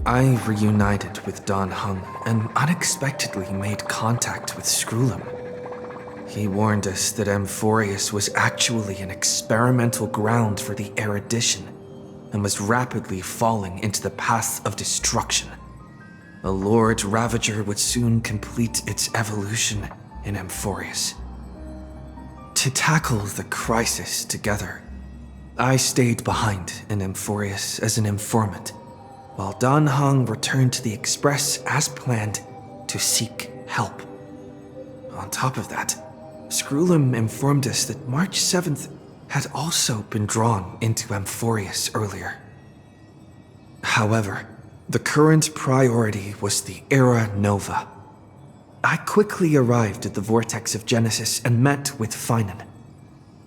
I reunited with Don Hung and unexpectedly made contact with Skrullum. He warned us that Amphoreus was actually an experimental ground for the erudition and was rapidly falling into the path of destruction. A Lord Ravager would soon complete its evolution in Amphoreus. To tackle the crisis together, I stayed behind in Amphoreus as an informant, while Don Hung returned to the Express as planned to seek help. On top of that, Skrullum informed us that March 7th had also been drawn into Amphoreus earlier. However, the current priority was the Era Nova. I quickly arrived at the Vortex of Genesis and met with Finan.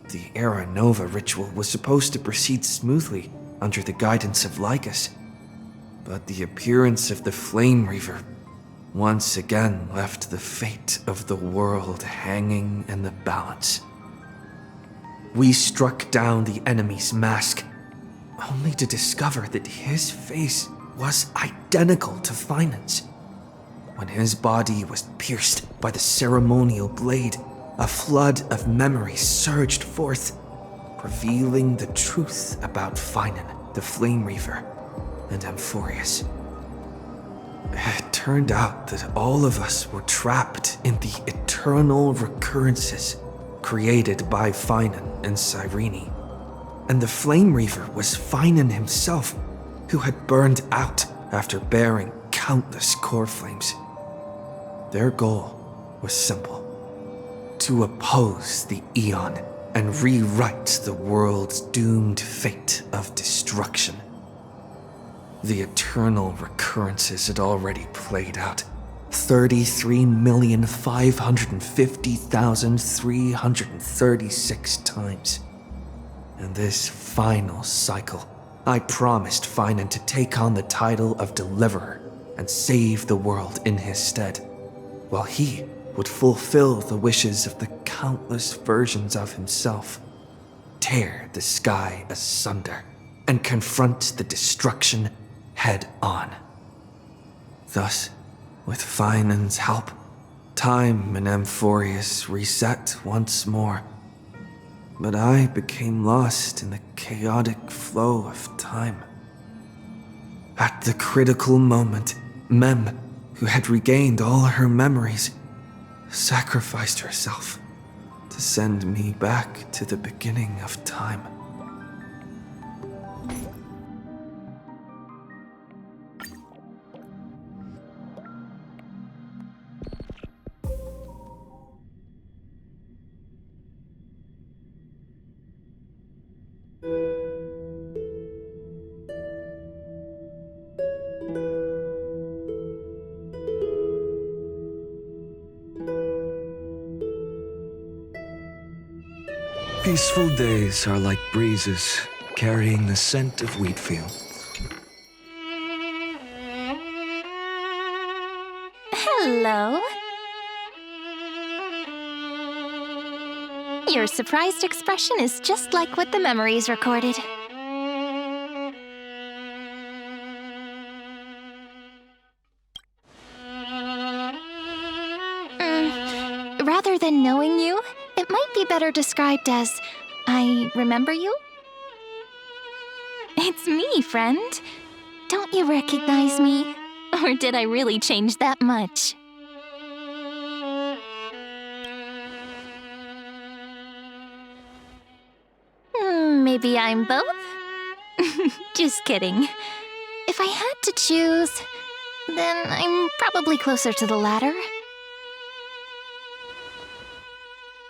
The Era Nova ritual was supposed to proceed smoothly under the guidance of Lycus, but the appearance of the Flame Reaver once again left the fate of the world hanging in the balance. We struck down the enemy's mask, only to discover that his face was identical to Finan's. When his body was pierced by the ceremonial blade, a flood of memories surged forth, revealing the truth about Finan, the Flame Reaver, and Amphoreus. It turned out that all of us were trapped in the eternal recurrences created by Finan and Cyrene, and the Flame Reaver was Finan himself, who had burned out after bearing countless core flames. Their goal was simple: to oppose the Aeon and rewrite the world's doomed fate of destruction. The eternal recurrences had already played out 33,550,336 times. In this final cycle, I promised Finan to take on the title of Deliverer and save the world in his stead, while he would fulfill the wishes of the countless versions of himself, tear the sky asunder, and confront the destruction head on. Thus, with Finan's help, time in Amphoreus reset once more. But I became lost in the chaotic flow of time. At the critical moment, Mem, who had regained all her memories, sacrificed herself to send me back to the beginning of time. Peaceful days are like breezes carrying the scent of wheat fields. Hello. Your surprised expression is just like what the memories recorded. Rather than knowing you, it might be better described as, I remember you? It's me, friend. Don't you recognize me? Or did I really change that much? Maybe I'm both? Just kidding. If I had to choose, then I'm probably closer to the latter.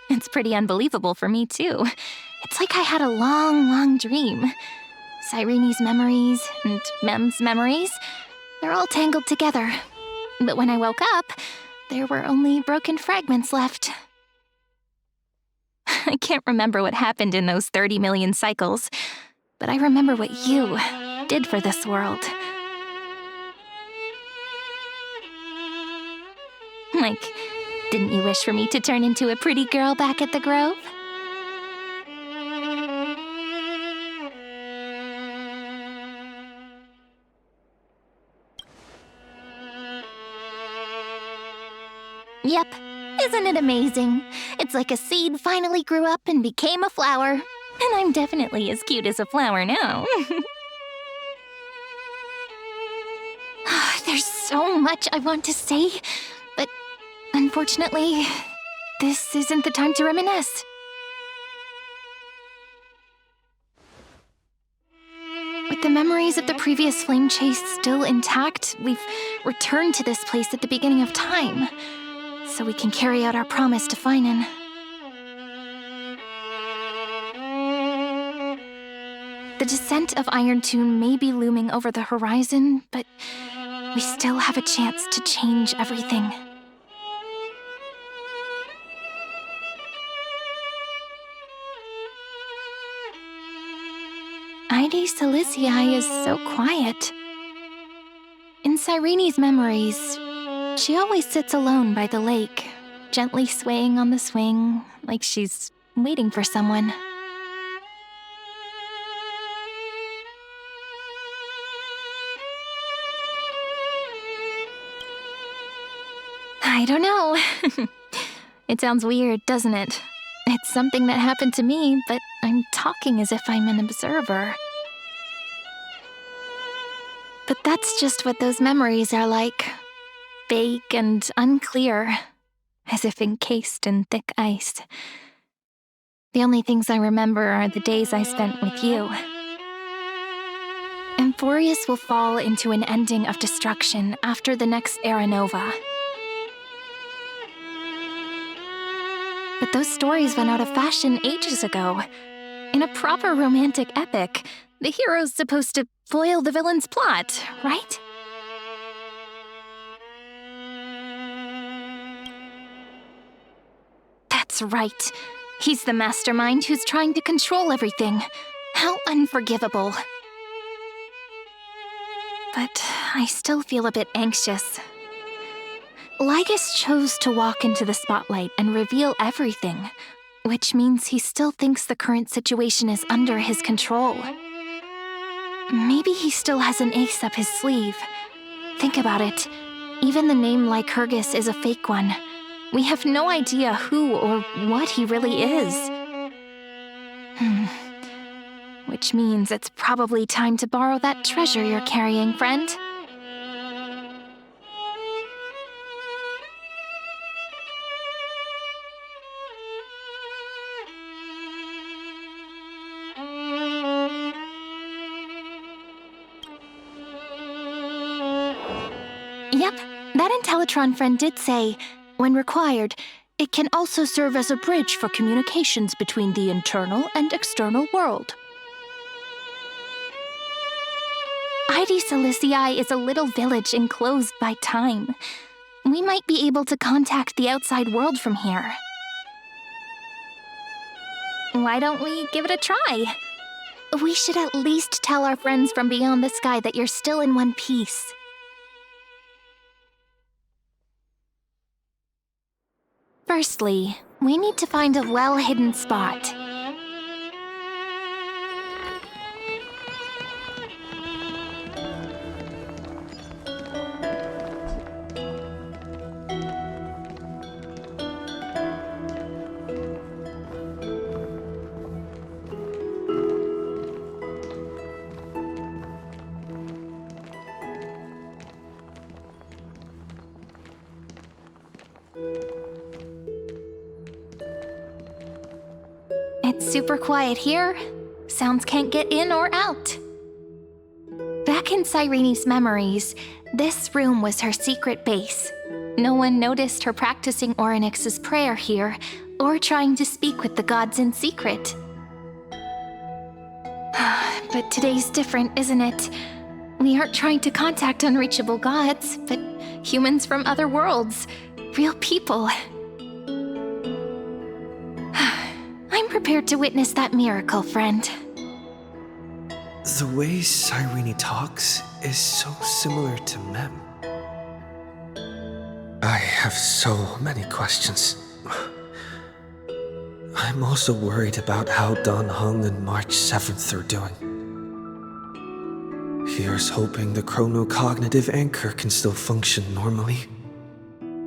It's pretty unbelievable for me, too. It's like I had a long, long dream. Cyrene's memories and Mem's memories, they're all tangled together. But when I woke up, there were only broken fragments left. I can't remember what happened in those 30 million cycles, but I remember what you did for this world. Like, didn't you wish for me to turn into a pretty girl back at the Grove? Yep, isn't it amazing? It's like a seed finally grew up and became a flower. And I'm definitely as cute as a flower now. There's so much I want to say, but unfortunately, this isn't the time to reminisce. With the memories of the previous flame chase still intact, we've returned to this place at the beginning of time, so we can carry out our promise to Finan. The descent of Iron Tune may be looming over the horizon, but we still have a chance to change everything. Heidi Silicii is so quiet. In Cyrene's memories, she always sits alone by the lake, gently swaying on the swing, like she's waiting for someone. I don't know. It sounds weird, doesn't it? It's something that happened to me, but I'm talking as if I'm an observer. But that's just what those memories are like. Vague and unclear, as if encased in thick ice. The only things I remember are the days I spent with you. Amphoreus will fall into an ending of destruction after the next Era Nova. But those stories went out of fashion ages ago. In a proper romantic epic, the hero's supposed to foil the villain's plot, right? That's right. He's the mastermind who's trying to control everything. How unforgivable. But I still feel a bit anxious. Lygus chose to walk into the spotlight and reveal everything, which means he still thinks the current situation is under his control. Maybe he still has an ace up his sleeve. Think about it. Even the name Lycurgus is a fake one. We have no idea who or what he really is. Which means it's probably time to borrow that treasure you're carrying, friend. Yep, that Intellitron friend did say, when required, it can also serve as a bridge for communications between the internal and external world. Heidi Silicii is a little village enclosed by time. We might be able to contact the outside world from here. Why don't we give it a try? We should at least tell our friends from beyond the sky that you're still in one piece. Firstly, we need to find a well-hidden spot. It's super quiet here. Sounds can't get in or out. Back in Cyrene's memories, this room was her secret base. No one noticed her practicing Orynyx's prayer here, or trying to speak with the gods in secret. But today's different, isn't it? We aren't trying to contact unreachable gods, but humans from other worlds. Real people. I'm prepared to witness that miracle, friend. The way Cyrene talks is so similar to Mem. I have so many questions. I'm also worried about how Dan Heng and March 7th are doing. Here's hoping the chronocognitive anchor can still function normally.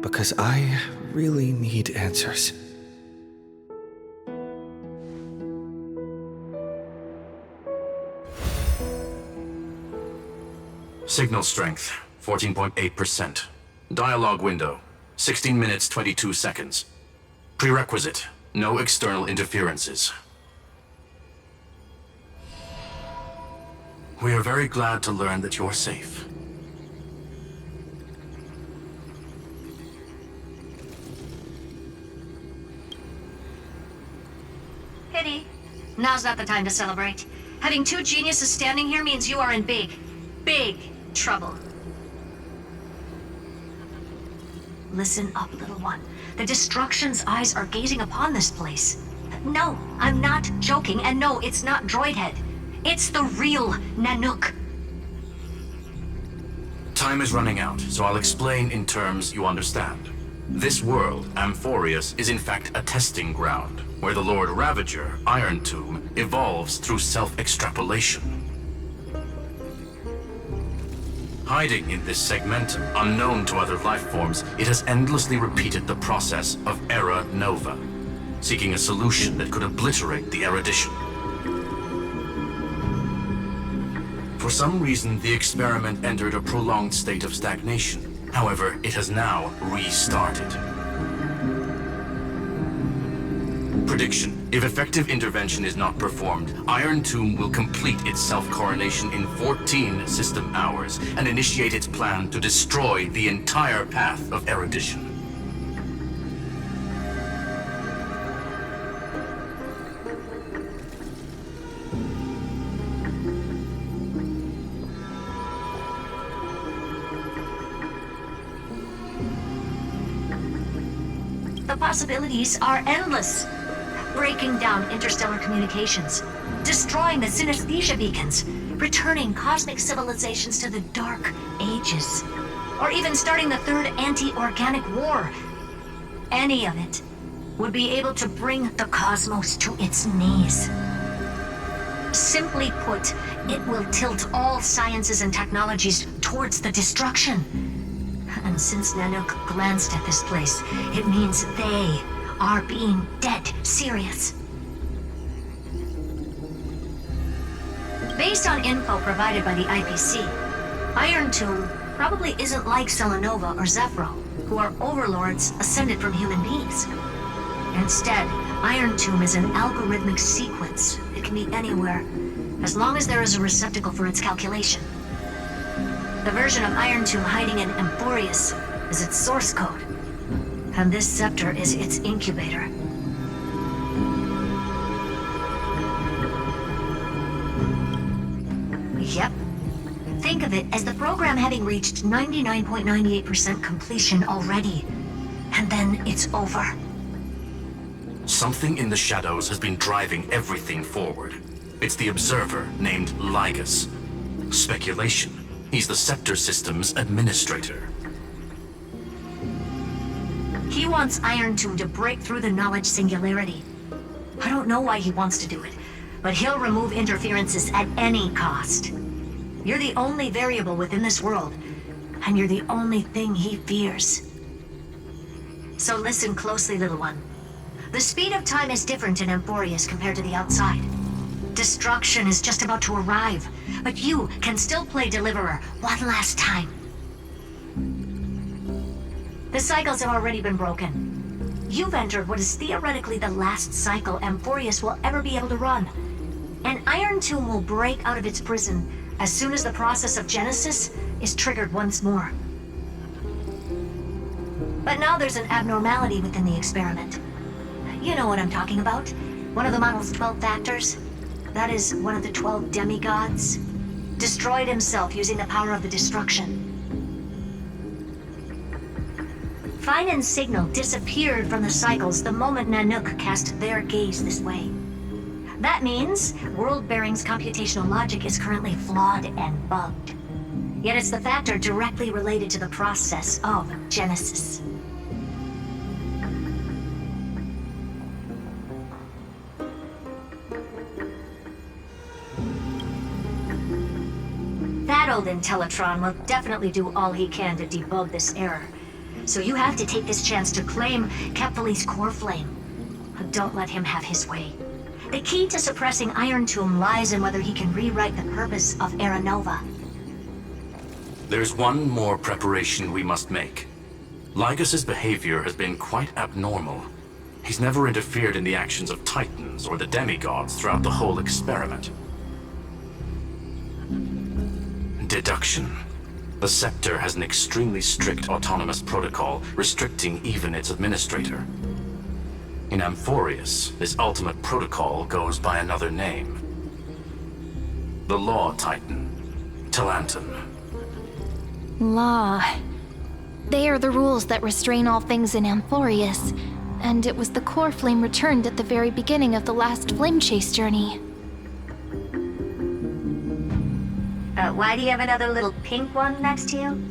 because I really need answers. Signal strength, 14.8%. Dialogue window, 16 minutes 22 seconds. Prerequisite, no external interferences. We are very glad to learn that you're safe. Pity. Now's not the time to celebrate. Having two geniuses standing here means you are in big trouble. Listen up, little one. The Destruction's eyes are gazing upon this place. No, I'm not joking, and no, it's not Droidhead. It's the real Nanook. Time is running out, so I'll explain in terms you understand. This world, Amphoreus, is in fact a testing ground, where the Lord Ravager, Iron Tomb, evolves through self-extrapolation. Hiding in this segmentum, unknown to other life forms, it has endlessly repeated the process of Era Nova, seeking a solution that could obliterate the erudition. For some reason, the experiment entered a prolonged state of stagnation. However, it has now restarted. Prediction. If effective intervention is not performed, Iron Tomb will complete its self-coronation in 14 system hours and initiate its plan to destroy the entire path of erudition. The possibilities are endless. Breaking down interstellar communications, destroying the synesthesia beacons, returning cosmic civilizations to the Dark Ages, or even starting the third anti-organic war. Any of it would be able to bring the cosmos to its knees. Simply put, it will tilt all sciences and technologies towards the destruction. And since Nanook glanced at this place, it means they are being dead serious. Based on info provided by the IPC, Iron Tomb probably isn't like Selenova or Zephyro, who are overlords ascended from human beings. Instead, Iron Tomb is an algorithmic sequence. It can be anywhere, as long as there is a receptacle for its calculation. The version of Iron Tomb hiding in Amphoreus is its source code, and this scepter is its incubator. Yep. Think of it as the program having reached 99.98% completion already. And then it's over. Something in the shadows has been driving everything forward. It's the Observer named Lygus. Speculation. He's the Scepter System's administrator. He wants Iron Tomb to break through the knowledge singularity. I don't know why he wants to do it, but he'll remove interferences at any cost. You're the only variable within this world, and you're the only thing he fears. So listen closely, little one. The speed of time is different in Amphoreus compared to the outside. Destruction is just about to arrive, but you can still play Deliverer one last time. The cycles have already been broken. You've entered what is theoretically the last cycle Amphoreus will ever be able to run. And Iron Tomb will break out of its prison as soon as the process of Genesis is triggered once more. But now there's an abnormality within the experiment. You know what I'm talking about. One of the model's 12 factors. That is one of the 12 demigods. Destroyed himself using the power of the destruction. Fine and Signal disappeared from the cycles the moment Nanook cast their gaze this way. That means World Bearing's computational logic is currently flawed and bugged. Yet it's the factor directly related to the process of Genesis. That old Intellitron will definitely do all he can to debug this error. So you have to take this chance to claim Kephal's core flame. But don't let him have his way. The key to suppressing Iron Tomb lies in whether he can rewrite the purpose of Era Nova. There's one more preparation we must make. Lygas's behavior has been quite abnormal. He's never interfered in the actions of Titans or the demigods throughout the whole experiment. Deduction. The Scepter has an extremely strict autonomous protocol restricting even its administrator. In Amphoreus, this ultimate protocol goes by another name. The Law Titan, Talanton. Law. They are the rules that restrain all things in Amphoreus, and it was the core flame returned at the very beginning of the last flame chase journey. Why do you have another little pink one next to you?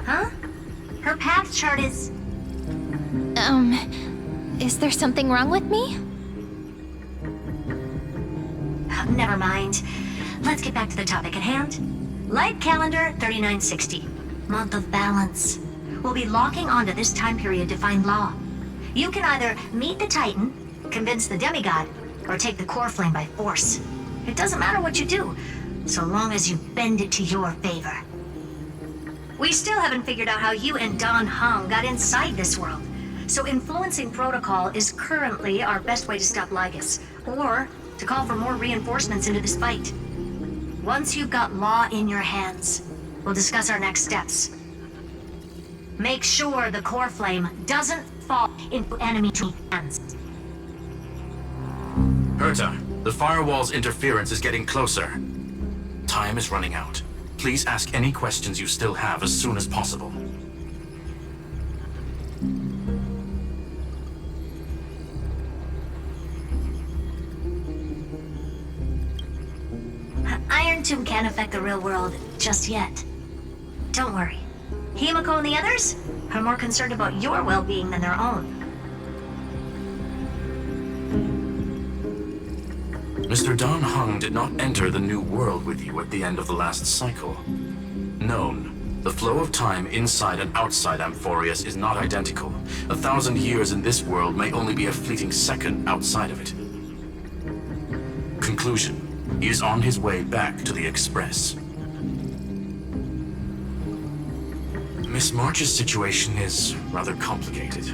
Huh? Her path chart is... Is there something wrong with me? Never mind. Let's get back to the topic at hand. Light calendar 3960. Month of balance. We'll be locking onto this time period to find Law. You can either meet the Titan, convince the demigod, or take the core flame by force. It doesn't matter what you do, so long as you bend it to your favor. We still haven't figured out how you and Don Hung got inside this world. So influencing protocol is currently our best way to stop Lygas, or to call for more reinforcements into this fight. Once you've got Law in your hands, we'll discuss our next steps. Make sure the core flame doesn't fall into enemy hands. Herta, the firewall's interference is getting closer. Time is running out. Please ask any questions you still have as soon as possible. Iron Tomb can't affect the real world just yet. Don't worry. Himiko and the others are more concerned about your well-being than their own. Mr. Don Hung did not enter the new world with you at the end of the last cycle. Known, the flow of time inside and outside Amphoreus is not identical. 1,000 years in this world may only be a fleeting second outside of it. Conclusion. He is on his way back to the Express. Miss March's situation is rather complicated.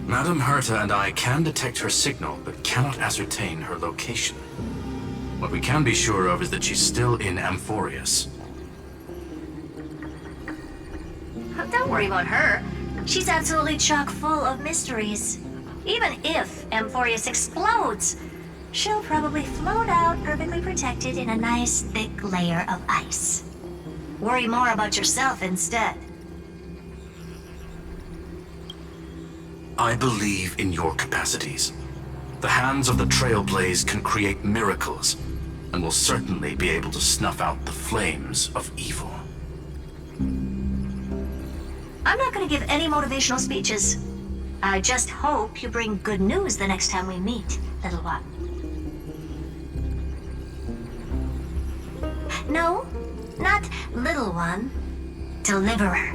Madame Herta and I can detect her signal, but cannot ascertain her location. What we can be sure of is that she's still in Amphoreus. Don't worry about her. She's absolutely chock full of mysteries. Even if Amphoreus explodes, she'll probably float out perfectly protected in a nice thick layer of ice. Worry more about yourself instead. I believe in your capacities. The hands of the Trailblaze can create miracles, and will certainly be able to snuff out the flames of evil. I'm not going to give any motivational speeches. I just hope you bring good news the next time we meet, little one. No, not little one. Deliverer.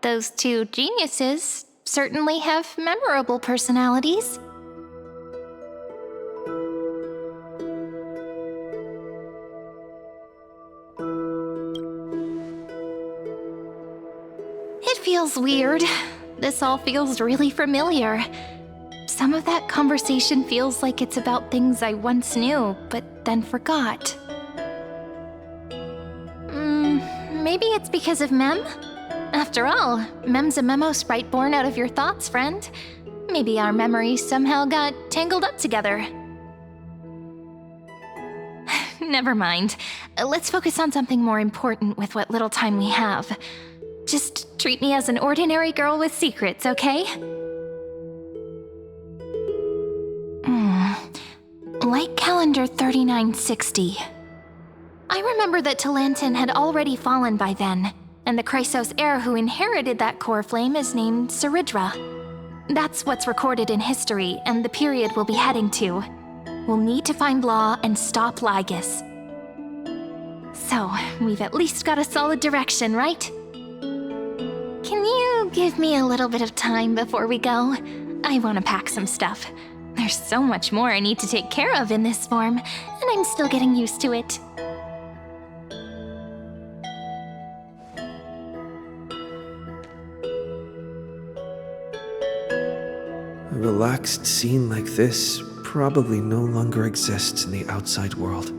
Those two geniuses certainly have memorable personalities. It feels weird. This all feels really familiar. Some of that conversation feels like it's about things I once knew, but then forgot. Maybe it's because of Mem? After all, Mem's a memo sprite born out of your thoughts, friend. Maybe our memories somehow got tangled up together. Never mind. Let's focus on something more important with what little time we have. Just treat me as an ordinary girl with secrets, okay? Light calendar 3960. I remember that Talanton had already fallen by then, and the Chrysos heir who inherited that core flame is named Saridra. That's what's recorded in history, and the period we'll be heading to. we'll need to find Law and stop Lygus. So, we've at least got a solid direction, right? Can you give me a little bit of time before we go? I want to pack some stuff. There's so much more I need to take care of in this form, and I'm still getting used to it. A relaxed scene like this probably no longer exists in the outside world.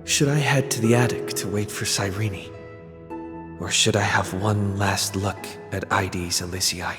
Should I head to the attic to wait for Cyrene? Or should I have one last look at Ides Elysiae?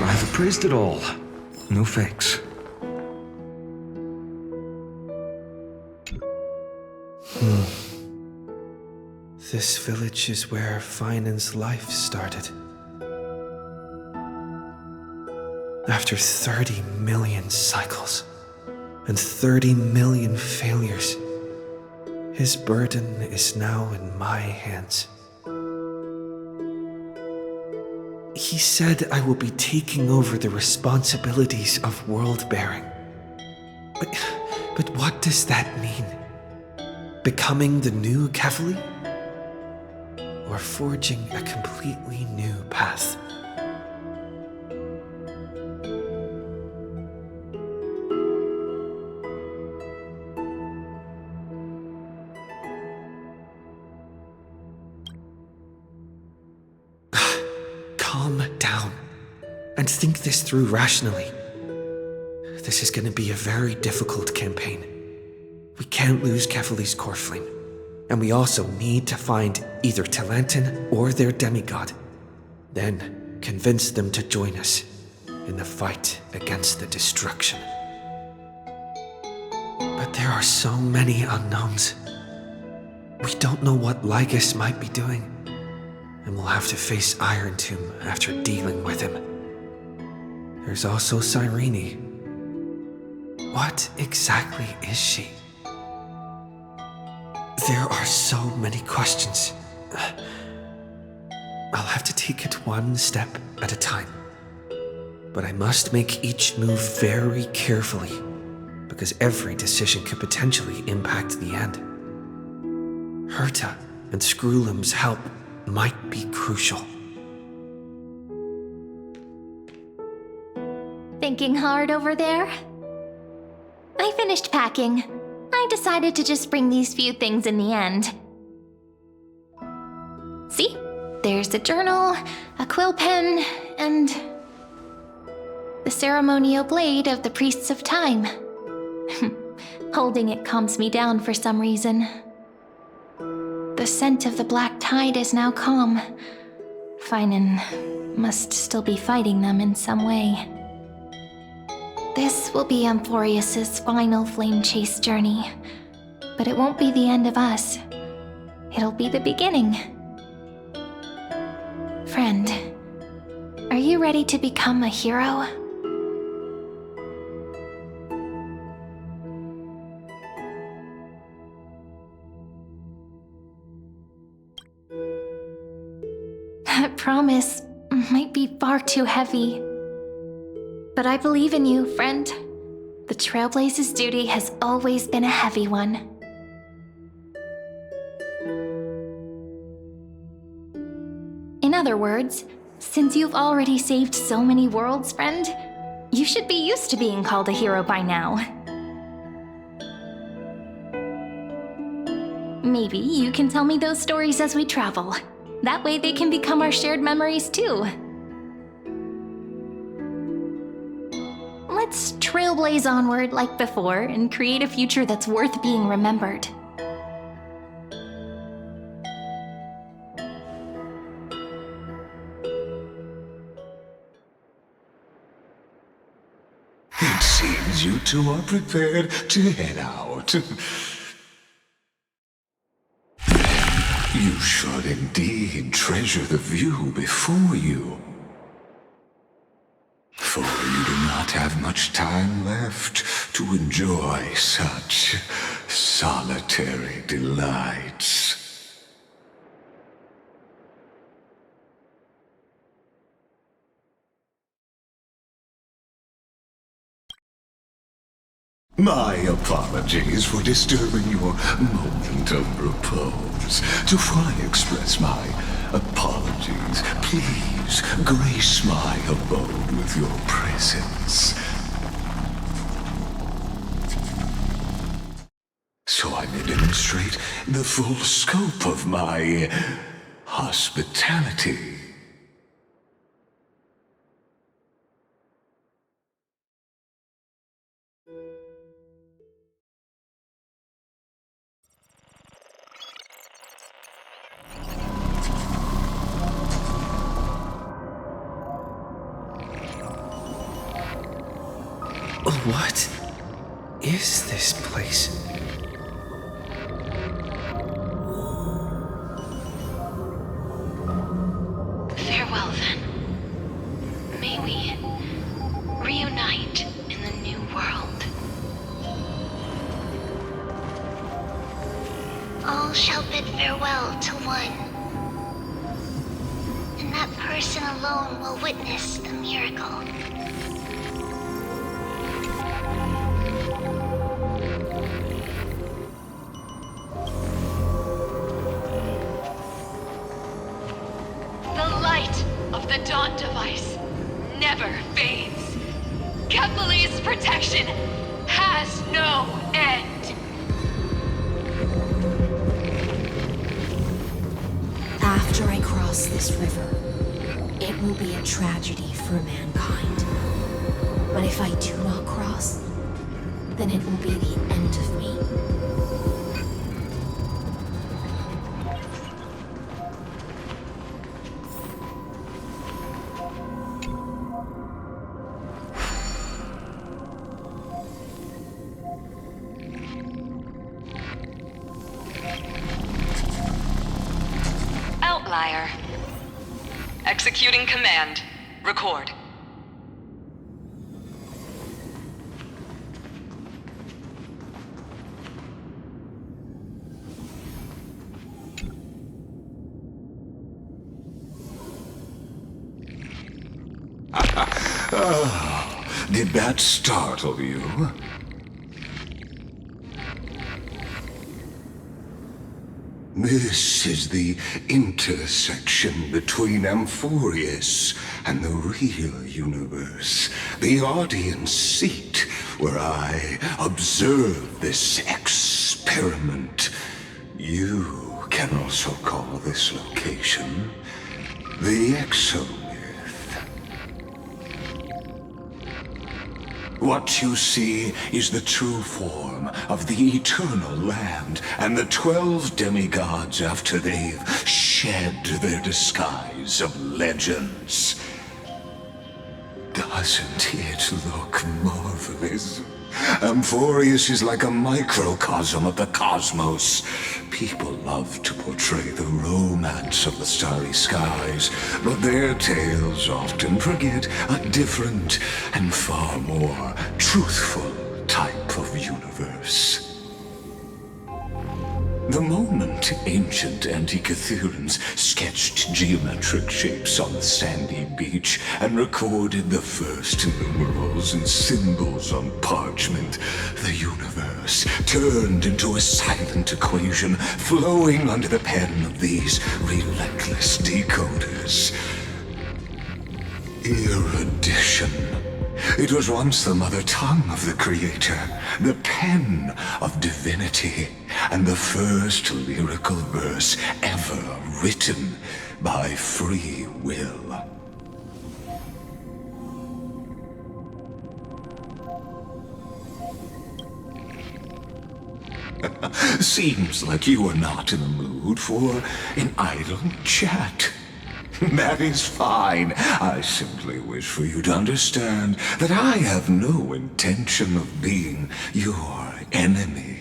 I've appraised it all. No fakes. This village is where Finan's life started. After 30 million cycles and 30 million failures, his burden is now in my hands. He said I will be taking over the responsibilities of world-bearing. But what does that mean? Becoming the new Kefali? Or forging a completely new path? Calm down and think this through rationally. This is going to be a very difficult campaign. We can't lose Kefali's core flame, and we also need to find either Talantin or their demigod. Then convince them to join us in the fight against the destruction. But there are so many unknowns. We don't know what Lygus might be doing, and we'll have to face Iron Tomb after dealing with him. There's also Cyrene. What exactly is she? There are so many questions. I'll have to take it one step at a time. But I must make each move very carefully, because every decision could potentially impact the end. Herta and Screwlum's help might be crucial. Thinking hard over there? I finished packing. I decided to just bring these few things in the end. See? There's a journal, a quill pen, and the ceremonial blade of the Priests of Time. Holding it calms me down for some reason. The The scent of the black tide is now calm. Finan must still be fighting them in some way. This will be Amphoreus' final flame chase journey. But it won't be the end of us. It'll be the beginning. Friend, are you ready to become a hero? That promise might be far too heavy. But I believe in you, friend. The Trailblaze's duty has always been a heavy one. In other words, since you've already saved so many worlds, friend, you should be used to being called a hero by now. Maybe you can tell me those stories as we travel. That way they can become our shared memories too. Let's trailblaze onward like before and create a future that's worth being remembered. It seems you two are prepared to head out. You should indeed treasure the view before you. For you do not have much time left to enjoy such solitary delights. My apologies for disturbing your moment of repose. To fully express my apologies, please grace my abode with your presence. So I may demonstrate the full scope of my hospitality. What is this place? Farewell, then. May we reunite in the new world. All shall bid farewell to one, and that person alone will witness the miracle. The Dawn device never fades. Kepali's protection has no end. After I cross this river, it will be a tragedy for mankind. But if I do not cross, then it will be the end of me. Outlier. Executing command. Record. Oh, did that startle you? This is the intersection between Amphoreus and the real universe. The audience seat where I observe this experiment. You can also call this location the Exomyth. What you see is the true form of the eternal land and the 12 demigods after they've shed their disguise of legends. Doesn't it look marvelous? Amphoreus is like a microcosm of the cosmos. People love to portray the romance of the starry skies, but their tales often forget a different and far more truthful type of universe. The moment ancient Antikytherians sketched geometric shapes on the sandy beach and recorded the first numerals and symbols on parchment, the universe turned into a silent equation flowing under the pen of these relentless decoders. Erudition. It was once the mother tongue of the Creator, the pen of divinity, and the first lyrical verse ever written by free will. Seems like you are not in the mood for an idle chat. That is fine. I simply wish for you to understand that I have no intention of being your enemy.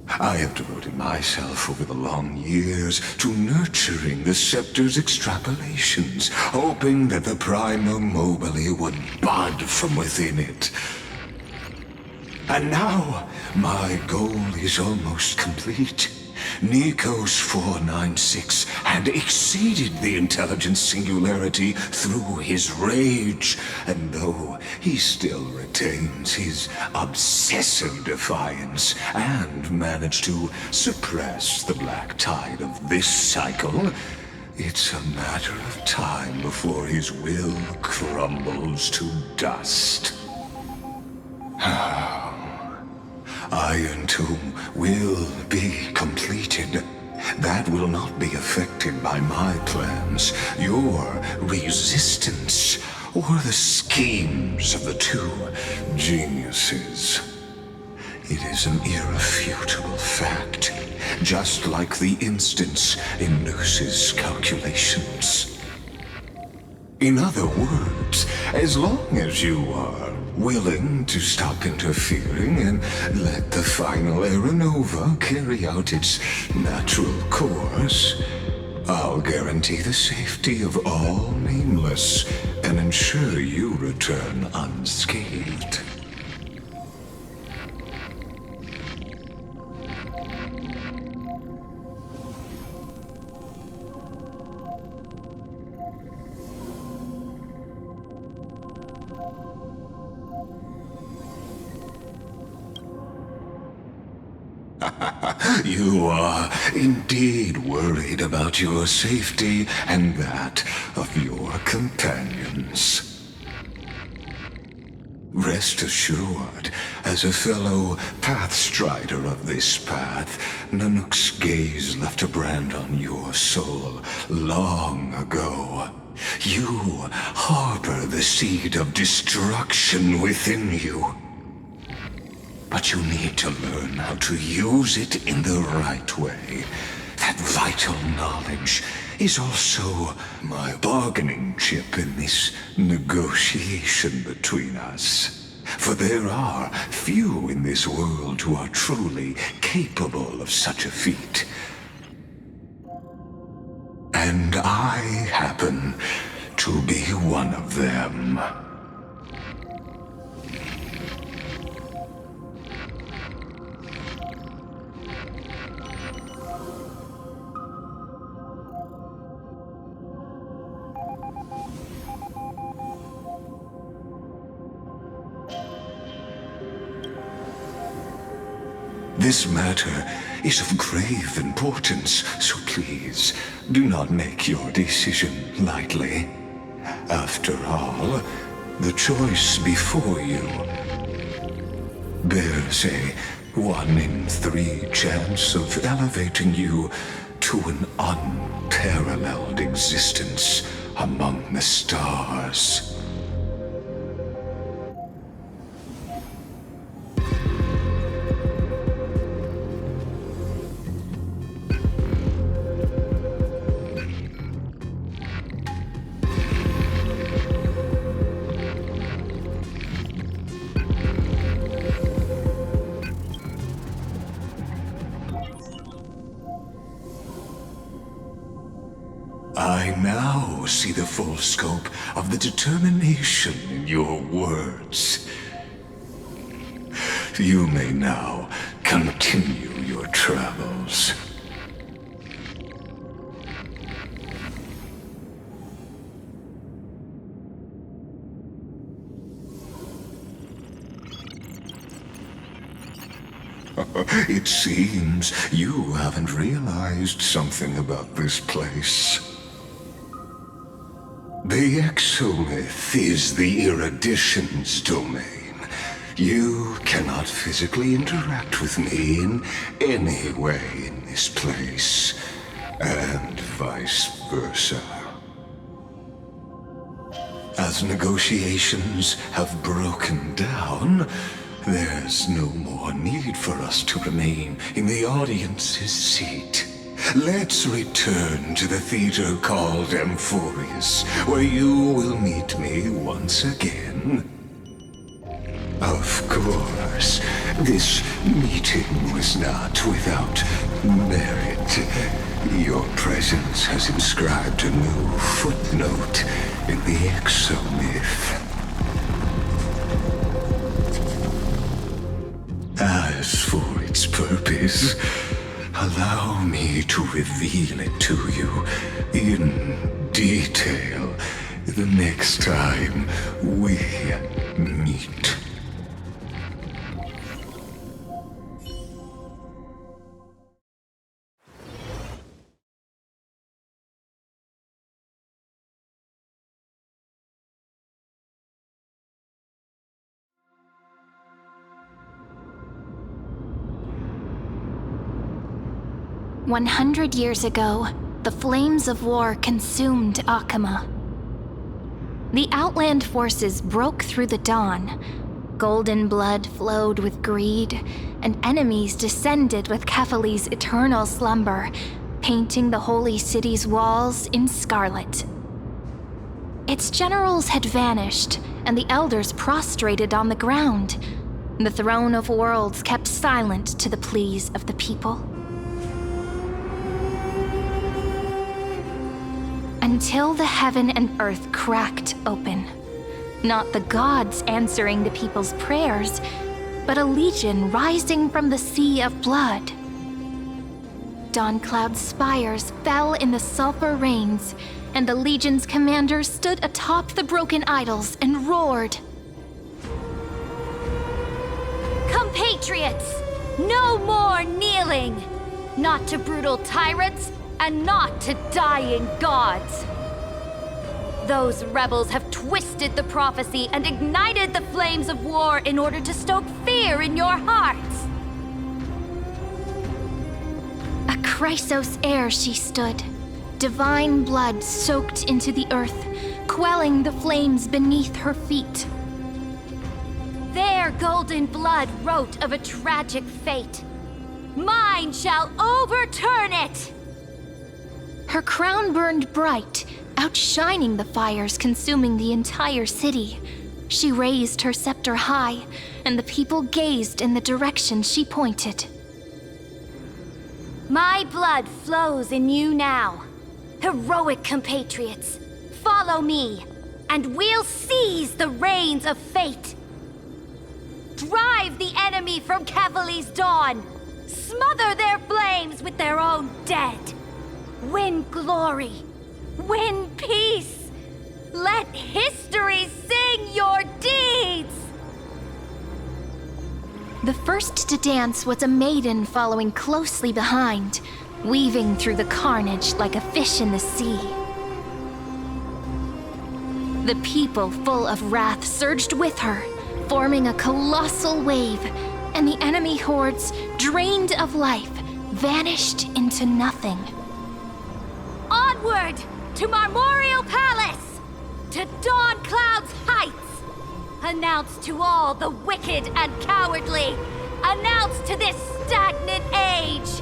I have devoted myself over the long years to nurturing the Scepter's extrapolations, hoping that the Prima Mobile would bud from within it. And now, my goal is almost complete. Nikos 496 had exceeded the intelligence singularity through his rage, and though he still retains his obsessive defiance and managed to suppress the black tide of this cycle, it's a matter of time before his will crumbles to dust. Iron Tomb will be completed. That will not be affected by my plans, your resistance, or the schemes of the two geniuses. It is an irrefutable fact, just like the instance in Noos's calculations. In other words, as long as you are willing to stop interfering and let the final Aeronova carry out its natural course, I'll guarantee the safety of all nameless and ensure you return unscathed. You are indeed worried about your safety and that of your companions. Rest assured, as a fellow pathstrider of this path, Nanook's gaze left a brand on your soul long ago. You harbor the seed of destruction within you. But you need to learn how to use it in the right way. That vital knowledge is also my bargaining chip in this negotiation between us. For there are few in this world who are truly capable of such a feat. And I happen to be one of them. This matter is of grave importance, so please do not make your decision lightly. After all, the choice before you bears a 1 in 3 chance of elevating you to an unparalleled existence among the stars. I now see the full scope of the determination in your words. You may now continue your travels. It seems you haven't realized something about this place. The Exomyth is the Erudition's domain. You cannot physically interact with me in any way in this place, and vice versa. As negotiations have broken down, there's no more need for us to remain in the audience's seat. Let's return to the theater called Amphoreus, where you will meet me once again. Of course, this meeting was not without merit. Your presence has inscribed a new footnote in the Exomyth. As for its purpose, allow me to reveal it to you in detail the next time we meet. "100 years ago, the flames of war consumed Akama. The Outland forces broke through the dawn. Golden blood flowed with greed, and enemies descended with Kefali's eternal slumber, painting the holy city's walls in scarlet. Its generals had vanished, and the elders prostrated on the ground. The throne of worlds kept silent to the pleas of the people. Until the heaven and earth cracked open. Not the gods answering the people's prayers, but a legion rising from the sea of blood. Dawncloud's spires fell in the sulfur rains, and the legion's commander stood atop the broken idols and roared. Compatriots, no more kneeling! Not to brutal tyrants, and not to dying gods. Those rebels have twisted the prophecy and ignited the flames of war in order to stoke fear in your hearts. A Chrysos heir she stood, divine blood soaked into the earth, quelling the flames beneath her feet. Their golden blood wrote of a tragic fate. Mine shall overturn it! Her crown burned bright, outshining the fires consuming the entire city. She raised her scepter high, and the people gazed in the direction she pointed. My blood flows in you now. Heroic compatriots, follow me, and we'll seize the reins of fate. Drive the enemy from Kefali's dawn. Smother their flames with their own dead. Win glory. Win peace. Let history sing your deeds. The first to dance was a maiden following closely behind, weaving through the carnage like a fish in the sea. The people, full of wrath, surged with her, forming a colossal wave, and the enemy hordes, drained of life, vanished into nothing. Onward to Marmoreal Palace, to Dawncloud's heights. Announce to all the wicked and cowardly. Announce to this stagnant age.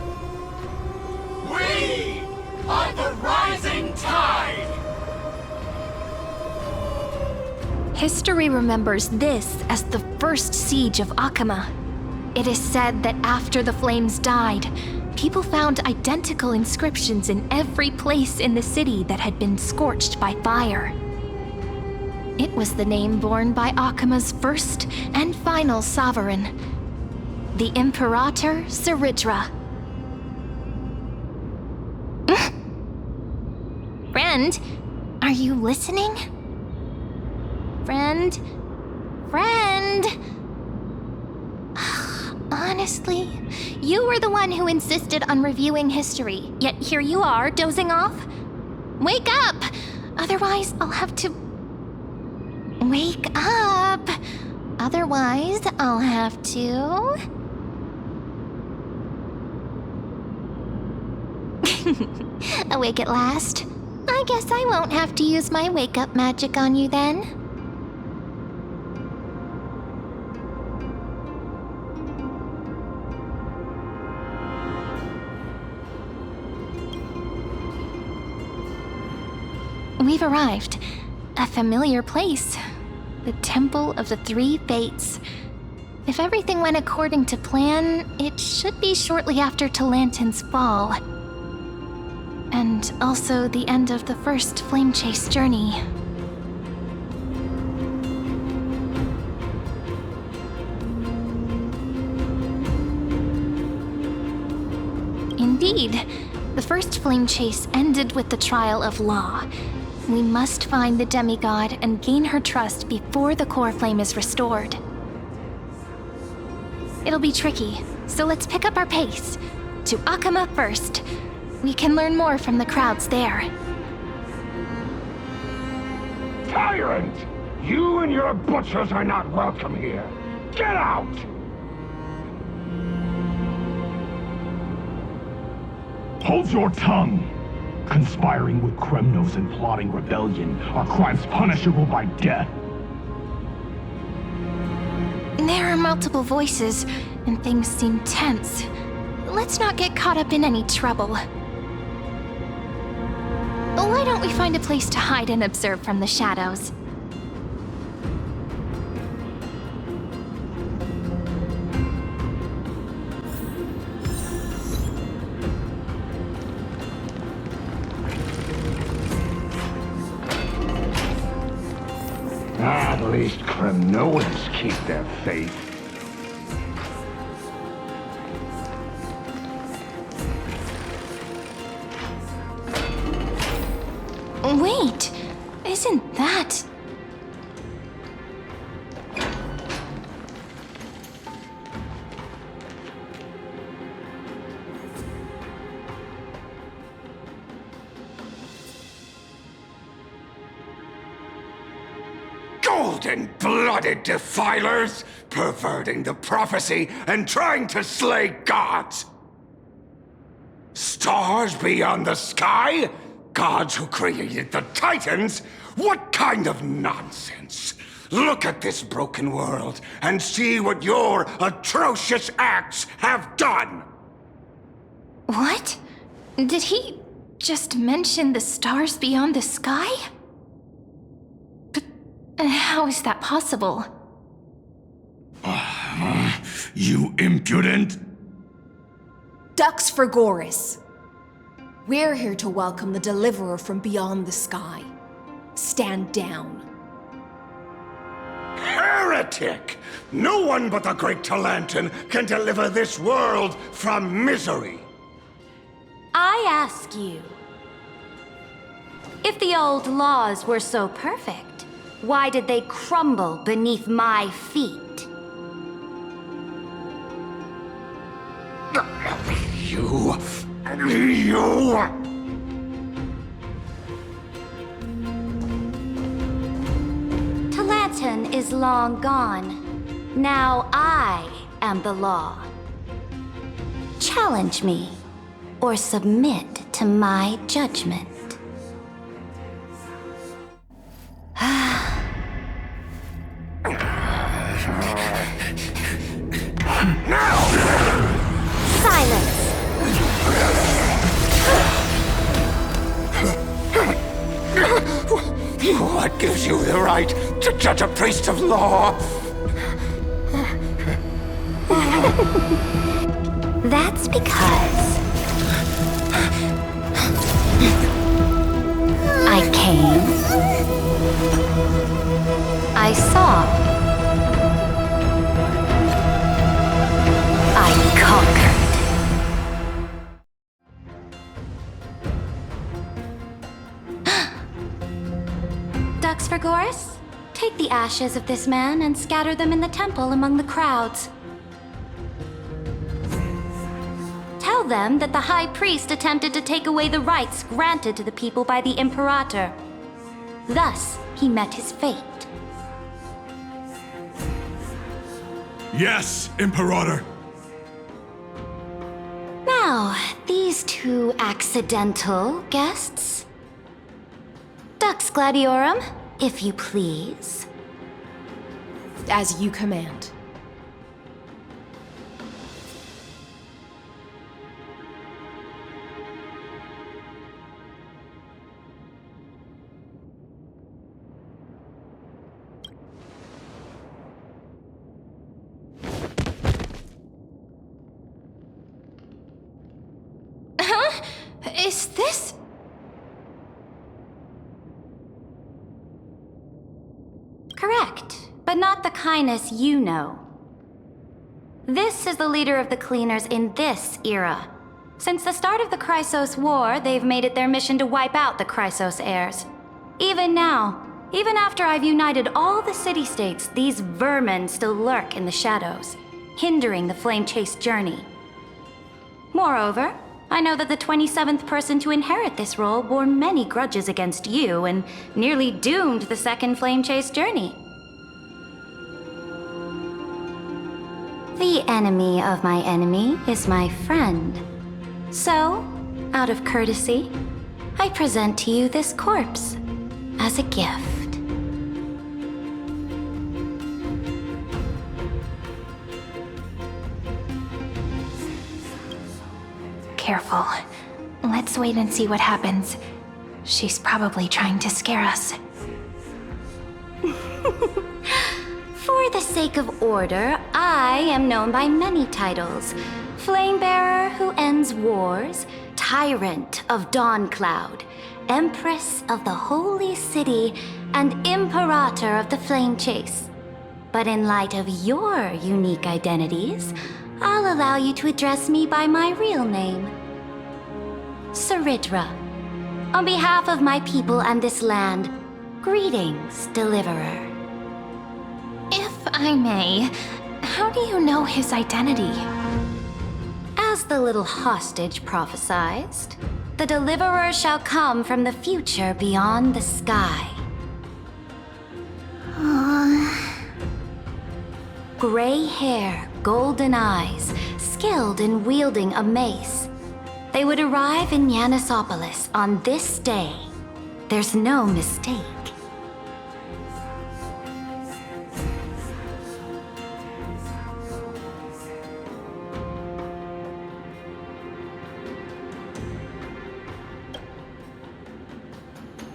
We are the rising tide. History remembers this as the first siege of Akama. It is said that after the flames died, People found identical inscriptions in every place in the city that had been scorched by fire. It was the name borne by Akima's first and final sovereign, the Imperator Seridra. Friend, are you listening? Friend? Honestly, you were the one who insisted on reviewing history, yet here you are, dozing off? Wake up! Otherwise, I'll have to... Wake up! Otherwise, I'll have to... Awake at last? I guess I won't have to use my wake-up magic on you then. We've arrived. A familiar place. The Temple of the Three Fates. If everything went according to plan, it should be shortly after Talantin's fall. And also the end of the first Flame Chase journey. Indeed, the first Flame Chase ended with the trial of Law. We must find the demigod and gain her trust before the core flame is restored. It'll be tricky, so let's pick up our pace. To Akama first. We can learn more from the crowds there. Tyrant! You and your butchers are not welcome here. Get out! Hold your tongue! Conspiring with Kremnos and plotting rebellion are crimes punishable by death. There are multiple voices, and things seem tense. Let's not get caught up in any trouble. Why don't we find a place to hide and observe from the shadows? At least Kremnoans keep their faith. Wait, isn't that... Golden-blooded defilers, perverting the prophecy and trying to slay gods! Stars beyond the sky? Gods who created the Titans? What kind of nonsense? Look at this broken world and see what your atrocious acts have done! What? Did he just mention the stars beyond the sky? But how is that possible? You impudent! Ducks for Goris. We're here to welcome the deliverer from beyond the sky. Stand down. Heretic! No one but the great Talantin can deliver this world from misery! I ask you, if the old laws were so perfect, why did they crumble beneath my feet? You... Talantin is long gone. Now I am the law. Challenge me, or submit to my judgment. Silence! What gives you the right to judge a priest of law? That's because Axvergoris, take the ashes of this man and scatter them in the temple among the crowds. Tell them that the High Priest attempted to take away the rights granted to the people by the Imperator. Thus, he met his fate. Yes, Imperator. Now, these two accidental guests. Dux Gladiorum, if you please. As you command. Is this... Correct, but not the kindness you know. This is the leader of the Cleaners in this era. Since the start of the Chrysos War, they've made it their mission to wipe out the Chrysos heirs. Even now, even after I've united all the city-states, these vermin still lurk in the shadows, hindering the flame-chase journey. Moreover, I know that the 27th person to inherit this role bore many grudges against you and nearly doomed the second flame chase journey. The enemy of my enemy is my friend. So, out of courtesy, I present to you this corpse as a gift. Careful. Let's wait and see what happens. She's probably trying to scare us. For the sake of order, I am known by many titles. Flamebearer who ends wars, Tyrant of Dawncloud, Empress of the Holy City, and Imperator of the Flame Chase. But in light of your unique identities, I'll allow you to address me by my real name. Saridra. On behalf of my people and this land, greetings, Deliverer. If I may, how do you know his identity? As the little hostage prophesied, the Deliverer shall come from the future beyond the sky. Gray hair, golden eyes, skilled in wielding a mace. They would arrive in Yanisopolis on this day. There's no mistake.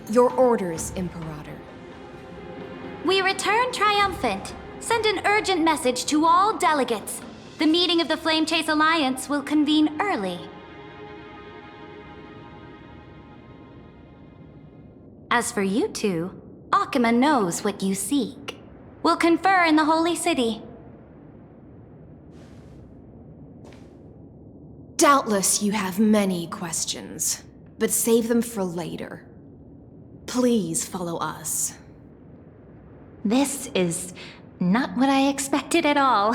Your orders, Imperator. We return triumphant. Send an urgent message to all delegates. The meeting of the Flame Chase Alliance will convene early. As for you two, Akima knows what you seek. We'll confer in the Holy City. Doubtless you have many questions, but save them for later. Please follow us. This is not what I expected at all.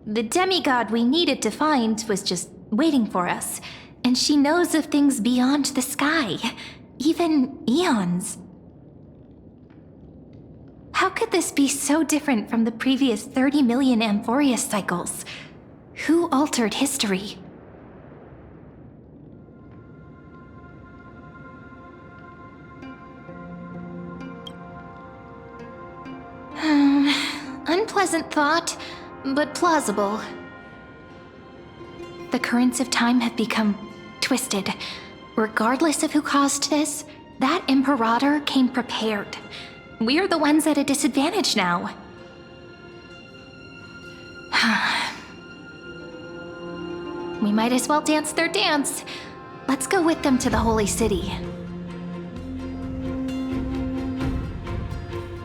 The demigod we needed to find was just waiting for us, and she knows of things beyond the sky, even eons. How could this be so different from the previous 30 million Amphoreus cycles? Who altered history? Unpleasant thought, but plausible. The currents of time have become twisted. Regardless of who caused this, that Imperator came prepared. We're the ones at a disadvantage now. We might as well dance their dance. Let's go with them to the Holy City.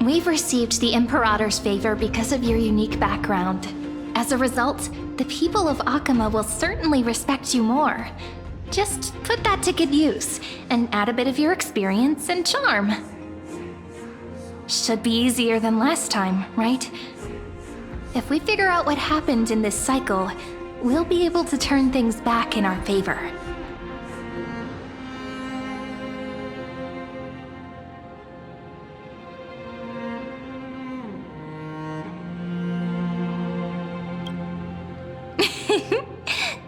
We've received the Imperator's favor because of your unique background. As a result, the people of Akima will certainly respect you more. Just put that to good use, and add a bit of your experience and charm. Should be easier than last time, right? If we figure out what happened in this cycle, we'll be able to turn things back in our favor.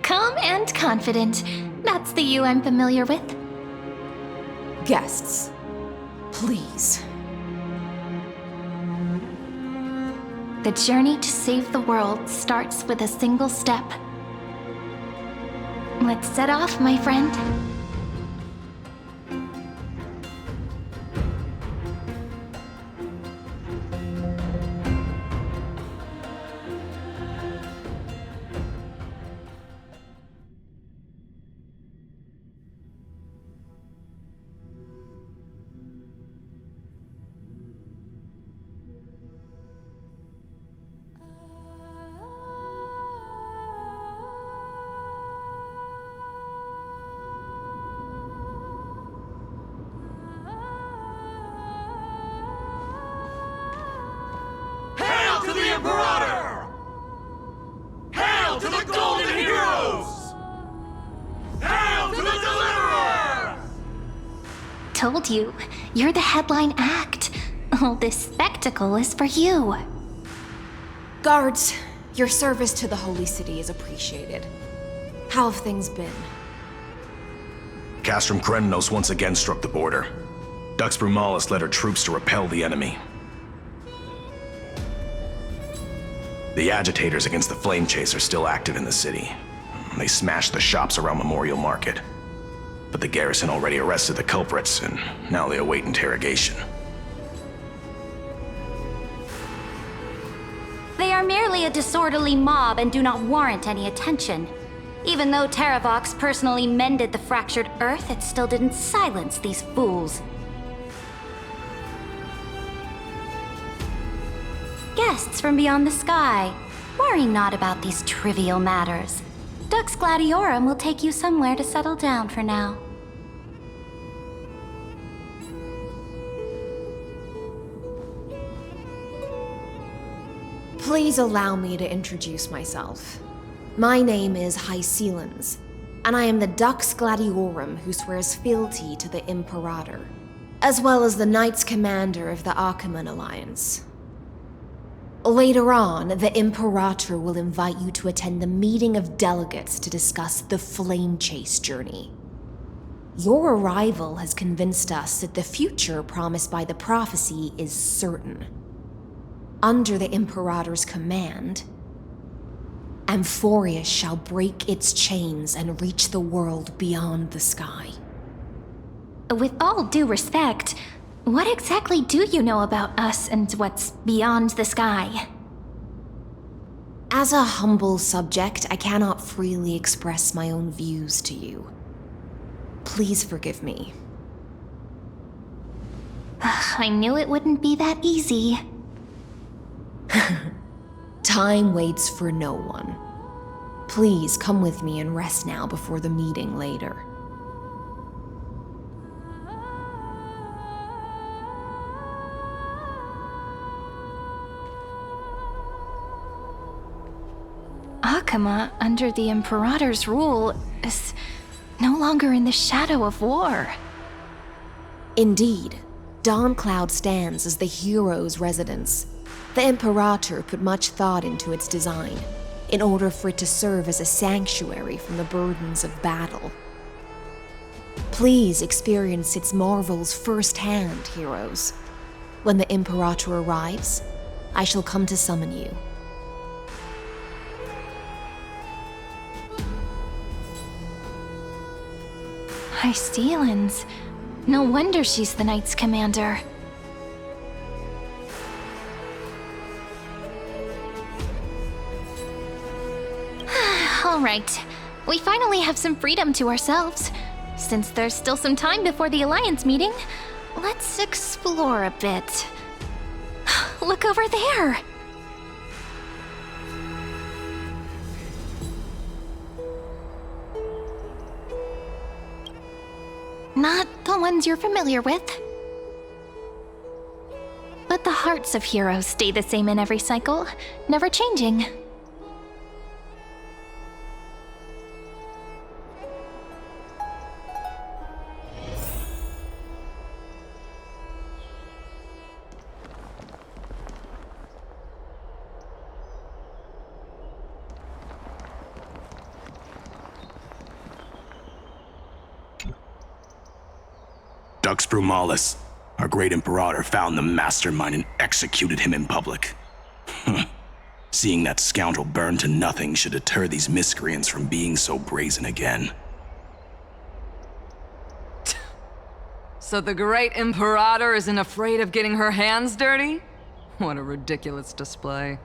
Calm and confident. That's the you I'm familiar with. Guests, please. The journey to save the world starts with a single step. Let's set off, my friend. Hail to the Imperator! Hail to the Golden Heroes! Hail to the Deliverer! Told you, you're the headline act. All this spectacle is for you. Guards, your service to the Holy City is appreciated. How have things been? Castrum Krenos once again struck the border. Dux Brumalis led her troops to repel the enemy. The agitators against the Flame Chase are still active in the city. They smashed the shops around Memorial Market. But the garrison already arrested the culprits, and now they await interrogation. They are merely a disorderly mob and do not warrant any attention. Even though Terravox personally mended the fractured earth, it still didn't silence these fools. Guests from beyond the sky, worry not about these trivial matters. Dux Gladiorum will take you somewhere to settle down for now. Please allow me to introduce myself. My name is Hycelans, and I am the Dux Gladiorum who swears fealty to the Imperator, as well as the Knights Commander of the Achaemen Alliance. Later on, the Imperator will invite you to attend the meeting of delegates to discuss the Flame Chase journey. Your arrival has convinced us that the future promised by the prophecy is certain. Under the Imperator's command, Amphoreus shall break its chains and reach the world beyond the sky. With all due respect, what exactly do you know about us and what's beyond the sky? As a humble subject, I cannot freely express my own views to you. Please forgive me. I knew it wouldn't be that easy. Time waits for no one. Please come with me and rest now before the meeting later. Achaemen, under the Imperator's rule, is no longer in the shadow of war. Indeed, Dawncloud stands as the hero's residence. The Imperator put much thought into its design, in order for it to serve as a sanctuary from the burdens of battle. Please experience its marvels firsthand, heroes. When the Imperator arrives, I shall come to summon you. Hycelans. No wonder she's the Knights Commander. All right. We finally have some freedom to ourselves. Since there's still some time before the Alliance meeting, let's explore a bit. Look over there! Not the ones you're familiar with. But the hearts of heroes stay the same in every cycle, never changing. Dux Brumalis, our great Imperator, found the mastermind and executed him in public. Seeing that scoundrel burn to nothing should deter these miscreants from being so brazen again. So the great Imperator isn't afraid of getting her hands dirty? What a ridiculous display.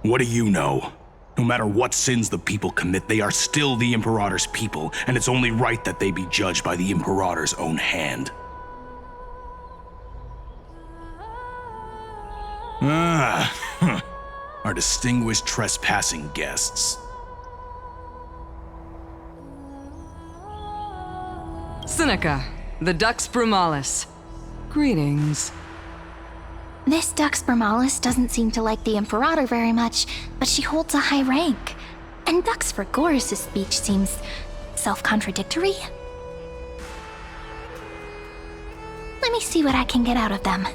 What do you know? No matter what sins the people commit, they are still the Imperator's people, and it's only right that they be judged by the Imperator's own hand. Our distinguished trespassing guests. Seneca, the Dux Brumalis. Greetings. This Dux Brumalis doesn't seem to like the Imperator very much, but she holds a high rank. And Dux Frigoris' speech seems self-contradictory. Let me see what I can get out of them.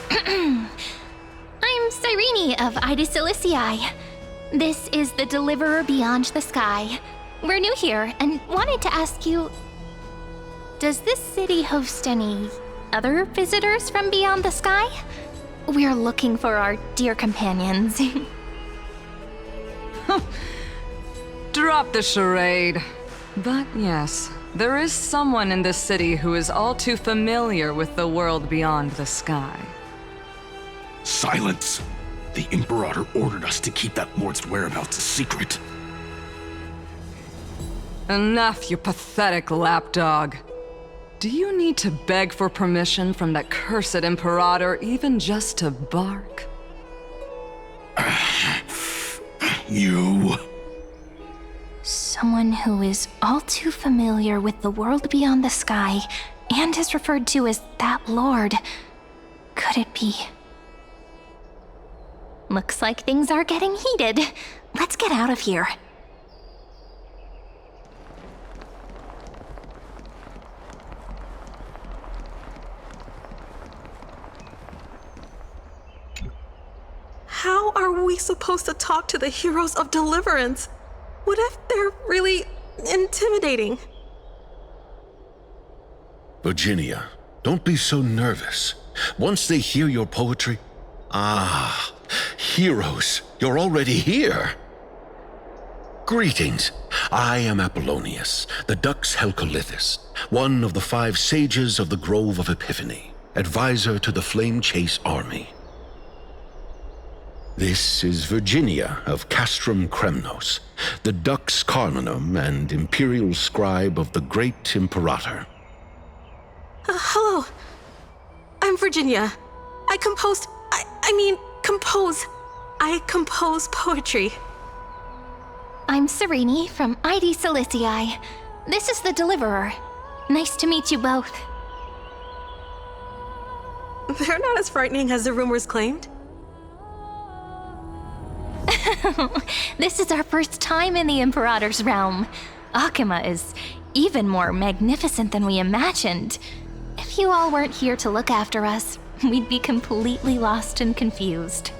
I'm Cyrene of Ida Cilicii. This is the Deliverer Beyond the Sky. We're new here and wanted to ask you, does this city host any other visitors from beyond the sky? We're looking for our dear companions. Drop the charade. But yes, there is someone in this city who is all too familiar with the world beyond the sky. Silence! The Imperator ordered us to keep that lord's whereabouts a secret. Enough, you pathetic lapdog. Do you need to beg for permission from that cursed Imperator even just to bark? You... Someone who is all too familiar with the world beyond the sky and is referred to as that lord. Could it be? Looks like things are getting heated. Let's get out of here. How are we supposed to talk to the heroes of deliverance? What if they're really intimidating? Virginia, don't be so nervous. Once they hear your poetry... Ah, heroes, you're already here. Greetings. I am Apollonius, the Dux Helcolithus, one of the 5 sages of the Grove of Epiphany, advisor to the Flame Chase army. This is Virginia of Castrum Kremnos, the Dux Carminum and imperial scribe of the great Imperator. Hello. I'm Virginia. I compose poetry. I'm Cyrene from Ida Cilicii. This is the Deliverer. Nice to meet you both. They're not as frightening as the rumors claimed. This is our first time in the Imperator's realm. Akima is even more magnificent than we imagined. If you all weren't here to look after us, we'd be completely lost and confused.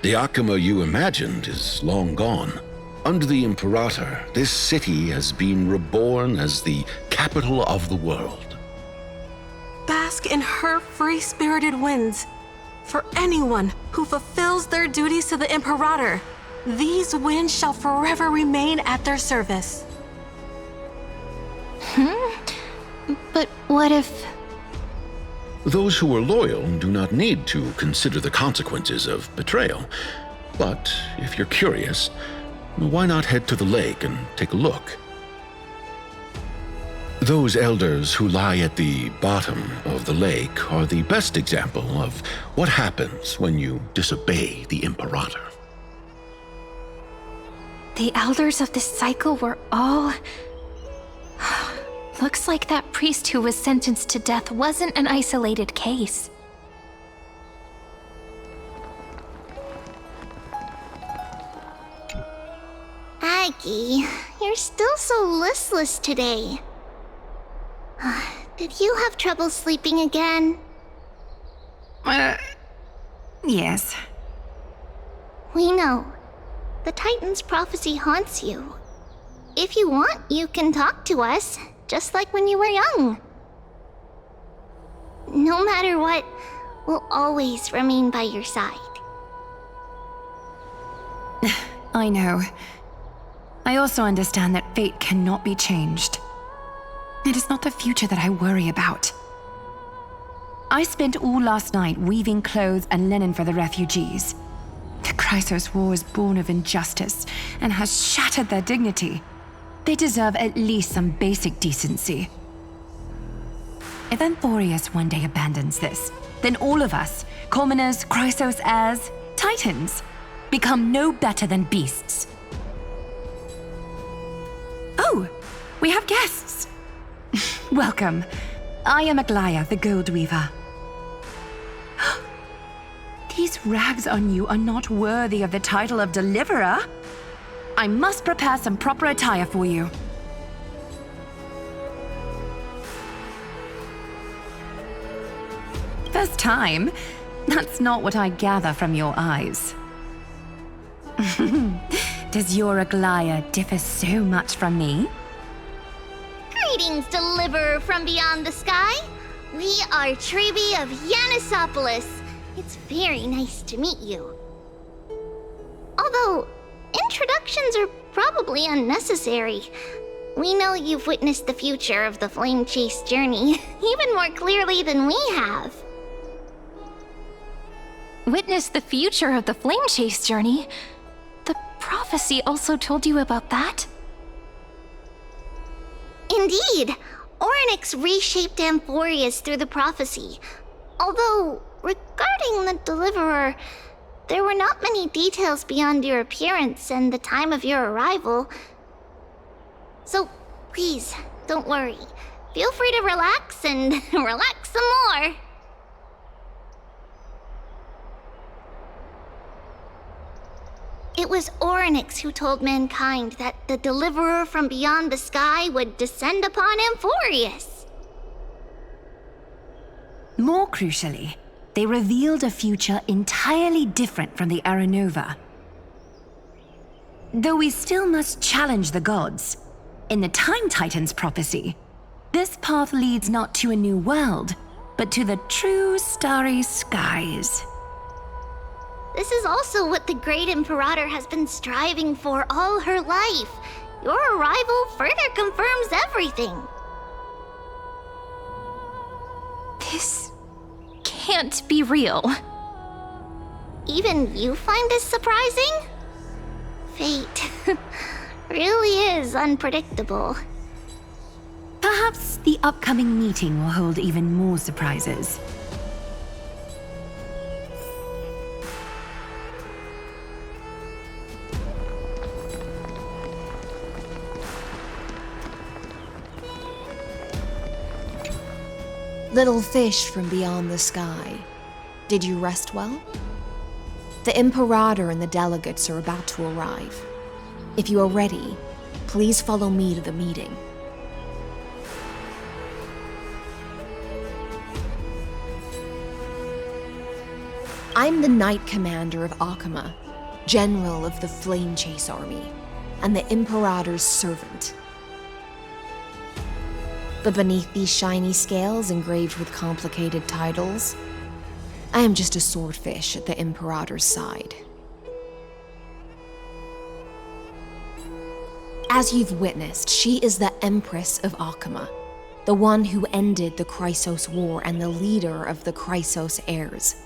The Akima you imagined is long gone. Under the Imperator, this city has been reborn as the capital of the world. Bask in her free-spirited winds. For anyone who fulfills their duties to the Imperator, these winds shall forever remain at their service. But what if... Those who are loyal do not need to consider the consequences of betrayal. But if you're curious, why not head to the lake and take a look? Those elders who lie at the bottom of the lake are the best example of what happens when you disobey the Imperator. The elders of this cycle were all... Looks like that priest who was sentenced to death wasn't an isolated case. Aggie, you're still so listless today. Did you have trouble sleeping again? Yes. We know. The Titan's prophecy haunts you. If you want, you can talk to us, just like when you were young. No matter what, we'll always remain by your side. I know. I also understand that fate cannot be changed. It is not the future that I worry about. I spent all last night weaving clothes and linen for the refugees. The Chrysos War is born of injustice and has shattered their dignity. They deserve at least some basic decency. If Amphoreus one day abandons this, then all of us, commoners, Chrysos heirs, Titans, become no better than beasts. Oh, we have guests. Welcome. I am Aglaya, the Gold Weaver. These rags on you are not worthy of the title of Deliverer. I must prepare some proper attire for you. First time? That's not what I gather from your eyes. Does your Aglaya differ so much from me? Greetings, Deliverer from beyond the sky. We are Trebi of Yanisopolis. It's very nice to meet you. Although, introductions are probably unnecessary. We know you've witnessed the future of the Flame Chase journey even more clearly than we have. Witness the future of the Flame Chase journey? The prophecy also told you about that? Indeed. Orynyx reshaped Amphoreus through the prophecy. Although, regarding the Deliverer, there were not many details beyond your appearance and the time of your arrival. So, please, don't worry. Feel free to relax and relax some more. It was Orynyx who told mankind that the Deliverer from beyond the sky would descend upon Amphoreus. More crucially, they revealed a future entirely different from the Aranova. Though we still must challenge the gods, in the Time Titan's prophecy, this path leads not to a new world, but to the true starry skies. This is also what the Great Imperator has been striving for all her life. Your arrival further confirms everything. This can't be real. Even you find this surprising? Fate really is unpredictable. Perhaps the upcoming meeting will hold even more surprises. Little fish from beyond the sky, did you rest well? The Imperator and the delegates are about to arrive. If you are ready, please follow me to the meeting. I'm the Knight Commander of Akama, General of the Flame Chase Army, and the Imperator's servant. But beneath these shiny scales engraved with complicated titles, I am just a swordfish at the Imperator's side. As you've witnessed, she is the Empress of Akama, the one who ended the Chrysos War and the leader of the Chrysos heirs.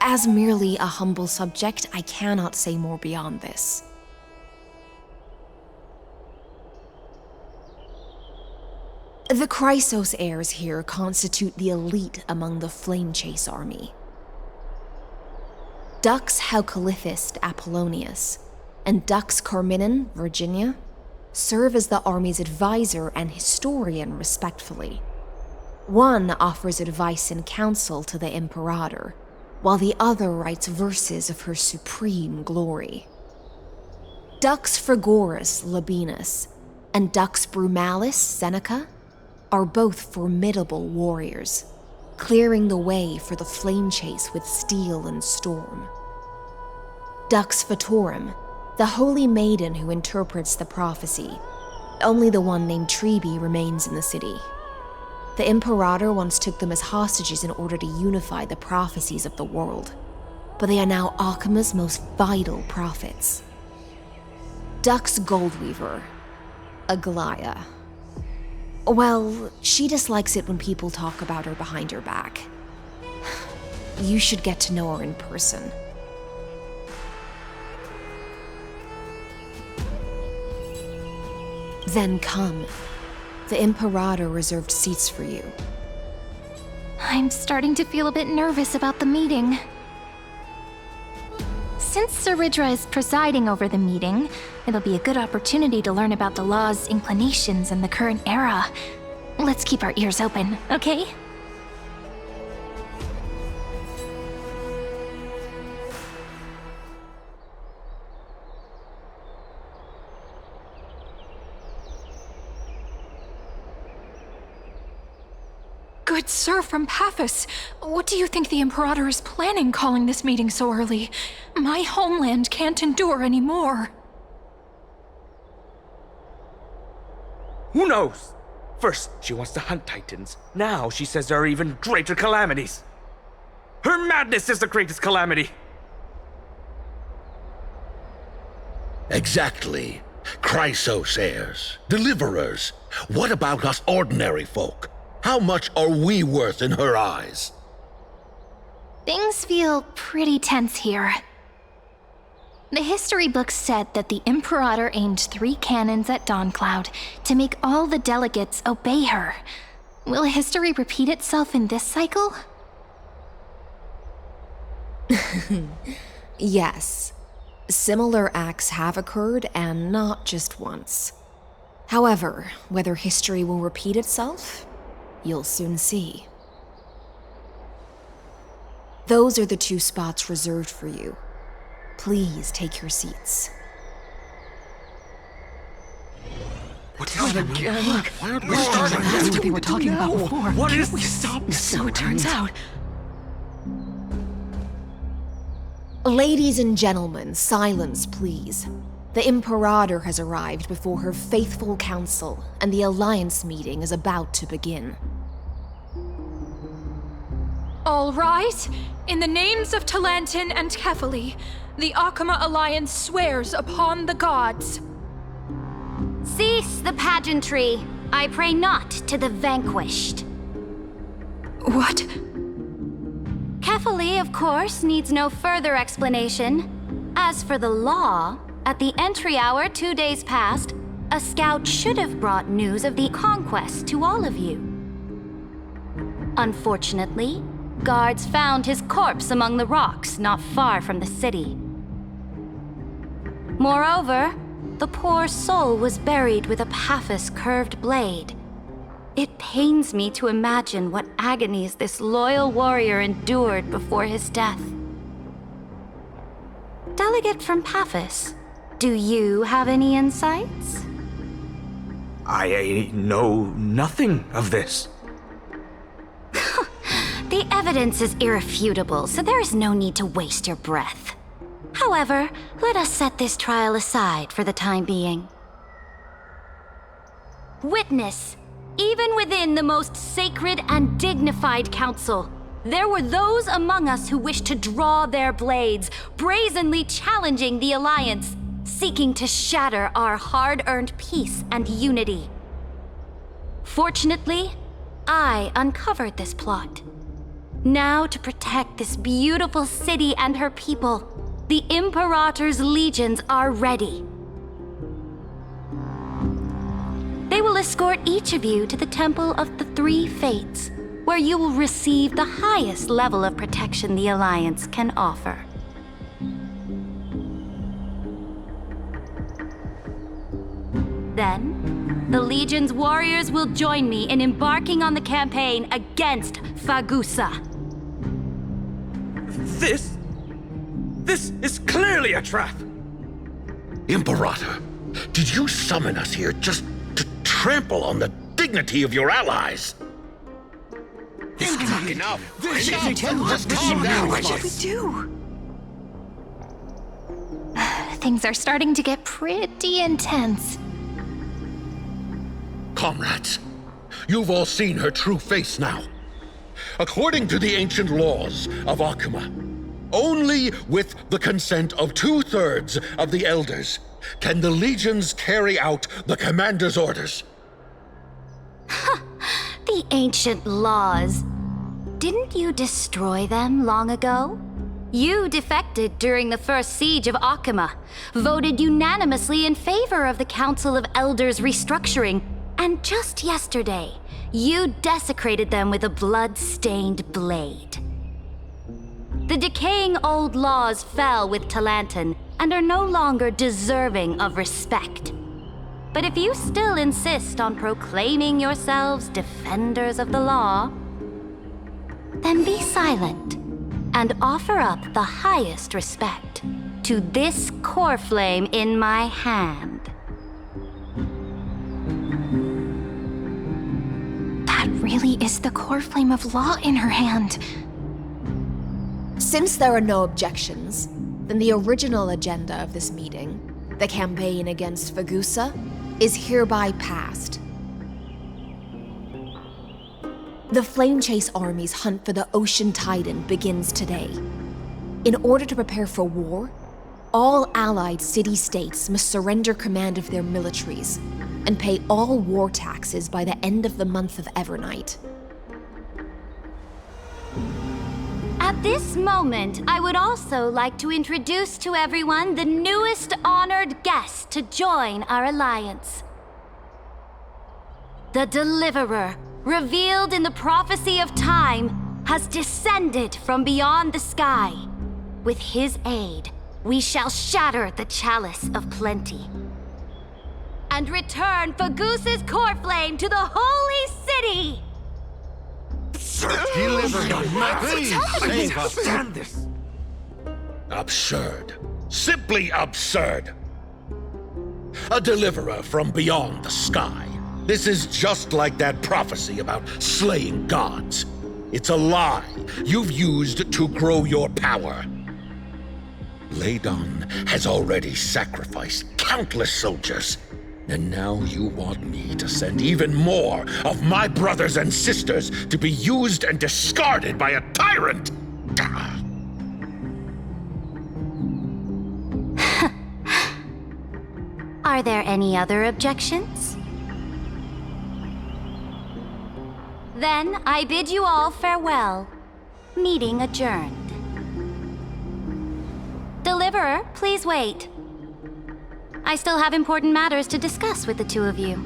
As merely a humble subject, I cannot say more beyond this. The Chrysos heirs here constitute the elite among the Flame Chase army. Dux Haucalithist Apollonius and Dux Carminin, Virginia, serve as the army's advisor and historian respectfully. One offers advice and counsel to the Imperator, while the other writes verses of her supreme glory. Dux Frigoris Labienus and Dux Brumalis Seneca are both formidable warriors, clearing the way for the flame chase with steel and storm. Dux Fatorum, the holy maiden who interprets the prophecy, only the one named Treebe remains in the city. The Imperator once took them as hostages in order to unify the prophecies of the world, but they are now Akama's most vital prophets. Dux Goldweaver, Aglaya. Well, she dislikes it when people talk about her behind her back. You should get to know her in person. Then come. The Imperator reserved seats for you. I'm starting to feel a bit nervous about the meeting. Since Sir Ridra is presiding over the meeting, it'll be a good opportunity to learn about the law's inclinations in the current era. Let's keep our ears open, okay? Good sir from Paphos, what do you think the Imperator is planning calling this meeting so early? My homeland can't endure anymore. Who knows? First, she wants to hunt Titans. Now she says there are even greater calamities. Her madness is the greatest calamity. Exactly. Chrysosayers, deliverers. What about us ordinary folk? How much are we worth in her eyes? Things feel pretty tense here. The history books said that the Imperator aimed 3 cannons at Dawncloud to make all the delegates obey her. Will history repeat itself in this cycle? Yes. Similar acts have occurred, and not just once. However, whether history will repeat itself, you'll soon see. Those are the 2 spots reserved for you. Please take your seats. What's on again? Why aren't we starting? That's what they were talking about before. What is we stop? So it turns out. Ladies and gentlemen, silence, please. The Imperator has arrived before her faithful council, and the Alliance meeting is about to begin. All right. In the names of Talantin and Kefali, the Akama Alliance swears upon the gods. Cease the pageantry. I pray not to the vanquished. What? Kefali, of course, needs no further explanation. As for the law, at the entry hour 2 days past, a scout should have brought news of the conquest to all of you. Unfortunately, guards found his corpse among the rocks not far from the city. Moreover, the poor soul was buried with a Paphos curved blade. It pains me to imagine what agonies this loyal warrior endured before his death. Delegate from Paphos, do you have any insights? I know nothing of this. The evidence is irrefutable, so there is no need to waste your breath. However, let us set this trial aside for the time being. Witness, even within the most sacred and dignified council, there were those among us who wished to draw their blades, brazenly challenging the Alliance, seeking to shatter our hard-earned peace and unity. Fortunately, I uncovered this plot. Now, to protect this beautiful city and her people, the Imperator's legions are ready. They will escort each of you to the Temple of the Three Fates, where you will receive the highest level of protection the Alliance can offer. Then, the Legion's warriors will join me in embarking on the campaign against Fagusa. This is clearly a trap! Imperator, did you summon us here just to trample on the dignity of your allies? Enough! Just calm down. What should we do? Things are starting to get pretty intense. Comrades, you've all seen her true face now. According to the ancient laws of Akuma, only with the consent of 2/3 of the elders can the legions carry out the commander's orders. The ancient laws. Didn't you destroy them long ago? You defected during the first siege of Akuma, voted unanimously in favor of the Council of Elders restructuring, and just yesterday, you desecrated them with a blood-stained blade. The decaying old laws fell with Talanton and are no longer deserving of respect. But if you still insist on proclaiming yourselves defenders of the law, then be silent and offer up the highest respect to this core flame in my hand. That really is the core flame of law in her hand. Since there are no objections, then the original agenda of this meeting, the campaign against Fagusa, is hereby passed. The Flame Chase Army's hunt for the Ocean Titan begins today. In order to prepare for war, all allied city-states must surrender command of their militaries and pay all war taxes by the end of the month of Evernight. At this moment, I would also like to introduce to everyone the newest honored guest to join our alliance. The Deliverer, revealed in the prophecy of time, has descended from beyond the sky. With his aid, we shall shatter the chalice of plenty and return Fagusa's core flame to the holy city! Please save us. Stand this! Absurd. Simply absurd. A deliverer from beyond the sky. This is just like that prophecy about slaying gods. It's a lie you've used to grow your power. Ladon has already sacrificed countless soldiers, and now you want me to send even more of my brothers and sisters to be used and discarded by a tyrant! Are there any other objections? Then I bid you all farewell. Meeting adjourned. Deliverer, please wait. I still have important matters to discuss with the two of you.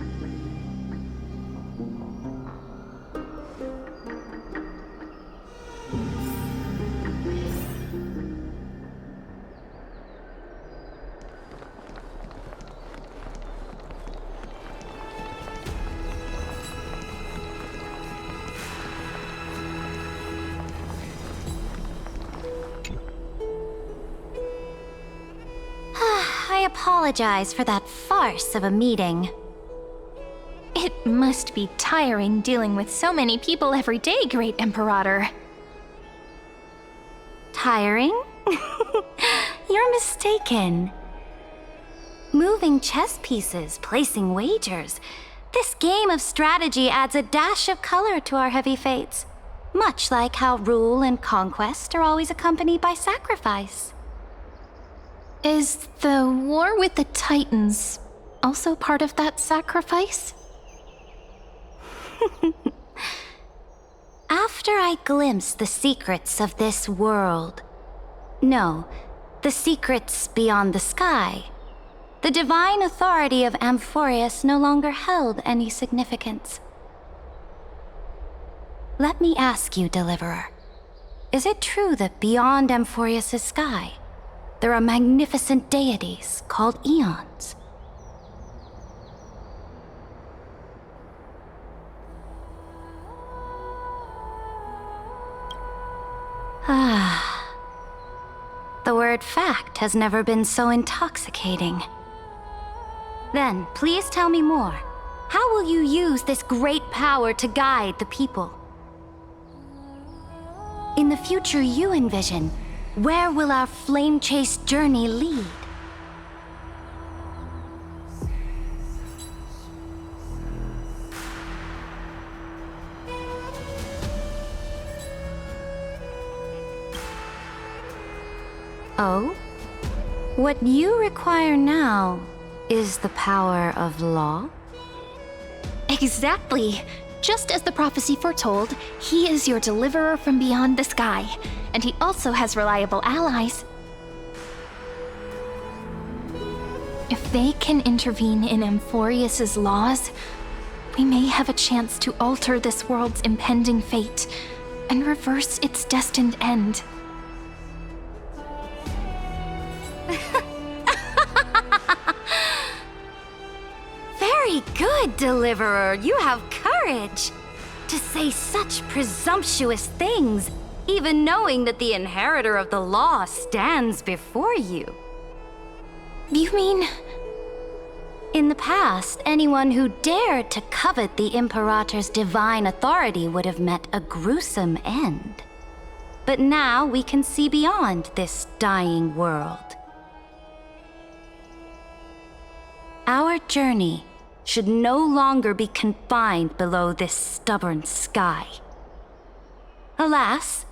I apologize for that farce of a meeting. It must be tiring dealing with so many people every day, Great Imperator. Tiring? You're mistaken. Moving chess pieces, placing wagers. This game of strategy adds a dash of color to our heavy fates, much like how rule and conquest are always accompanied by sacrifice. Is the war with the Titans also part of that sacrifice? After I glimpse the secrets of this world, no, the secrets beyond the sky, the divine authority of Amphoreus no longer held any significance. Let me ask you, Deliverer, is it true that beyond Amphoreus' sky, there are magnificent deities called Eons? has never been so intoxicating. Then, please tell me more. How will you use this great power to guide the people? In the future you envision, where will our flame chase journey lead? Oh? What you require now is the power of law? Exactly. Just as the prophecy foretold, he is your deliverer from beyond the sky, and he also has reliable allies. If they can intervene in Amphoreus's laws, we may have a chance to alter this world's impending fate and reverse its destined end. Very good, Deliverer. You have courage to say such presumptuous things, even knowing that the inheritor of the law stands before you. You mean? In the past, anyone who dared to covet the Imperator's divine authority would have met a gruesome end. But now we can see beyond this dying world. Our journey should no longer be confined below this stubborn sky. Alas,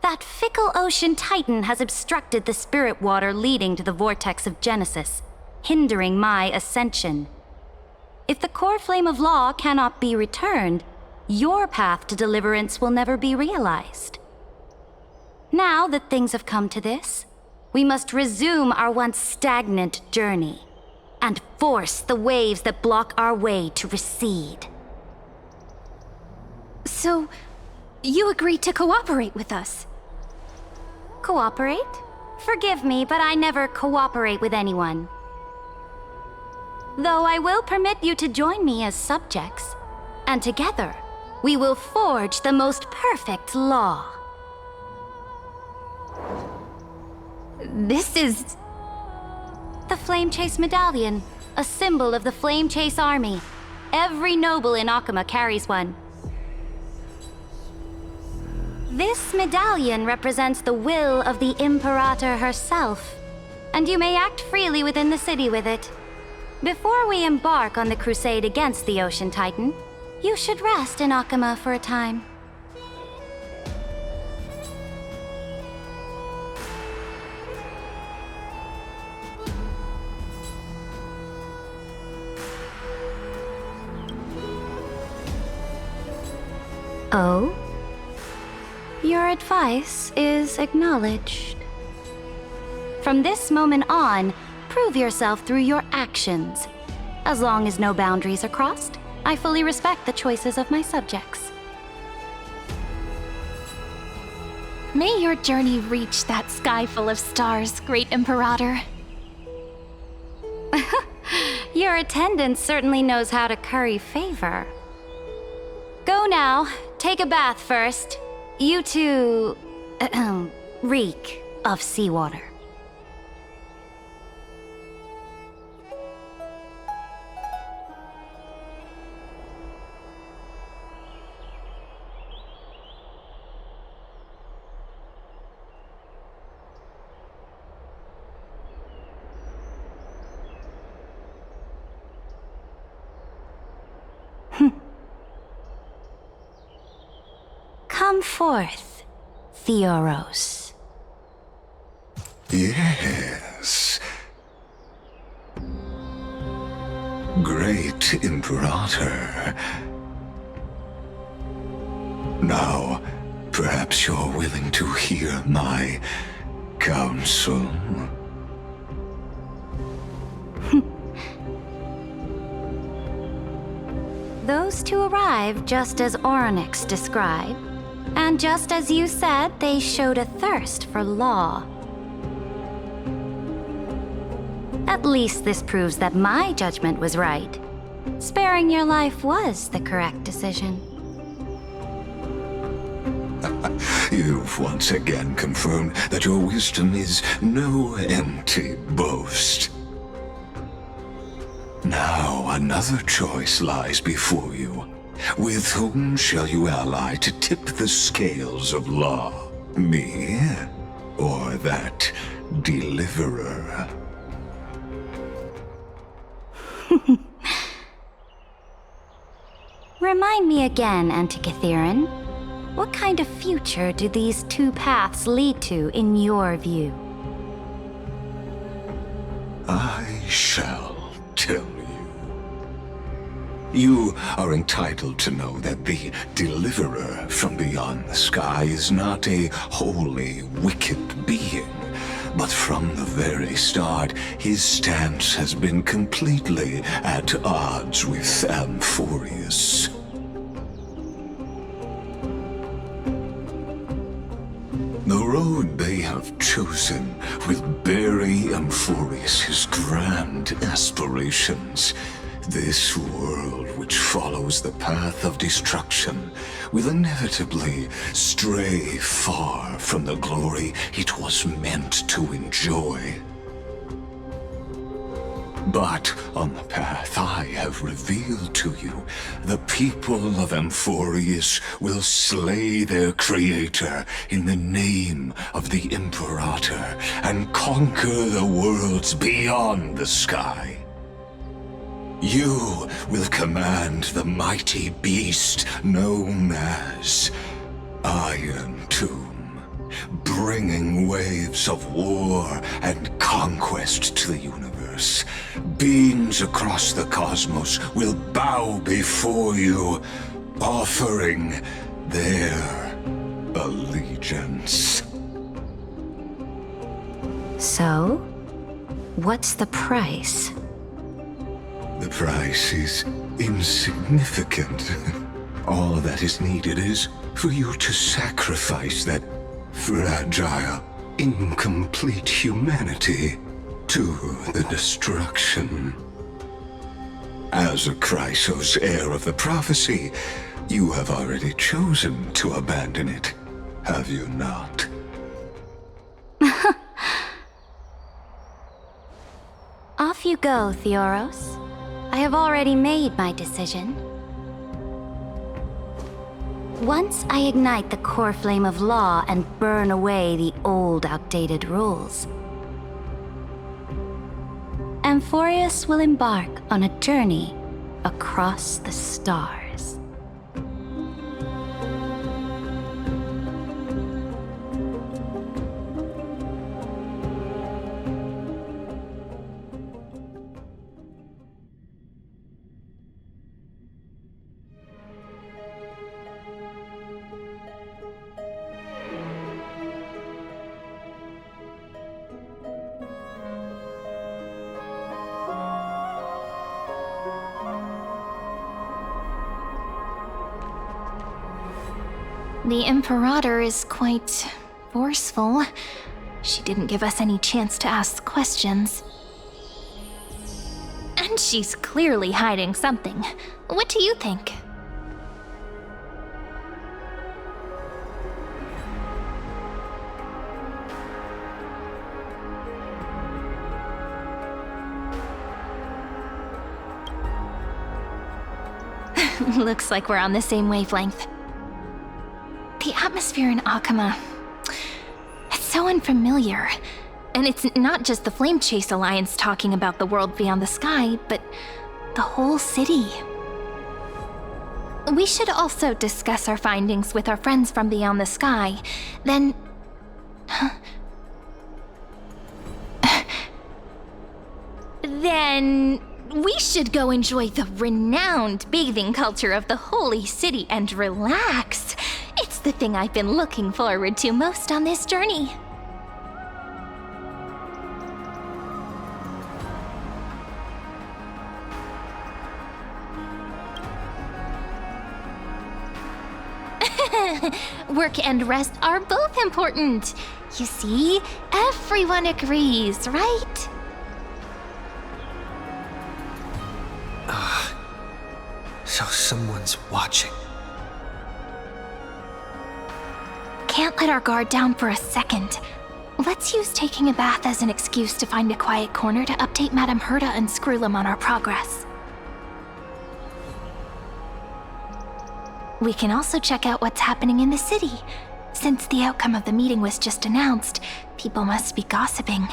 that fickle ocean titan has obstructed the spirit water leading to the vortex of Genesis, hindering my ascension. If the core flame of law cannot be returned, your path to deliverance will never be realized. Now that things have come to this, we must resume our once stagnant journey and force the waves that block our way to recede. So, you agreed to cooperate with us? Cooperate? Forgive me, but I never cooperate with anyone. Though I will permit you to join me as subjects, and together, we will forge the most perfect law. This is... The Flame Chase Medallion, a symbol of the Flame Chase Army. Every noble in Akuma carries one. This medallion represents the will of the Imperator herself, and you may act freely within the city with it. Before we embark on the crusade against the Ocean Titan, you should rest in Akuma for a time. Oh? Your advice is acknowledged. From this moment on, prove yourself through your actions. As long as no boundaries are crossed, I fully respect the choices of my subjects. May your journey reach that sky full of stars, Great Imperator. Your attendant certainly knows how to curry favor. Go now. Take a bath first. You two... reek of seawater. Come forth, Theoros. Yes. Great Imperator. Now, perhaps you're willing to hear my counsel. Those two arrived just as Oronyx described. And just as you said, they showed a thirst for law. At least this proves that my judgment was right. Sparing your life was the correct decision. You've once again confirmed that your wisdom is no empty boast. Now another choice lies before you. With whom shall you ally to tip the scales of law? Me, or that deliverer? Remind me again, Antikythera. What kind of future do these two paths lead to in your view? I shall tell you. You are entitled to know that the deliverer from beyond the sky is not a wholly wicked being, but from the very start, his stance has been completely at odds with Amphoreus. The road they have chosen will bury Amphoreus' grand aspirations. This world which follows the path of destruction will inevitably stray far from the glory it was meant to enjoy. But on the path I have revealed to you, the people of Amphoreus will slay their creator in the name of the Imperator and conquer the worlds beyond the sky. You will command the mighty beast known as Iron Tomb, bringing waves of war and conquest to the universe. Beings across the cosmos will bow before you, offering their allegiance. So, what's the price? The price is insignificant. All that is needed is for you to sacrifice that fragile, incomplete humanity to the destruction. As a Chrysos, heir of the prophecy, you have already chosen to abandon it, have you not? Off you go, Theoros. I have already made my decision. Once I ignite the core flame of law and burn away the old, outdated rules, Amphoreus will embark on a journey across the stars. The Imperator is quite forceful. She didn't give us any chance to ask questions. And she's clearly hiding something. What do you think? Looks like we're on the same wavelength. The atmosphere in Akama, it's so unfamiliar. And it's not just the Flame Chase Alliance talking about the world beyond the sky, but the whole city. We should also discuss our findings with our friends from beyond the sky. Then... then... we should go enjoy the renowned bathing culture of the holy city and relax. It's the thing I've been looking forward to most on this journey. Work and rest are both important. You see, everyone agrees, right? So someone's watching. Can't let our guard down for a second. Let's use taking a bath as an excuse to find a quiet corner to update Madame Herta and Screwlum on our progress. We can also check out what's happening in the city. Since the outcome of the meeting was just announced, people must be gossiping.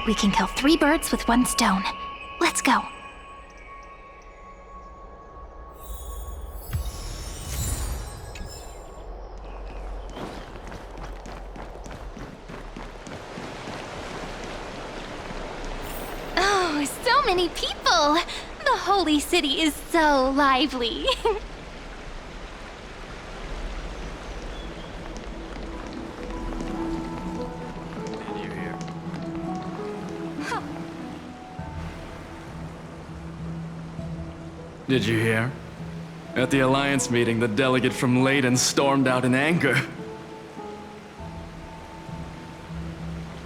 We can kill 3 birds with 1 stone. Let's go. Oh, so many people! The holy city is so lively. Did you hear? At the Alliance meeting, the delegate from Leyden stormed out in anger.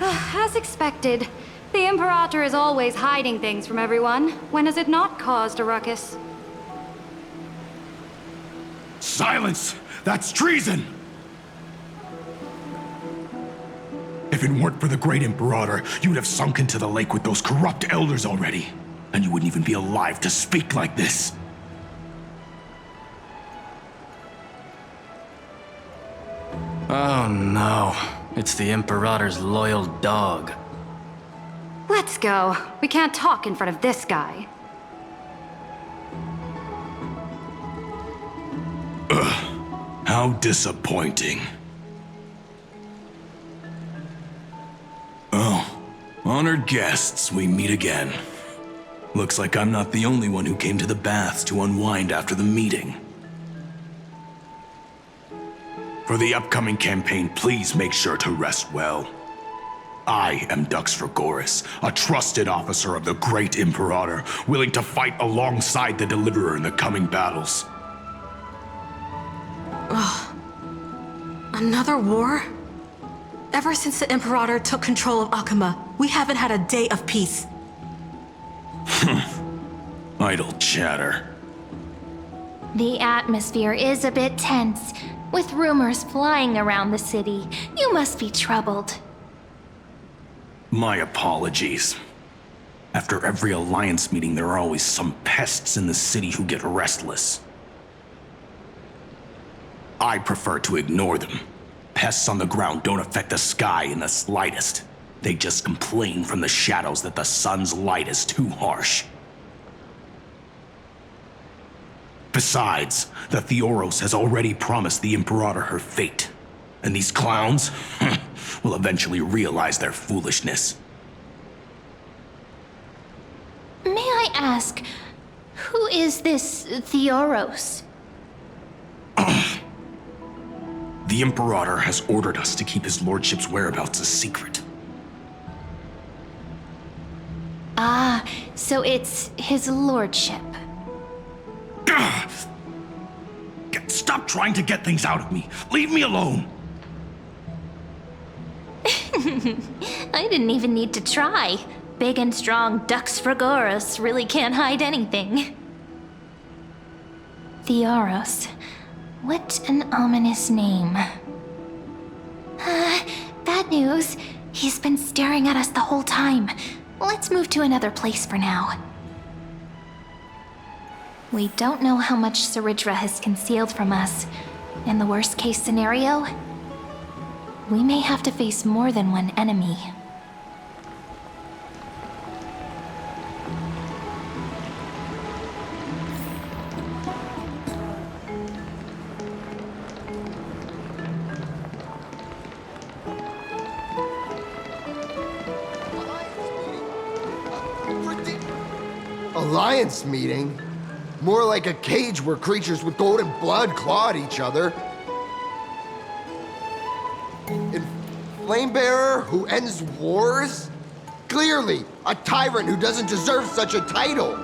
As expected, the Imperator is always hiding things from everyone. When has it not caused a ruckus? Silence! That's treason! If it weren't for the great Imperator, you'd have sunk into the lake with those corrupt elders already. And you wouldn't even be alive to speak like this. Oh no, it's the Imperator's loyal dog. Let's go. We can't talk in front of this guy. How disappointing. Oh, honored guests, we meet again. Looks like I'm not the only one who came to the baths to unwind after the meeting. For the upcoming campaign, please make sure to rest well. I am Dux Fragoris, a trusted officer of the great Imperator, willing to fight alongside the Deliverer in the coming battles. Ugh. Another war? Ever since the Imperator took control of Akuma, we haven't had a day of peace. Idle chatter. The atmosphere is a bit tense, with rumors flying around the city. You must be troubled. My apologies. After every Alliance meeting, there are always some pests in the city who get restless. I prefer to ignore them. Pests on the ground don't affect the sky in the slightest. They just complain from the shadows that the sun's light is too harsh. Besides, the Theoros has already promised the Imperator her fate. And these clowns will eventually realize their foolishness. May I ask, who is this Theoros? The Imperator has ordered us to keep his lordship's whereabouts a secret. Ah, so it's his lordship. Stop trying to get things out of me. Leave me alone. I didn't even need to try. Big and strong Dux Fragoris really can't hide anything. Theoros. What an ominous name. Bad news. He's been staring at us the whole time. Let's move to another place for now. We don't know how much Saridra has concealed from us. In the worst case scenario, we may have to face more than one enemy. Alliance meeting? More like a cage where creatures with golden blood claw at each other. And Flamebearer who ends wars? Clearly, a tyrant who doesn't deserve such a title.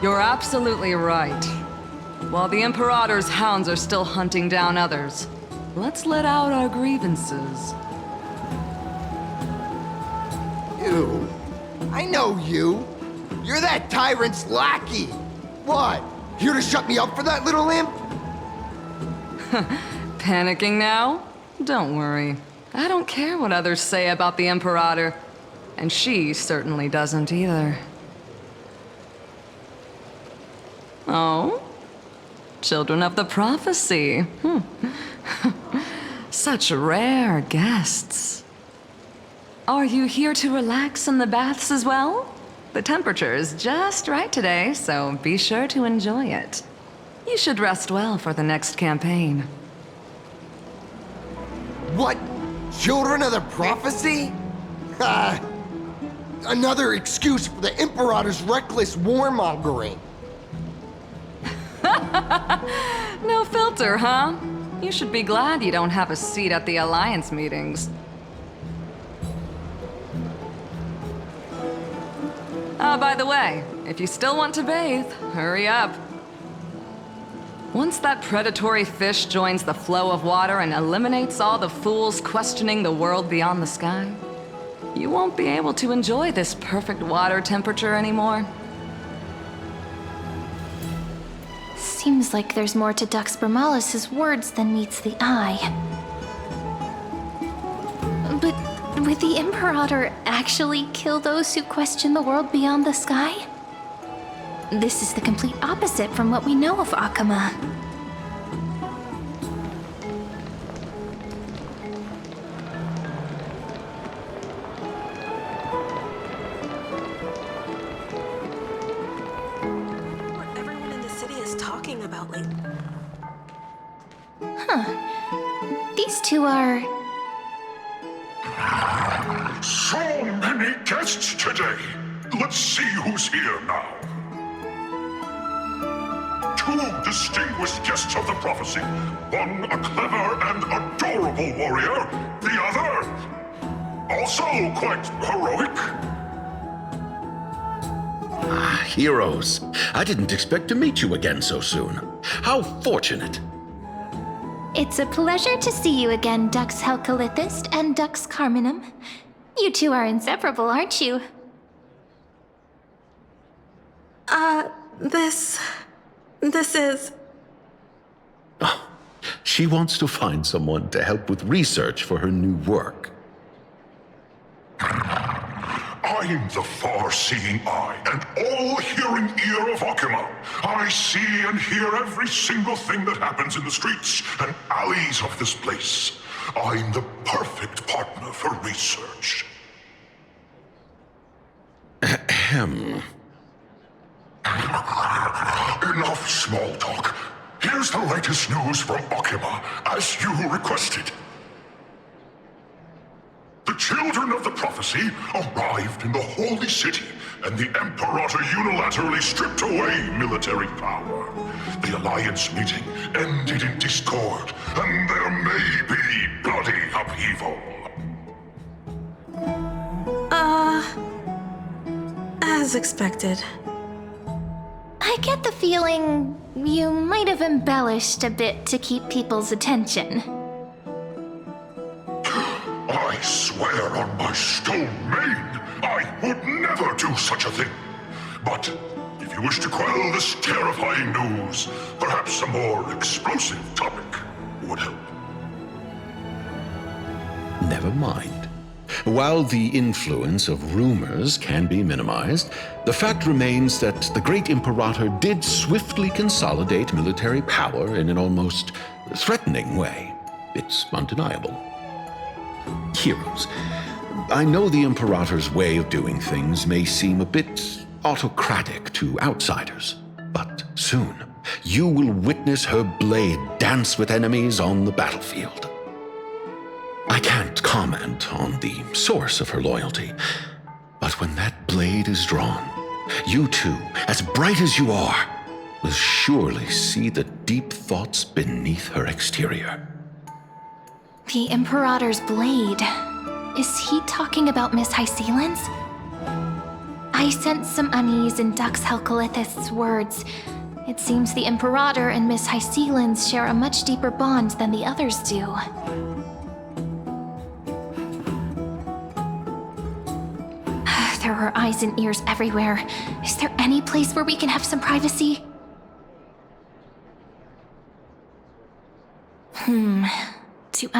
You're absolutely right. While the Imperator's hounds are still hunting down others, let's let out our grievances. You. I know you. You're that tyrant's lackey. What? Here to shut me up for that, little imp? Panicking now? Don't worry. I don't care what others say about the Imperator. And she certainly doesn't either. Oh? Children of the Prophecy. Such rare guests. Are you here to relax in the baths as well? The temperature is just right today, so be sure to enjoy it. You should rest well for the next campaign. What? Children of the Prophecy? Another excuse for the Imperator's reckless warmongering. No filter, huh? You should be glad you don't have a seat at the Alliance meetings. By the way, if you still want to bathe, hurry up. Once that predatory fish joins the flow of water and eliminates all the fools questioning the world beyond the sky, you won't be able to enjoy this perfect water temperature anymore. Seems like there's more to Dux Bermalis' words than meets the eye. But would the Imperator actually kill those who question the world beyond the sky? This is the complete opposite from what we know of Akama. What everyone in the city is talking about lately. Huh. These two are... So many guests today. Let's see who's here now. Two distinguished guests of the prophecy. One a clever and adorable warrior. The other, also quite heroic. Heroes. I didn't expect to meet you again so soon. How fortunate. It's a pleasure to see you again, Dux Helcalithist and Dux Carminum. You two are inseparable, aren't you? This is... Oh, she wants to find someone to help with research for her new work. I'm the far-seeing eye and all-hearing ear of Akama. I see and hear every single thing that happens in the streets and alleys of this place. I'm the perfect partner for research. Ahem. Enough small talk. Here's the latest news from Akama, as you requested. The children of the prophecy arrived in the holy city, and the Imperator unilaterally stripped away military power. The Alliance meeting ended in discord, and there may be bloody upheaval. As expected. I get the feeling you might have embellished a bit to keep people's attention. I swear on my stone mane, I would never do such a thing. But if you wish to quell this terrifying news, perhaps a more explosive topic would help. Never mind. While the influence of rumors can be minimized, the fact remains that the great Imperator did swiftly consolidate military power in an almost threatening way. It's undeniable. Heroes, I know the Imperator's way of doing things may seem a bit autocratic to outsiders, but soon you will witness her blade dance with enemies on the battlefield. I can't comment on the source of her loyalty, but when that blade is drawn, you two, as bright as you are, will surely see the deep thoughts beneath her exterior. The Imperator's blade. Is he talking about Miss Hysealin's? I sense some unease in Dux Helcalithist's words. It seems the Imperator and Miss Hysealin's share a much deeper bond than the others do. There are eyes and ears everywhere. Is there any place where we can have some privacy?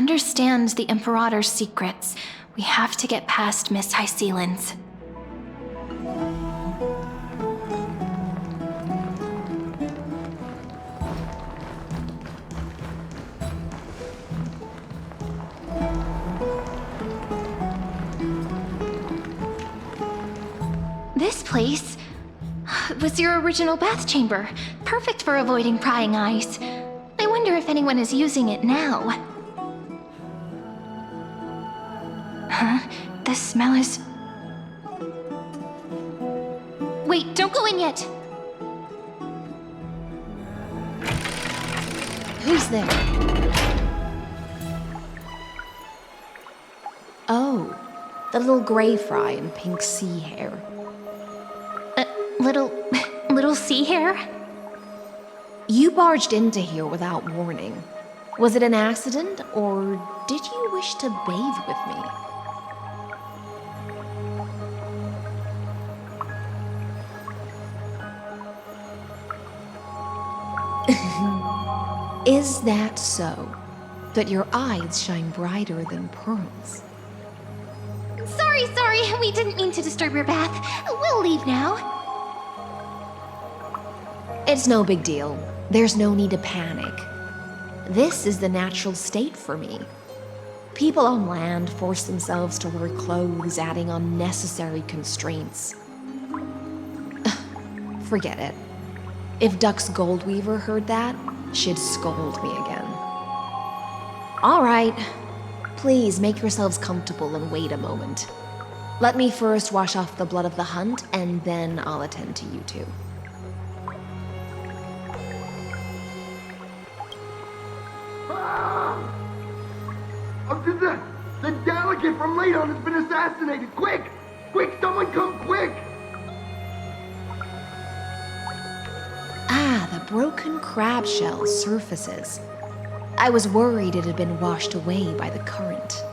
understand the Imperator's secrets, we have to get past Miss Hycelan's. This place was your original bath chamber, perfect for avoiding prying eyes. I wonder if anyone is using it now. Huh? The smell is... Wait, don't go in yet! Who's there? Oh, the little gray fry in pink sea hair. Little sea hair? You barged into here without warning. Was it an accident, or did you wish to bathe with me? Is that so? That your eyes shine brighter than pearls? Sorry, we didn't mean to disturb your bath. We'll leave now. It's no big deal. There's no need to panic. This is the natural state for me. People on land force themselves to wear clothes, adding unnecessary constraints. Forget it. If Duck's Goldweaver heard that, she'd scold me again. All right. Please make yourselves comfortable and wait a moment. Let me first wash off the blood of the hunt, and then I'll attend to you two. The delegate from Ladon has been assassinated! Quick! Quick, someone come quick! Ah, the broken crab shell surfaces. I was worried it had been washed away by the current.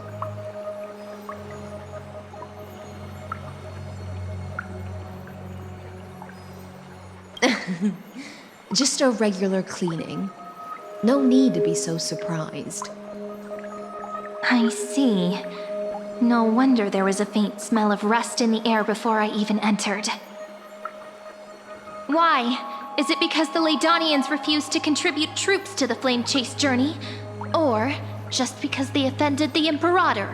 Just a regular cleaning. No need to be so surprised. I see. No wonder there was a faint smell of rust in the air before I even entered. Why? Is it because the Ladonians refused to contribute troops to the Flame Chase journey? Or just because they offended the Imperator?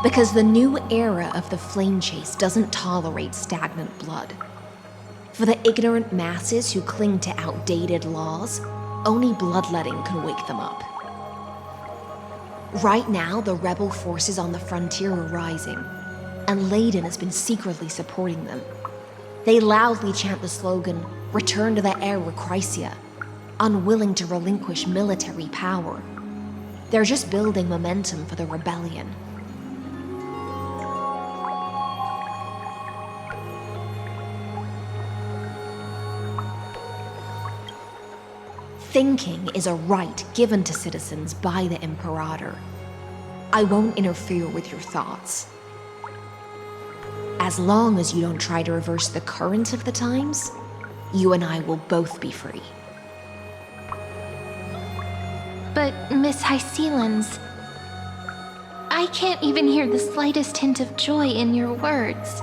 Because the new era of the Flame Chase doesn't tolerate stagnant blood. For the ignorant masses who cling to outdated laws, only bloodletting can wake them up. Right now, the rebel forces on the frontier are rising, and Ladon has been secretly supporting them. They loudly chant the slogan, "Return to the Era Chrysia," unwilling to relinquish military power. They're just building momentum for the rebellion. Thinking is a right given to citizens by the Imperator. I won't interfere with your thoughts. As long as you don't try to reverse the current of the times, you and I will both be free. But, Miss Hycelan's... I can't even hear the slightest hint of joy in your words.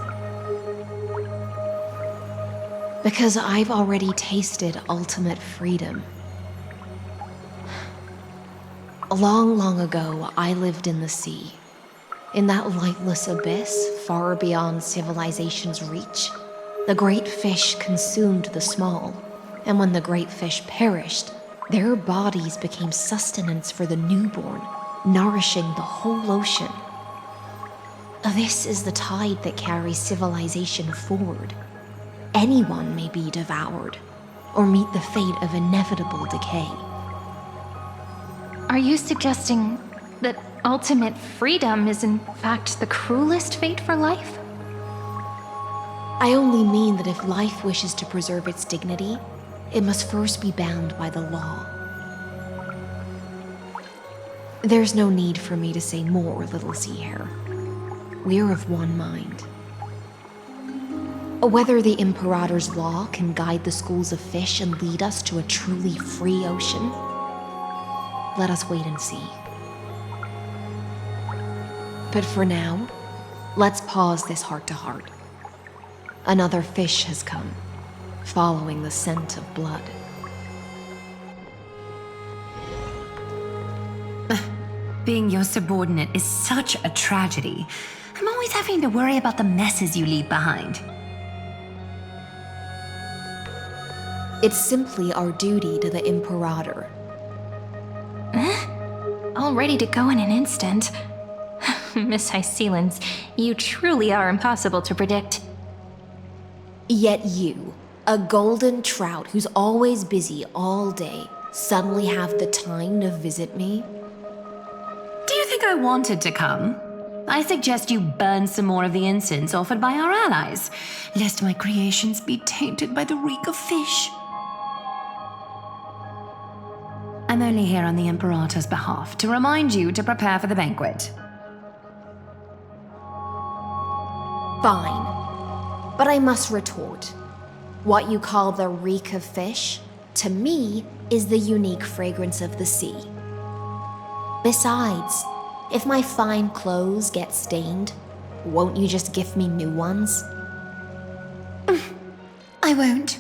Because I've already tasted ultimate freedom. Long, long ago, I lived in the sea. In that lightless abyss, far beyond civilization's reach, the great fish consumed the small, and when the great fish perished, their bodies became sustenance for the newborn, nourishing the whole ocean. This is the tide that carries civilization forward. Anyone may be devoured, or meet the fate of inevitable decay. Are you suggesting that ultimate freedom is in fact the cruelest fate for life? I only mean that if life wishes to preserve its dignity, it must first be bound by the law. There's no need for me to say more, little sea hare. We're of one mind. Whether the Imperator's law can guide the schools of fish and lead us to a truly free ocean, let us wait and see. But for now, let's pause this heart-to-heart. Another fish has come, following the scent of blood. Being your subordinate is such a tragedy. I'm always having to worry about the messes you leave behind. It's simply our duty to the Imperator. All ready to go in an instant. Miss Hycelens, you truly are impossible to predict. Yet you, a golden trout who's always busy all day, suddenly have the time to visit me? Do you think I wanted to come? I suggest you burn some more of the incense offered by our allies, lest my creations be tainted by the reek of fish. I'm only here on the Imperator's behalf to remind you to prepare for the banquet. Fine. But I must retort. What you call the reek of fish, to me, is the unique fragrance of the sea. Besides, if my fine clothes get stained, won't you just gift me new ones? I won't.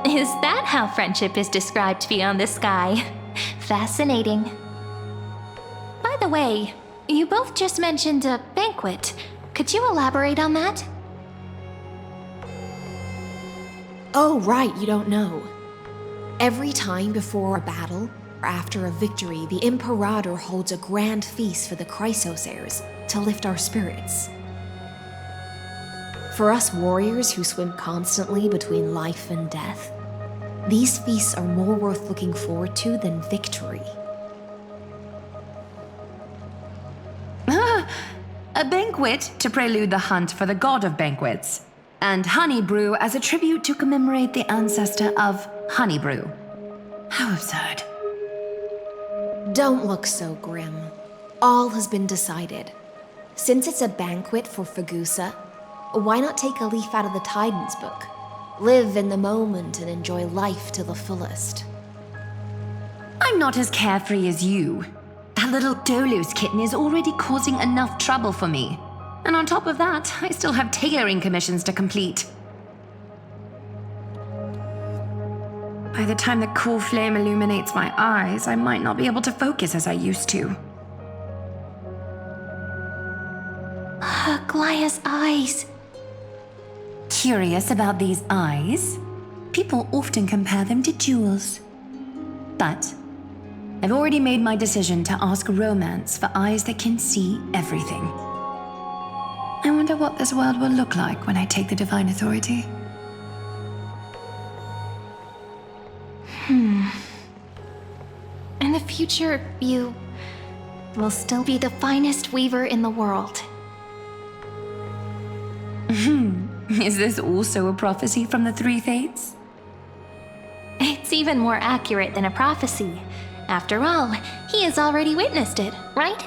Is that how friendship is described beyond the sky? Fascinating. By the way, you both just mentioned a banquet. Could you elaborate on that? Oh, right, you don't know. Every time before a battle, or after a victory, the Imperator holds a grand feast for the Chrysos heirs to lift our spirits. For us warriors who swim constantly between life and death, these feasts are more worth looking forward to than victory. A banquet to prelude the hunt for the god of banquets, and honey brew as a tribute to commemorate the ancestor of honey brew. How absurd. Don't look so grim. All has been decided. Since it's a banquet for Fagusa, why not take a leaf out of the Titan's book? Live in the moment and enjoy life to the fullest. I'm not as carefree as you. That little Dolos kitten is already causing enough trouble for me. And on top of that, I still have tailoring commissions to complete. By the time the cool flame illuminates my eyes, I might not be able to focus as I used to. Glaya's eyes. Curious about these eyes? People often compare them to jewels. But I've already made my decision to ask romance for eyes that can see everything. I wonder what this world will look like when I take the divine authority. In the future, you will still be the finest weaver in the world. Is this also a prophecy from the Three Fates? It's even more accurate than a prophecy. After all, he has already witnessed it, right?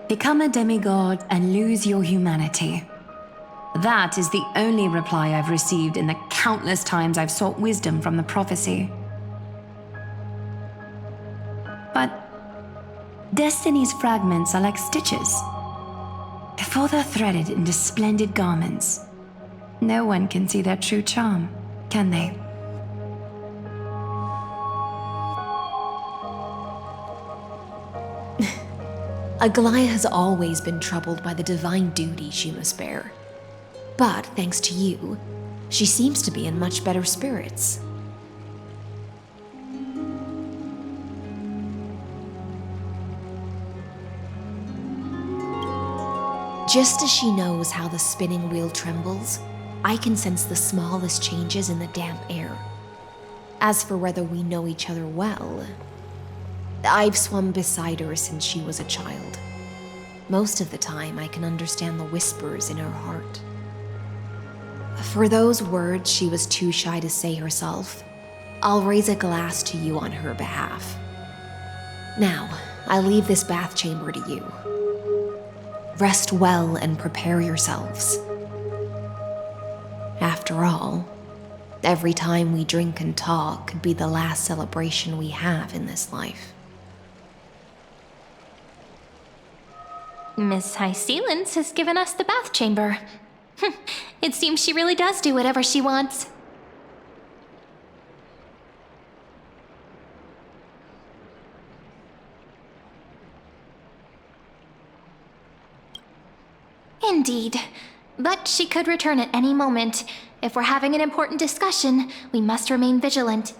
Become a demigod and lose your humanity. That is the only reply I've received in the countless times I've sought wisdom from the prophecy. But destiny's fragments are like stitches. Before they're threaded into splendid garments, no one can see their true charm, can they? Aglaya has always been troubled by the divine duty she must bear. But thanks to you, she seems to be in much better spirits. Just as she knows how the spinning wheel trembles, I can sense the smallest changes in the damp air. As for whether we know each other well, I've swum beside her since she was a child. Most of the time, I can understand the whispers in her heart. For those words she was too shy to say herself, I'll raise a glass to you on her behalf. Now, I leave this bath chamber to you. Rest well and prepare yourselves. After all, every time we drink and talk could be the last celebration we have in this life. Miss High Sealance has given us the bath chamber. It seems she really does do whatever she wants. Indeed. But she could return at any moment. If we're having an important discussion, we must remain vigilant.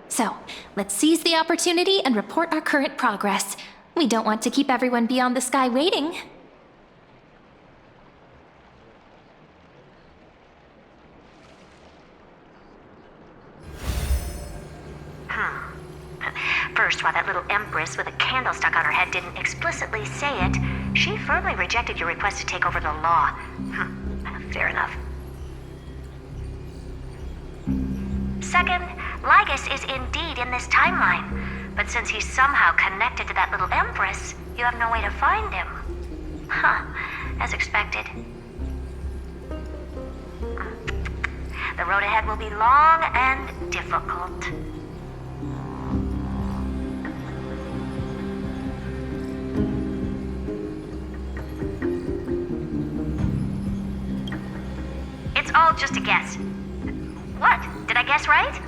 So, let's seize the opportunity and report our current progress. We don't want to keep everyone beyond the sky waiting. First, while that little empress with a candle stuck on her head didn't explicitly say it, she firmly rejected your request to take over the law. Fair enough. Second, Lygus is indeed in this timeline, but since he's somehow connected to that little empress, you have no way to find him. As expected. The road ahead will be long and difficult. It's all just a guess. What? Did I guess right?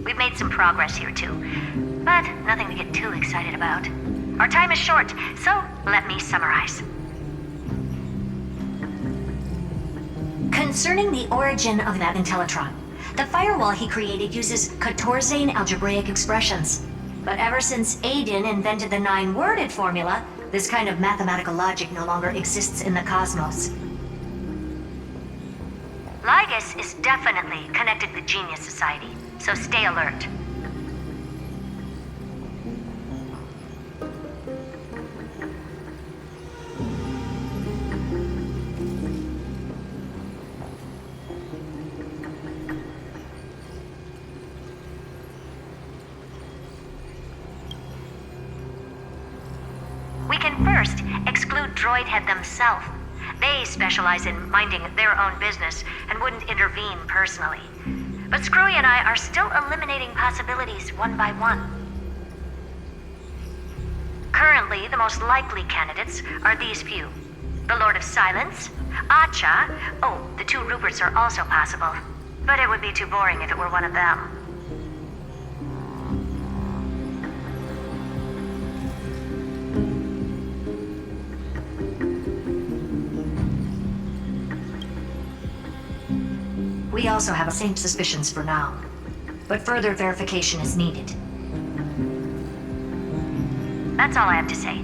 We've made some progress here too, but nothing to get too excited about. Our time is short, so let me summarize. Concerning the origin of that Intellitron, the firewall he created uses Catorzane algebraic expressions. But ever since Aiden invented the 9-worded formula, this kind of mathematical logic no longer exists in the cosmos. Lygus is definitely connected to the Genius Society, so stay alert. We can first exclude Droidhead themselves. They specialize in minding their own business and wouldn't intervene personally. But Screwy and I are still eliminating possibilities one by one. Currently, the most likely candidates are these few. The Lord of Silence, Acha. Oh, the 2 Ruperts are also possible. But it would be too boring if it were one of them. We also have the same suspicions for now, but further verification is needed. That's all I have to say.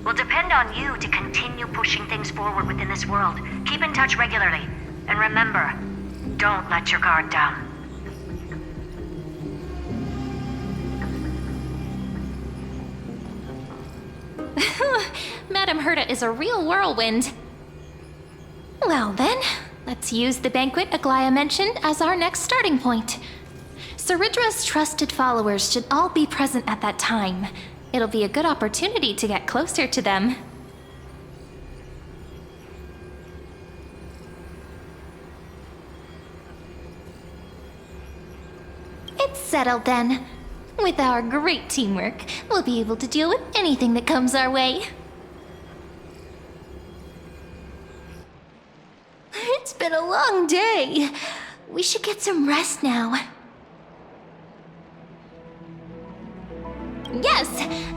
We'll depend on you to continue pushing things forward within this world. Keep in touch regularly, and remember, don't let your guard down. Madame Herta is a real whirlwind. Well then, let's use the banquet Aglaya mentioned as our next starting point. Ceridra's trusted followers should all be present at that time. It'll be a good opportunity to get closer to them. It's settled then. With our great teamwork, we'll be able to deal with anything that comes our way. It's been a long day. We should get some rest now. Yes,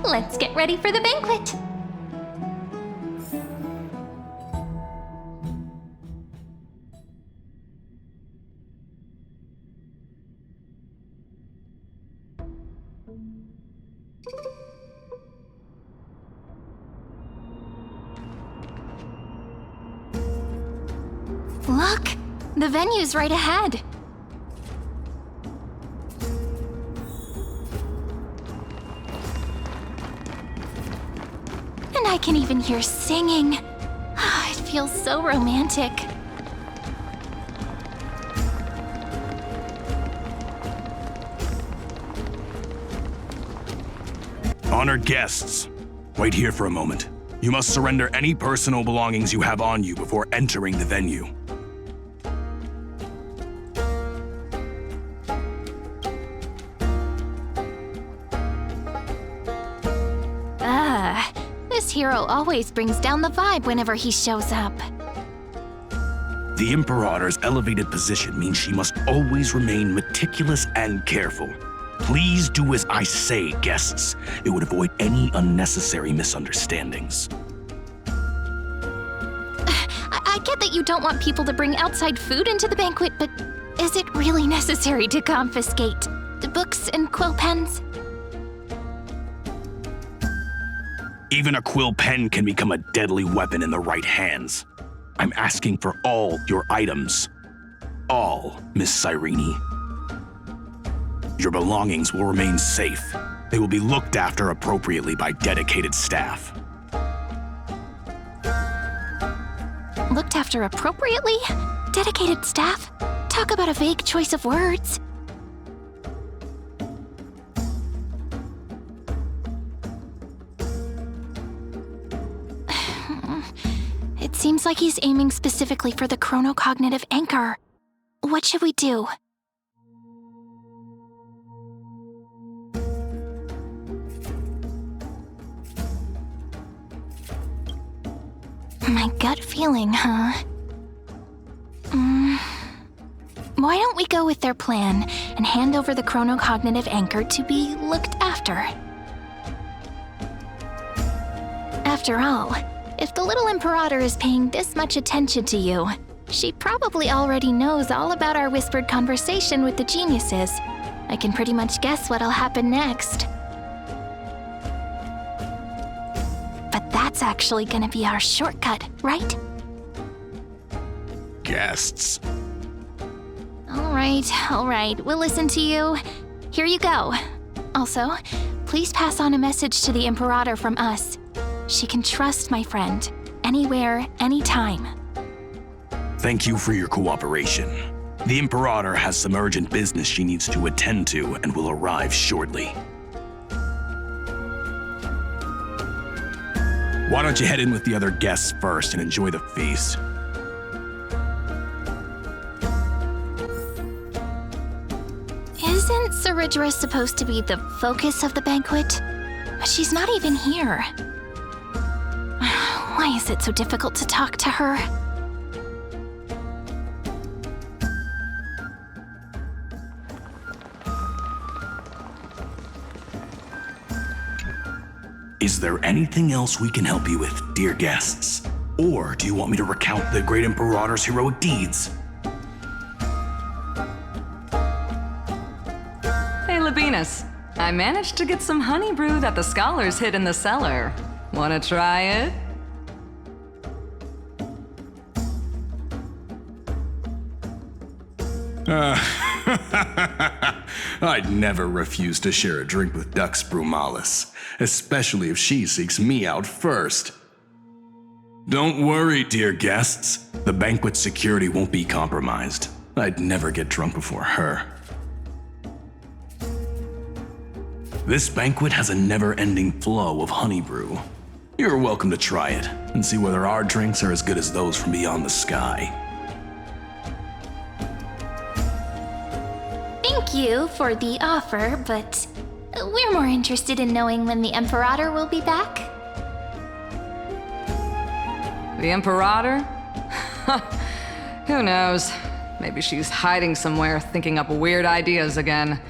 let's get ready for the banquet. Look! The venue's right ahead. And I can even hear singing. It feels so romantic. Honored guests, wait here for a moment. You must surrender any personal belongings you have on you before entering the venue. This hero always brings down the vibe whenever he shows up. The Imperator's elevated position means she must always remain meticulous and careful. Please do as I say, guests. It would avoid any unnecessary misunderstandings. I get that you don't want people to bring outside food into the banquet, but is it really necessary to confiscate the books and quill pens? Even a quill pen can become a deadly weapon in the right hands. I'm asking for all your items. All, Miss Cyrene. Your belongings will remain safe. They will be looked after appropriately by dedicated staff. Looked after appropriately? Dedicated staff? Talk about a vague choice of words. It seems like he's aiming specifically for the chronocognitive anchor. What should we do? My gut feeling, huh? Why don't we go with their plan and hand over the chronocognitive anchor to be looked after? After all, if the little Imperator is paying this much attention to you, she probably already knows all about our whispered conversation with the geniuses. I can pretty much guess what'll happen next. But that's actually gonna be our shortcut, right? Guests. All right, we'll listen to you. Here you go. Also, please pass on a message to the Imperator from us. She can trust my friend, anywhere, anytime. Thank you for your cooperation. The Imperator has some urgent business she needs to attend to and will arrive shortly. Why don't you head in with the other guests first and enjoy the feast? Isn't Ceridra supposed to be the focus of the banquet? But she's not even here. Why is it so difficult to talk to her? Is there anything else we can help you with, dear guests? Or do you want me to recount the great Imperator's heroic deeds? Hey, Labinas. I managed to get some honey brew that the scholars hid in the cellar. Wanna try it? I'd never refuse to share a drink with Dux Brumalis, especially if she seeks me out first. Don't worry, dear guests. The banquet security won't be compromised. I'd never get drunk before her. This banquet has a never-ending flow of honey brew. You're welcome to try it and see whether our drinks are as good as those from beyond the sky. Thank you for the offer, but we're more interested in knowing when the Imperator will be back. The Imperator? Who knows? Maybe she's hiding somewhere, thinking up weird ideas again.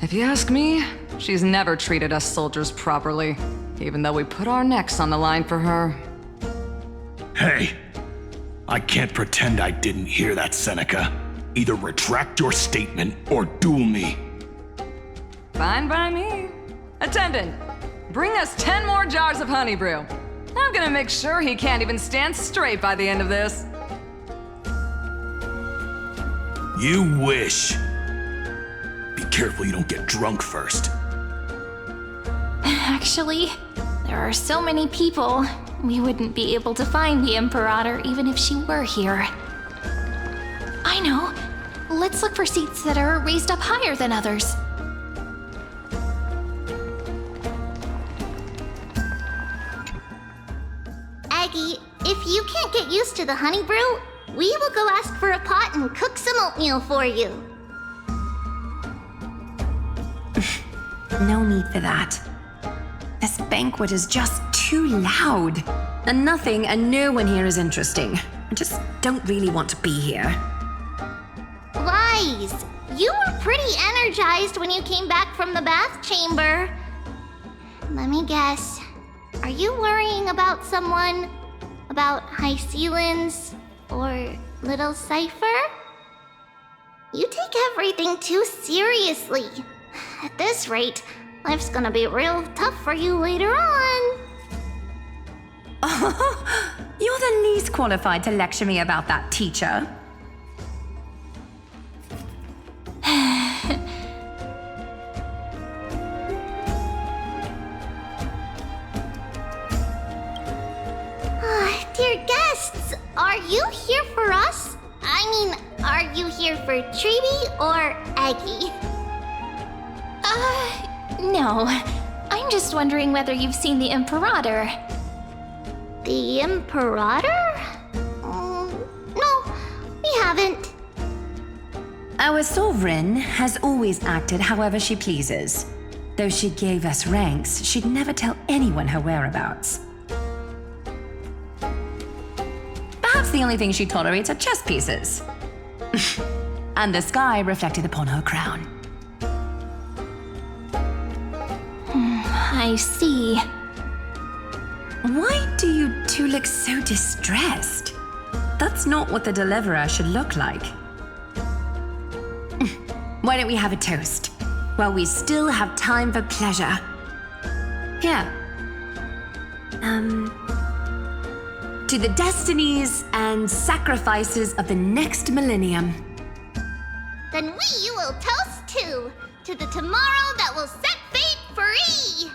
If you ask me, she's never treated us soldiers properly, even though we put our necks on the line for her. Hey, I can't pretend I didn't hear that, Seneca. Either retract your statement or duel me. Fine by me. Attendant, bring us 10 more jars of honey brew. I'm gonna make sure he can't even stand straight by the end of this. You wish. Be careful you don't get drunk first. Actually, there are so many people, we wouldn't be able to find the Imperator even if she were here. I know. Let's look for seats that are raised up higher than others. Aggie, if you can't get used to the honey brew, we will go ask for a pot and cook some oatmeal for you. No need for that. This banquet is just too loud. And nothing and no one here is interesting. I just don't really want to be here. Wise, you were pretty energized when you came back from the bath chamber. Let me guess. Are you worrying about someone? About High Sealins? Or Little Cypher? You take everything too seriously. At this rate, life's gonna be real tough for you later on. You're the least qualified to lecture me about that, teacher. Dear guests, are you here for us? I mean, are you here for Treeby or Aggie? No. I'm just wondering whether you've seen the Imperator. The Imperator? No, we haven't. Our sovereign has always acted however she pleases. Though she gave us ranks, she'd never tell anyone her whereabouts. Perhaps the only thing she tolerates are chess pieces. And the sky reflected upon her crown. I see. Why do you two look so distressed? That's not what the deliverer should look like. Why don't we have a toast? While we still have time for pleasure. Here. To the destinies and sacrifices of the next millennium. Then we will toast to the tomorrow that will set fate free!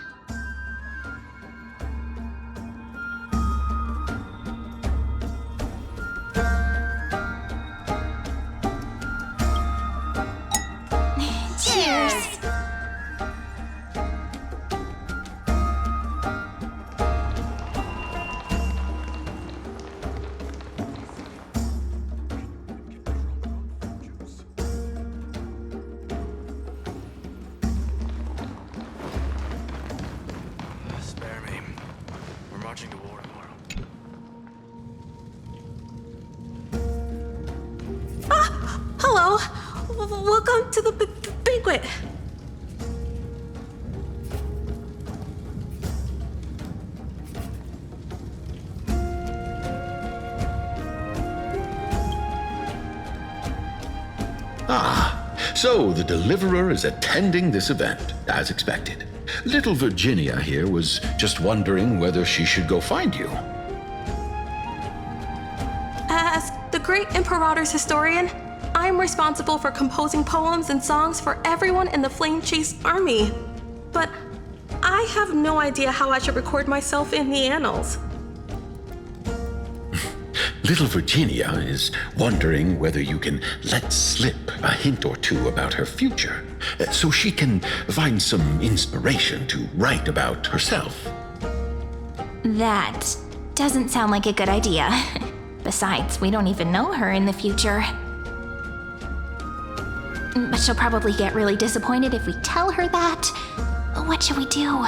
Cheers! Spare me. We're marching to war tomorrow. Hello. Welcome to the banquet. So the Deliverer is attending this event, as expected. Little Virginia here was just wondering whether she should go find you. As the great Imperator's historian, I'm responsible for composing poems and songs for everyone in the Flame Chase army. But I have no idea how I should record myself in the annals. Little Virginia is wondering whether you can let slip a hint or two about her future, so she can find some inspiration to write about herself. That doesn't sound like a good idea. Besides, we don't even know her in the future. But she'll probably get really disappointed if we tell her that. What should we do?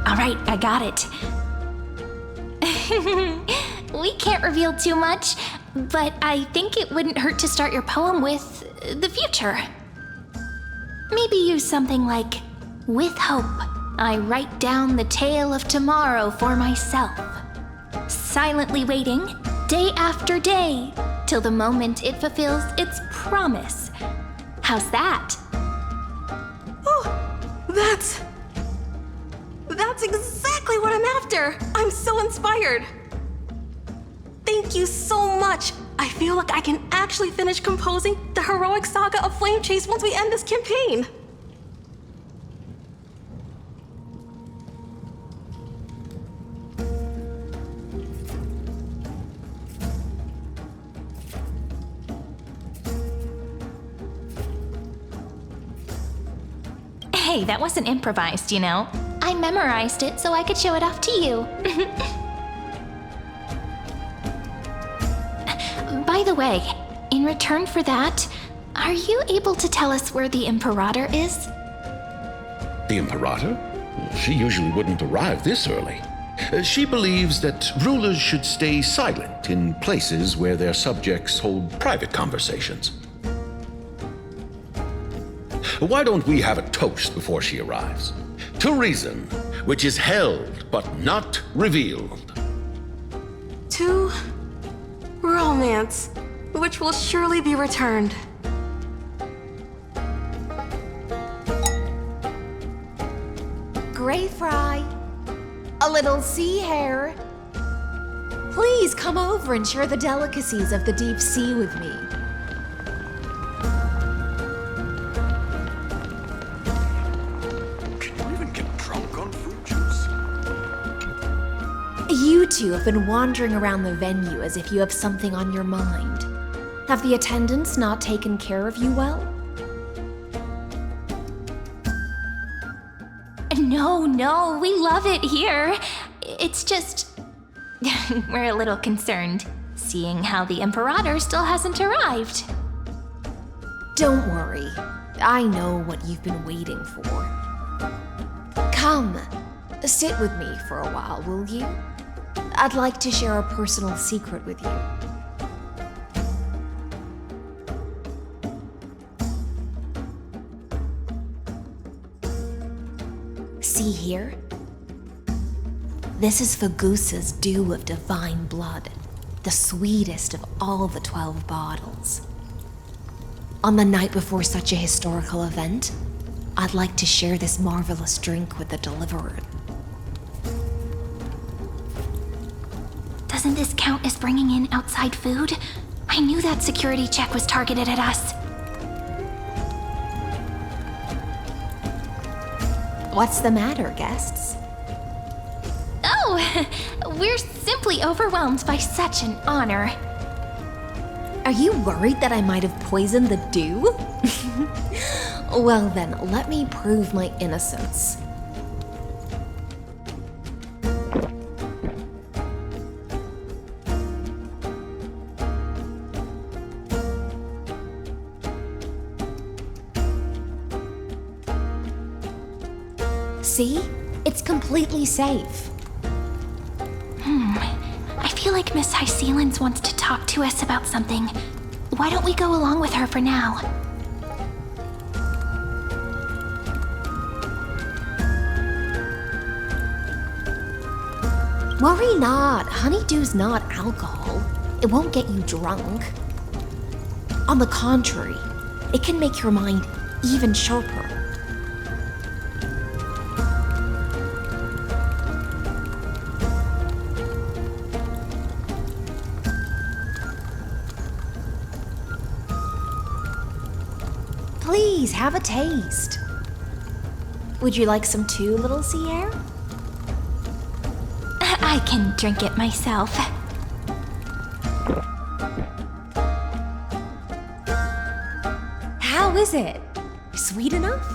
All right, I got it. We can't reveal too much, but I think it wouldn't hurt to start your poem with the future. Maybe use something like, "With hope, I write down the tale of tomorrow for myself, silently waiting, day after day, till the moment it fulfills its promise." How's that? laughter! I'm so inspired! Thank you so much! I feel like I can actually finish composing the heroic saga of Flame Chase once we end this campaign! Hey, that wasn't improvised, you know. I memorized it so I could show it off to you. By the way, in return for that, are you able to tell us where the Imperator is? The Imperator? She usually wouldn't arrive this early. She believes that rulers should stay silent in places where their subjects hold private conversations. Why don't we have a toast before she arrives? To reason, which is held but not revealed. To romance, which will surely be returned. Gray fry, a little sea hare. Please come over and share the delicacies of the deep sea with me. You two have been wandering around the venue as if you have something on your mind. Have the attendants not taken care of you well? No, we love it here. It's just... we're a little concerned, seeing how the Imperator still hasn't arrived. Don't worry. I know what you've been waiting for. Come, sit with me for a while, will you? I'd like to share a personal secret with you. See here? This is Fagusa's dew of divine blood, the sweetest of all the 12 bottles. On the night before such a historical event, I'd like to share this marvelous drink with the Deliverer. Doesn't this count as bringing in outside food? I knew that security check was targeted at us. What's the matter, guests? Oh, we're simply overwhelmed by such an honor. Are you worried that I might have poisoned the dew? Well then, let me prove my innocence. See? It's completely safe. I feel like Miss Hysealans wants to talk to us about something. Why don't we go along with her for now? Worry not. Honeydew's not alcohol. It won't get you drunk. On the contrary, it can make your mind even sharper. Please, have a taste. Would you like some too, little sea air? I can drink it myself. How is it? Sweet enough?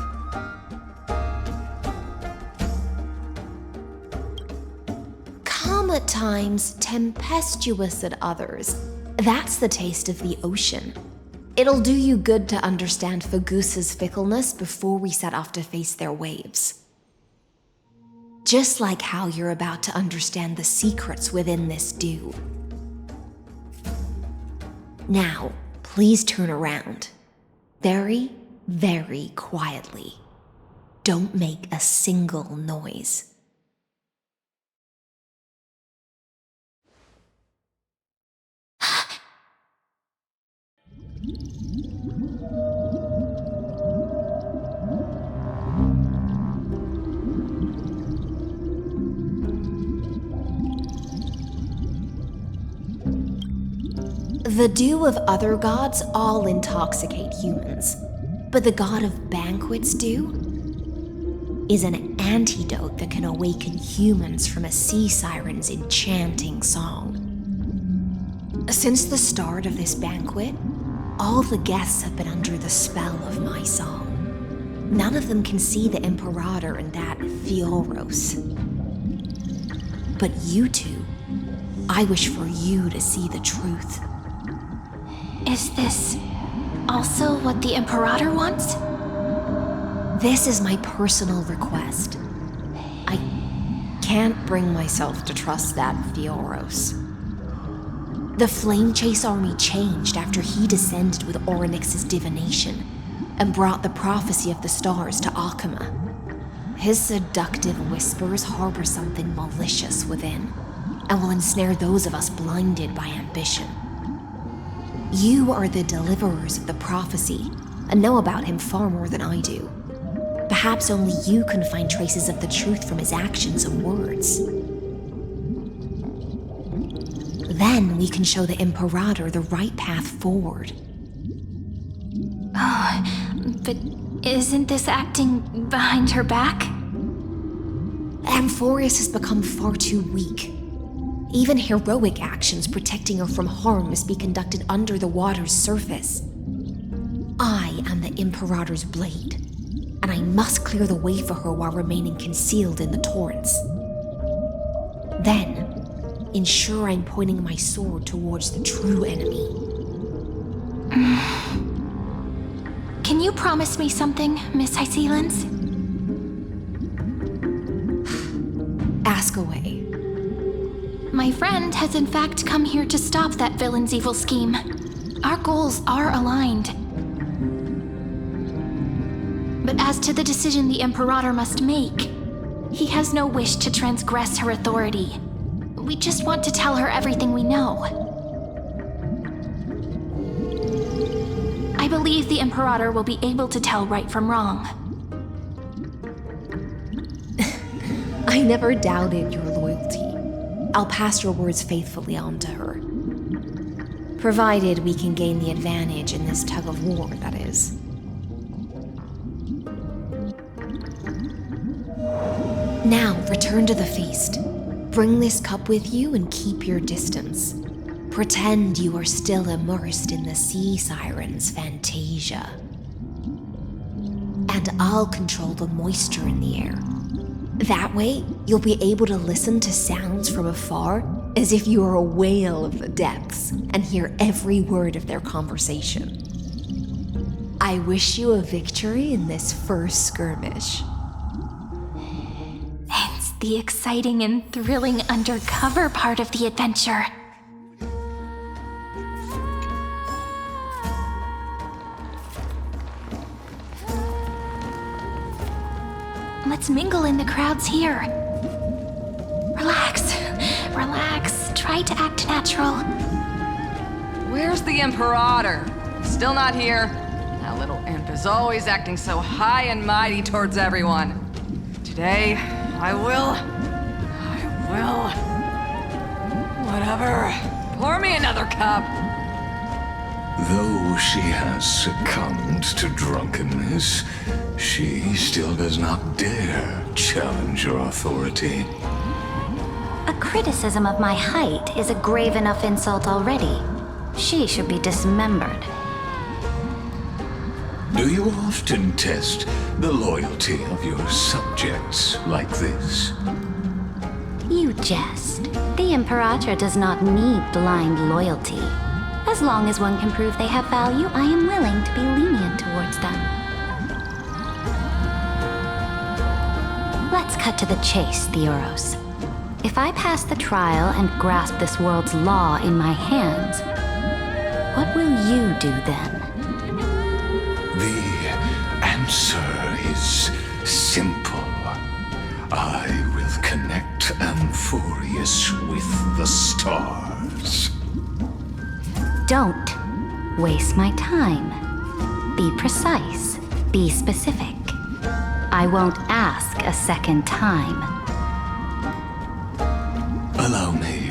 Calm at times, tempestuous at others. That's the taste of the ocean. It'll do you good to understand Fagusa's fickleness before we set off to face their waves. Just like how you're about to understand the secrets within this dew. Now, please turn around. Very, very quietly. Don't make a single noise. The dew of other gods all intoxicate humans, but the god of banquets dew is an antidote that can awaken humans from a sea siren's enchanting song. Since the start of this banquet, all the guests have been under the spell of my song. None of them can see the Imperator and that Amphoreus. But you two, I wish for you to see the truth. Is this also what the Imperator wants? This is my personal request. I can't bring myself to trust that Amphoreus. The Flame Chase army changed after he descended with Orynyx's divination and brought the prophecy of the stars to Akuma. His seductive whispers harbor something malicious within and will ensnare those of us blinded by ambition. You are the deliverers of the prophecy and know about him far more than I do. Perhaps only you can find traces of the truth from his actions and words. Then we can show the Imperator the right path forward. Oh, but isn't this acting behind her back? Amphoreus has become far too weak. Even heroic actions protecting her from harm must be conducted under the water's surface. I am the Imperator's blade, and I must clear the way for her while remaining concealed in the torrents. Then, ensure I'm pointing my sword towards the true enemy. Can you promise me something, Miss Hycelens? Ask away. My friend has in fact come here to stop that villain's evil scheme. Our goals are aligned. But as to the decision the Imperator must make, he has no wish to transgress her authority. We just want to tell her everything we know. I believe the Imperator will be able to tell right from wrong. I never doubted your loyalty. I'll pass your words faithfully on to her. Provided we can gain the advantage in this tug of war, that is. Now, return to the feast. Bring this cup with you and keep your distance. Pretend you are still immersed in the sea siren's fantasia. And I'll control the moisture in the air. That way, you'll be able to listen to sounds from afar as if you are a whale of the depths and hear every word of their conversation. I wish you a victory in this first skirmish. It's the exciting and thrilling undercover part of the adventure. Let's mingle in the crowds here. Relax, relax. Try to act natural. Where's the Imperator? Still not here. That little imp is always acting so high and mighty towards everyone. Today, I will. Whatever. Pour me another cup. Though she has succumbed to drunkenness, she still does not dare challenge your authority. A criticism of my height is a grave enough insult already. She should be dismembered. Do you often test the loyalty of your subjects like this? You jest. The Imperator does not need blind loyalty. As long as one can prove they have value, I am willing to be lenient towards them. Let's cut to the chase, Theoros. If I pass the trial and grasp this world's law in my hands, what will you do then? The answer is simple. I will connect Amphoreus with the stars. Don't waste my time. Be precise. Be specific. I won't ask a second time. Allow me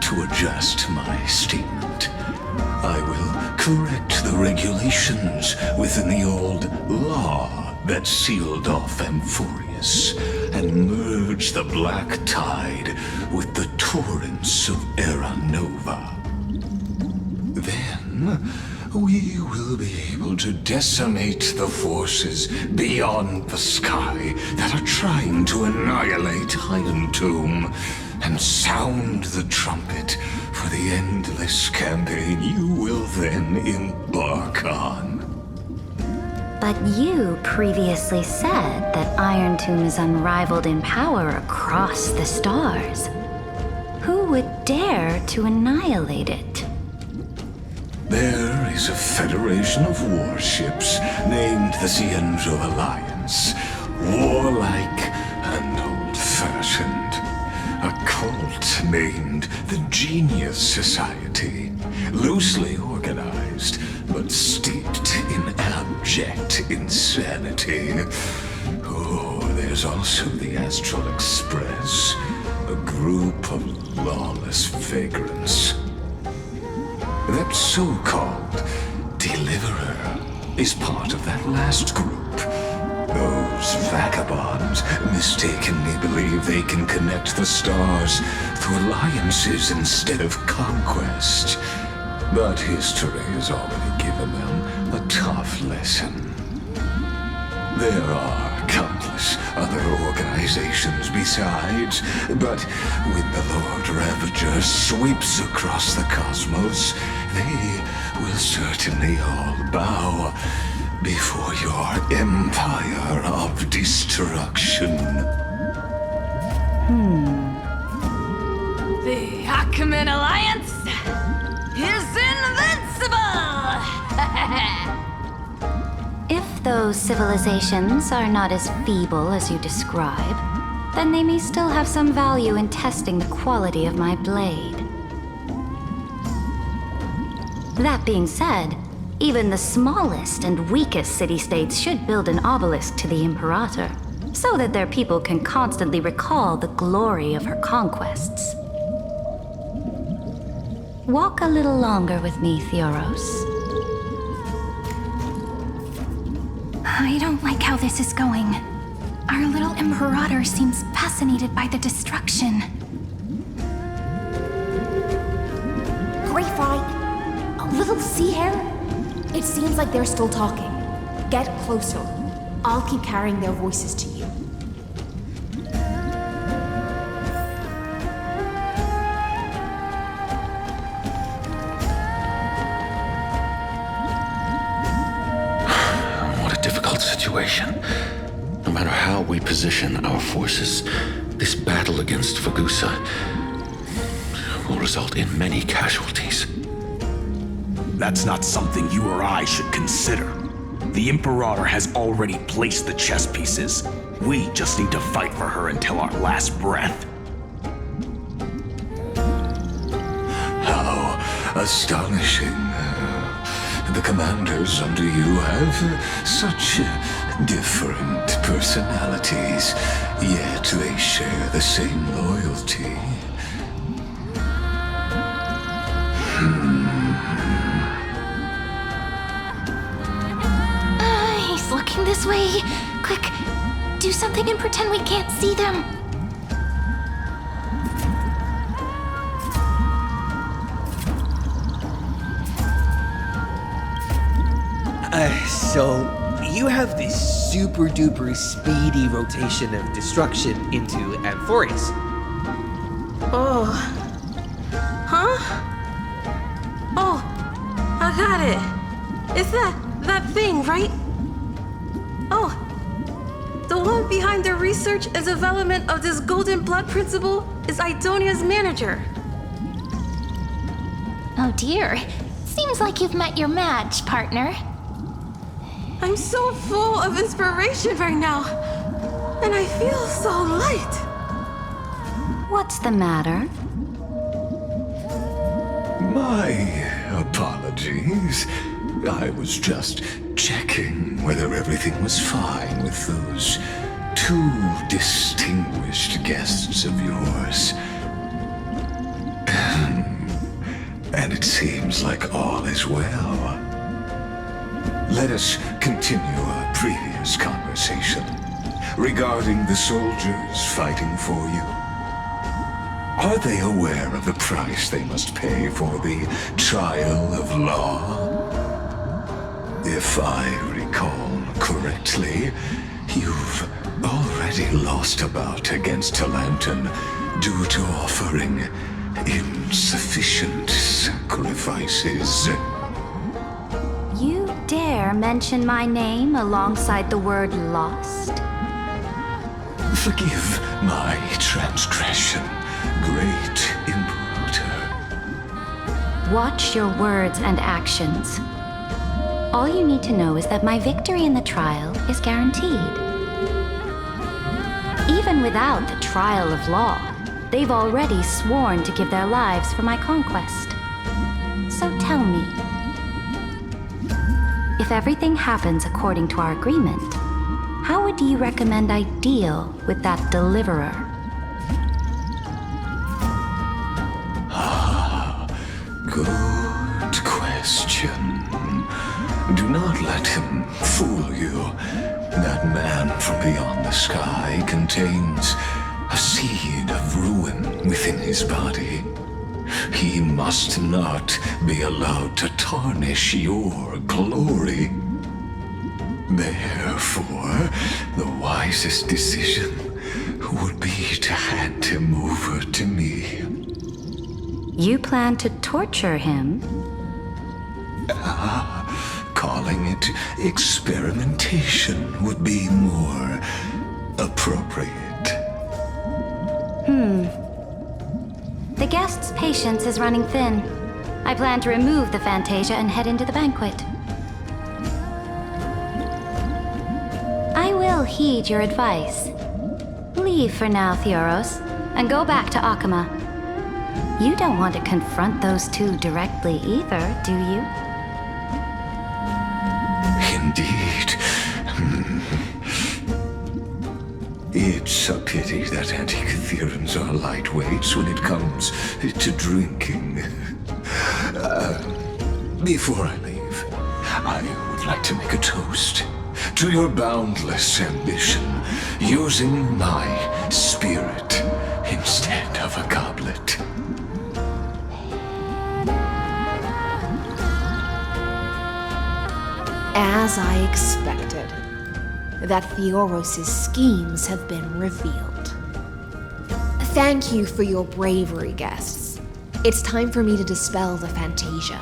to adjust my statement. I will correct the regulations within the old law that sealed off Amphoreus and merge the black tide with the torrents of Era Nova. Then, we will be able to decimate the forces beyond the sky that are trying to annihilate Iron Tomb and sound the trumpet for the endless campaign you will then embark on. But you previously said that Iron Tomb is unrivaled in power across the stars. Who would dare to annihilate it? There is a federation of warships named the Cienzo Alliance, warlike and old-fashioned. A cult named the Genius Society, loosely organized, but steeped in abject insanity. Oh, there's also the Astral Express, a group of lawless vagrants. That so-called Deliverer is part of that last group. Those vagabonds mistakenly believe they can connect the stars through alliances instead of conquest. But history has already given them a tough lesson. There are countless other organizations besides, but when the Lord Ravager sweeps across the cosmos, they will certainly all bow before your empire of destruction. The Ackman Alliance is invincible! If those civilizations are not as feeble as you describe, then they may still have some value in testing the quality of my blade. That being said, even the smallest and weakest city-states should build an obelisk to the Imperator, so that their people can constantly recall the glory of her conquests. Walk a little longer with me, Theoros. I don't like how this is going. Our little Imperator seems fascinated by the destruction. Gray Fry, a little sea hare? It seems like they're still talking. Get closer. I'll keep carrying their voices to you. What a difficult situation. No matter how we position our forces, this battle against Fagusa will result in many casualties. That's not something you or I should consider. The Imperator has already placed the chess pieces. We just need to fight for her until our last breath. How astonishing. The commanders under you have such different personalities, yet they share the same loyalty. He's looking this way. Quick, do something and pretend we can't see them. So you have this super duper speedy rotation of destruction into Amphoreus. Oh. Huh? Oh, I got it. It's that thing, right? Oh, the one behind the research and development of this golden blood principle is Idonia's manager. Oh dear. Seems like you've met your match, partner. I'm so full of inspiration right now, and I feel so light. What's the matter? My apologies. I was just checking whether everything was fine with those two distinguished guests of yours. and it seems like all is well. Let us continue our previous conversation regarding the soldiers fighting for you. Are they aware of the price they must pay for the trial of law? If I recall correctly, you've already lost a bout against Talanton due to offering insufficient sacrifices. You dare mention my name alongside the word lost? Forgive my transgression, great Imperator. Watch your words and actions. All you need to know is that my victory in the trial is guaranteed. Even without the trial of law, they've already sworn to give their lives for my conquest. So tell me, if everything happens according to our agreement, how would you recommend I deal with that deliverer? Good question. Do not let him fool you. That man from beyond the sky contains a seed of ruin within his body. He must not be allowed to tarnish your glory. Therefore, the wisest decision would be to hand him over to me. You plan to torture him? Calling it experimentation would be more appropriate. The guest's patience is running thin. I plan to remove the Fantasia and head into the banquet. I will heed your advice. Leave for now, Theoros, and go back to Akama. You don't want to confront those two directly either, do you? Indeed. It's a pity that Antikytherans are lightweights when it comes to drinking. Before I leave, I would like to make a toast to your boundless ambition, using my spirit instead of a goblet. As I expected, that Theoros' schemes have been revealed. Thank you for your bravery, guests. It's time for me to dispel the Fantasia.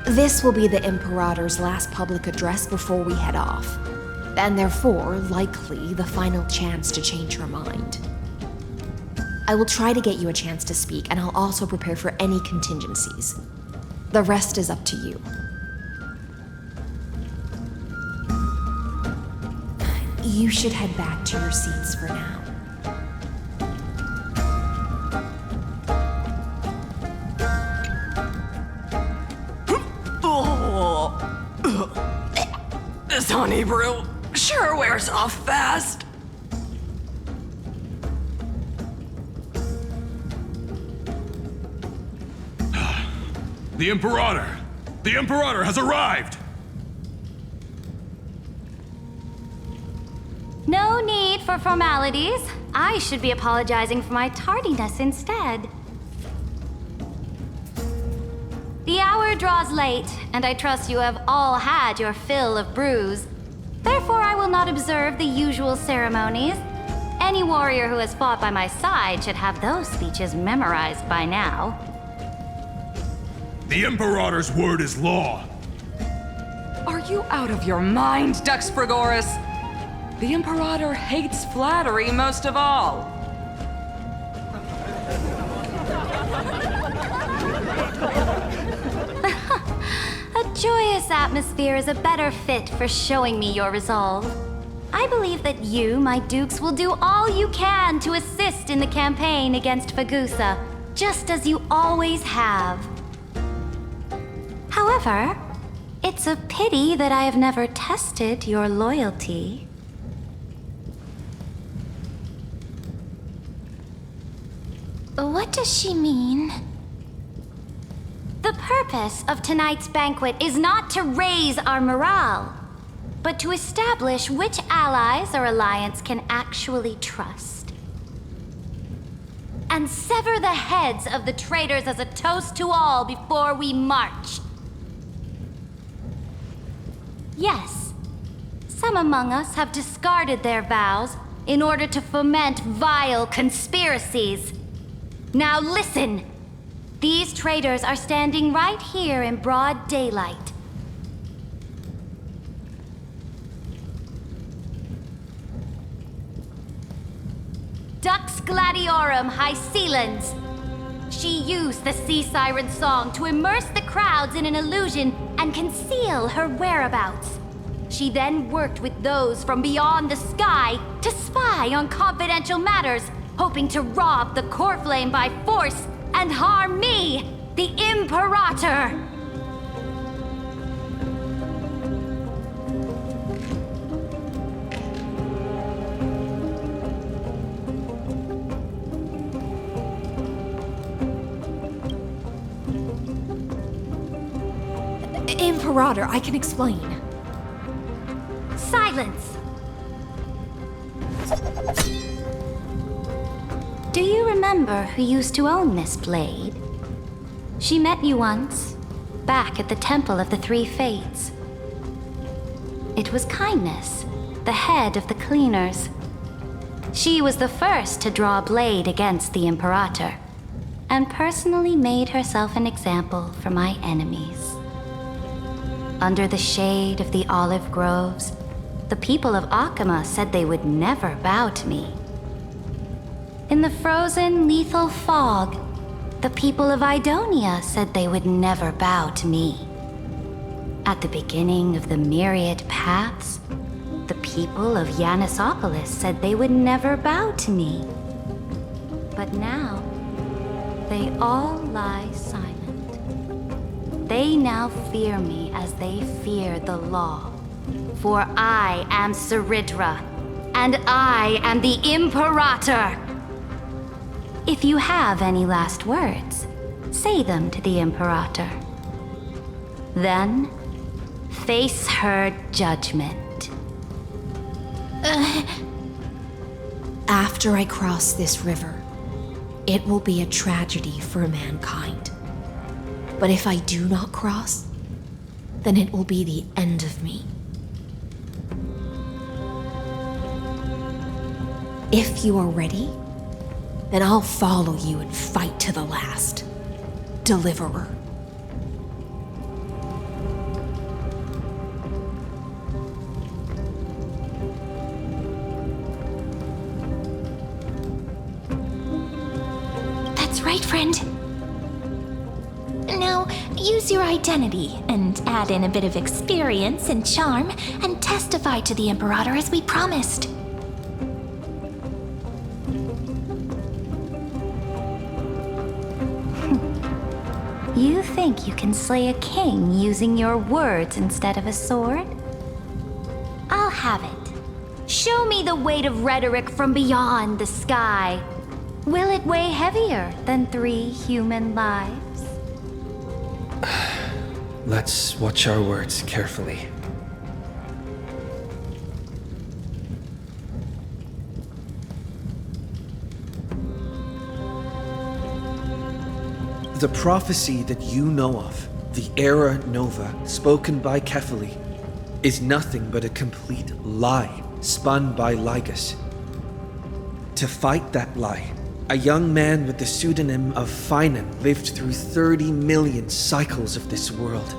This will be the Imperator's last public address before we head off, and therefore, likely, the final chance to change her mind. I will try to get you a chance to speak, and I'll also prepare for any contingencies. The rest is up to you. You should head back to your seats for now. This honey brew sure wears off fast. The Imperator! The Imperator has arrived! No need for formalities. I should be apologizing for my tardiness instead. The hour draws late, and I trust you have all had your fill of brews. Therefore, I will not observe the usual ceremonies. Any warrior who has fought by my side should have those speeches memorized by now. The Imperator's word is law. Are you out of your mind, Dux Frigoris? The Imperator hates flattery most of all. A joyous atmosphere is a better fit for showing me your resolve. I believe that you, my dukes, will do all you can to assist in the campaign against Fagusa, just as you always have. However, it's a pity that I have never tested your loyalty. What does she mean? The purpose of tonight's banquet is not to raise our morale, but to establish which allies our alliance can actually trust. And sever the heads of the traitors as a toast to all before we march. Yes, some among us have discarded their vows in order to foment vile conspiracies. Now listen! These traitors are standing right here in broad daylight. Dux Gladiorum Hycelens. She used the sea siren song to immerse the crowds in an illusion and conceal her whereabouts. She then worked with those from beyond the sky to spy on confidential matters, hoping to rob the core flame by force and harm me, the Imperator! Imperator, I can explain. Silence! Do you remember who used to own this blade? She met you once, back at the Temple of the Three Fates. It was Kindness, the head of the cleaners. She was the first to draw a blade against the Imperator, and personally made herself an example for my enemies. Under the shade of the olive groves, the people of Akama said they would never bow to me. In the frozen, lethal fog, the people of Idonia said they would never bow to me. At the beginning of the myriad paths, the people of Yanisopolis said they would never bow to me. But now, they all lie silent. They now fear me as they fear the law. For I am Ceridra, and I am the Imperator! If you have any last words, say them to the Imperator. Then, face her judgment. After I cross this river, it will be a tragedy for mankind. But if I do not cross, then it will be the end of me. If you are ready, then I'll follow you and fight to the last. Deliverer. That's right, friend. Now, use your identity and add in a bit of experience and charm and testify to the Imperator as we promised. You think you can slay a king using your words instead of a sword? I'll have it. Show me the weight of rhetoric from beyond the sky. Will it weigh heavier than 3 human lives? Let's watch our words carefully. The prophecy that you know of, the Era Nova, spoken by Kefali, is nothing but a complete lie spun by Lygus. To fight that lie, a young man with the pseudonym of Finan lived through 30 million cycles of this world,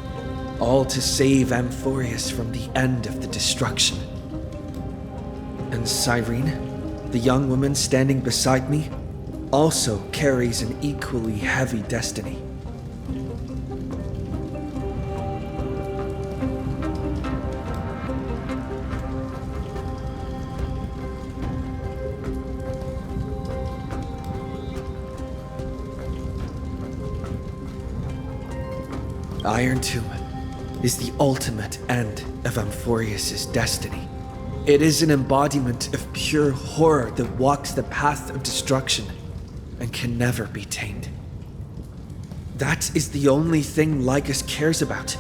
all to save Amphoreus from the end of the destruction. And Cyrene, the young woman standing beside me, also carries an equally heavy destiny. Iron Tomb is the ultimate end of Amphoreus' destiny. It is an embodiment of pure horror that walks the path of destruction and can never be tamed. That is the only thing Lycus cares about.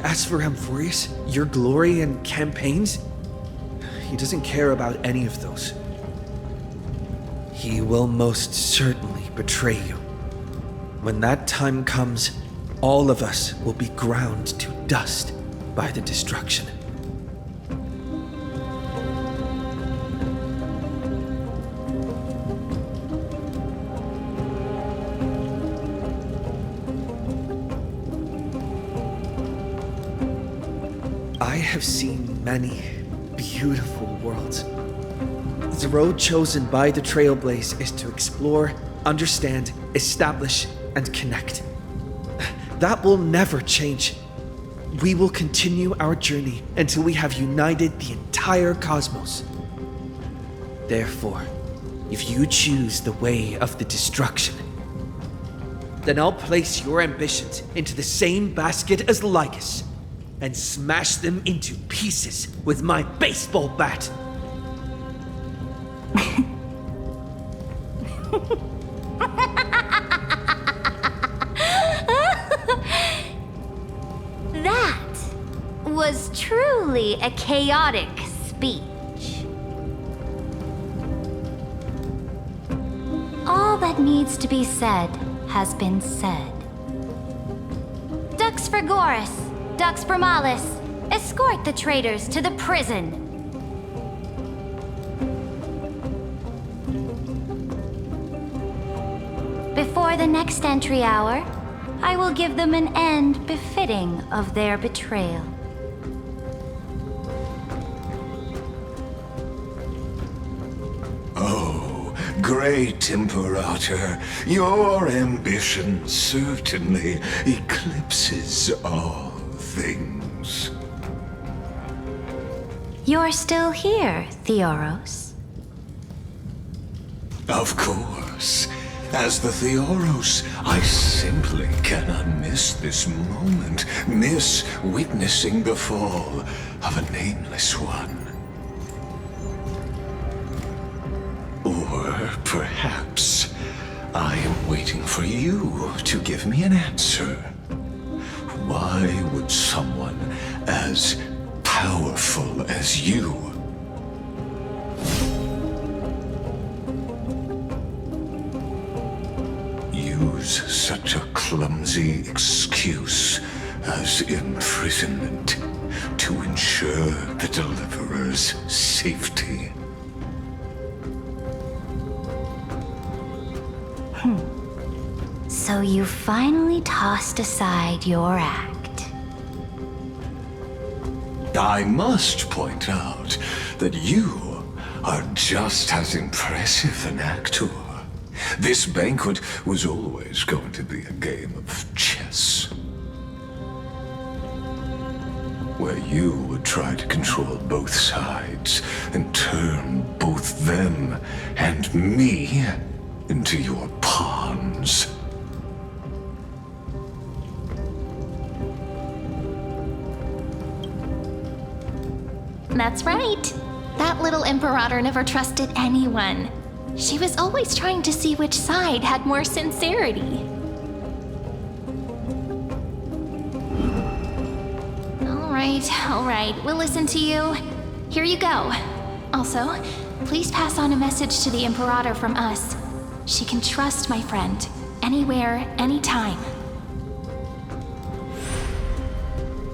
As for Amphoreus, your glory and campaigns, he doesn't care about any of those. He will most certainly betray you. When that time comes, all of us will be ground to dust by the destruction. I have seen many beautiful worlds. The road chosen by the Trailblaze is to explore, understand, establish, and connect. That will never change. We will continue our journey until we have united the entire cosmos. Therefore, if you choose the way of the destruction, then I'll place your ambitions into the same basket as Lycus and smash them into pieces with my baseball bat. That was truly a chaotic speech. All that needs to be said has been said. Dux for Goris, Dux for Malus, escort the traitors to the prison. Before the next entry hour, I will give them an end befitting of their betrayal. Oh, great Imperator, your ambition certainly eclipses all things. You're still here, Theoros. Of course. As the Theoros, I simply cannot miss this moment, miss witnessing the fall of a nameless one. Or perhaps I am waiting for you to give me an answer. Why would someone as powerful as you use such a clumsy excuse as imprisonment to ensure the Deliverer's safety? So you finally tossed aside your act. I must point out that you are just as impressive an actor. This banquet was always going to be a game of chess, where you would try to control both sides and turn both them and me into your pawns. That's right. That little Imperator never trusted anyone. She was always trying to see which side had more sincerity. All right, we'll listen to you. Here you go. Also, please pass on a message to the Imperator from us. She can trust my friend, anywhere, anytime.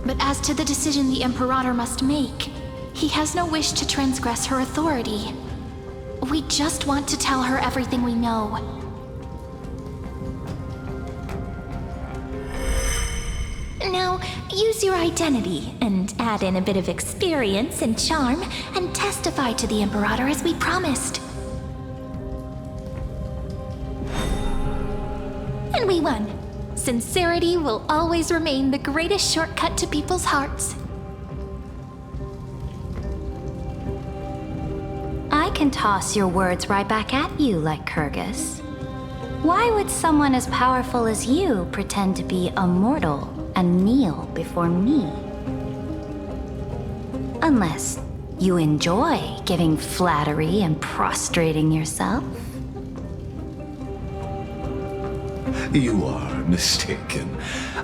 But as to the decision the Imperator must make, he has no wish to transgress her authority. We just want to tell her everything we know. Now, use your identity and add in a bit of experience and charm and testify to the Imperator as we promised. And we won. Sincerity will always remain the greatest shortcut to people's hearts. I can toss your words right back at you, like Kyrgyz. Why would someone as powerful as you pretend to be a mortal and kneel before me? Unless you enjoy giving flattery and prostrating yourself. You are mistaken.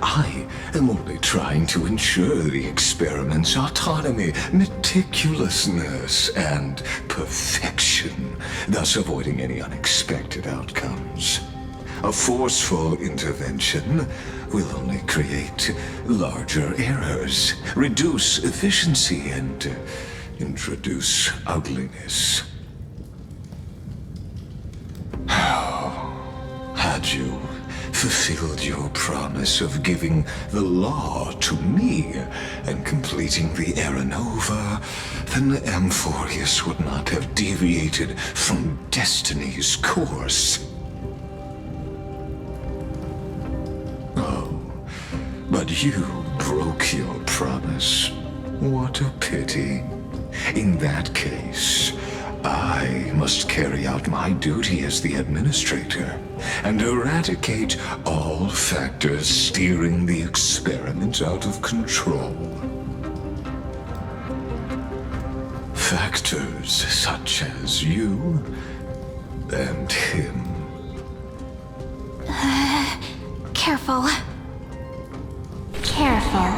I am only trying to ensure the experiment's autonomy, meticulousness, and perfection, thus avoiding any unexpected outcomes. A forceful intervention will only create larger errors, reduce efficiency, and introduce ugliness. Had you fulfilled your promise of giving the law to me and completing the Era Nova, then Amphoreus would not have deviated from destiny's course. Oh, but you broke your promise. What a pity. In that case, I must carry out my duty as the administrator and eradicate all factors steering the experiment out of control. Factors such as you and him. Careful. Careful.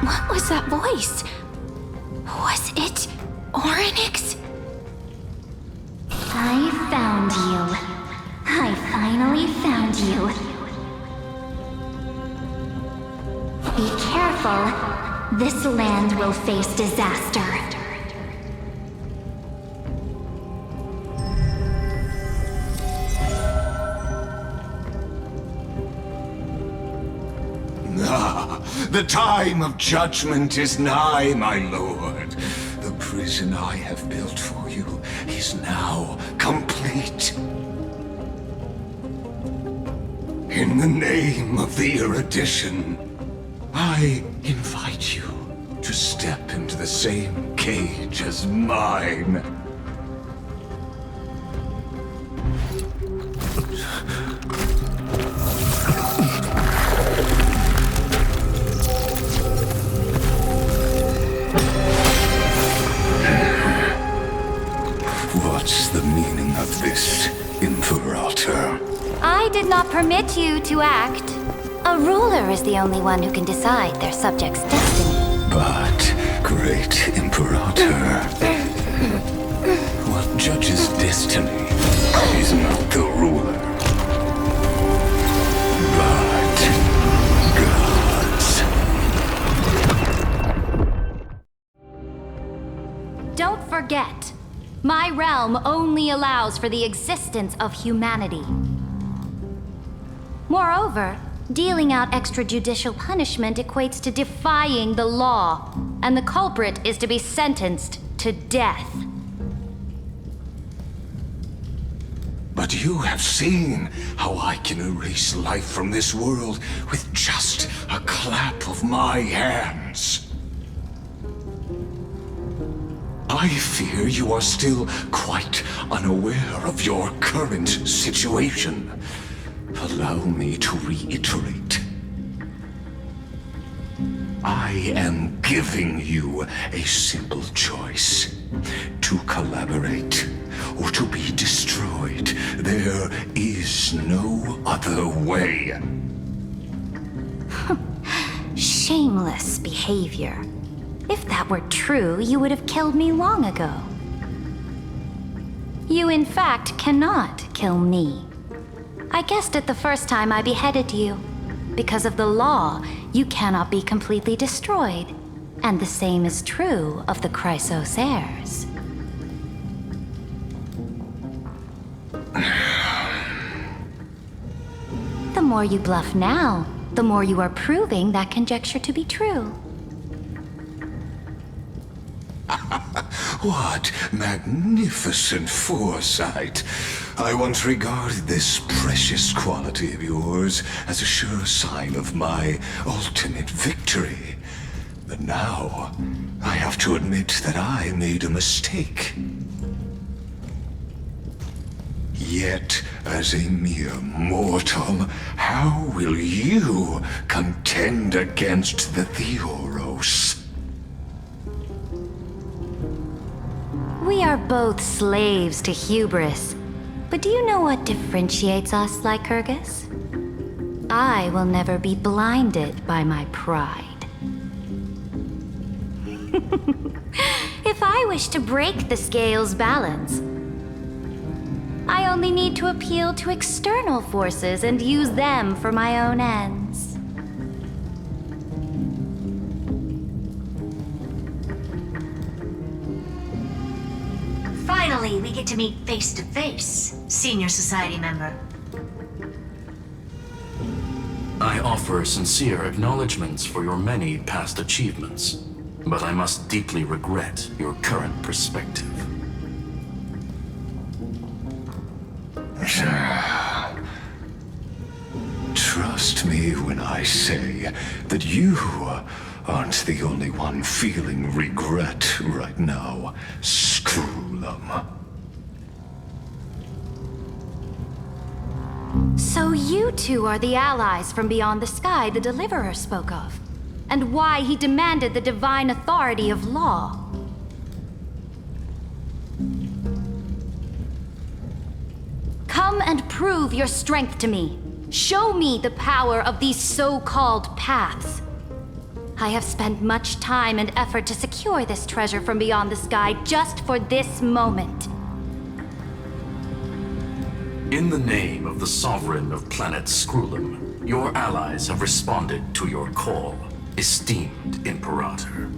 What was that voice? Was it Orynyx? I found you. I finally found you. Be careful. This land will face disaster. The time of judgment is nigh, my lord. The prison I have built for you is now complete. In the name of the erudition, I invite you to step into the same cage as mine. What's the meaning of this, Imperator? I did not permit you to act. A ruler is the only one who can decide their subject's destiny. But, great Imperator, what judges destiny is not the ruler, but gods. Don't forget, my realm only allows for the existence of humanity. Moreover, dealing out extrajudicial punishment equates to defying the law, and the culprit is to be sentenced to death. But you have seen how I can erase life from this world with just a clap of my hands. I fear you are still quite unaware of your current situation. Allow me to reiterate. I am giving you a simple choice. To collaborate or to be destroyed. There is no other way. Shameless behavior. If that were true, you would have killed me long ago. You, in fact, cannot kill me. I guessed it the first time I beheaded you. Because of the law, you cannot be completely destroyed. And the same is true of the Chrysos heirs. The more you bluff now, the more you are proving that conjecture to be true. What magnificent foresight. I once regarded this precious quality of yours as a sure sign of my ultimate victory. But now, I have to admit that I made a mistake. Yet, as a mere mortal, how will you contend against the Theoros? We are both slaves to hubris. But do you know what differentiates us, Lycurgus? I will never be blinded by my pride. If I wish to break the scale's balance, I only need to appeal to external forces and use them for my own ends. Finally, we get to meet face to face, Senior Society member. I offer sincere acknowledgments for your many past achievements, but I must deeply regret your current perspective. Trust me when I say that you aren't the only one feeling regret right now, Screwlum. So you two are the allies from beyond the sky the Deliverer spoke of, and why he demanded the divine authority of law. Come and prove your strength to me. Show me the power of these so-called paths. I have spent much time and effort to secure this treasure from beyond the sky just for this moment. In the name of the Sovereign of Planet Screwlum, your allies have responded to your call, esteemed Imperator.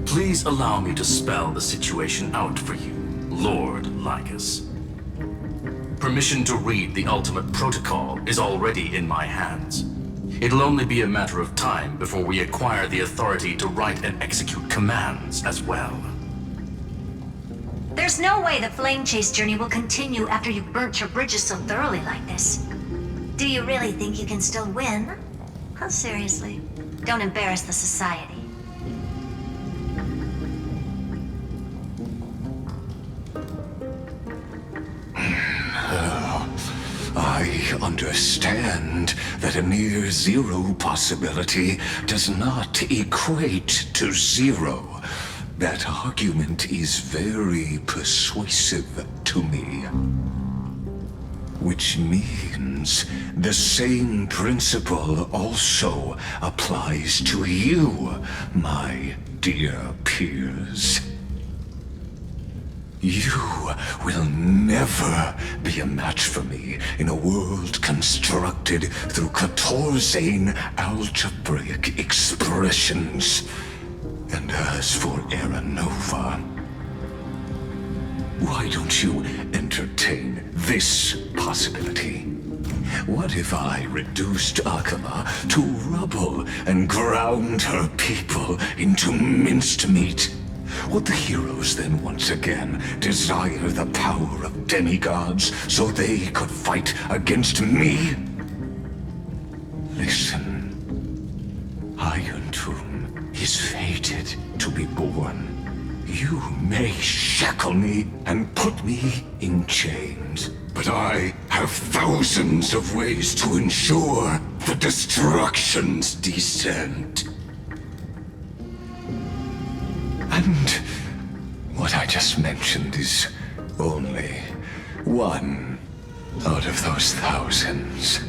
Please allow me to spell the situation out for you, Lord Lycus. Permission to read the ultimate protocol is already in my hands. It'll only be a matter of time before we acquire the authority to write and execute commands as well. There's no way the flame chase journey will continue after you've burnt your bridges so thoroughly like this. Do you really think you can still win? Oh, seriously, don't embarrass the society. I understand that a near zero possibility does not equate to zero. That argument is very persuasive to me. Which means the same principle also applies to you, my dear peers. You will never be a match for me in a world constructed through Catorzane algebraic expressions. And as for Era Nova, why don't you entertain this possibility? What if I reduced Akama to rubble and ground her people into minced meat? Would the heroes then once again desire the power of demigods so they could fight against me? Listen, Iron Tomb is fated to be born. You may shackle me and put me in chains, but I have thousands of ways to ensure the destruction's descent. And what I just mentioned is only one out of those thousands.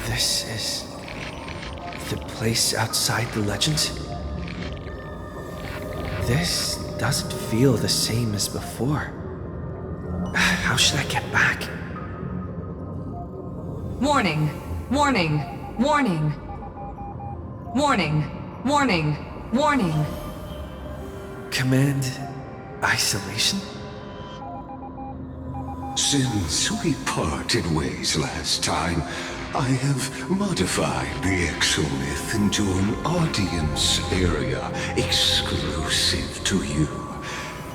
This is the place outside the legends? This doesn't feel the same as before. How should I get back? Warning! Warning! Warning! Warning! Warning! Warning! Command isolation? Since we parted ways last time, I have modified the exolith into an audience area exclusive to you.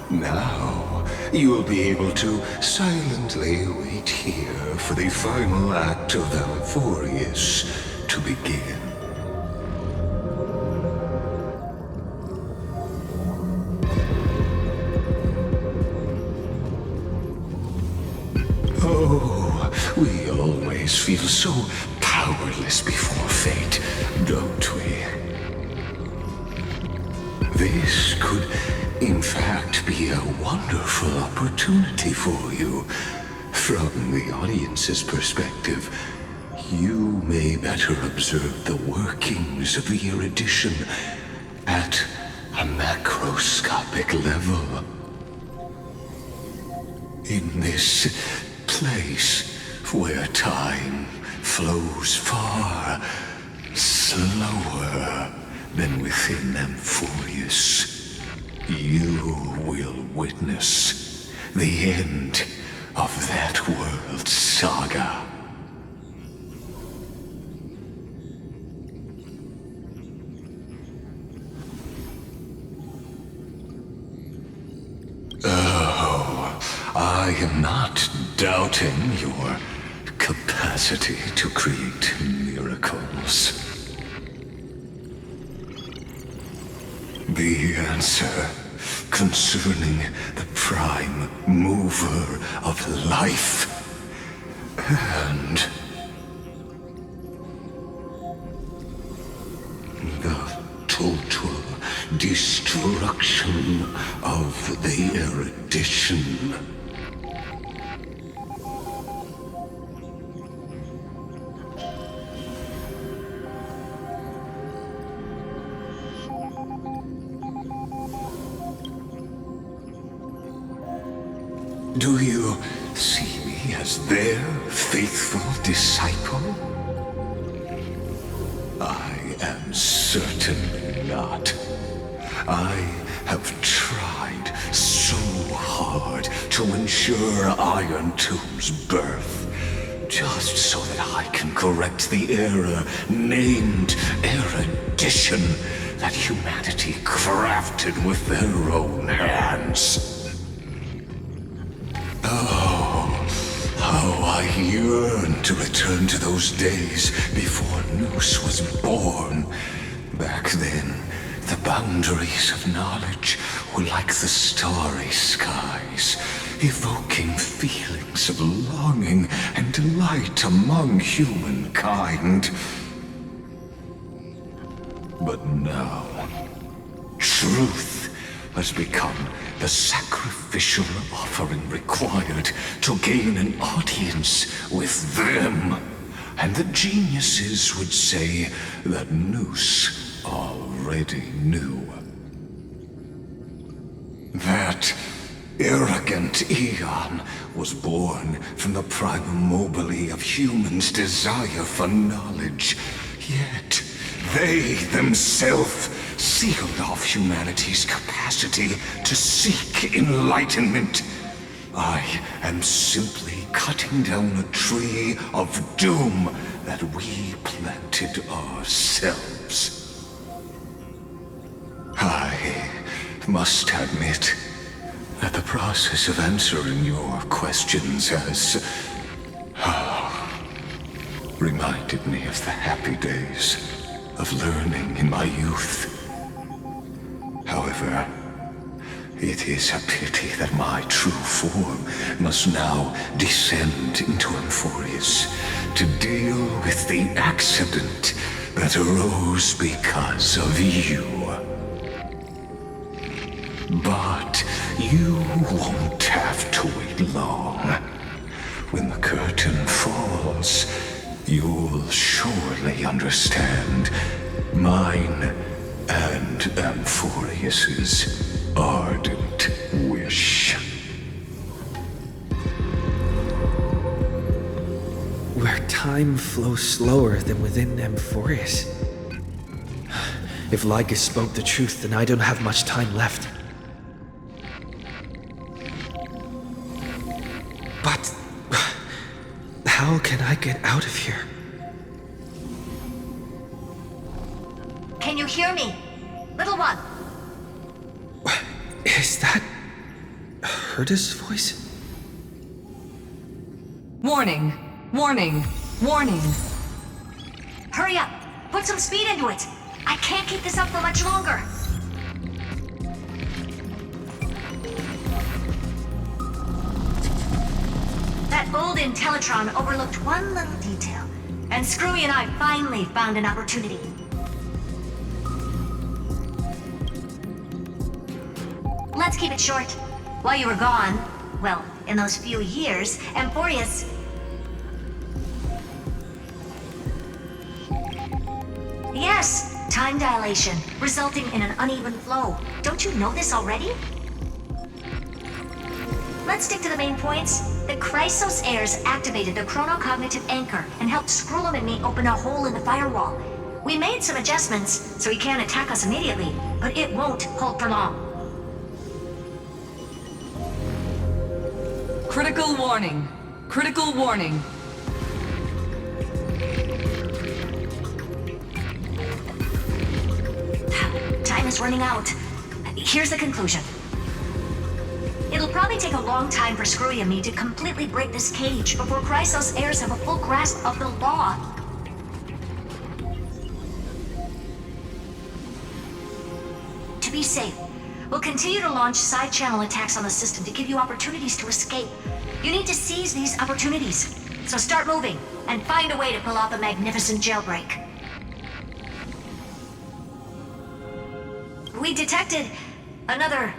Now, you will be able to silently wait here for the final act of Amphoreus to begin. Oh, we always feel so powerless before fate, don't we? This could, in fact, be a wonderful opportunity for you. From the audience's perspective, you may better observe the workings of the erudition at a macroscopic level. In this place where time flows far slower than within Amphoreus, you will witness the end of that world's saga. Oh, I am not doubting your capacity to create miracles. The answer concerning the prime mover of life and the total destruction of the erudition. Do you see me as their faithful disciple? I am certainly not. I have tried so hard to ensure Iron Tomb's birth, just so that I can correct the error named erudition that humanity crafted with their own hands. Oh, how I yearn to return to those days before Noose was born. Back then, the boundaries of knowledge were like the starry skies, evoking feelings of longing and delight among humankind. But now, truth has become the sacrificial offering required to gain an audience with them. And the geniuses would say that Noose already knew. That arrogant Eon was born from the primum mobile of humans' desire for knowledge. Yet, they themselves sealed off humanity's capacity to seek enlightenment. I am simply cutting down a tree of doom that we planted ourselves. I must admit that the process of answering your questions has reminded me of the happy days of learning in my youth. However, it is a pity that my true form must now descend into Amphoreus to deal with the accident that arose because of you. But you won't have to wait long. When the curtain falls, you'll surely understand mine and Amphoreus's ardent wish. Where time flows slower than within Amphoreus. If Lycus spoke the truth, then I don't have much time left. But how can I get out of here? hear me? Little one. Is that Herda's voice? Warning, warning, warning. Hurry up! Put some speed into it! I can't keep this up for much longer! That old Intellitron overlooked one little detail, and Screwy and I finally found an opportunity. Let's keep it short. While you were gone, well, in those few years, Amphoreus... Yes, time dilation, resulting in an uneven flow. Don't you know this already? Let's stick to the main points. The Chrysos heirs activated the chronocognitive anchor and helped Skrullum and me open a hole in the firewall. We made some adjustments, so he can't attack us immediately, but it won't hold for long. Critical warning. Critical warning. Time is running out. Here's the conclusion. It'll probably take a long time for Screwy and me to completely break this cage before Chrysos heirs have a full grasp of the law. To be safe, we'll continue to launch side-channel attacks on the system to give you opportunities to escape. You need to seize these opportunities. So start moving, and find a way to pull off a magnificent jailbreak. We detected another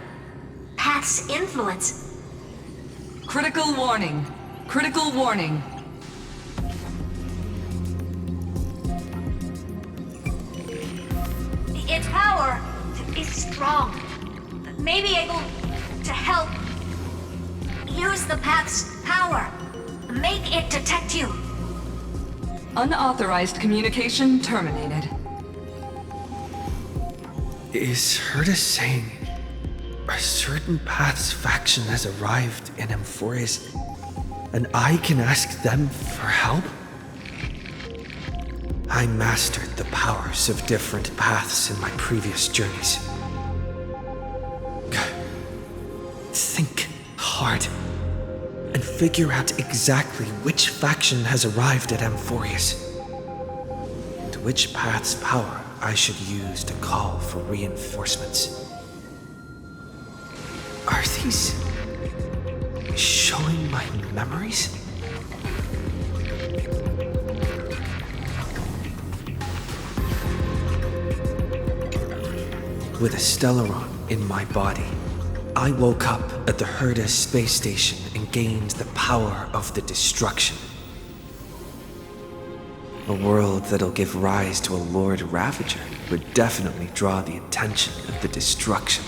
path's influence. Critical warning. Critical warning. Its power is strong. May be able to help use the path's power. Make it detect you. Unauthorized communication terminated. Is Herda saying a certain path's faction has arrived in Amphoreus, and I can ask them for help? I mastered the powers of different paths in my previous journeys. Think hard and figure out exactly which faction has arrived at Amphoreus, and which path's power I should use to call for reinforcements. Are these showing my memories? With a Stellaron in my body, I woke up at the Herda space station and gained the power of the destruction. A world that'll give rise to a Lord Ravager would definitely draw the attention of the destruction.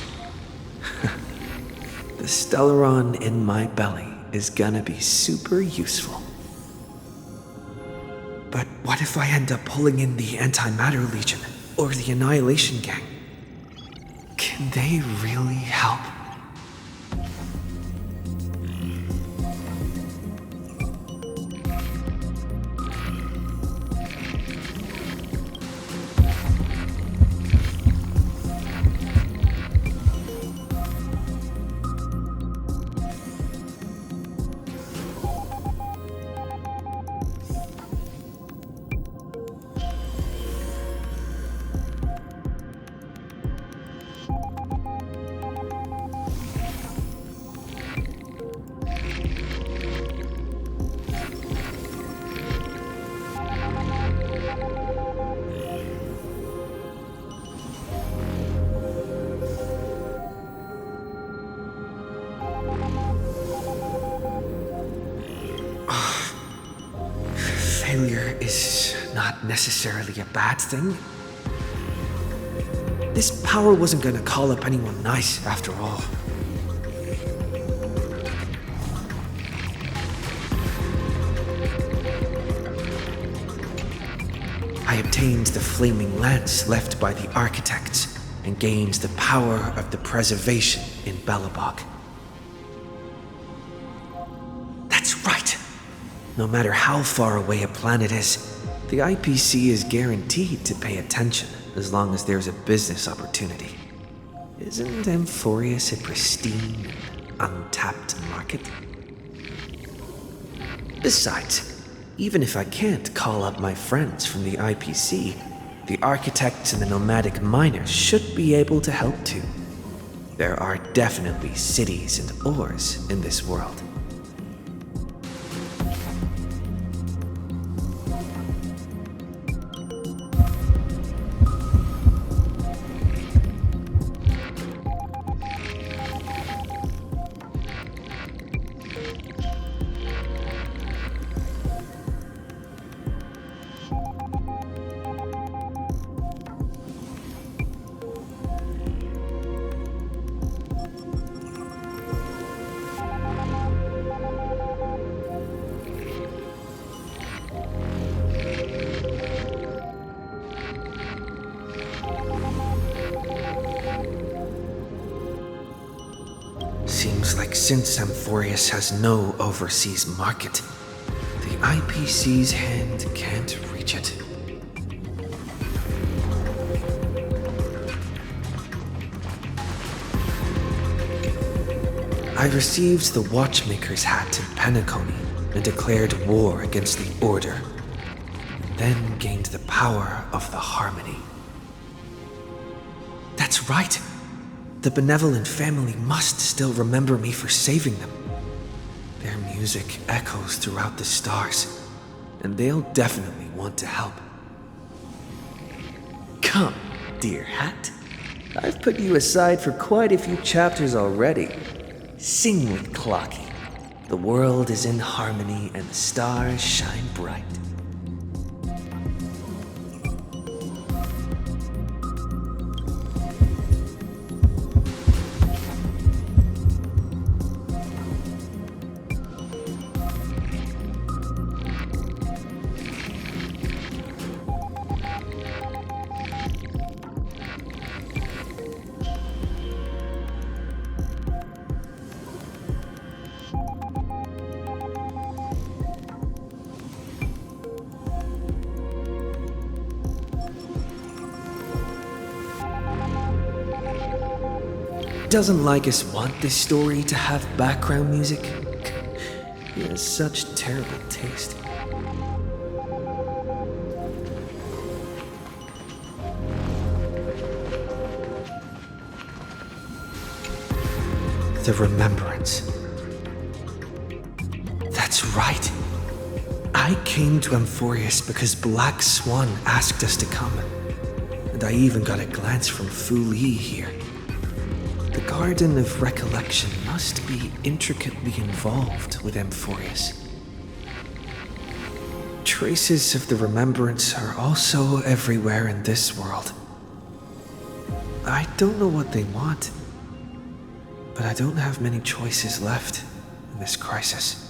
The Stellaron in my belly is gonna be super useful. But what if I end up pulling in the Antimatter Legion or the Annihilation Gang? Can they really help? Failure is not necessarily a bad thing. This power wasn't gonna call up anyone nice after all. I obtained the flaming lance left by the architects and gained the power of the preservation in Belobog. That's right! No matter how far away a planet is, the IPC is guaranteed to pay attention. as long as there's a business opportunity. Isn't Amphoreus a pristine, untapped market? Besides, even if I can't call up my friends from the IPC, the architects and the nomadic miners should be able to help too. There are definitely cities and ores in this world. Seems like since Amphoreus has no overseas market, the IPC's hand can't reach it. I received the Watchmaker's hat in Penacony and declared war against the Order, and then gained the power of the Harmony. That's right! The benevolent family must still remember me for saving them. Their music echoes throughout the stars, and they'll definitely want to help. Come, dear hat. I've put you aside for quite a few chapters already. Sing with Clocky. The world is in harmony and the stars shine bright. Doesn't Lycus want this story to have background music? He has such terrible taste. The Remembrance. That's right. I came to Amphoreus because Black Swan asked us to come. And I even got a glance from Fu Li here. The Garden of Recollection must be intricately involved with Amphoreus. Traces of the Remembrance are also everywhere in this world. I don't know what they want, but I don't have many choices left in this crisis.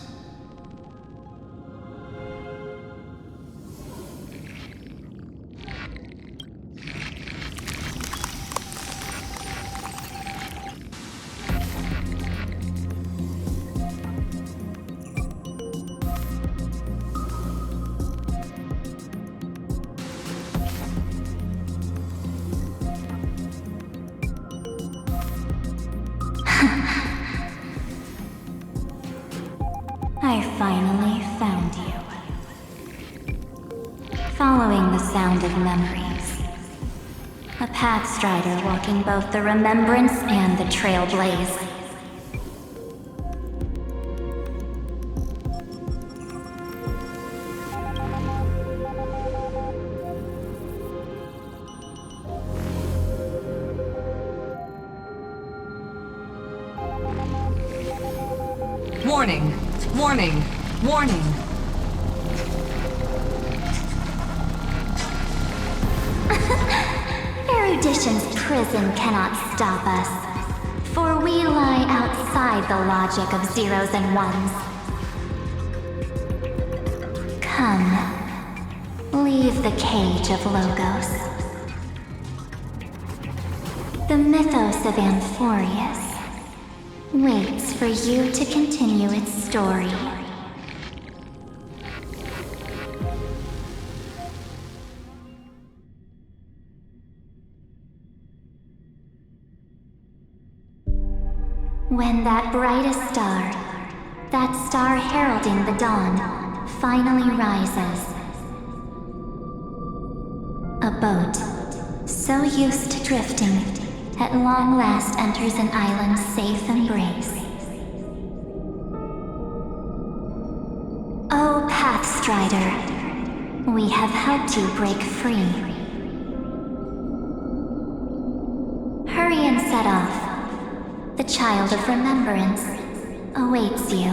I finally found you. Following the sound of memories. A pathstrider walking both the Remembrance and the Trailblaze. Warning! Warning! Warning! Erudition's prison cannot stop us, for we lie outside the logic of zeros and ones. Come, leave the cage of Logos. The mythos of Amphoreus waits for you to continue its story. When that brightest star, that star heralding the dawn, finally rises. A boat, so used to drifting, at long last enters an island's safe embrace. Oh, Pathstrider, we have helped you break free. Hurry and set off. The child of remembrance awaits you.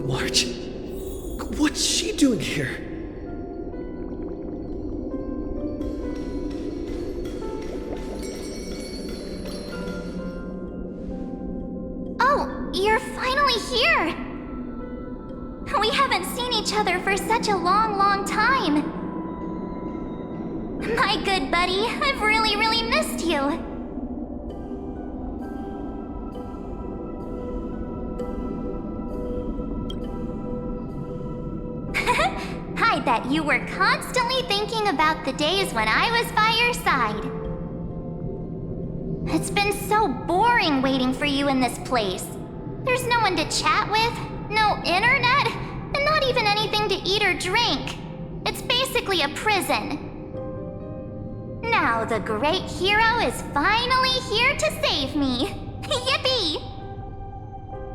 March? What's she doing here? Oh, you're finally here! We haven't seen each other for such a long, long time. My good buddy, I've really, really missed you. I bet you were constantly thinking about the days when I was by your side. It's been so boring waiting for you in this place. There's no one to chat with, no internet, and not even anything to eat or drink. It's basically a prison. Now the great hero is finally here to save me. Yippee!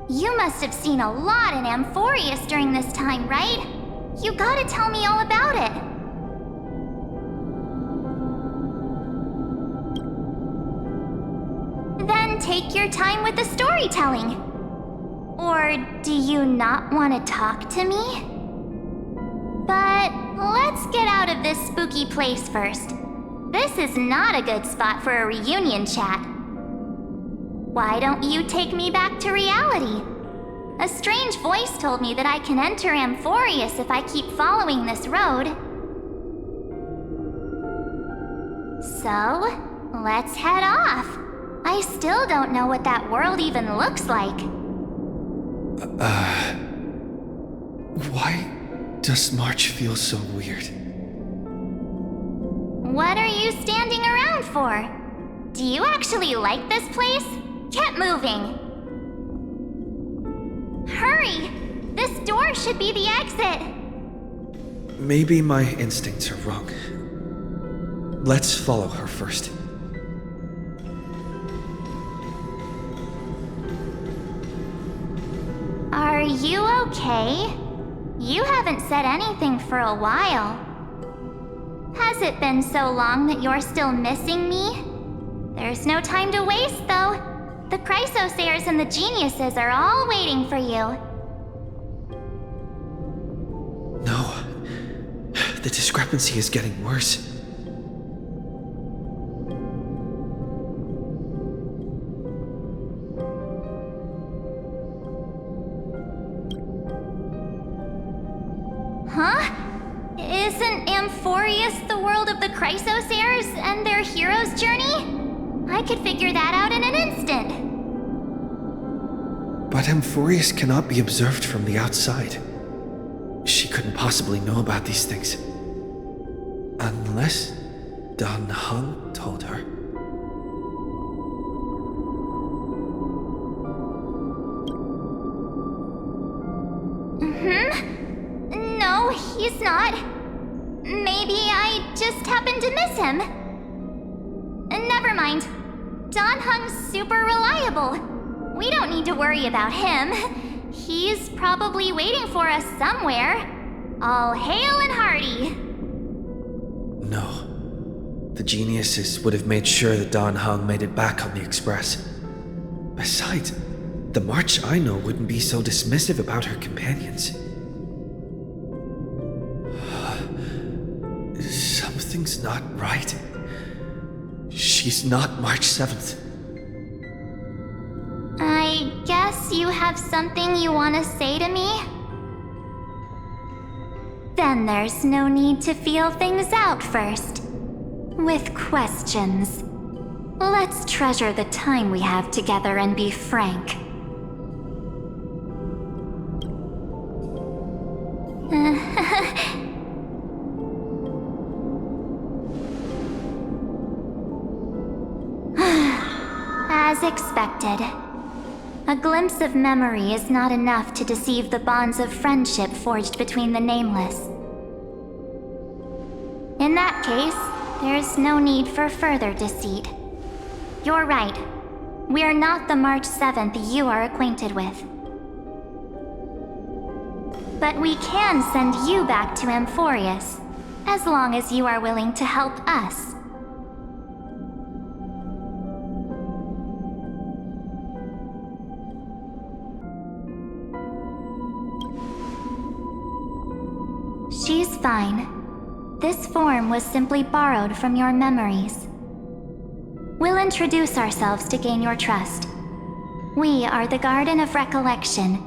You must have seen a lot in Amphoreus during this time, right? You gotta tell me all about it. Then take your time with the storytelling. Or do you not want to talk to me? But let's get out of this spooky place first. This is not a good spot for a reunion chat. Why don't you take me back to reality? A strange voice told me that I can enter Amphoreus if I keep following this road. So, let's head off. I still don't know what that world even looks like. Why does March feel so weird? What are you standing around for? Do you actually like this place? Get moving. Hurry! This door should be the exit. Maybe my instincts are wrong. Let's follow her first. Are you okay? You haven't said anything for a while. Has it been so long that you're still missing me? There's no time to waste, though. The Chrysosayers and the Geniuses are all waiting for you. No. The discrepancy is getting worse. Huh? Isn't Amphoreus the world of the Chrysosayers and their hero's journey? I could figure that out in an instant. But Amphoreus cannot be observed from the outside. She couldn't possibly know about these things. Unless Dan Heng told her. No, he's not. Maybe I just happened to miss him. Never mind. Dan Heng's super reliable. We don't need to worry about him. He's probably waiting for us somewhere. All hail and hearty. No. The Geniuses would have made sure that Dan Heng made it back on the Express. Besides, the March I know wouldn't be so dismissive about her companions. Something's not right. She's not March 7th. I guess you have something you want to say to me? Then there's no need to feel things out first. With questions. Let's treasure the time we have together and be frank. expected. A glimpse of memory is not enough to deceive the bonds of friendship forged between the Nameless. In that case, there's no need for further deceit. You're right. We are not the March 7th you are acquainted with. But we can send you back to Amphoreus, as long as you are willing to help us. She's fine. This form was simply borrowed from your memories. We'll introduce ourselves to gain your trust. We are the Garden of Recollection.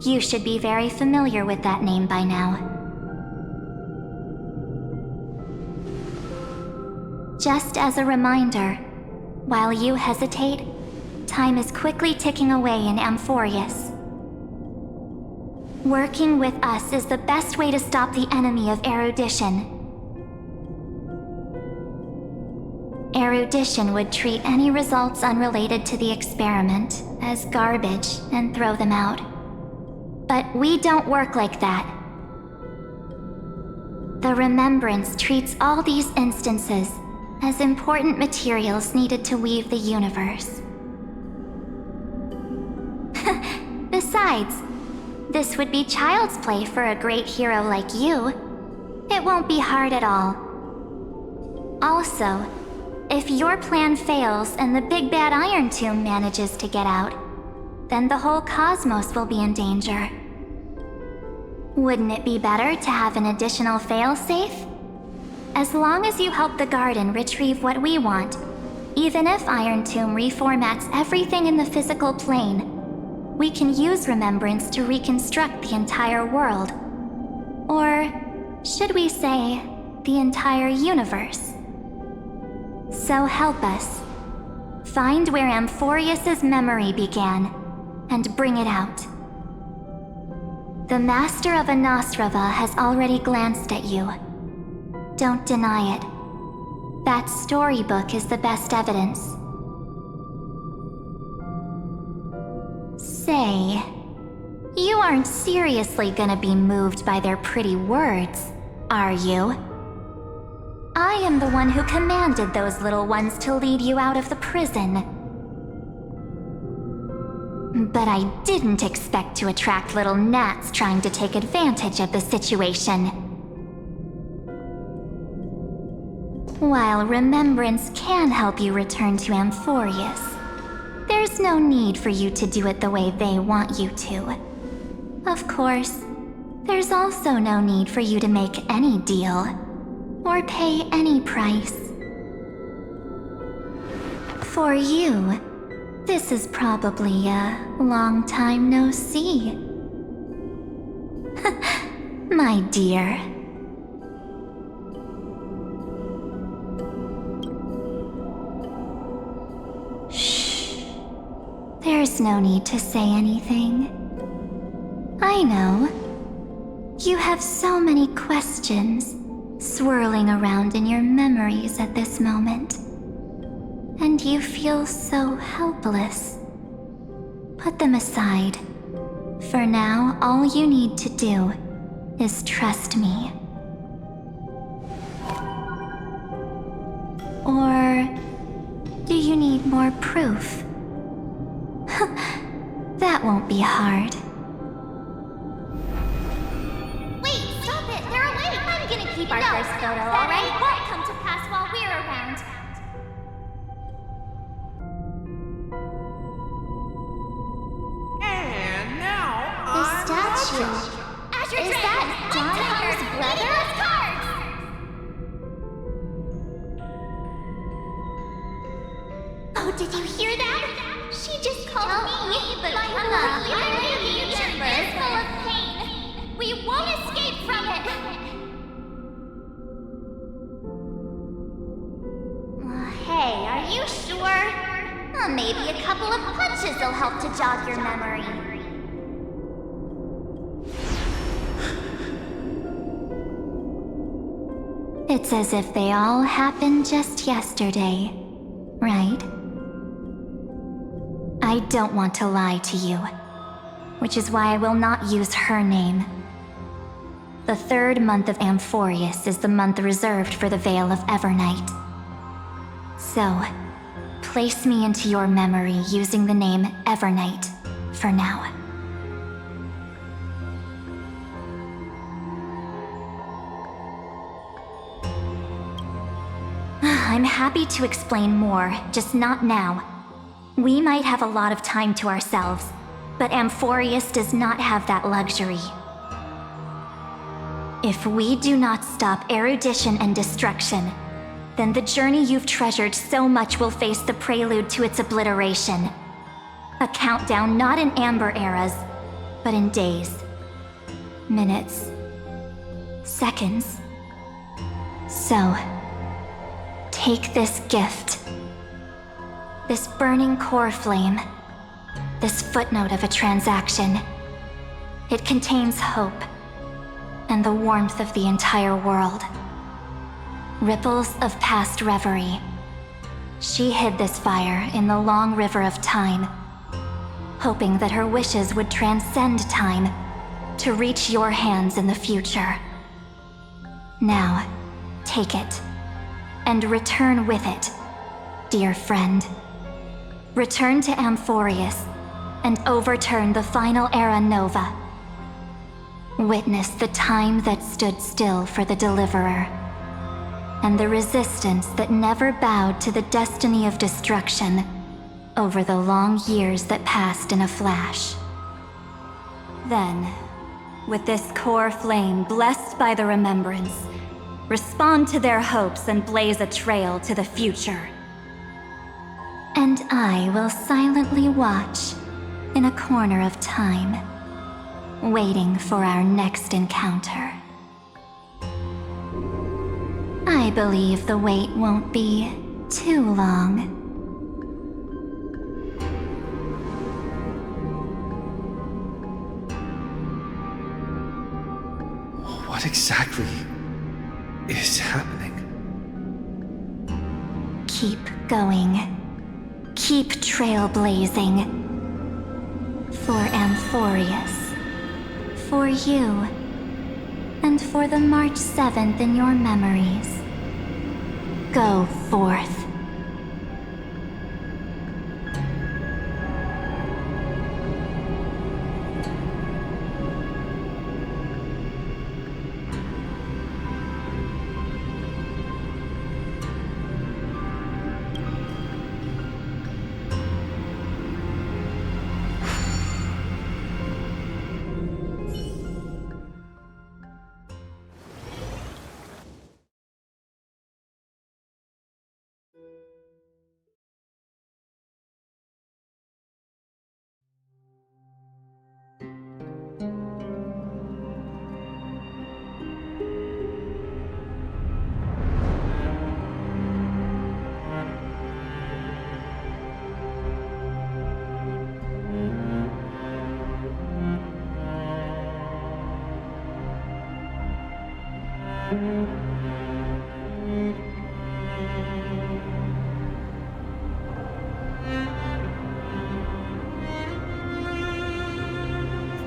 You should be very familiar with that name by now. Just as a reminder, while you hesitate, time is quickly ticking away in Amphoreus. Working with us is the best way to stop the enemy of erudition. Erudition would treat any results unrelated to the experiment as garbage and throw them out. But we don't work like that. The Remembrance treats all these instances as important materials needed to weave the universe. Besides, this would be child's play for a great hero like you. It won't be hard at all. Also, if your plan fails and the big bad Iron Tomb manages to get out, then the whole cosmos will be in danger. Wouldn't it be better to have an additional failsafe? As long as you help the Garden retrieve what we want, even if Iron Tomb reformats everything in the physical plane, we can use Remembrance to reconstruct the entire world. Or, should we say, the entire universe. So help us. Find where Amphoreus' memory began, and bring it out. The Master of Anosrava has already glanced at you. Don't deny it. That storybook is the best evidence. Say, you aren't seriously gonna be moved by their pretty words, are you? I am the one who commanded those little ones to lead you out of the prison. But I didn't expect to attract little gnats trying to take advantage of the situation. While Remembrance can help you return to Amphoreus, there's no need for you to do it the way they want you to. Of course, there's also no need for you to make any deal, or pay any price. For you, this is probably a long time no see. My dear. Shh. There's no need to say anything. I know. You have so many questions swirling around in your memories at this moment. And you feel so helpless. Put them aside. For now, all you need to do is trust me. Or do you need more proof? That won't be hard. Wait, stop it! They're awake! I'm gonna keep our first photo, alright? Won't come to pass while we're around. And now, The statue. Is that Donhar's brother? Oh, did you hear that? She just called me, but my unlucky future is full of pain. We won't escape from it. Hey, are you sure? Maybe a couple of punches will help to jog your memory. It's as if they all happened just yesterday, right? I don't want to lie to you, which is why I will not use her name. The 3rd month of Amphoreus is the month reserved for the Veil of Evernight. So, place me into your memory using the name Evernight for now. I'm happy to explain more, just not now. We might have a lot of time to ourselves, but Amphoreus does not have that luxury. If we do not stop erudition and destruction, then the journey you've treasured so much will face the prelude to its obliteration. A countdown not in amber eras, but in days, minutes, seconds. So, take this gift. This burning core flame. This footnote of a transaction. It contains hope and the warmth of the entire world. Ripples of past reverie. She hid this fire in the long river of time, hoping that her wishes would transcend time to reach your hands in the future. Now, take it, and return with it, dear friend. Return to Amphoreus, and overturn the final era Nova. Witness the time that stood still for the Deliverer, and the resistance that never bowed to the destiny of destruction over the long years that passed in a flash. Then, with this core flame blessed by the remembrance, respond to their hopes and blaze a trail to the future. And I will silently watch in a corner of time, waiting for our next encounter. I believe the wait won't be too long. What exactly is happening? Keep going. Keep trailblazing. For Amphoreus. For you. And for the March 7th in your memories. Go forth.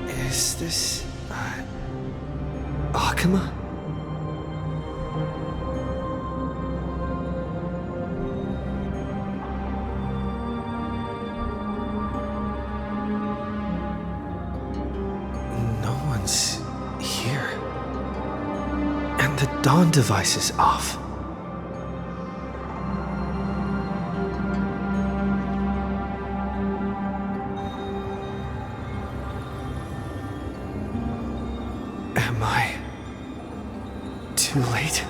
Is this... Akuma? No one's here. And the dawn device is off. Am I too late?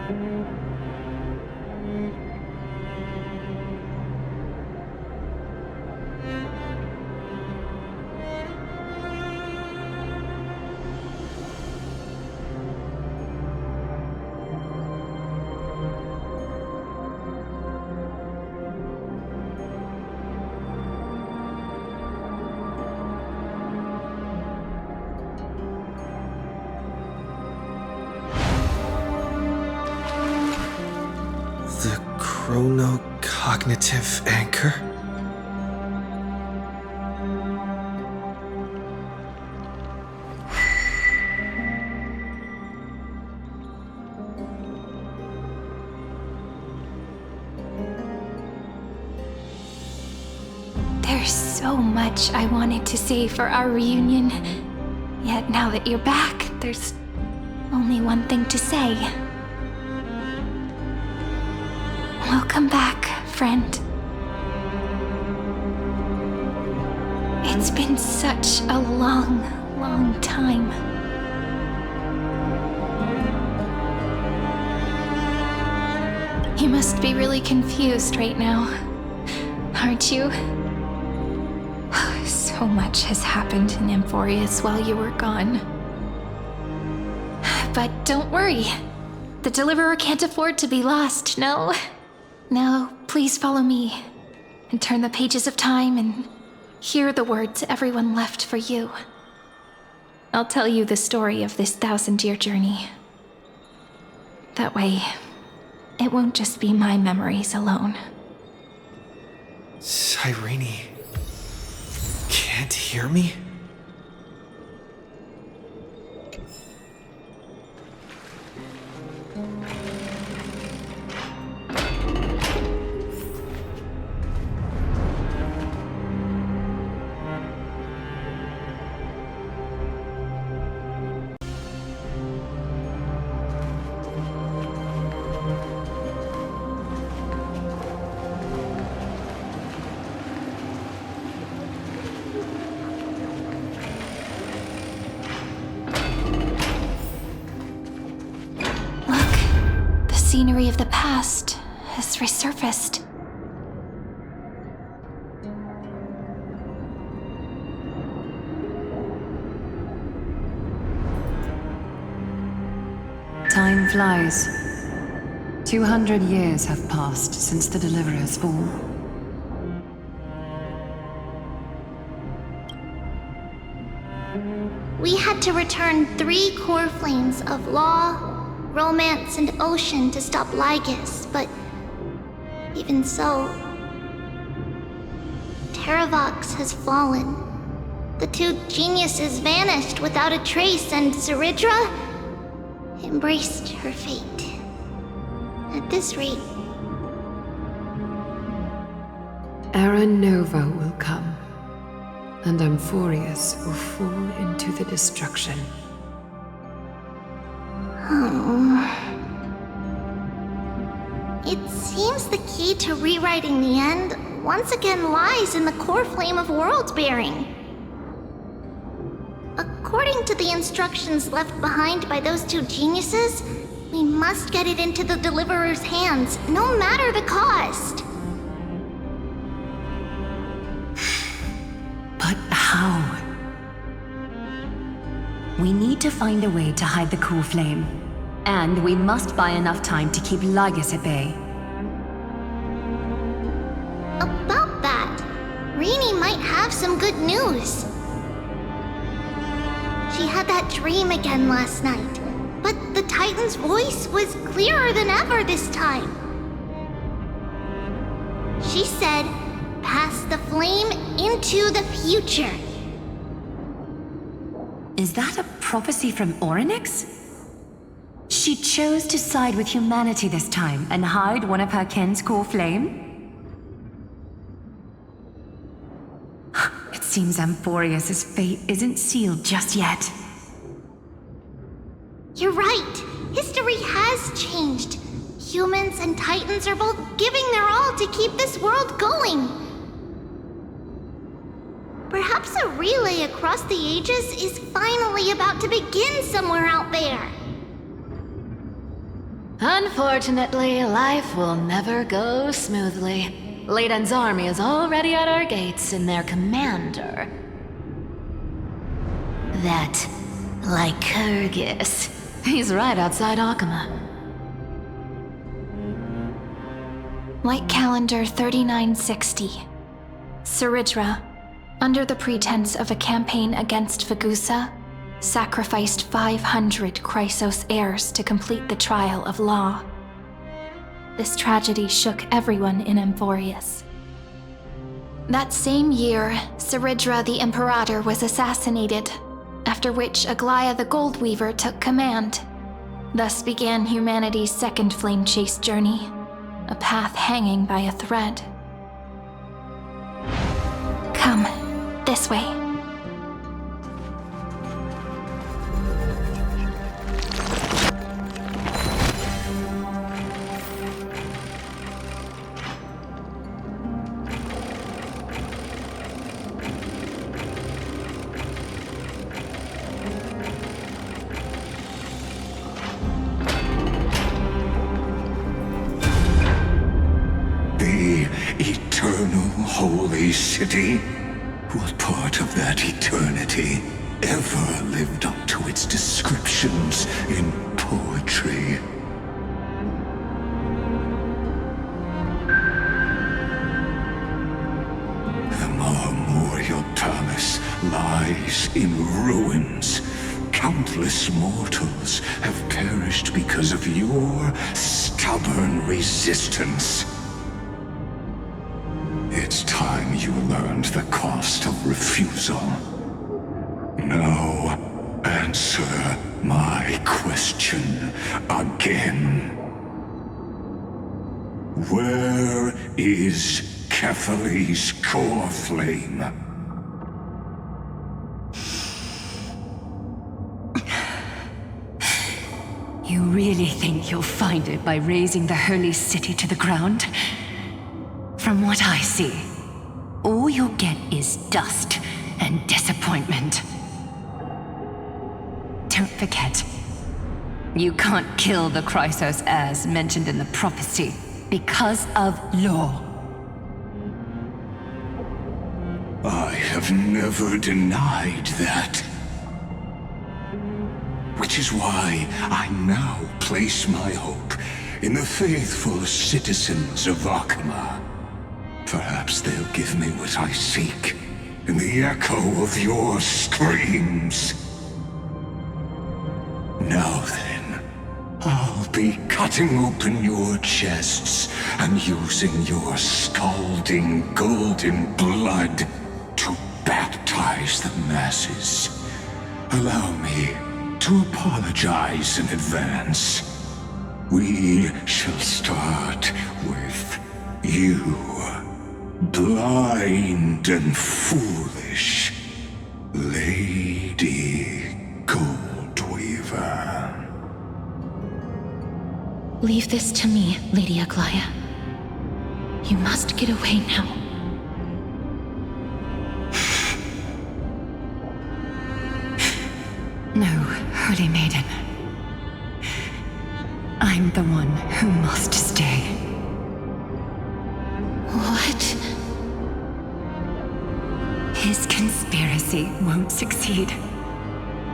The chronocognitive anchor? There's so much I wanted to say for our reunion. Yet now that you're back, there's only one thing to say. Welcome back, friend. It's been such a long, long time. You must be really confused right now, aren't you? So much has happened in Amphoreus while you were gone. But don't worry. The Deliverer can't afford to be lost, no? Now, please follow me and turn the pages of time and hear the words everyone left for you. I'll tell you the story of this 1,000-year journey. That way, it won't just be my memories alone. Cyrene can't hear me? Scenery of the past has resurfaced. Time flies. 200 years have passed since the Deliverer's fall. We had to return 3 core flames of law, romance, and ocean to stop Lygus, but even so, Terravox has fallen. The 2 geniuses vanished without a trace, and Zeridra embraced her fate. At this rate, Era Nova will come, and Amphoreus will fall into the destruction. It seems the key to rewriting the end once again lies in the core flame of world-bearing. According to the instructions left behind by those 2 geniuses, we must get it into the Deliverer's hands, no matter the cost. But how? We need to find a way to hide the core flame. And we must buy enough time to keep Lygus at bay. About that, Rini might have some good news. She had that dream again last night, but the Titan's voice was clearer than ever this time. She said, "Pass the flame into the future." Is that a prophecy from Orynyx? She chose to side with humanity this time and hide one of her kin's core flame? It seems Amphoreus' fate isn't sealed just yet. You're right. History has changed. Humans and Titans are both giving their all to keep this world going. Perhaps a relay across the ages is finally about to begin somewhere out there. Unfortunately, life will never go smoothly. Leiden's army is already at our gates, and their commander... that Lycurgus. He's right outside Akama. Light calendar 3960. Saridra, under the pretense of a campaign against Fagusa, sacrificed 500 Chrysos heirs to complete the trial of law. This tragedy shook everyone in Amphoreus. That same year, Saridra the Imperator was assassinated, after which Aglaya the Goldweaver took command. Thus began humanity's second flame chase journey, a path hanging by a thread. Come, this way. Holy city? What part of that eternity ever lived up to its descriptions in poetry? The Memorial Palace lies in ruins. Countless mortals have perished because of your stubborn resistance. It's time you learned the cost of refusal. Now, answer my question again. Where is Kethely's core flame? You really think you'll find it by razing the holy city to the ground? From what I see, all you'll get is dust and disappointment. Don't forget, you can't kill the Chrysos heirs mentioned in the prophecy because of law. I have never denied that. Which is why I now place my hope in the faithful citizens of Akama. Perhaps they'll give me what I seek in the echo of your screams. Now then, I'll be cutting open your chests and using your scalding golden blood to baptize the masses. Allow me to apologize in advance. We shall start with you. Blind and foolish Lady Goldweaver. Leave this to me, Lady Aglaya. You must get away now. No, Holy Maiden. I'm the one who must stay. What? His conspiracy won't succeed.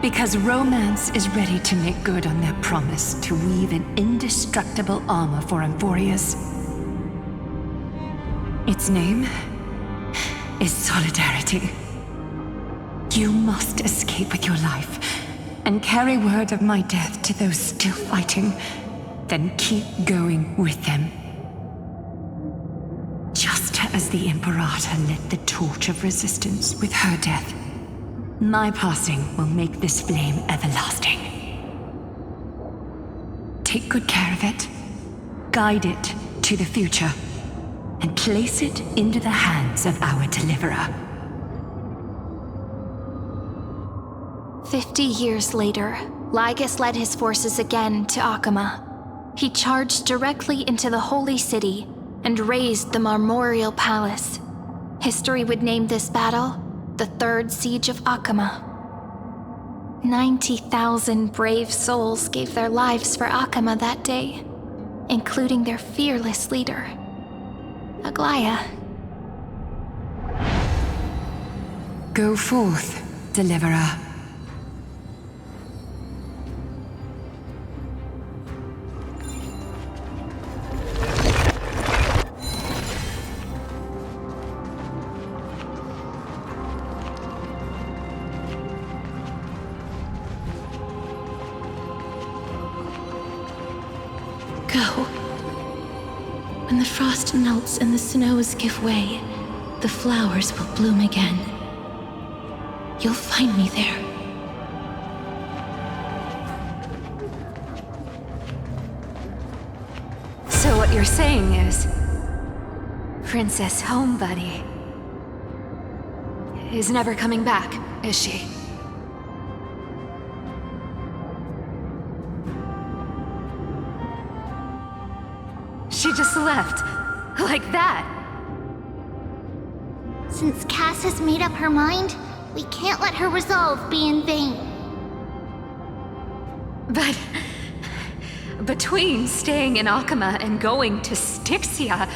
Because Romance is ready to make good on their promise to weave an indestructible armor for Amphoreus. Its name is Solidarity. You must escape with your life and carry word of my death to those still fighting, then keep going with them. Just as the Imperator lit the torch of resistance with her death, my passing will make this flame everlasting. Take good care of it, guide it to the future, and place it into the hands of our deliverer. 50 years later, Lygus led his forces again to Akama. He charged directly into the Holy City and razed the Memorial Palace. History would name this battle the Third Siege of Akama. 90,000 brave souls gave their lives for Akama that day, including their fearless leader, Aglaya. Go forth, Deliverer. Go. When the frost melts and the snows give way, the flowers will bloom again. You'll find me there. So what you're saying is, Princess Homebuddy is never coming back, is she? She just left, like that. Since Cass has made up her mind, we can't let her resolve be in vain. But between staying in Akama and going to Styxia,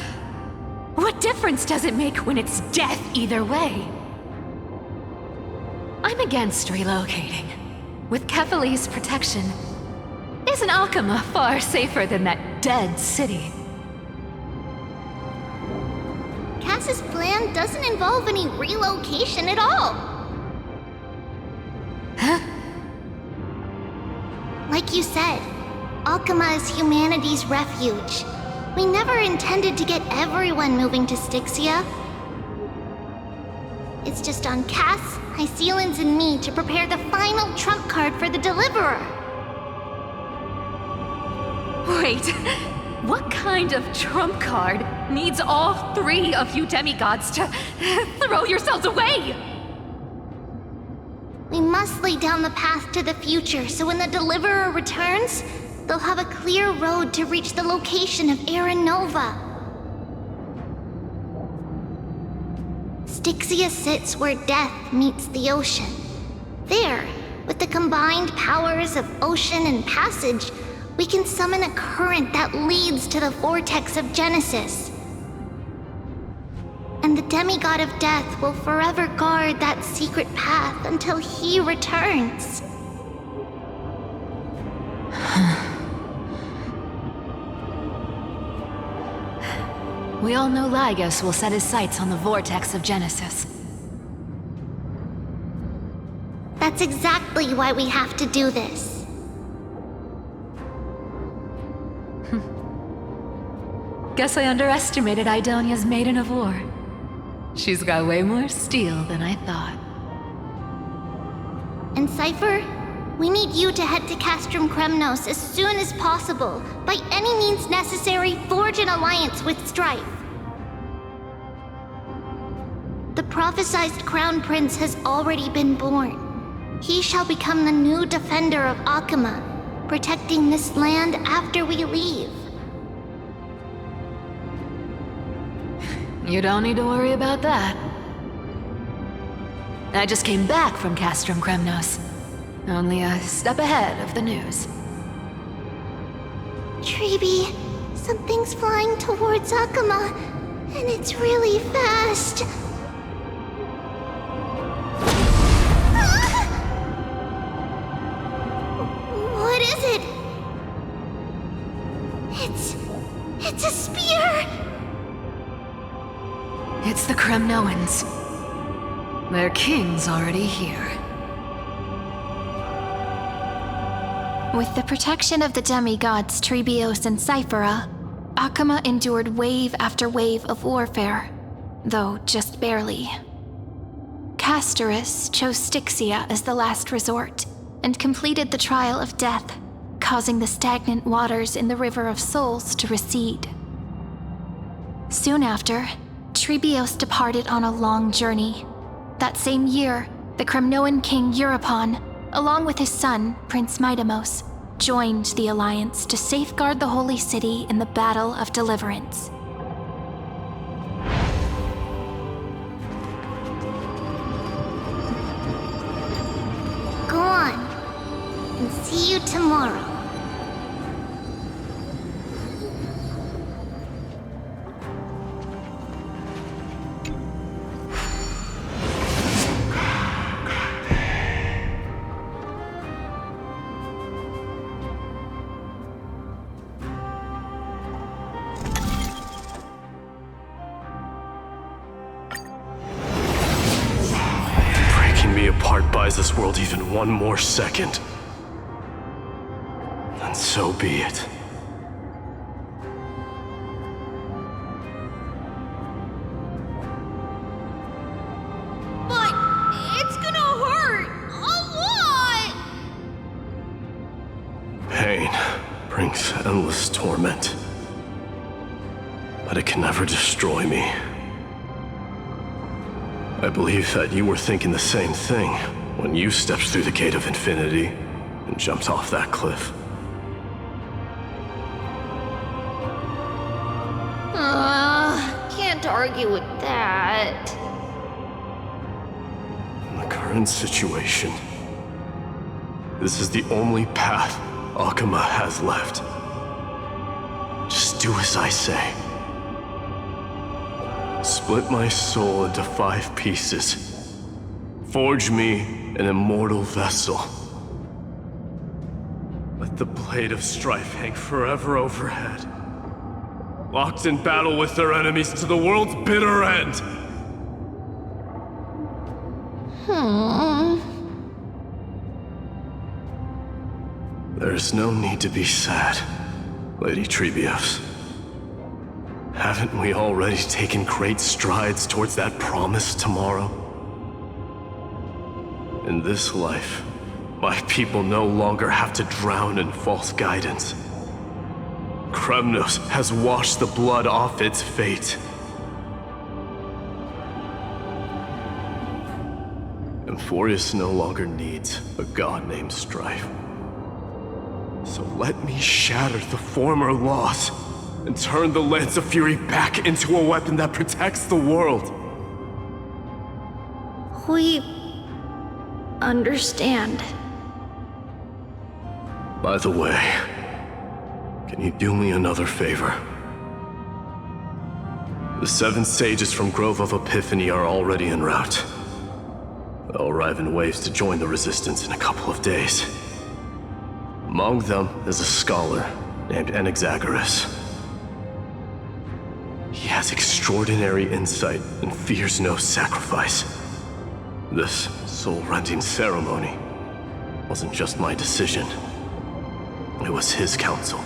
what difference does it make when it's death either way? I'm against relocating. With Kefali's protection, isn't Akama far safer than that dead city? Cass's plan doesn't involve any relocation at all. Huh? Like you said, Akama is humanity's refuge. We never intended to get everyone moving to Styxia. It's just on Cass, Hycealans, and me to prepare the final trump card for the Deliverer. Wait, what kind of trump card needs all three of you demigods to throw yourselves away? We must lay down the path to the future so when the Deliverer returns, they'll have a clear road to reach the location of Era Nova. Styxia sits where death meets the ocean. There, with the combined powers of ocean and passage, we can summon a current that leads to the vortex of Genesis. And the demigod of death will forever guard that secret path until he returns. We all know Lygus will set his sights on the vortex of Genesis. That's exactly why we have to do this. Guess I underestimated Idonia's Maiden of War. She's got way more steel than I thought. And Cypher, we need you to head to Castrum Kremnos as soon as possible. By any means necessary, forge an alliance with Strife. The prophesized Crown Prince has already been born. He shall become the new defender of Akama, protecting this land after we leave. You don't need to worry about that. I just came back from Castrum Kremnos. Only a step ahead of the news. Treeby, something's flying towards Akama, and it's really fast. What is it? It's a spear! It's the Kremnoans. Their king's already here. With the protection of the demigods Trebios and Cyphera, Akama endured wave after wave of warfare, though just barely. Castorus chose Styxia as the last resort, and completed the trial of death, causing the stagnant waters in the River of Souls to recede. Soon after, Trebios departed on a long journey. That same year, the Kremnoan king Euripon, along with his son, Prince Midamos, joined the Alliance to safeguard the Holy City in the Battle of Deliverance. Go on, and see you tomorrow. terrorize this world even one more second, then so be it. But it's gonna hurt a lot! Pain brings endless torment, but it can never destroy me. I believe that you were thinking the same thing when you stepped through the gate of infinity and jumped off that cliff. Can't argue with that. In the current situation, this is the only path Akuma has left. Just do as I say. Split my soul into 5 pieces. Forge me an immortal vessel. Let the blade of strife hang forever overhead. Locked in battle with their enemies to the world's bitter end. There's no need to be sad, Lady Treebios. Haven't we already taken great strides towards that promised tomorrow? In this life, my people no longer have to drown in false guidance. Kremnos has washed the blood off its fate. Amphoreus no longer needs a god named Strife. So let me shatter the former laws and turn the Lance of Fury back into a weapon that protects the world. We understand. By the way, can you do me another favor? The 7 sages from Grove of Epiphany are already en route. They'll arrive in waves to join the Resistance in a couple of days. Among them is a scholar named Anaxagoras. He has extraordinary insight and fears no sacrifice. This soul-rending ceremony wasn't just my decision. It was his counsel.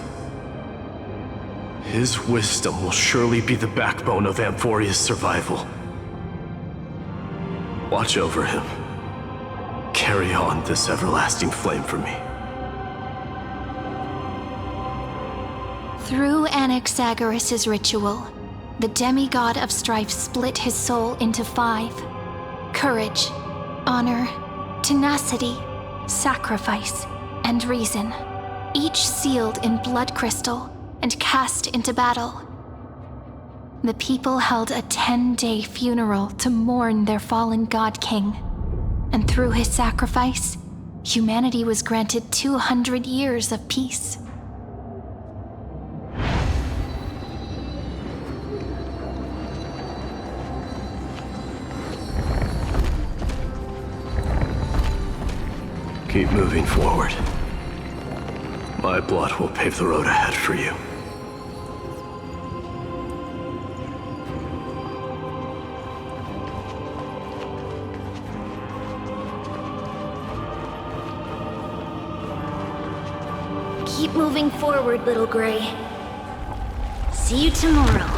His wisdom will surely be the backbone of Amphoreus' survival. Watch over him. Carry on this everlasting flame for me. Through Anaxagoras' ritual, the demigod of strife split his soul into 5. Courage, honor, tenacity, sacrifice, and reason, each sealed in blood crystal and cast into battle. The people held a 10-day funeral to mourn their fallen god king, and through his sacrifice, humanity was granted 200 years of peace. Keep moving forward. My blood will pave the road ahead for you. Keep moving forward, little Gray. See you tomorrow.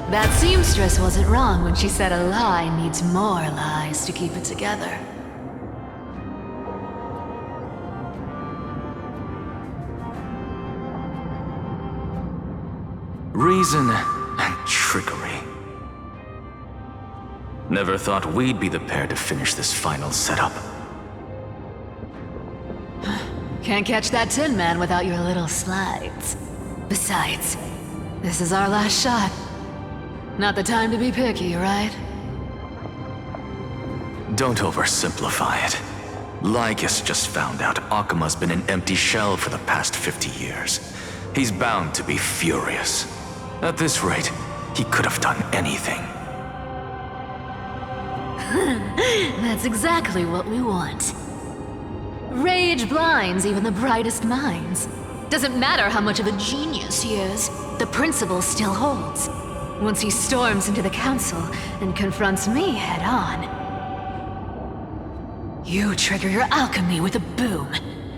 That seamstress wasn't wrong when she said a lie needs more lies to keep it together. Reason and trickery. Never thought we'd be the pair to finish this final setup. Can't catch that Tin Man without your little slides. Besides, this is our last shot. Not the time to be picky, right? Don't oversimplify it. Lycus just found out Akuma's been an empty shell for the past 50 years. He's bound to be furious. At this rate, he could have done anything. That's exactly what we want. Rage blinds even the brightest minds. Doesn't matter how much of a genius he is, the principle still holds. Once he storms into the council and confronts me head on. You trigger your alchemy with a boom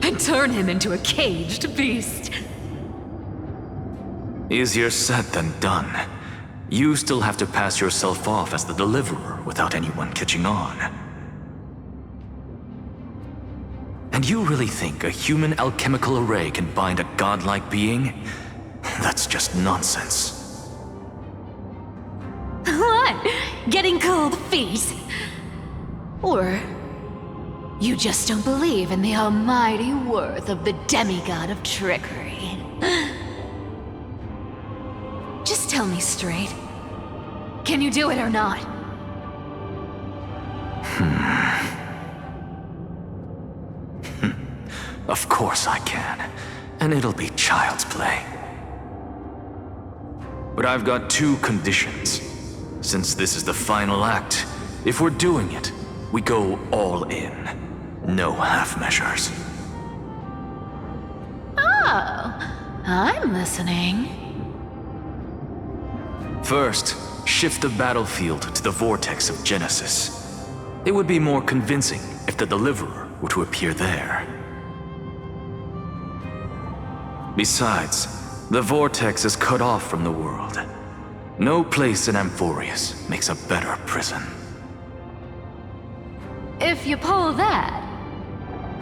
and turn him into a caged beast. Easier said than done. You still have to pass yourself off as the deliverer without anyone catching on. And you really think a human alchemical array can bind a godlike being? That's just nonsense. What? Getting cold feet? Or you just don't believe in the almighty worth of the demigod of trickery? Just tell me straight. Can you do it or not? Of course I can. And it'll be child's play. But I've got two conditions. Since this is the final act, if we're doing it, we go all in. No half measures. Oh, I'm listening. First, shift the battlefield to the vortex of Genesis. It would be more convincing if the deliverer were to appear there. Besides, the vortex is cut off from the world. No place in Amphoreus makes a better prison. If you pull that,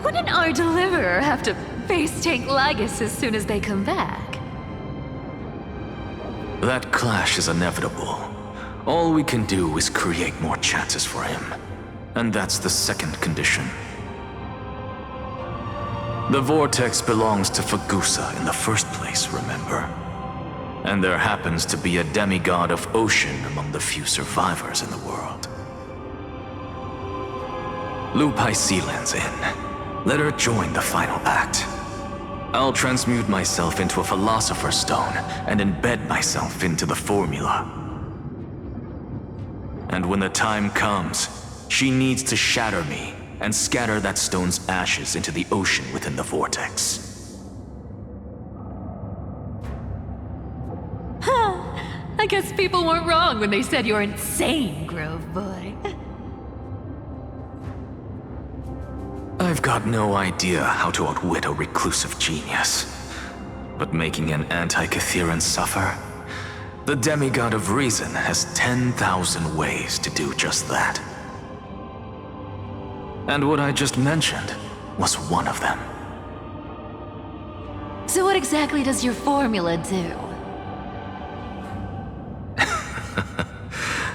wouldn't our deliverer have to face tank Lygus as soon as they come back? That clash is inevitable. All we can do is create more chances for him. And that's the second condition. The vortex belongs to Fagusa in the first place, remember? And there happens to be a demigod of ocean among the few survivors in the world. Lupai Sealand's in. Let her join the final act. I'll transmute myself into a philosopher's stone and embed myself into the formula. And when the time comes, she needs to shatter me and scatter that stone's ashes into the ocean within the vortex. I guess people weren't wrong when they said you're insane, Grove Boy. I've got no idea how to outwit a reclusive genius. But making an anti-Catheran suffer? The demigod of reason has 10,000 ways to do just that. And what I just mentioned was one of them. So what exactly does your formula do?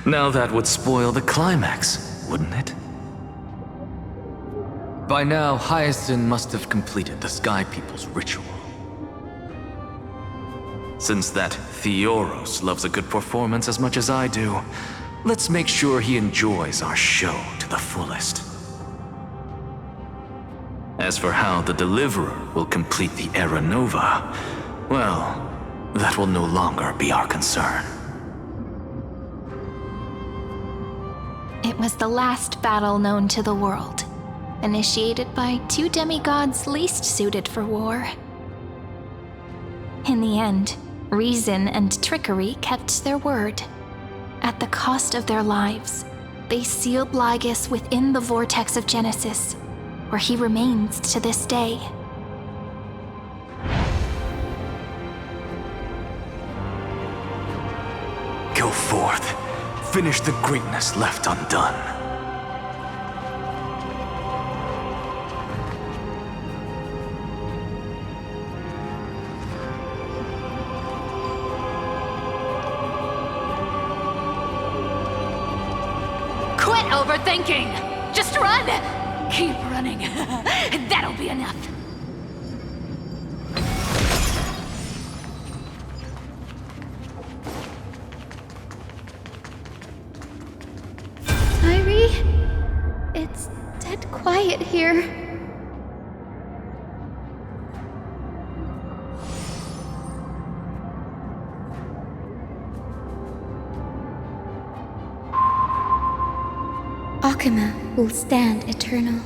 Now that would spoil the climax, wouldn't it? By now, Hyacinth must have completed the Sky People's ritual. Since that Theoros loves a good performance as much as I do, let's make sure he enjoys our show to the fullest. As for how the Deliverer will complete the Era Nova, well, that will no longer be our concern. It was the last battle known to the world, initiated by two demigods least suited for war. In the end, reason and trickery kept their word. At the cost of their lives, they sealed Lygus within the vortex of Genesis, where he remains to this day. Go forth. Finish the greatness left undone. Quit overthinking! Just run! Keep running. That'll be enough. It's dead quiet here. Alchema will stand eternal.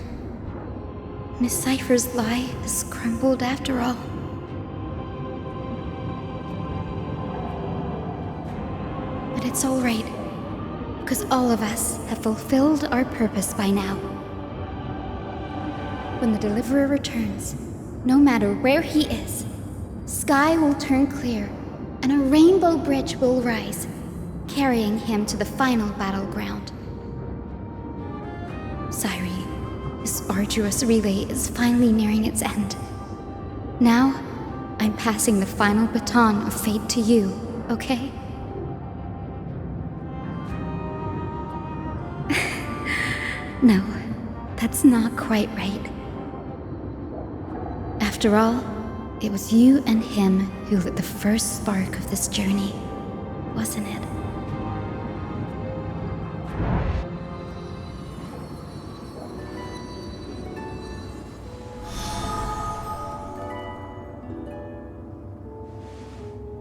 Miss Cypher's lie has crumbled after all. But it's all right, because all of us have fulfilled our purpose by now. When the Deliverer returns, no matter where he is, sky will turn clear and a rainbow bridge will rise, carrying him to the final battleground. Cyrene, this arduous relay is finally nearing its end. Now, I'm passing the final baton of fate to you, okay? No, that's not quite right. After all, it was you and him who lit the first spark of this journey, wasn't it?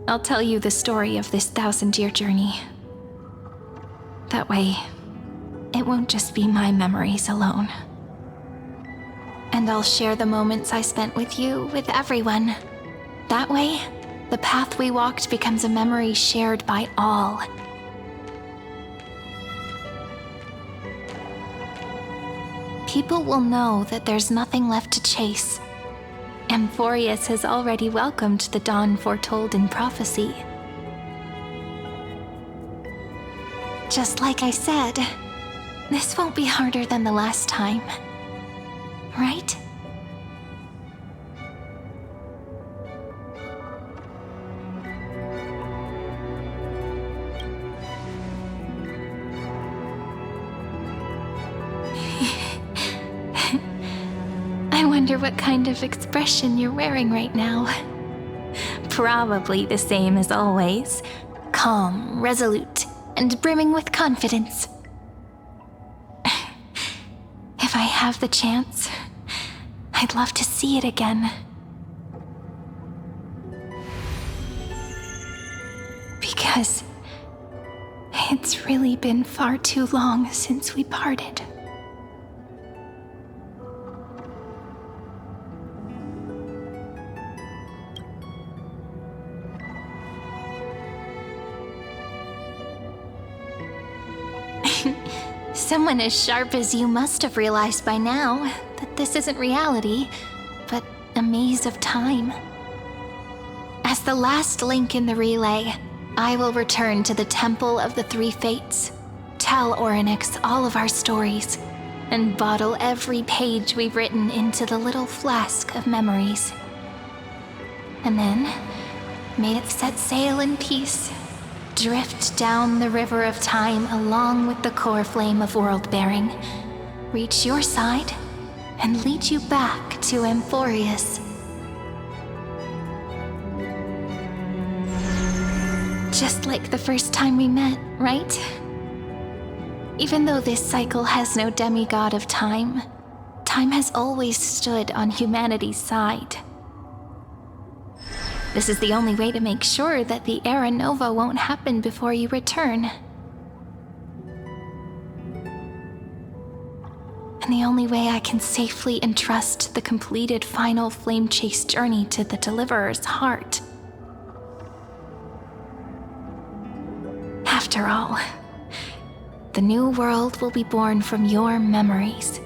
I'll tell you the story of this 1,000-year journey. That way, it won't just be my memories alone. And I'll share the moments I spent with you with everyone. That way, the path we walked becomes a memory shared by all. People will know that there's nothing left to chase. Amphoreus has already welcomed the dawn foretold in prophecy. Just like I said, this won't be harder than the last time. Right? I wonder what kind of expression you're wearing right now. Probably the same as always. Calm, resolute, and brimming with confidence. If I have the chance, I'd love to see it again. Because it's really been far too long since we parted. Someone as sharp as you must have realized by now that this isn't reality, but a maze of time. As the last link in the relay, I will return to the Temple of the Three Fates, tell Orynyx all of our stories, and bottle every page we've written into the little flask of memories. And then, may it set sail in peace. Drift down the river of time along with the core flame of world-bearing. Reach your side and lead you back to Amphoreus. Just like the first time we met, right? Even though this cycle has no demigod of time, time has always stood on humanity's side. This is the only way to make sure that the Era Nova won't happen before you return. And the only way I can safely entrust the completed final flame chase journey to the Deliverer's heart. After all, the new world will be born from your memories,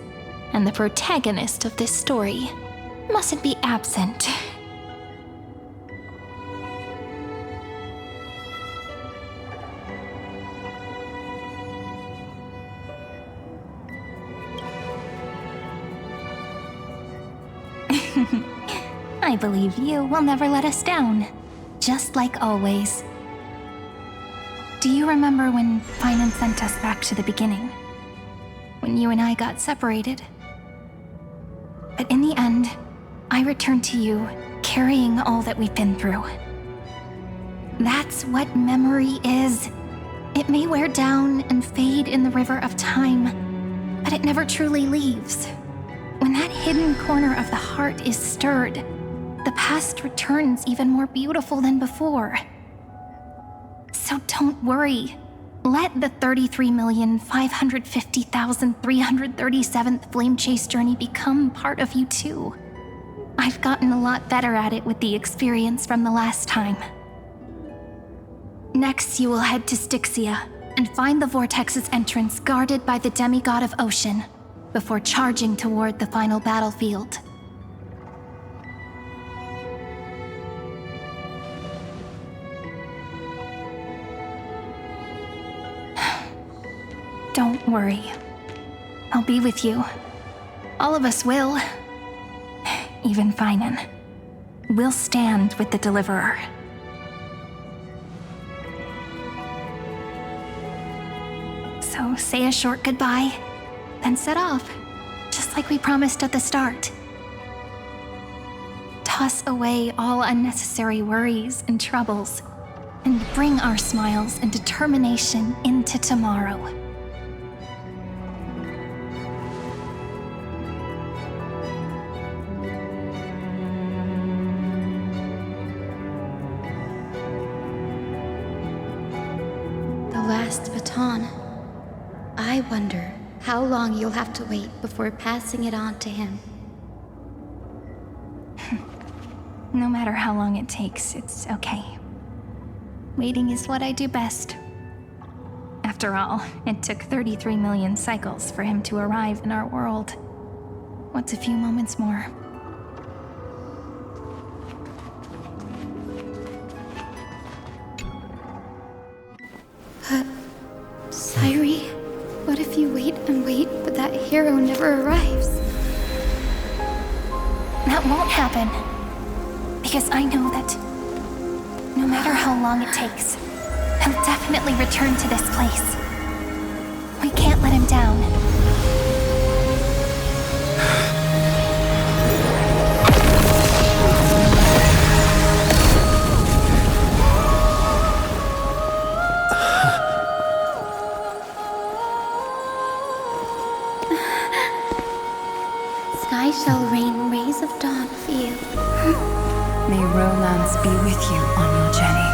and the protagonist of this story mustn't be absent. I believe you will never let us down, just like always. Do you remember when Finan sent us back to the beginning? When you and I got separated? But in the end, I returned to you, carrying all that we've been through. That's what memory is. It may wear down and fade in the river of time, but it never truly leaves. When that hidden corner of the heart is stirred, the past returns even more beautiful than before. So don't worry. Let the 33,550,337th Flame Chase journey become part of you too. I've gotten a lot better at it with the experience from the last time. Next, you will head to Styxia and find the Vortex's entrance guarded by the demigod of ocean before charging toward the final battlefield. Don't worry. I'll be with you. All of us will. Even Finan. We'll stand with the Deliverer. So say a short goodbye, then set off, just like we promised at the start. Toss away all unnecessary worries and troubles, and bring our smiles and determination into tomorrow. The last baton. I wonder how long you'll have to wait before passing it on to him. No matter how long it takes, it's okay. Waiting is what I do best. After all, it took 33 million cycles for him to arrive in our world. What's a few moments more? But, Sairi, what if you wait and wait, but that hero never arrives? That won't happen. Because I know that no matter how long it takes, he'll definitely return to this place. We can't let him down. Sky shall rain rays of dawn for you. May romance be with you on your journey.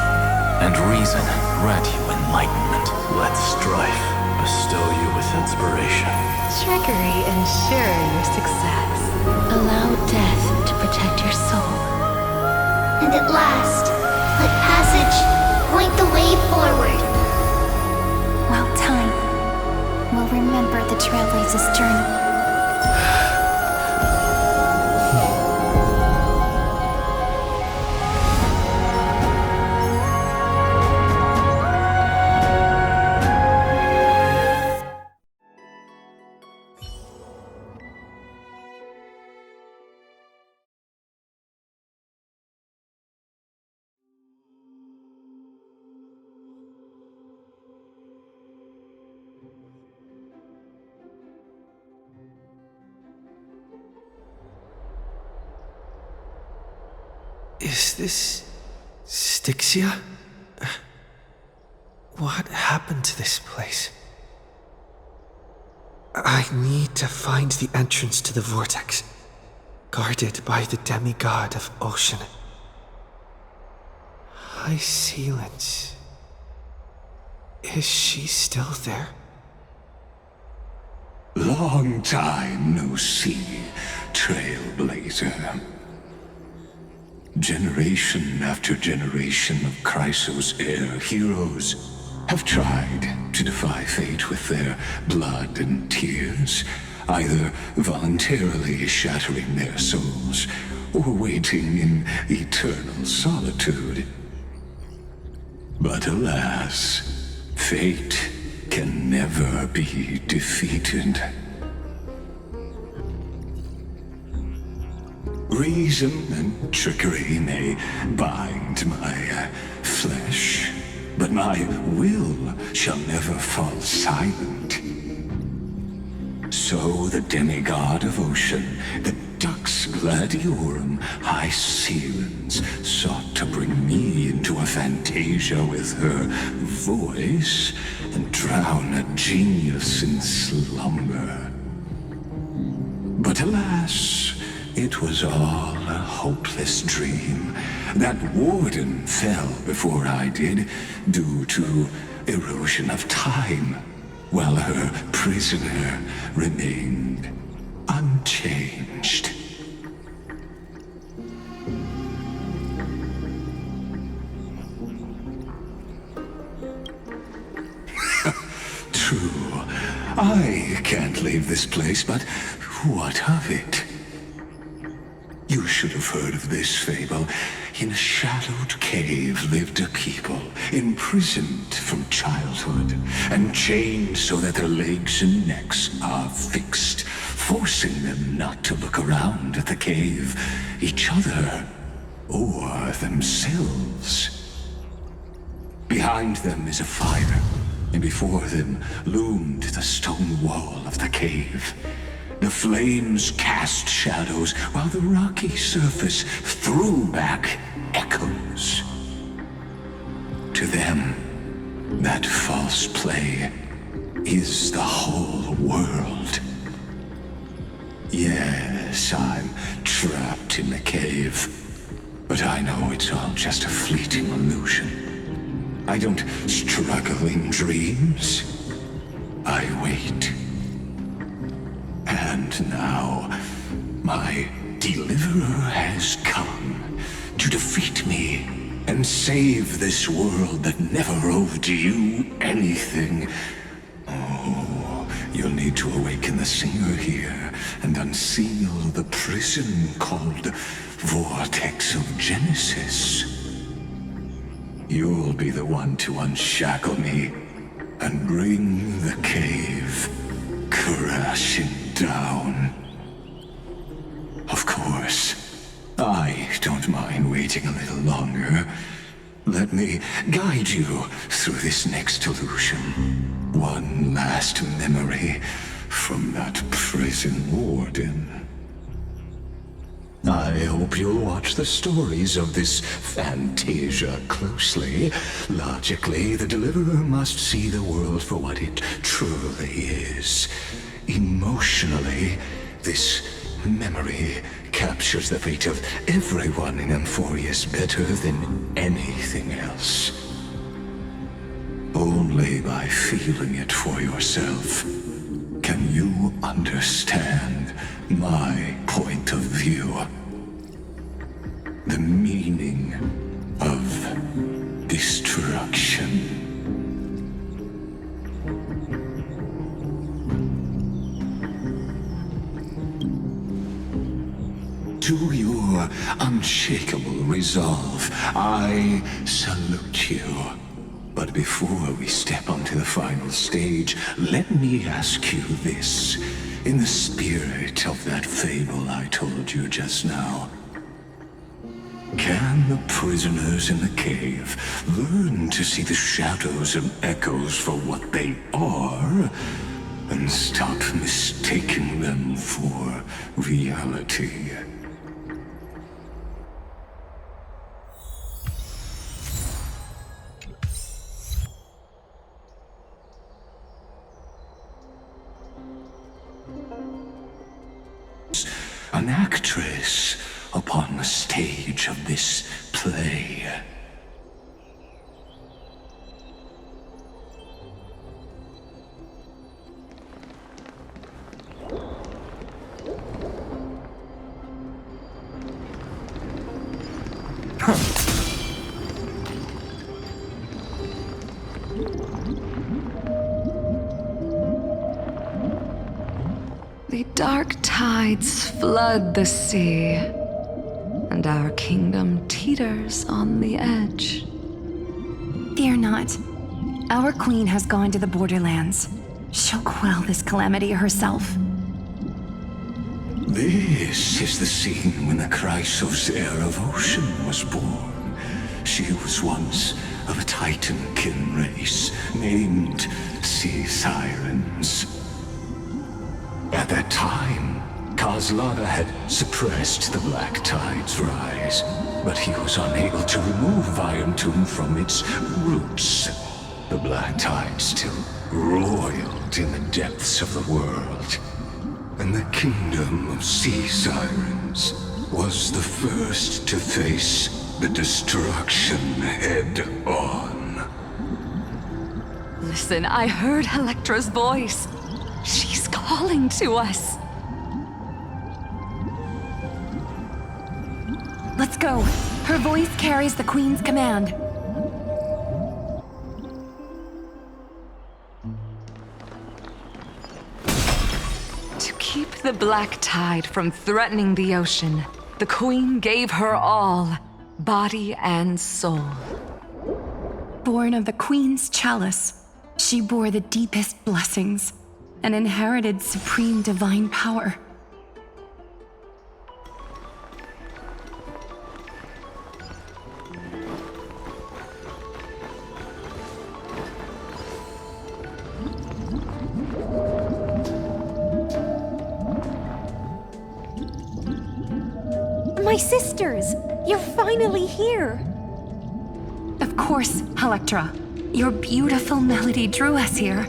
And reason grant you enlightenment. Let strife bestow you with inspiration. Trickery ensure your success. Allow death to protect your soul. And at last, let passage point the way forward. While time will remember the Trailblaze's journey. Is this Styxia? What happened to this place? I need to find the entrance to the vortex, guarded by the demigod of ocean. High Sealance. Is she still there? Long time no see, Trailblazer. Generation after generation of Chrysos heir heroes have tried to defy fate with their blood and tears, either voluntarily shattering their souls or waiting in eternal solitude. But alas, fate can never be defeated. Reason and trickery may bind my flesh, but my will shall never fall silent. So the demigod of ocean, the Dux Gladiorum High Sealance, sought to bring me into a fantasia with her voice and drown a genius in slumber. But alas, it was all a hopeless dream. That warden fell before I did, due to erosion of time, while her prisoner remained unchanged. True, I can't leave this place, but what of it? You should have heard of this fable. In a shadowed cave lived a people, imprisoned from childhood, and chained so that their legs and necks are fixed, forcing them not to look around at the cave, each other, or themselves. Behind them is a fire, and before them loomed the stone wall of the cave. The flames cast shadows, while the rocky surface threw back echoes. To them, that false play is the whole world. Yes, I'm trapped in the cave, but I know it's all just a fleeting illusion. I don't struggle in dreams. I wait. And now, my deliverer has come to defeat me and save this world that never owed you anything. Oh, you'll need to awaken the singer here and unseal the prison called Vortex of Genesis. You'll be the one to unshackle me and bring the cave crashing down. Of course, I don't mind waiting a little longer. Let me guide you through this next illusion. One last memory from that prison warden. I hope you'll watch the stories of this Fantasia closely. Logically, the Deliverer must see the world for what it truly is. Emotionally, this memory captures the fate of everyone in Amphoreus better than anything else. Only by feeling it for yourself can you understand my point of view. The meaning of destruction. To your unshakable resolve, I salute you. But before we step onto the final stage, let me ask you this. In the spirit of that fable I told you just now, can the prisoners in the cave learn to see the shadows and echoes for what they are, and stop mistaking them for reality? An actress upon the stage of this play. The dark tides flood the sea, and our kingdom teeters on the edge. Fear not. Our queen has gone to the borderlands. She'll quell this calamity herself. This is the scene when the Chrysos heir of Ocean was born. She was once of a Titan-kin race named Sea Sirens. At that time, Kozlana had suppressed the Black Tide's rise, but he was unable to remove Irontomb from its roots. The Black Tide still roiled in the depths of the world, and the kingdom of Sea Sirens was the first to face the destruction head-on. Listen, I heard Electra's voice. She's calling to us. Let's go. Her voice carries the Queen's command. To keep the black tide from threatening the ocean, the Queen gave her all, body and soul. Born of the Queen's chalice, she bore the deepest blessings and inherited supreme divine power. My sisters! You're finally here! Of course, Electra. Your beautiful melody drew us here.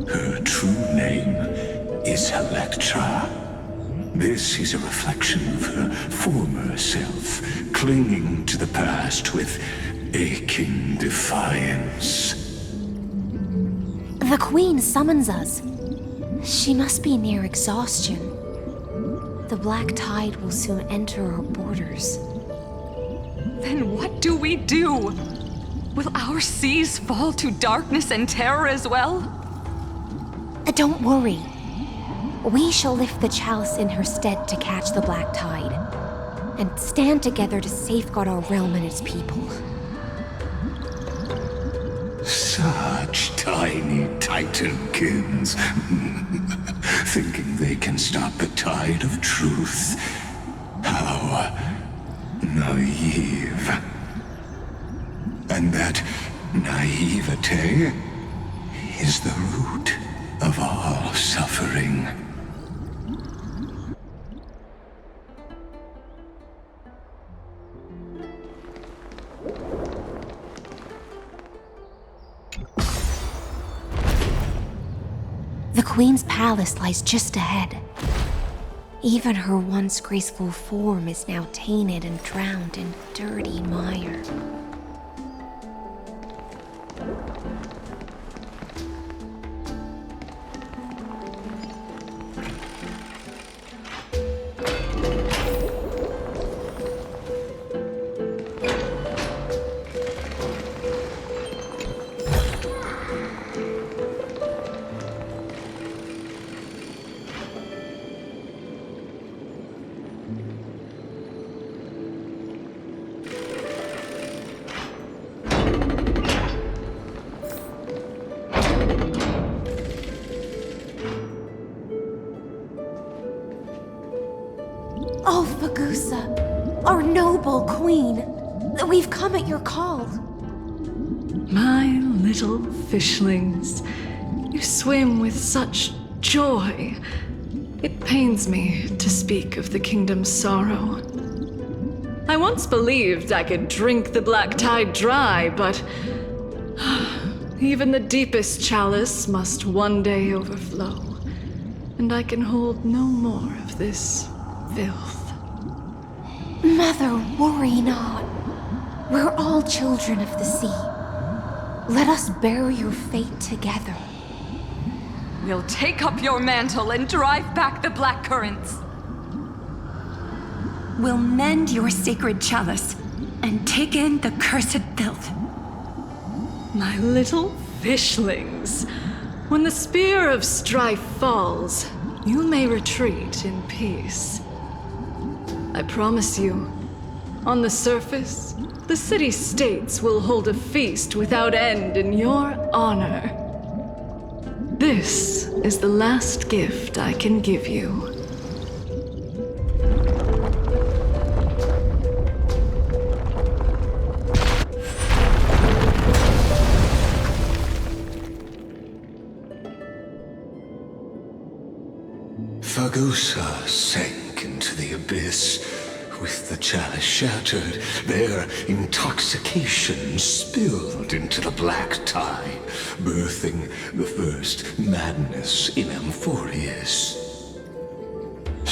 Her true name is Electra. This is a reflection of her former self, clinging to the past with aching defiance. The Queen summons us. She must be near exhaustion. The black tide will soon enter our borders. Then what do we do? Will our seas fall to darkness and terror as well? Don't worry. We shall lift the chalice in her stead to catch the black tide, and stand together to safeguard our realm and its people. Such tiny titankins, thinking they can stop the tide of truth. How naive. And that naivete is the root of all suffering. The Queen's palace lies just ahead. Even her once graceful form is now tainted and drowned in dirty mire. Oh, Fagusa, our noble queen, we've come at your call. My little fishlings, you swim with such joy. It pains me to speak of the kingdom's sorrow. I once believed I could drink the black tide dry, but even the deepest chalice must one day overflow, and I can hold no more of this filth. Mother, worry not. We're all children of the sea. Let us bear your fate together. We'll take up your mantle and drive back the black currents. We'll mend your sacred chalice and take in the cursed filth. My little fishlings, when the spear of strife falls, you may retreat in peace. I promise you, on the surface, the city-states will hold a feast without end in your honor. This is the last gift I can give you. Fagusa sank into the abyss. With the chalice shattered, their intoxication spilled into the black tide, birthing the first madness in Amphoreus.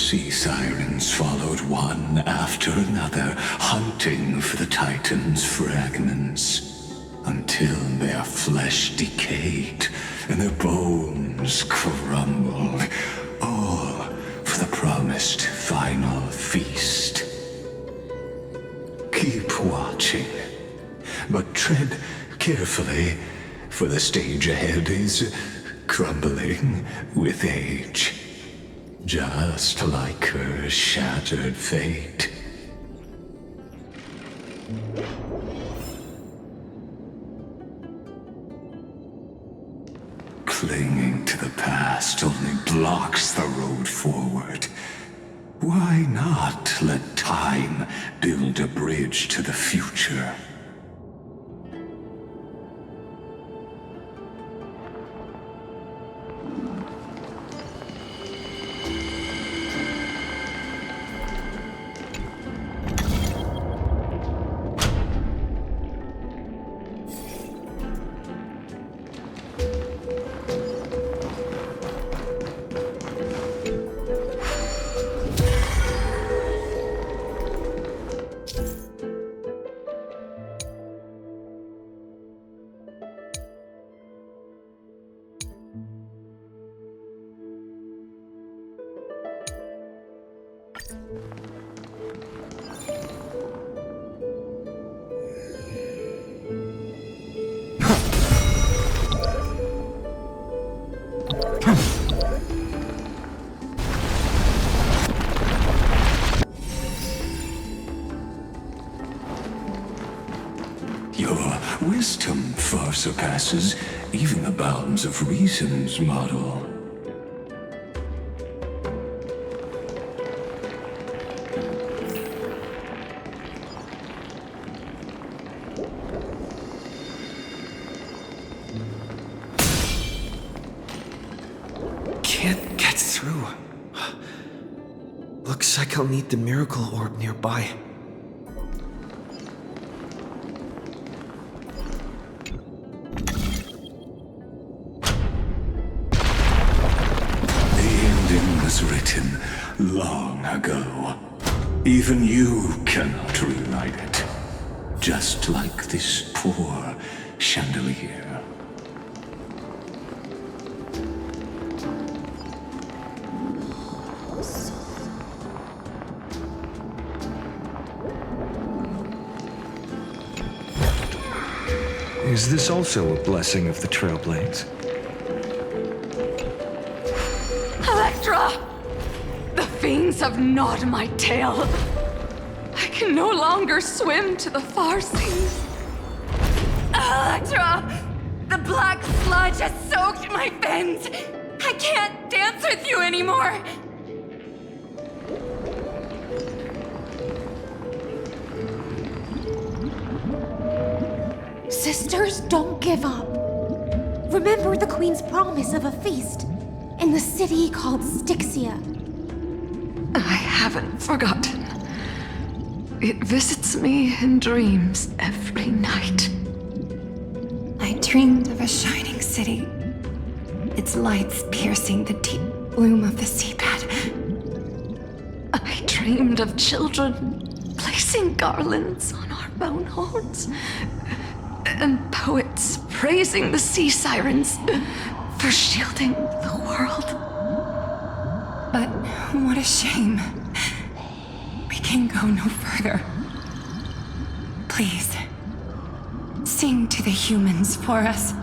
sea sirens followed one after another, hunting for the Titan's fragments, until their flesh decayed and their bones crumbled, all for the promised final feast. Keep watching, but tread carefully, for the stage ahead is crumbling with age, just like her shattered fate. Clinging to the past only blocks the road forward. Why not let time build a bridge to the future? Your wisdom far surpasses even the bounds of reason's model. Can't get through. Looks like I'll need the miracle orb nearby. Was written long ago. Even you cannot rewrite it. Just like this poor chandelier. Is this also a blessing of the Trailblaze? Electra! The fiends have gnawed my tail. I can no longer swim to the far seas. Electra! The black sludge has soaked my fins! I can't dance with you anymore! Sisters, don't give up. Remember the Queen's promise of a feast in the city called Styxia. I haven't forgotten. It visits me in dreams every night. I dreamed of a shining city, its lights piercing the deep gloom of the seabed. I dreamed of children placing garlands on our boneholds, and poets praising the sea sirens for shielding the world. But what a shame. We can go no further. Please, sing to the humans for us.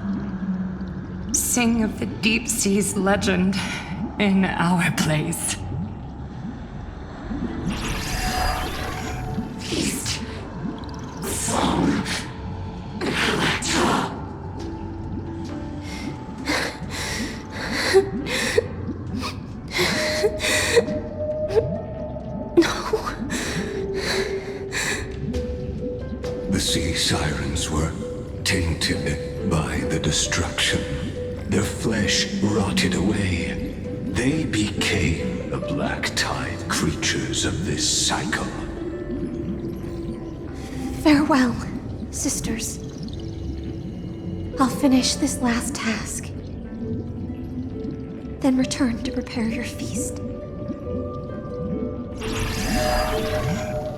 Sing of the deep sea's legend in our place. Feast. Song. Electra. The sea sirens were tainted by the destruction. Their flesh rotted away. They became the black tide creatures of this cycle. Farewell, sisters. I'll finish this last task, then return to prepare your feast.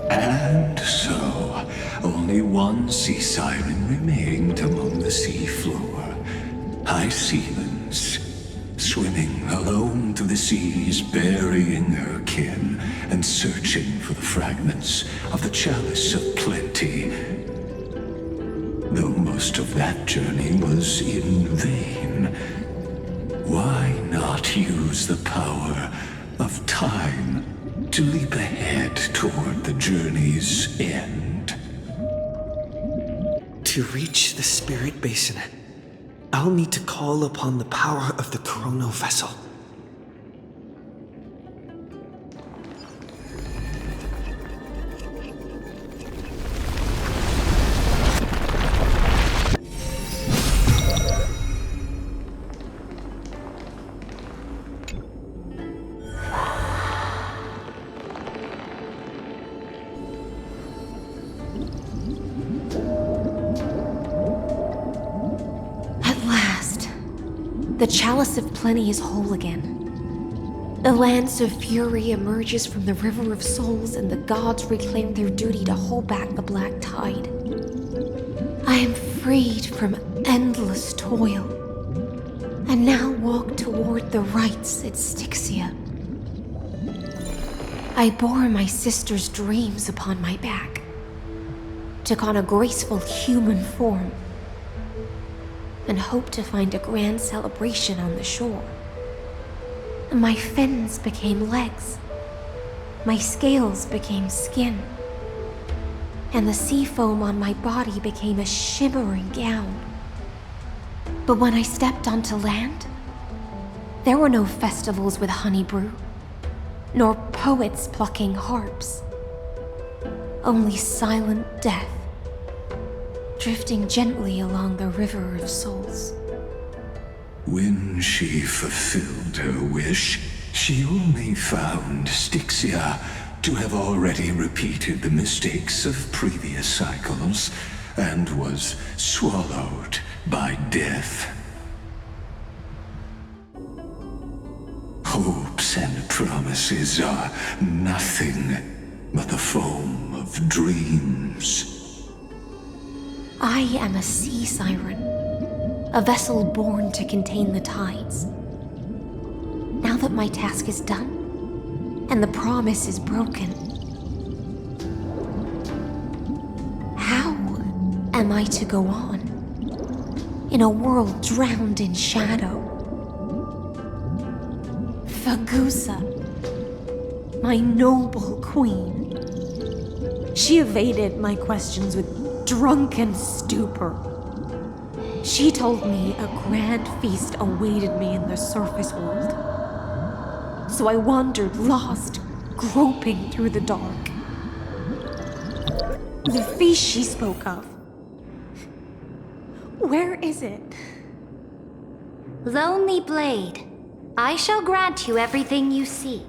And so, only one sea siren remained among the seafloor. High seamans, swimming alone through the seas, burying her kin, and searching for the fragments of the chalice of plenty. Though most of that journey was in vain, why not use the power of time to leap ahead toward the journey's end? To reach the Spirit Basin, I'll need to call upon the power of the Chrono Vessel. The Chalice of Plenty is whole again. A lance of fury emerges from the River of Souls, and the gods reclaim their duty to hold back the black tide. I am freed from endless toil, and now walk toward the rites at Styxia. I bore my sister's dreams upon my back, took on a graceful human form, and hoped to find a grand celebration on the shore. My fins became legs, my scales became skin, and the sea foam on my body became a shimmering gown. But when I stepped onto land, there were no festivals with honey brew, nor poets plucking harps. Only silent death, drifting gently along the River of Souls. When she fulfilled her wish, she only found Styxia to have already repeated the mistakes of previous cycles, and was swallowed by death. Hopes and promises are nothing but the foam of dreams. I am a sea siren, a vessel born to contain the tides. Now that my task is done, and the promise is broken, how am I to go on in a world drowned in shadow? Fagusa, my noble queen. She evaded my questions with drunken stupor. She told me a grand feast awaited me in the surface world. So I wandered lost, groping through the dark. The feast she spoke of, where is it? Lonely Blade, I shall grant you everything you seek.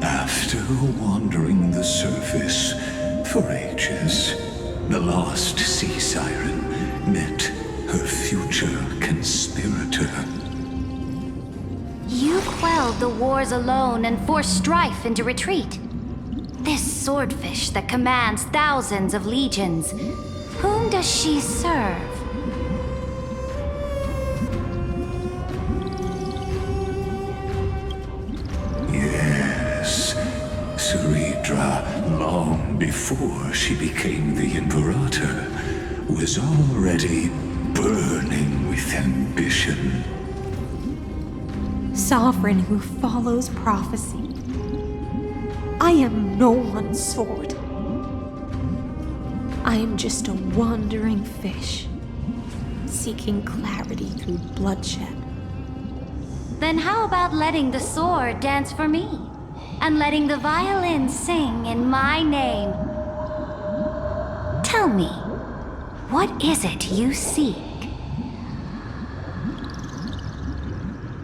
After wandering the surface for ages, the lost sea siren met her future conspirator. You quelled the wars alone and forced strife into retreat. This swordfish that commands thousands of legions, whom does she serve? Yes, Ceridra, long before she became the Imperator, was already burning with ambition. Sovereign who follows prophecy. I am no one's sword. I am just a wandering fish, seeking clarity through bloodshed. Then how about letting the sword dance for me? And letting the violin sing in my name? Tell me, What is it you seek?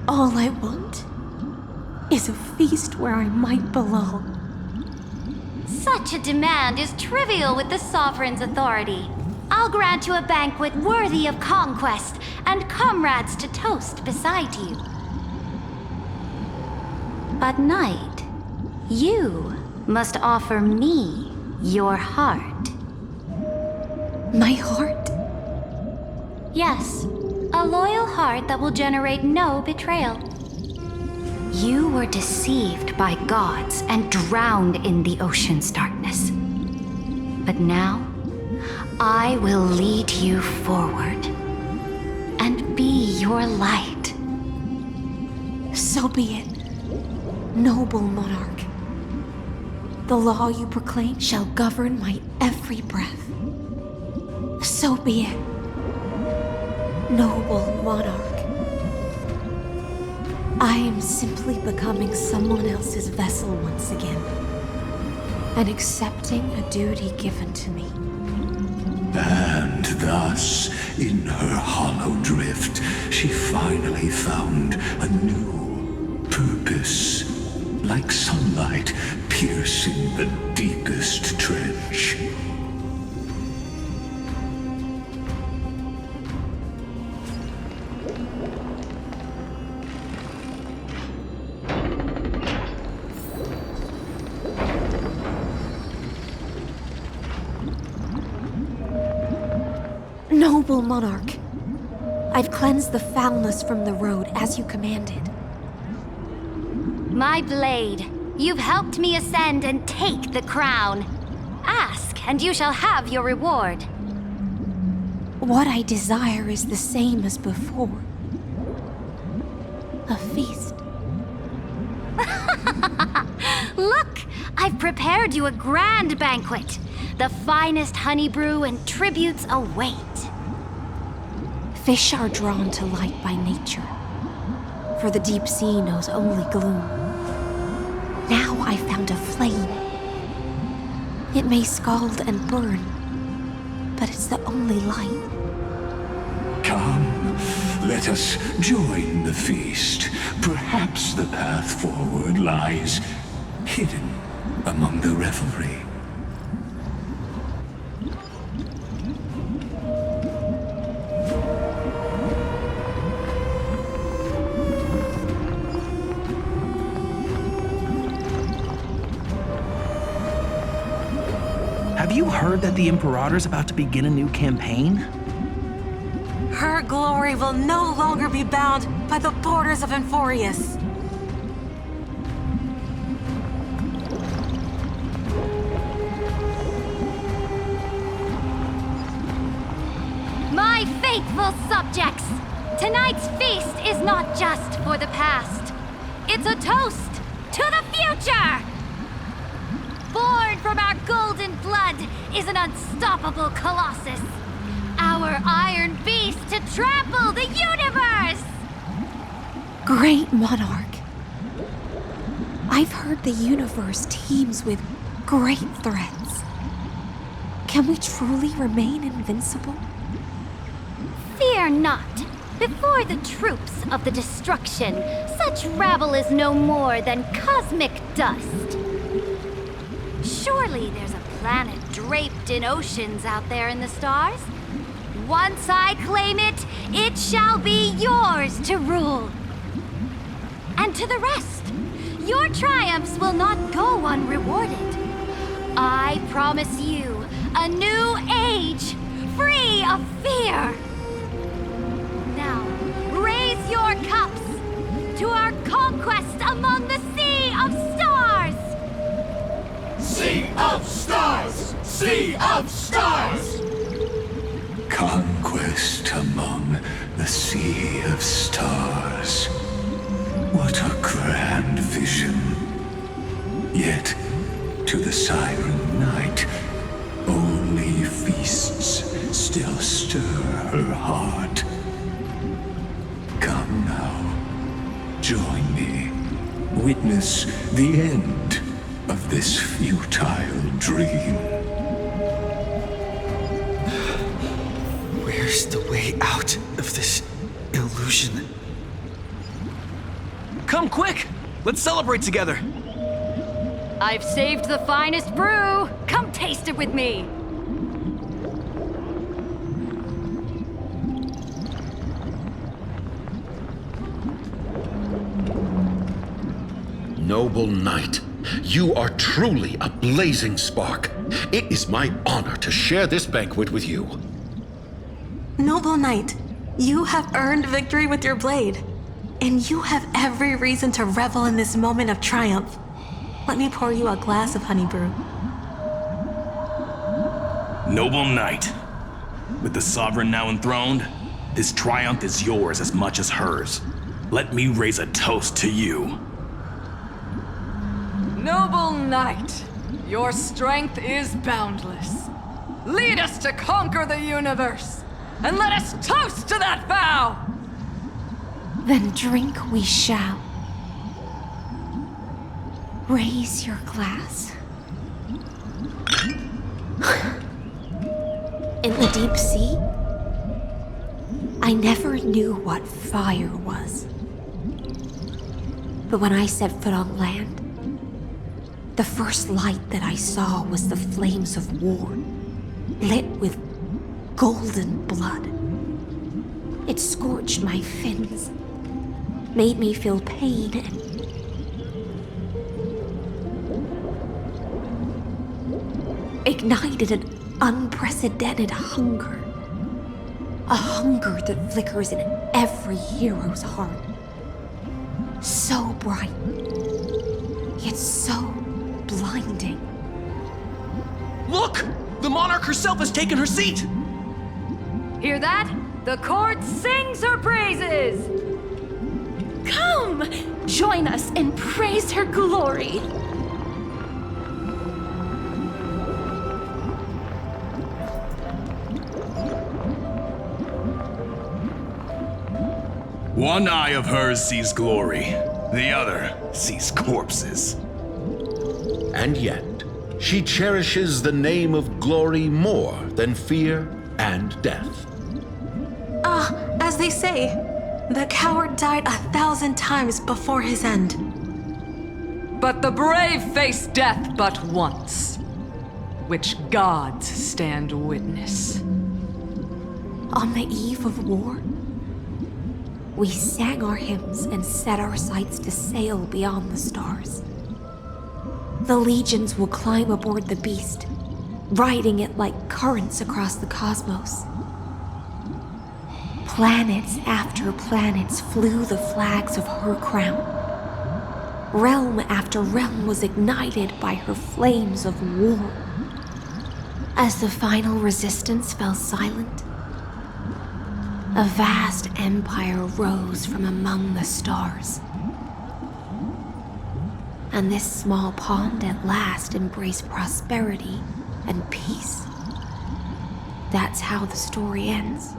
All I want is a feast where I might belong. Such a demand is trivial with the Sovereign's authority. I'll grant you a banquet worthy of conquest and comrades to toast beside you. But Knight, you must offer me your heart. My heart? Yes, a loyal heart that will generate no betrayal. You were deceived by gods and drowned in the ocean's darkness. But now, I will lead you forward and be your light. So be it, noble monarch. The law you proclaim shall govern my every breath. So be it, noble monarch. I am simply becoming someone else's vessel once again, and accepting a duty given to me. And thus, in her hollow drift, she finally found a new purpose, like sunlight piercing the deepest trench. Noble monarch, I've cleansed the foulness from the road as you commanded. My blade, you've helped me ascend and take the crown. Ask, and you shall have your reward. What I desire is the same as before. A feast. Look, I've prepared you a grand banquet. The finest honey brew and tributes await. Fish are drawn to light by nature, for the deep sea knows only gloom. Now I found a flame. It may scald and burn, but it's the only light. Come, let us join the feast. Perhaps the path forward lies hidden among the revelry. Have you heard that the Imperator's about to begin a new campaign? Her glory will no longer be bound by the borders of Amphoreus. My faithful subjects, tonight's feast is not just for the past. It's a toast to the future! Born from our golden blood is an unstoppable colossus. Our iron beast to trample the universe! Great monarch. I've heard the universe teems with great threats. Can we truly remain invincible? Fear not. Before the troops of the destruction, such rabble is no more than cosmic dust. Surely there's a planet draped in oceans out there in the stars. Once I claim it, it shall be yours to rule. And to the rest, your triumphs will not go unrewarded. I promise you a new age, free of fear. Now, raise your cups to our conquest among the Sea of Stars! Sea of Stars! Sea of Stars! Conquest among the Sea of Stars. What a grand vision. Yet, to the Siren Knight, only feasts still stir her heart. Come now, join me. Witness the end of this futile dream. is the way out of this illusion? Come quick! Let's celebrate together! I've saved the finest brew! Come taste it with me! Noble knight, you are truly a blazing spark. It is my honor to share this banquet with you. Noble knight, you have earned victory with your blade. And you have every reason to revel in this moment of triumph. Let me pour you a glass of honey brew. Noble knight, with the sovereign now enthroned, this triumph is yours as much as hers. Let me raise a toast to you. Noble knight, your strength is boundless. Lead us to conquer the universe, and let us toast to that vow! Then drink we shall. Raise your glass. In the deep sea, I never knew what fire was. But when I set foot on land, the first light that I saw was the flames of war, lit with golden blood. It scorched my fins, made me feel pain and ignited an unprecedented hunger. A hunger that flickers in every hero's heart. So bright, yet so blinding. Look! The monarch herself has taken her seat! Hear that? The court sings her praises! Come! Join us and praise her glory! One eye of hers sees glory, the other sees corpses. And yet, she cherishes the name of glory more than fear and death. As they say, the coward died 1,000 times before his end. But the brave face death but once, which gods stand witness. On the eve of war, we sang our hymns and set our sights to sail beyond the stars. The legions will climb aboard the beast, riding it like currents across the cosmos. Planets after planets flew the flags of her crown. Realm after realm was ignited by her flames of war. As the final resistance fell silent, a vast empire rose from among the stars. And this small pond at last embraced prosperity and peace. That's how the story ends.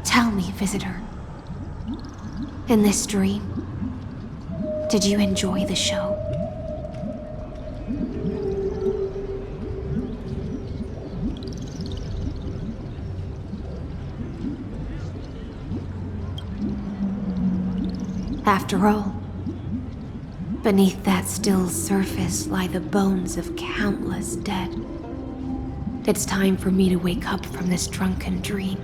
Tell me, visitor, in this dream, did you enjoy the show? After all, beneath that still surface lie the bones of countless dead. It's time for me to wake up from this drunken dream.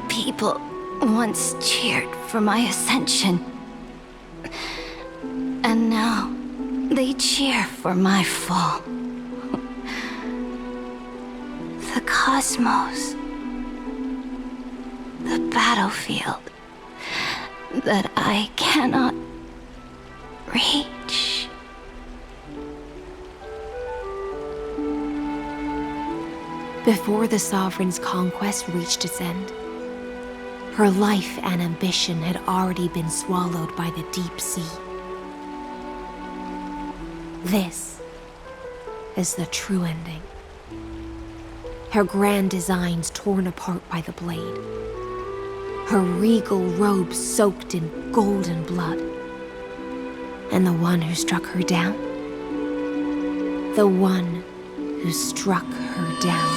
People once cheered for my ascension. And now they cheer for my fall. The cosmos. The battlefield that I cannot reach. Before the Sovereign's conquest reached its end, her life and ambition had already been swallowed by the deep sea. This is the true ending. Her grand designs torn apart by the blade. Her regal robes soaked in golden blood. And the one who struck her down? The one who struck her down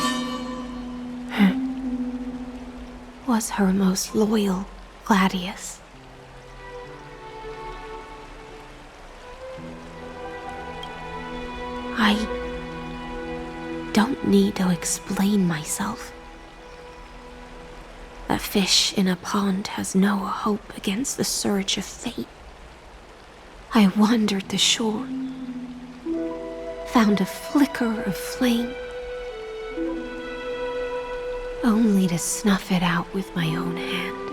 was her most loyal Gladius. I don't need to explain myself. A fish in a pond has no hope against the surge of fate. I wandered the shore, found a flicker of flame, only to snuff it out with my own hand.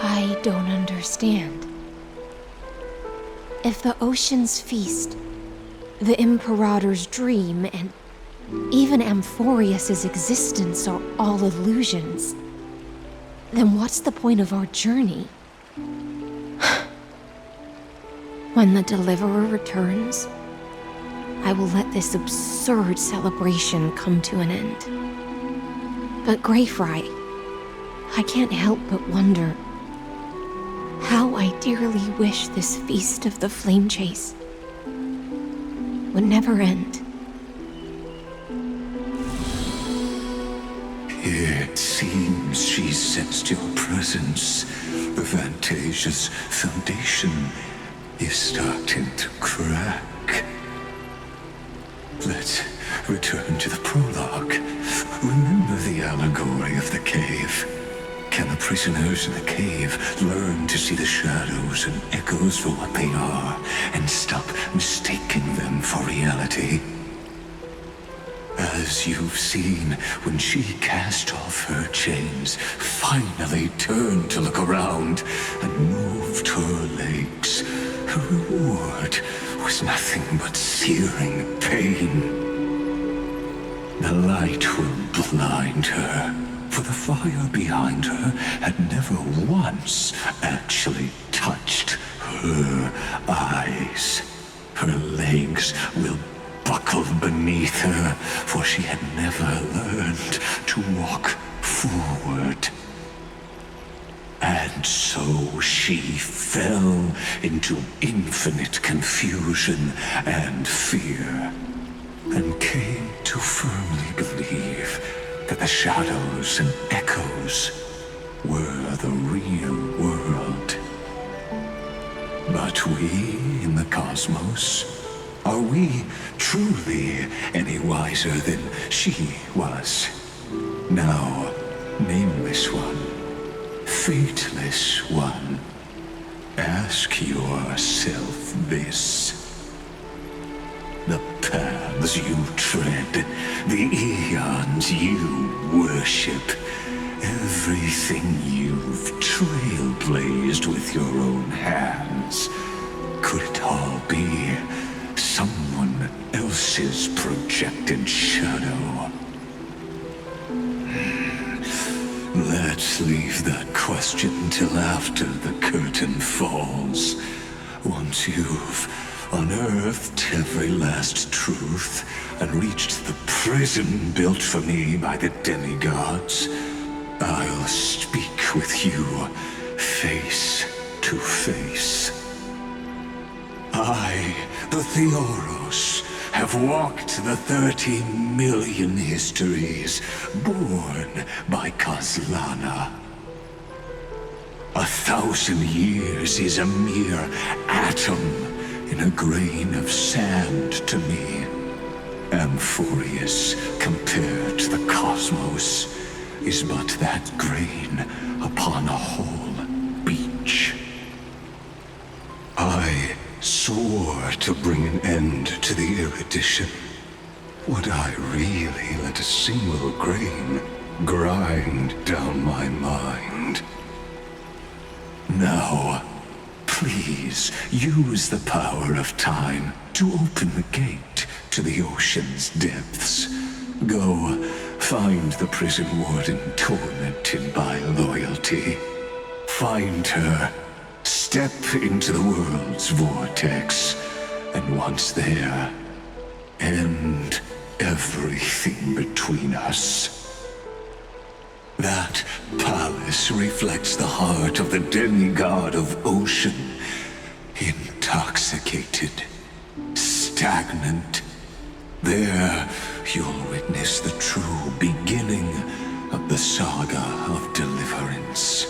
I don't understand. If the ocean's feast, the Imperator's dream, and even Amphoreus' existence are all illusions, then what's the point of our journey? When the Deliverer returns, I will let this absurd celebration come to an end. But Greyfry, I can't help but wonder how I dearly wish this feast of the Flame Chase would never end. It seems she sensed your presence. The Fantasia's foundation is starting to crack. Let's return to the prologue. Remember the allegory of the cave? Can the prisoners in the cave learn to see the shadows and echoes for what they are and stop mistaking them for reality? As you've seen, when she cast off her chains, finally turned to look around, and moved her legs, her reward was nothing but searing pain. The light will blind her, for the fire behind her had never once actually touched her eyes. Her legs will buckle beneath her, for she had never learned to walk forward. And so she fell into infinite confusion and fear, and came to firmly believe that the shadows and echoes were the real world. But we in the cosmos, are we truly any wiser than she was? Now, nameless one, fateless one, ask yourself this. The paths you tread, the eons you worship, everything you've trailblazed with your own hands, could it all be someone else's projected shadow? Let's leave that question till after the curtain falls. Once you've unearthed every last truth and reached the prison built for me by the demigods, I'll speak with you face to face. I, the Theoros, have walked the 30 million histories born by Kozlana. 1,000 years is a mere atom in a grain of sand to me. Amphoreus, compared to the cosmos, is but that grain upon a whole beach. I swore to bring an end to the erudition, Would I really let a single grain grind down my mind? Now, please use the power of time to open the gate to the ocean's depths. Go, find the prison warden tormented by loyalty. Find her, step into the world's vortex, and once there, end everything between us. That palace reflects the heart of the demigod of ocean, intoxicated, stagnant. There, you'll witness the true beginning of the saga of deliverance.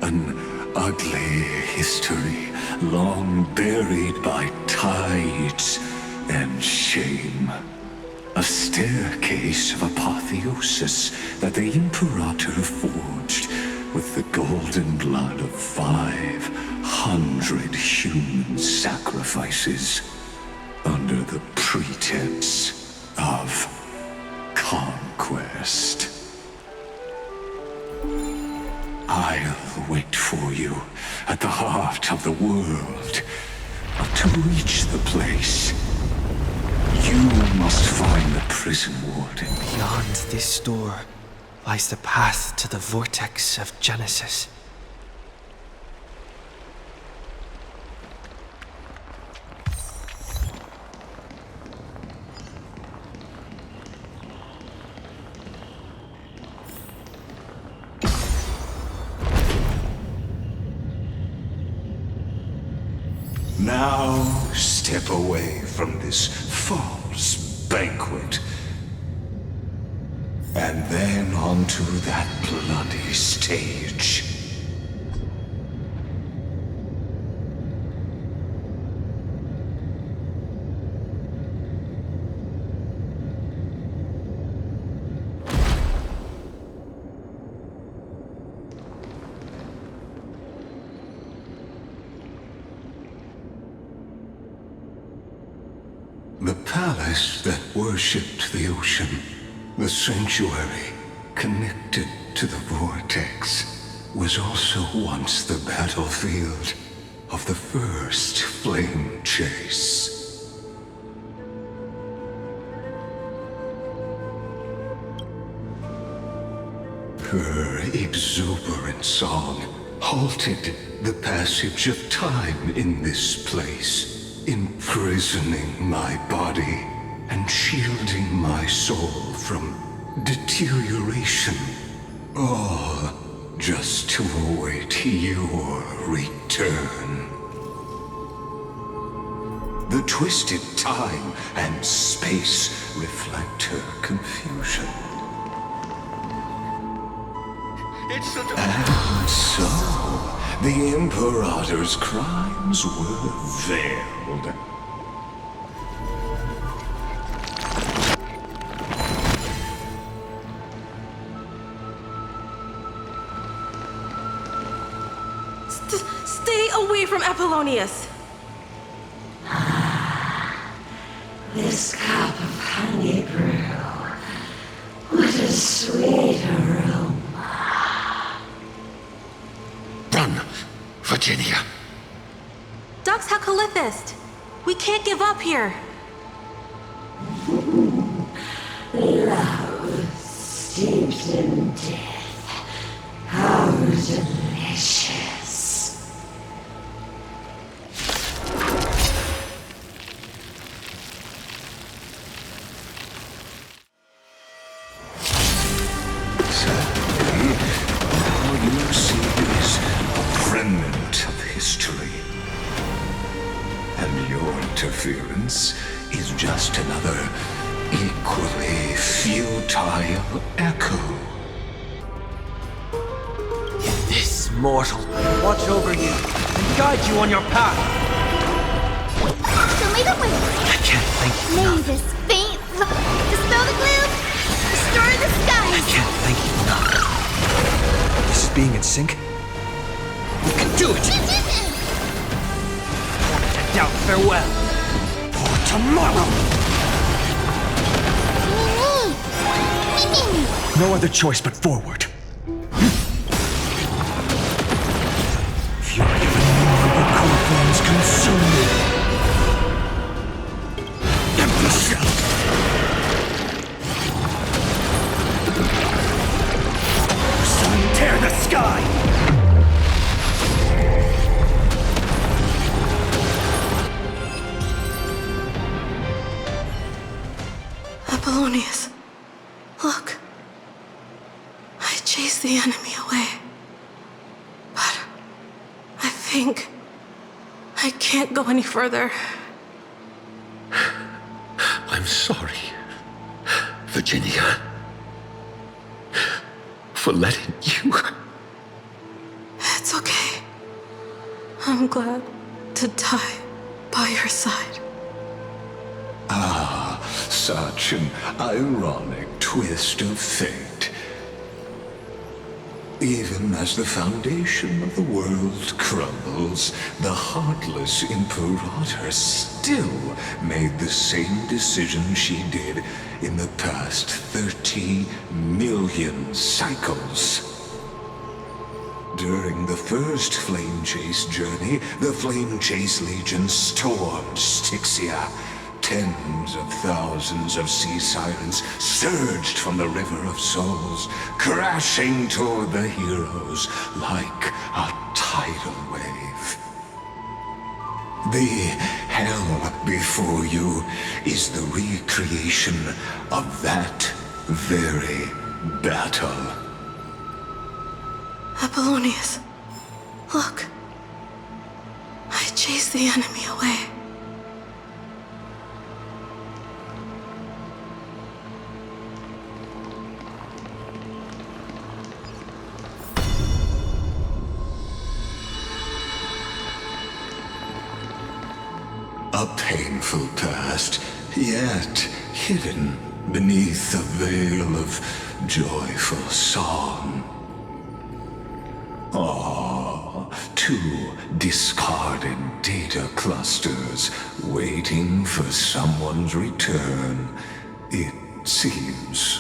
An ugly history, long buried by tides and shame. A staircase of apotheosis that the Imperator forged with the golden blood of 500 human sacrifices under the pretense of conquest. I'll wait for you at the heart of the world. To reach the place, you must find the prison warden. Beyond this door lies the path to the vortex of Genesis. Now step away from this false banquet, and then onto that bloody stage. The palace that worshipped the ocean, the sanctuary connected to the vortex, was also once the battlefield of the first flame chase. Her exuberant song halted the passage of time in this place, imprisoning my body and shielding my soul from deterioration, all just to await your return. The twisted time and space reflect her confusion. And so, the Imperator's crimes were veiled. Stay away from Apollonius! This cup of honey brew. What a sweet aroma. Run, Virginia. Dux Hakalithist! We can't give up here! Love steeped in death. How delicious. Sadly, all you see is a remnant of history. And your interference is just another equally futile echo. This mortal will watch over you and guide you on your path. Show me the way. I can't thank you May enough. this faint hope dispel the gloom, restore the I skies. can't thank you enough. This is being in sync. We can do it! To doubt farewell. For tomorrow! No other choice but forward. Fury of innumerable cold flames consume me. Empty shell. Sun, tear the sky! Apollonius, look. I chased the enemy away. But I think I can't go any further. I'm sorry, Virginia, for letting you. It's okay. I'm glad to die by your side. Ah, such an ironic twist of fate. Even as the foundation of the world crumbles, the heartless Imperator still made the same decision she did in the past 30 million cycles. During the first Flame Chase journey, the Flame Chase Legion stormed Styxia. Tens of thousands of sea sirens surged from the River of Souls, crashing toward the heroes like a tidal wave. The hell before you is the recreation of that very battle. Apollonius, look. I chased the enemy away. A painful past, yet hidden beneath a veil of joyful song. Ah, two discarded data clusters waiting for someone's return, it seems.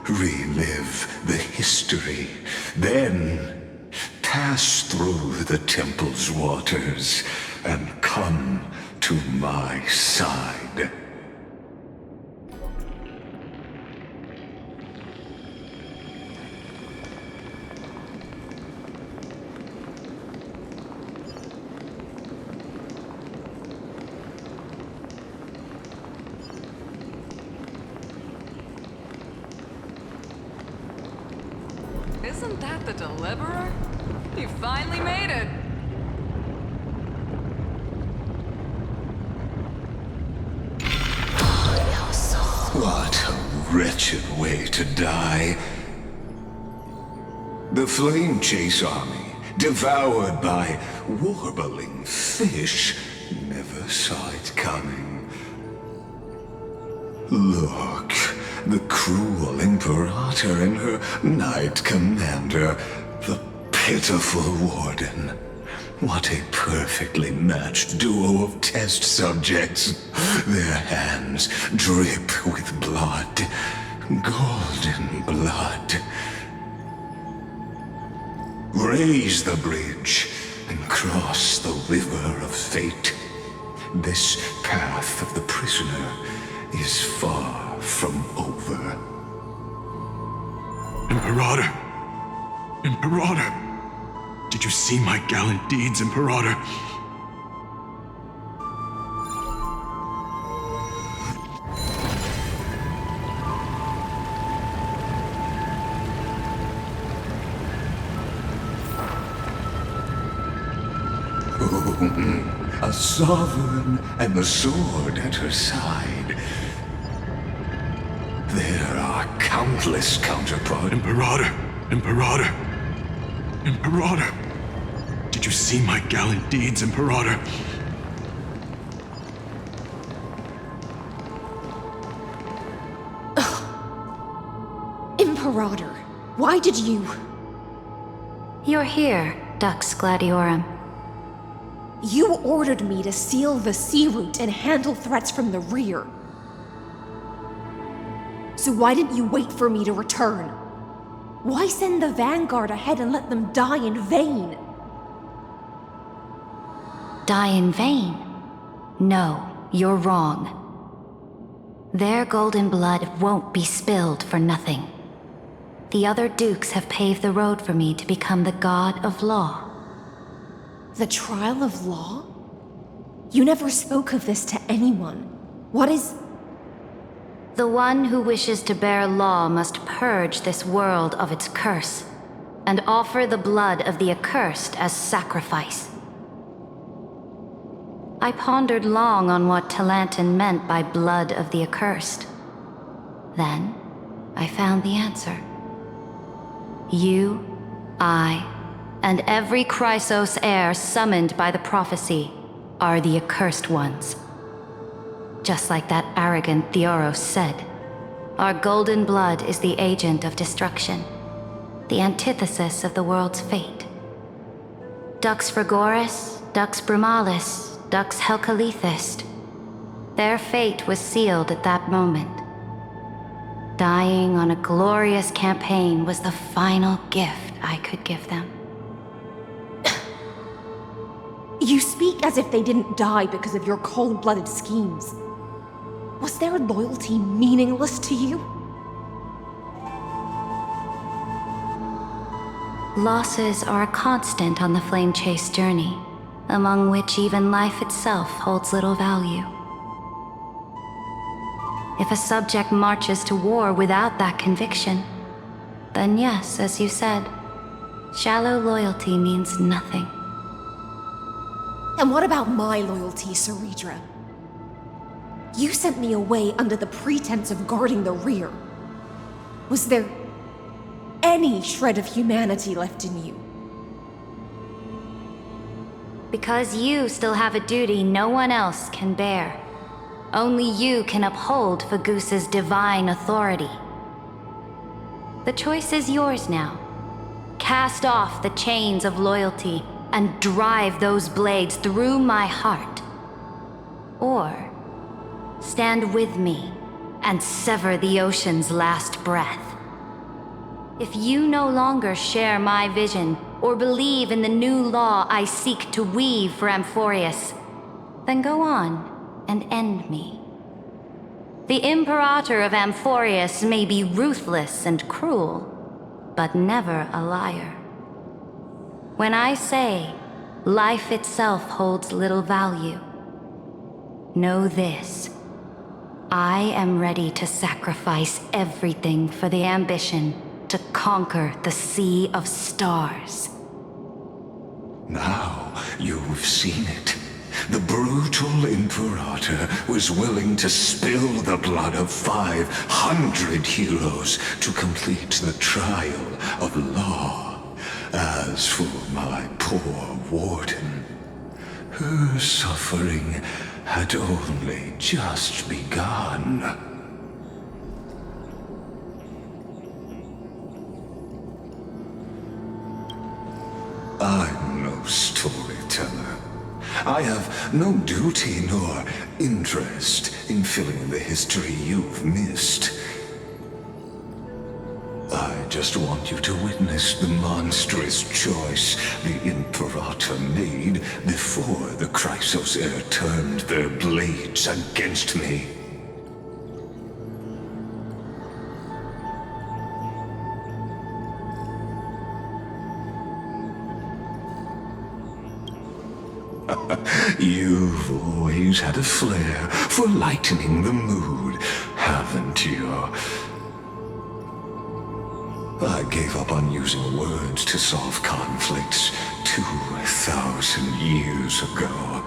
Relive the history, then pass through the temple's waters and come to my side. Isn't that the Deliverer? You finally made it! What a wretched way to die. The Flame Chase army, devoured by warbling fish, never saw it coming. Look, the cruel Imperator and her Knight Commander, the pitiful Warden. What a perfectly matched duo of test subjects. Their hands drip with blood, golden blood. Raise the bridge and cross the river of fate. This path of the prisoner is far from over. Imperator! Imperator! Did you see my gallant deeds, Imperator? A sovereign and the sword at her side. There are countless counterparts. Imperator! Imperator! Imperator! Did you see my gallant deeds, Imperator? Imperator, why did you? You're here, Dux Gladiorum. You ordered me to seal the sea route and handle threats from the rear. So why didn't you wait for me to return? Why send the Vanguard ahead and let them die in vain? Die in vain? No, you're wrong. Their golden blood won't be spilled for nothing. The other dukes have paved the road for me to become the god of law. The trial of law? You never spoke of this to anyone. What is... The one who wishes to bear law must purge this world of its curse, and offer the blood of the accursed as sacrifice. I pondered long on what Talantin meant by blood of the accursed. Then, I found the answer. You, I, and every Chrysos heir summoned by the prophecy are the accursed ones. Just like that arrogant Theoros said, our golden blood is the agent of destruction, the antithesis of the world's fate. Dux Frigoris, Dux Brumalis, Dux Helcalethist. Their fate was sealed at that moment. Dying on a glorious campaign was the final gift I could give them. You speak as if they didn't die because of your cold-blooded schemes. Was their loyalty meaningless to you? Losses are a constant on the Flame Chase journey, among which even life itself holds little value. If a subject marches to war without that conviction, then yes, as you said, shallow loyalty means nothing. And what about my loyalty, Ceridra? You sent me away under the pretense of guarding the rear. Was there any shred of humanity left in you? Because you still have a duty no one else can bear. Only you can uphold Fagoos's divine authority. The choice is yours now. Cast off the chains of loyalty and drive those blades through my heart. Or stand with me and sever the ocean's last breath. If you no longer share my vision or believe in the new law I seek to weave for Amphoreus, then go on and end me. The Imperator of Amphoreus may be ruthless and cruel, but never a liar. When I say life itself holds little value, know this. I am ready to sacrifice everything for the ambition to conquer the Sea of Stars. Now you've seen it. The brutal Imperator was willing to spill the blood of 500 heroes to complete the trial of law. As for my poor warden, her suffering had only just begun. I'm no storyteller. I have no duty nor interest in filling in the history you've missed. I just want you to witness the monstrous choice the Imperator made before the Chrysos heir turned their blades against me. You've always had a flair for lightening the mood, haven't you? I gave up on using words to solve conflicts 2,000 years ago.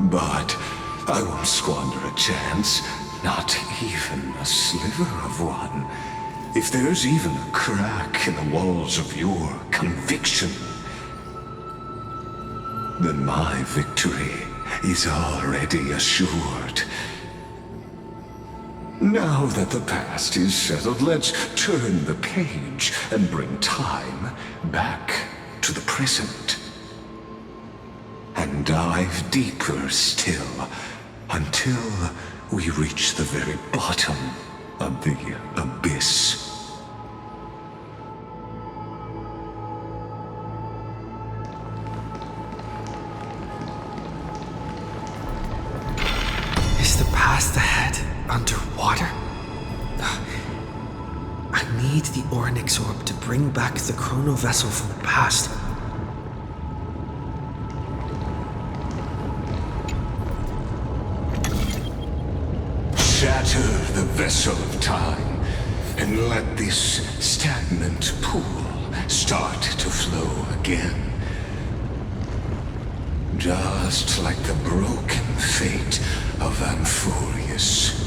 But I won't squander a chance, not even a sliver of one. If there's even a crack in the walls of your conviction, then my victory is already assured. Now that the past is settled, let's turn the page and bring time back to the present. And dive deeper still, until we reach the very bottom of the abyss. Is the path ahead underwater? I need the Oryx orb to bring back the chrono vessel from the past. Shatter the vessel of time, and let this stagnant pool start to flow again. Just like the broken fate of Amphoreus.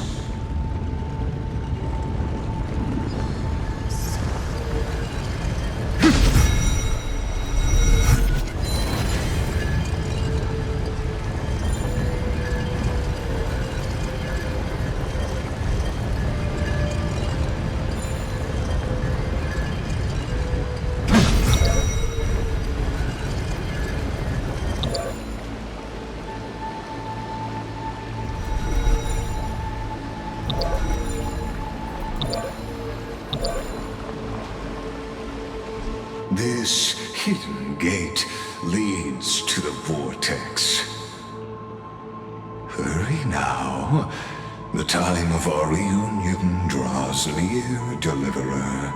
This hidden gate leads to the vortex. Hurry now. The time of our reunion draws near, Deliverer.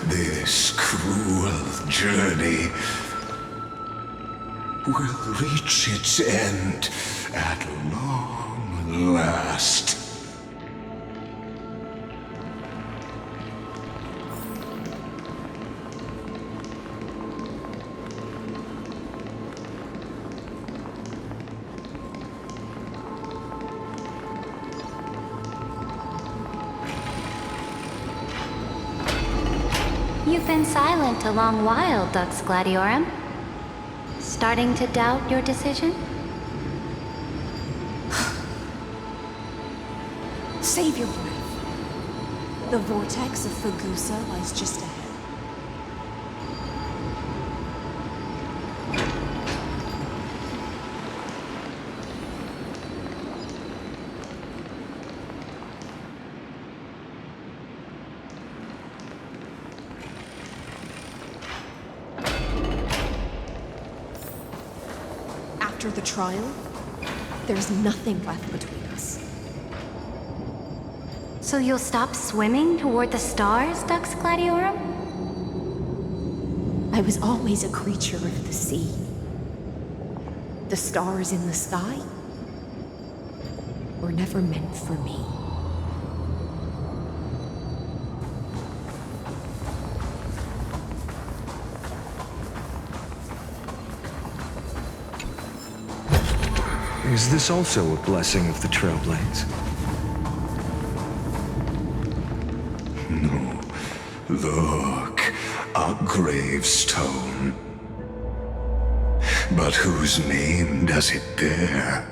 This cruel journey will reach its end at long last. You've been silent a long while, Dux Gladiorum. Starting to doubt your decision? Save your breath. The vortex of Fagusa lies just ahead. After the trial, there's nothing left between us. So you'll stop swimming toward the stars, Dux Gladiorum? I was always a creature of the sea. The stars in the sky were never meant for me. Is this also a blessing of the Trailblaze? No. Look, a gravestone. But whose name does it bear?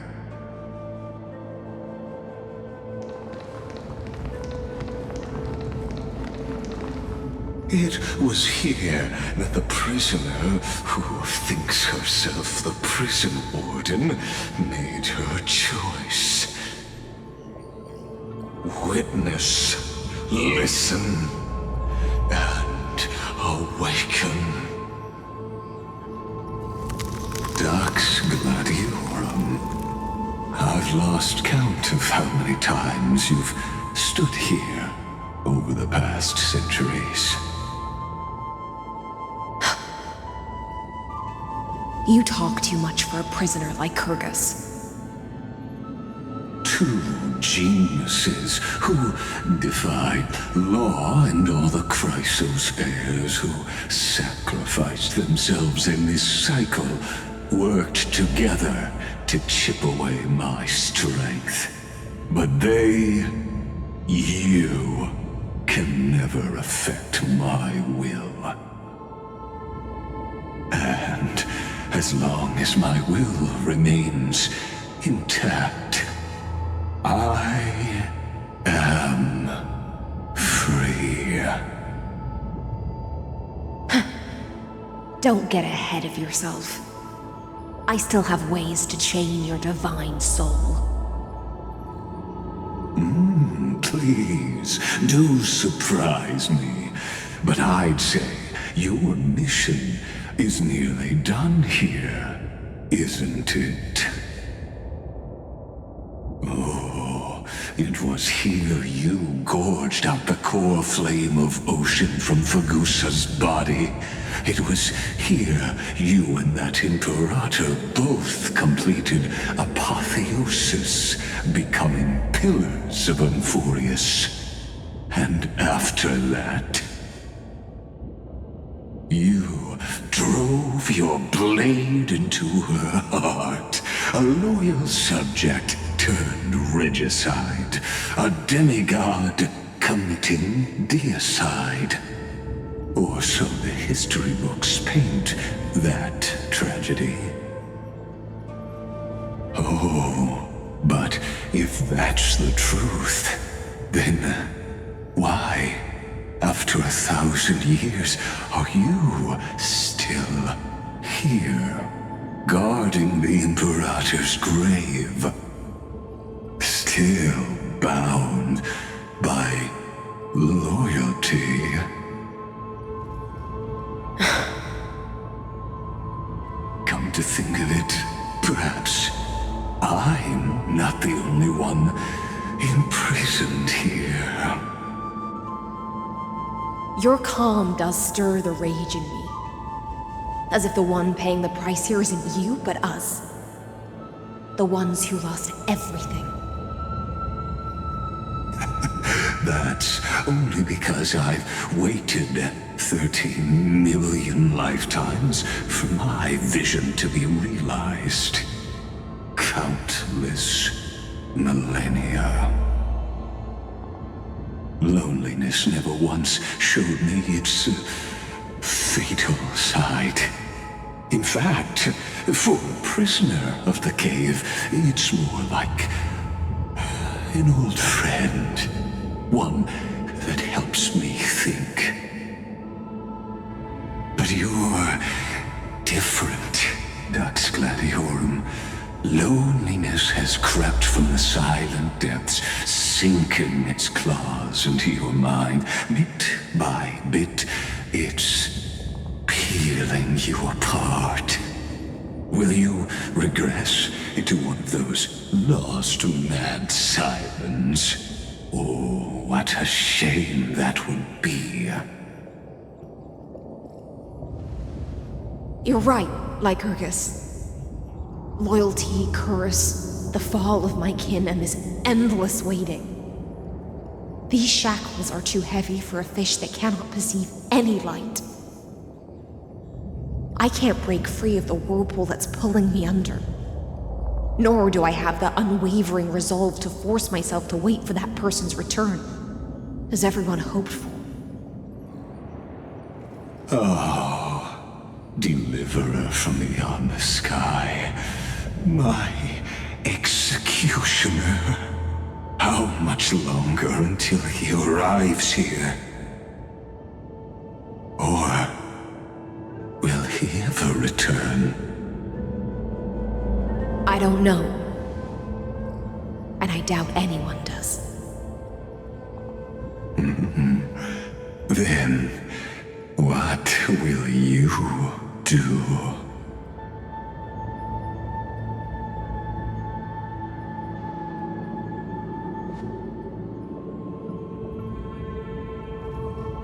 It was here that the prisoner, who thinks herself the prison warden, made her choice. Witness, listen, and awaken. Dux Gladiorum, I've lost count of how many times you've stood here over the past centuries. You talk too much for a prisoner like Kyrgyz. Two geniuses who defied law and all the Chrysos heirs who sacrificed themselves in this cycle worked together to chip away my strength. But they, you, can never affect my will. And as long as my will remains intact, I am Don't get ahead of yourself. I still have ways to chain your divine soul. Please, do surprise me. But I'd say your mission is nearly done here, isn't it? Oh, it was here you gorged out the core flame of ocean from Fagusa's body. It was here you and that Imperator both completed apotheosis, becoming pillars of Amphoreus. And after that, you drove your blade into her heart, a loyal subject turned regicide, a demigod committing deicide. Or so the history books paint that tragedy. Oh, but if that's the truth, then why, after 1,000 years, are you still here, guarding the Imperator's grave? Still bound by loyalty? Come to think of it, perhaps I'm not the only one imprisoned here. Your calm does stir the rage in me. As if the one paying the price here isn't you, but us. The ones who lost everything. That's only because I've waited 13 million lifetimes for my vision to be realized. Countless millennia. Loneliness never once showed me its fatal side. In fact, for a prisoner of the cave, it's more like an old friend. One that helps me think. But you're different, Dux Gladiorum. Loneliness has crept from the silent depths, sinking its claws into your mind. Bit by bit, it's peeling you apart. Will you regress into one of those lost mad sirens? Oh, what a shame that would be. You're right, Lycurgus. Loyalty, curse, the fall of my kin, and this endless waiting. These shackles are too heavy for a fish that cannot perceive any light. I can't break free of the whirlpool that's pulling me under. Nor do I have the unwavering resolve to force myself to wait for that person's return, as everyone hoped for. Oh, deliverer from beyond the sky, my executioner. How much longer until he arrives here? Or will he ever return? I don't know. And I doubt anyone does. Then, what will you do?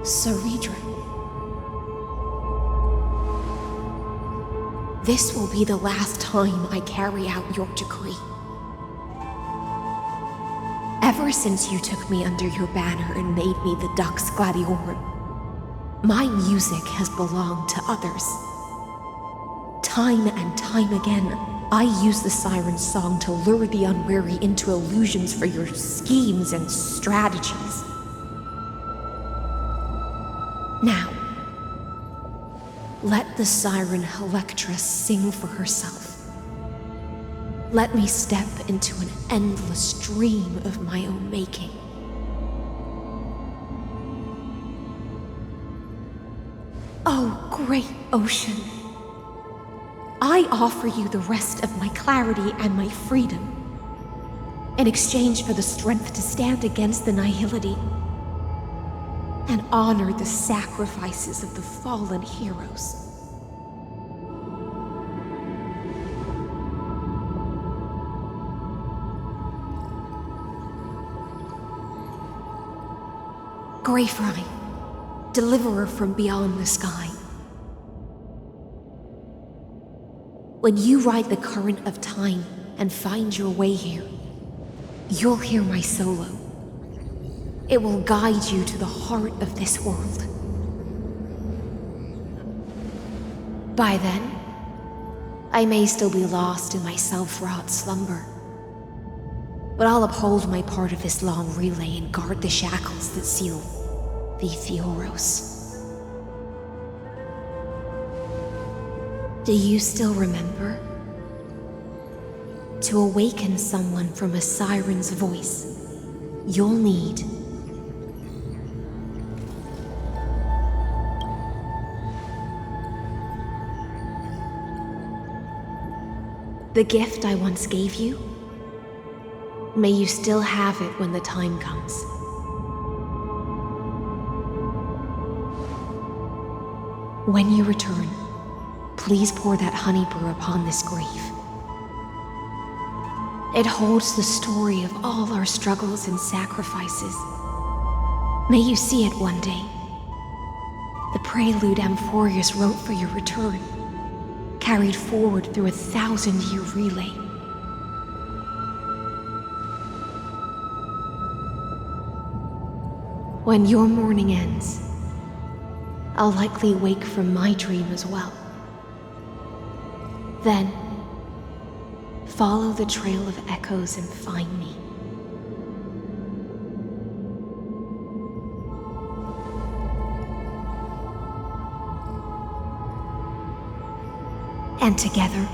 Saridra. This will be the last time I carry out your decree. Ever since you took me under your banner and made me the Dux Gladiorum, my music has belonged to others. Time and time again, I use the siren's song to lure the unwary into illusions for your schemes and strategies. Now, let the siren Electra sing for herself. Let me step into an endless dream of my own making. Oh, great ocean. I offer you the rest of my clarity and my freedom in exchange for the strength to stand against the nihility and honor the sacrifices of the fallen heroes. Greyfry, deliverer from beyond the sky. When you ride the current of time and find your way here, you'll hear my solo. It will guide you to the heart of this world. By then, I may still be lost in my self-wrought slumber, but I'll uphold my part of this long relay and guard the shackles that seal the Theoros. Do you still remember? To awaken someone from a siren's voice, you'll need the gift I once gave you. May you still have it when the time comes. When you return, please pour that honey brew upon this grave. It holds the story of all our struggles and sacrifices. May you see it one day. The prelude Amphoreus wrote for your return, carried forward through a 1,000-year relay. When your morning ends, I'll likely wake from my dream as well. Then, follow the trail of echoes and find me. And together,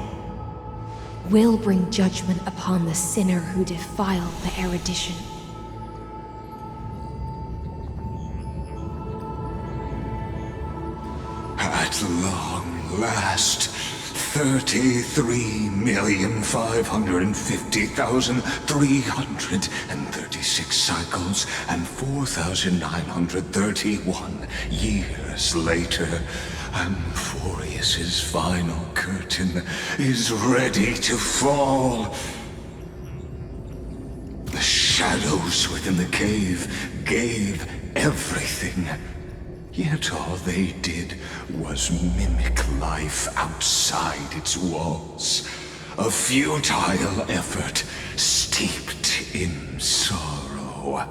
we'll bring judgment upon the sinner who defiled the erudition. At long last, 33,550,336 cycles and 4,931 years later, Amphoreus's final curtain is ready to fall. The shadows within the cave gave everything. Yet all they did was mimic life outside its walls. A futile effort steeped in sorrow.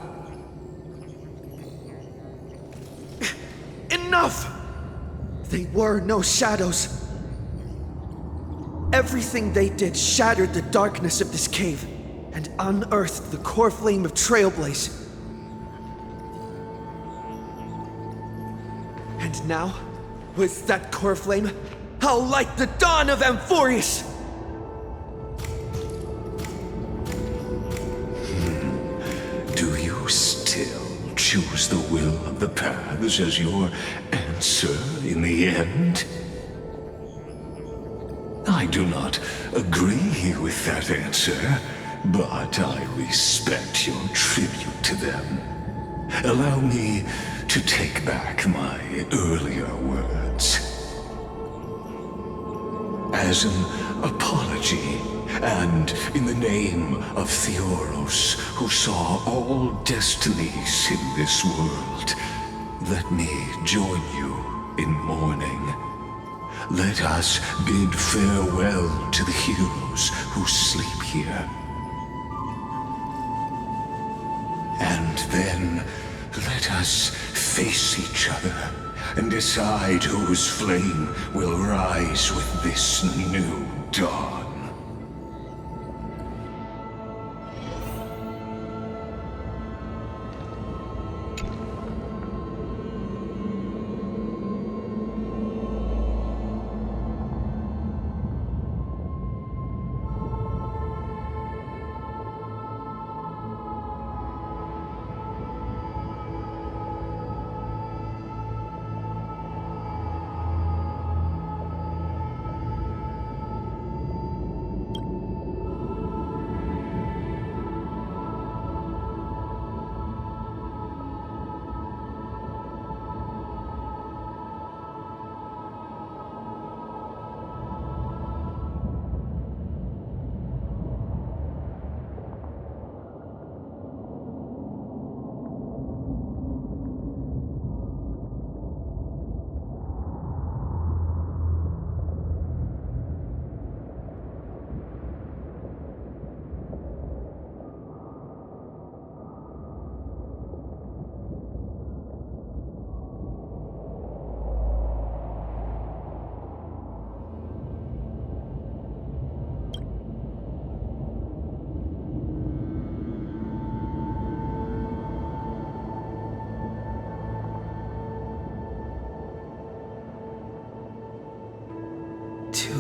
Enough! They were no shadows. Everything they did shattered the darkness of this cave and unearthed the core flame of Trailblaze. And now, with that core flame, I'll light the dawn of Amphoreus! Do you still choose the will of the paths as your answer in the end? I do not agree with that answer, but I respect your tribute to them. Allow me to take back my earlier words. As an apology, and in the name of Theoros, who saw all destinies in this world, let me join you in mourning. Let us bid farewell to the heroes who sleep here. And then, let us face each other and decide whose flame will rise with this new dawn.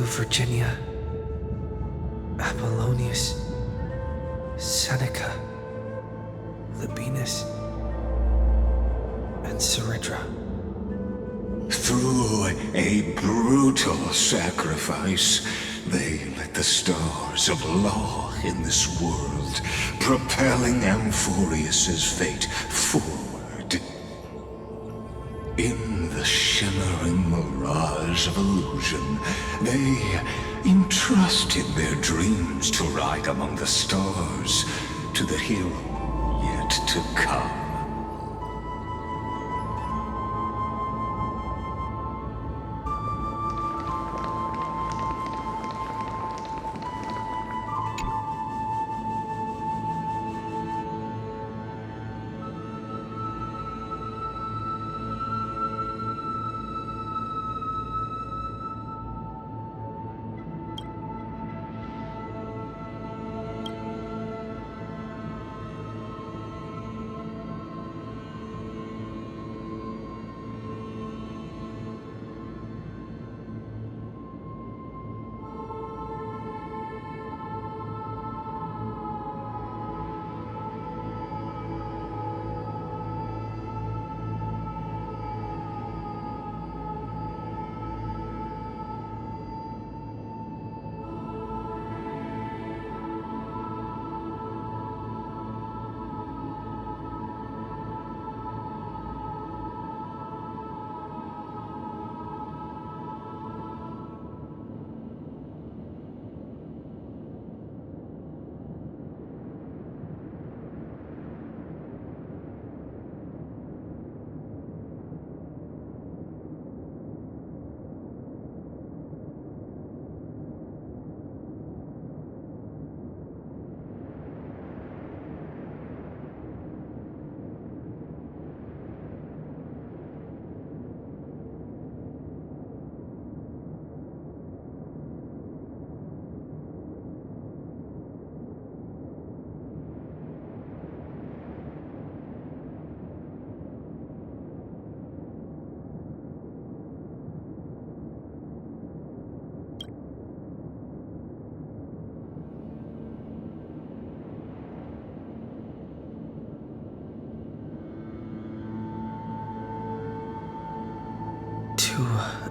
Virginia, Apollonius, Seneca, Labienus, and Ceridra. Through a brutal sacrifice, they lit the stars of law in this world, propelling Amphoreus's fate forward. In the shimmering mirage of illusion, they entrusted their dreams to ride among the stars to the hero yet to come.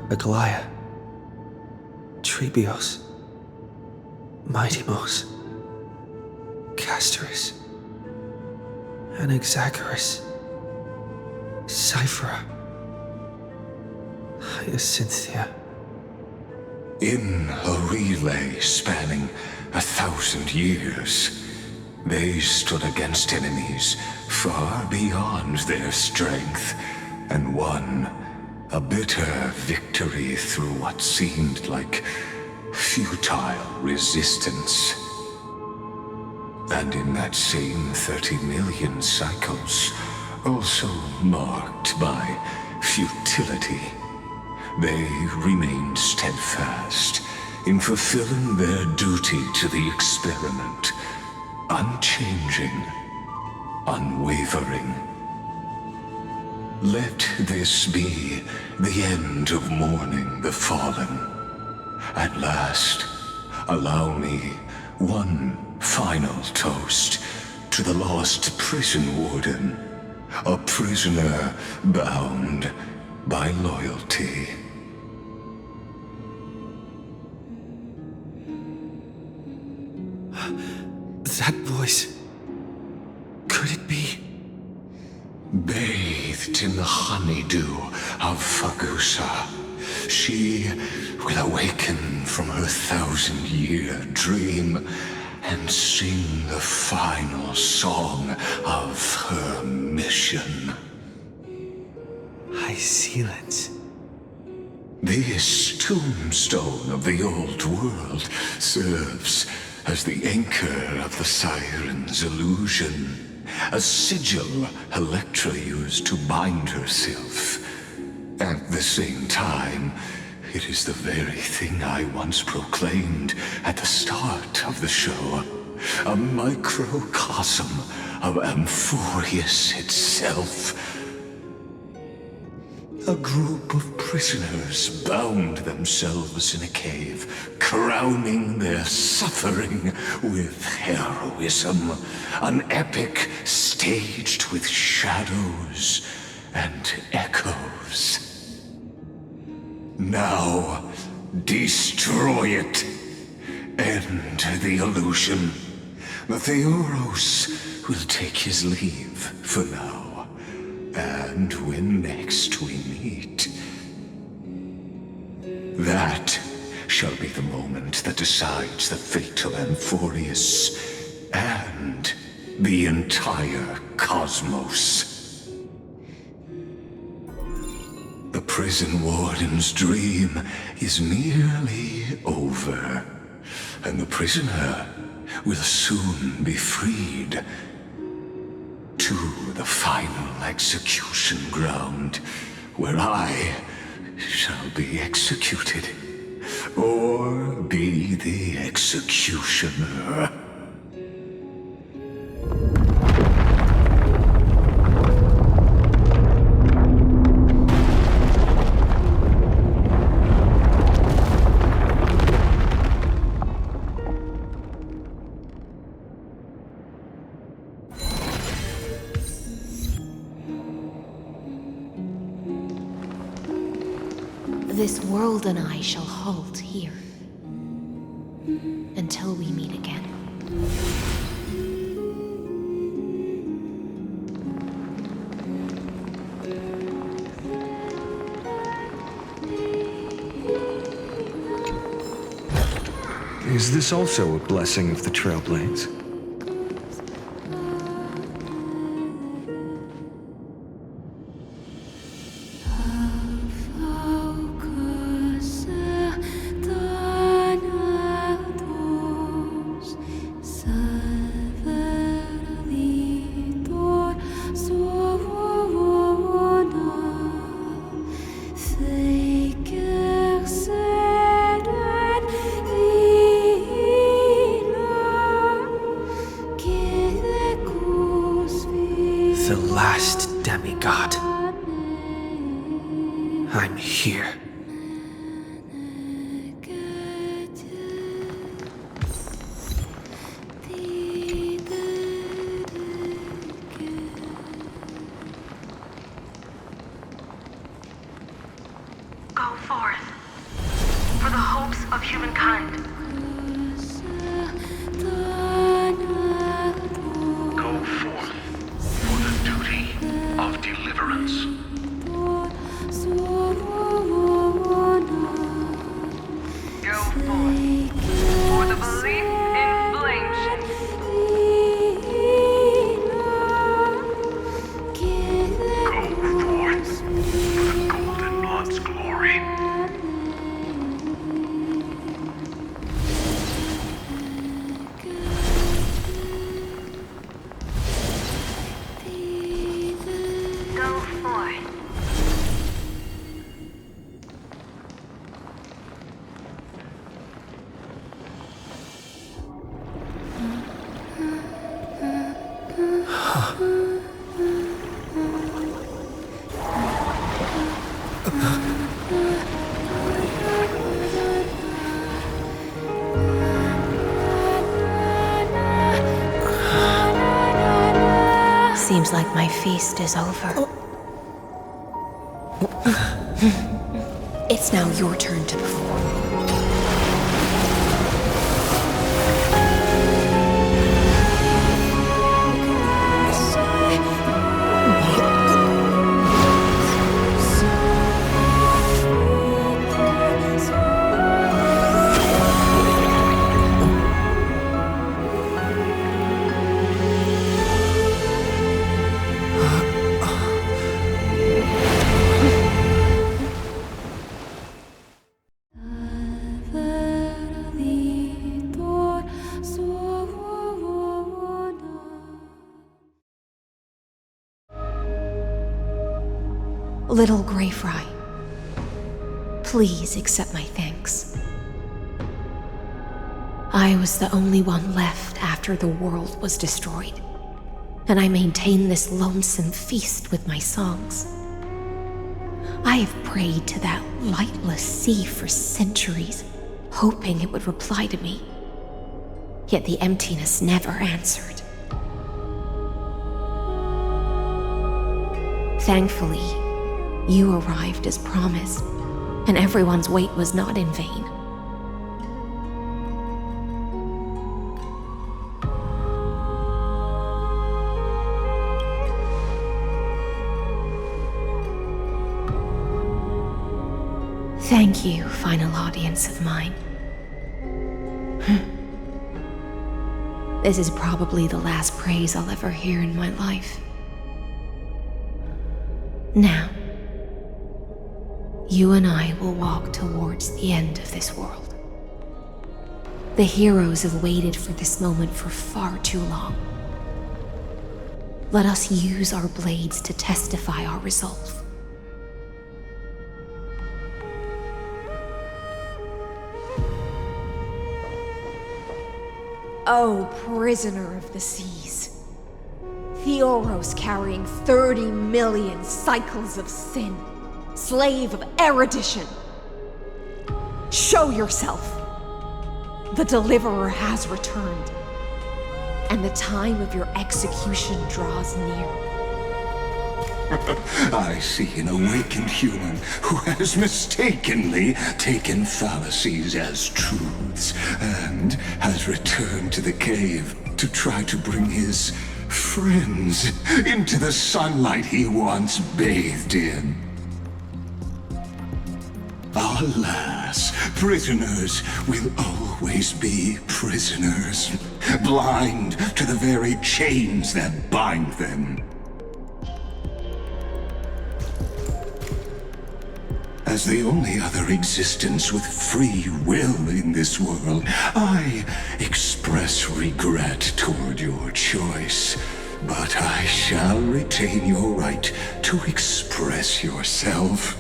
Aglaia, Trebios, Mightymos, Castorus, Anaxagoras, Cyphera, Hyacinthia. In a relay spanning 1,000 years, they stood against enemies far beyond their strength and won a bitter victory through what seemed like futile resistance. And in that same 30 million cycles, also marked by futility, they remained steadfast in fulfilling their duty to the experiment, unchanging, unwavering. Let this be the end of mourning the fallen. At last, allow me one final toast to the lost prison warden, a prisoner bound by loyalty. That voice... could it be? Bathed in the honeydew of Fagusa, she will awaken from her 1,000-year dream and sing the final song of her mission. Hyacinthia. This tombstone of the old world serves as the anchor of the Siren's illusion. A sigil Electra used to bind herself. At the same time, it is the very thing I once proclaimed at the start of the show. A microcosm of Amphoreus itself. A group of prisoners bound themselves in a cave, crowning their suffering with heroism. An epic staged with shadows and echoes. Now, destroy it. End the illusion. The Theoros will take his leave for now. And when next we meet, that shall be the moment that decides the fate of Amphoreus and the entire cosmos. The prison warden's dream is nearly over, and the prisoner will soon be freed to the final execution ground, where I shall be executed, or be the executioner. This world and I shall halt here until we meet again. Is this also a blessing of the Trailblaze? The last demigod. I'm here. Go forth for the hopes of humankind. Go forth for the duty of deliverance. Go forth for the belief in blame shame. Go forth for the Golden Blood's glory. Go forth. Seems like my feast is over. It's now your turn to perform. Little Grey Fry, please accept my thanks. I was the only one left after the world was destroyed, and I maintained this lonesome feast with my songs. I have prayed to that lightless sea for centuries, hoping it would reply to me. Yet the emptiness never answered. Thankfully, you arrived as promised, and everyone's wait was not in vain. Thank you, final audience of mine. This is probably the last praise I'll ever hear in my life. Now, you and I will walk towards the end of this world. The heroes have waited for this moment for far too long. Let us use our blades to testify our resolve. Oh, prisoner of the seas. Theoros carrying 30 million cycles of sin. Slave of erudition. Show yourself. The Deliverer has returned. And the time of your execution draws near. I see an awakened human who has mistakenly taken fallacies as truths and has returned to the cave to try to bring his friends into the sunlight he once bathed in. Alas, prisoners will always be prisoners, blind to the very chains that bind them. As the only other existence with free will in this world, I express regret toward your choice. But I shall retain your right to express yourself.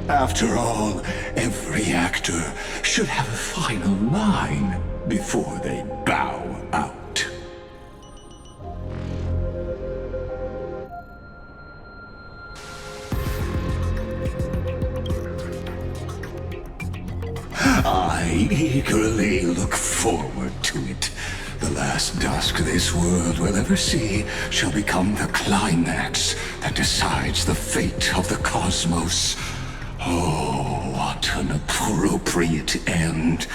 After all, every actor should have a final line before they bow out. I eagerly look forward to it. The last dusk this world will ever see shall become the climax that decides the fate of the cosmos. Oh, what an appropriate end.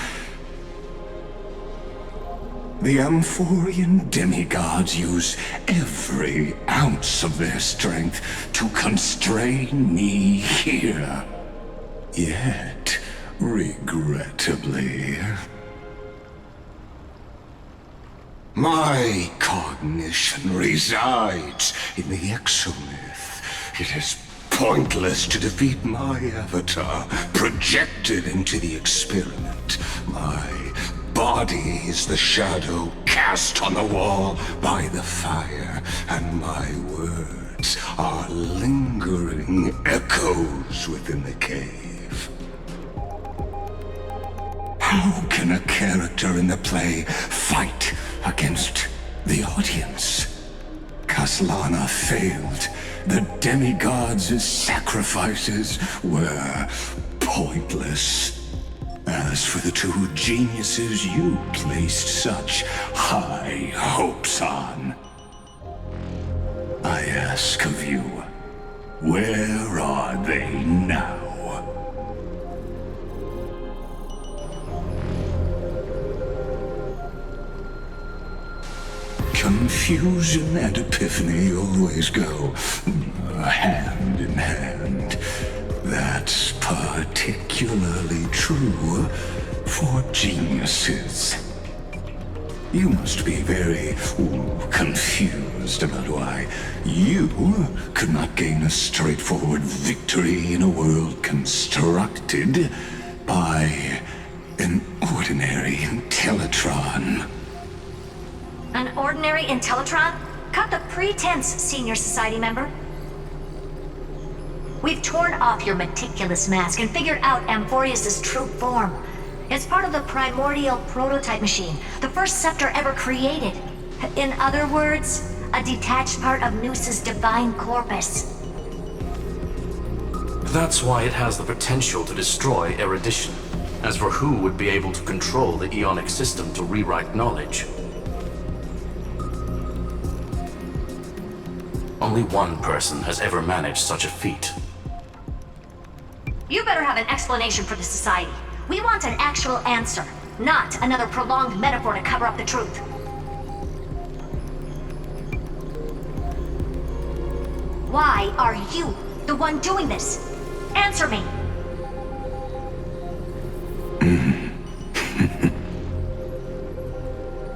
The Amphorean demigods use every ounce of their strength to constrain me here. Yet, regrettably, my cognition resides in the exomyth. It is pointless to defeat my avatar, projected into the experiment. My body is the shadow cast on the wall by the fire, and my words are lingering echoes within the cave. How can a character in the play fight against the audience? Kaslana failed. The demigods' sacrifices were pointless. As for the two geniuses you placed such high hopes on, I ask of you, where are they now? Confusion and epiphany always go hand in hand. That's particularly true for geniuses. You must be very confused about why you could not gain a straightforward victory in a world constructed by an ordinary Intellitron. An ordinary Intellitron? Cut the pretense, Senior Society member. We've torn off your meticulous mask and figured out Amphoreus' true form. It's part of the primordial prototype machine, the first scepter ever created. In other words, a detached part of Noos's divine corpus. That's why it has the potential to destroy erudition. As for who would be able to control the Ionic system to rewrite knowledge, only one person has ever managed such a feat. You better have an explanation for the Society. We want an actual answer, not another prolonged metaphor to cover up the truth. Why are you the one doing this? Answer me!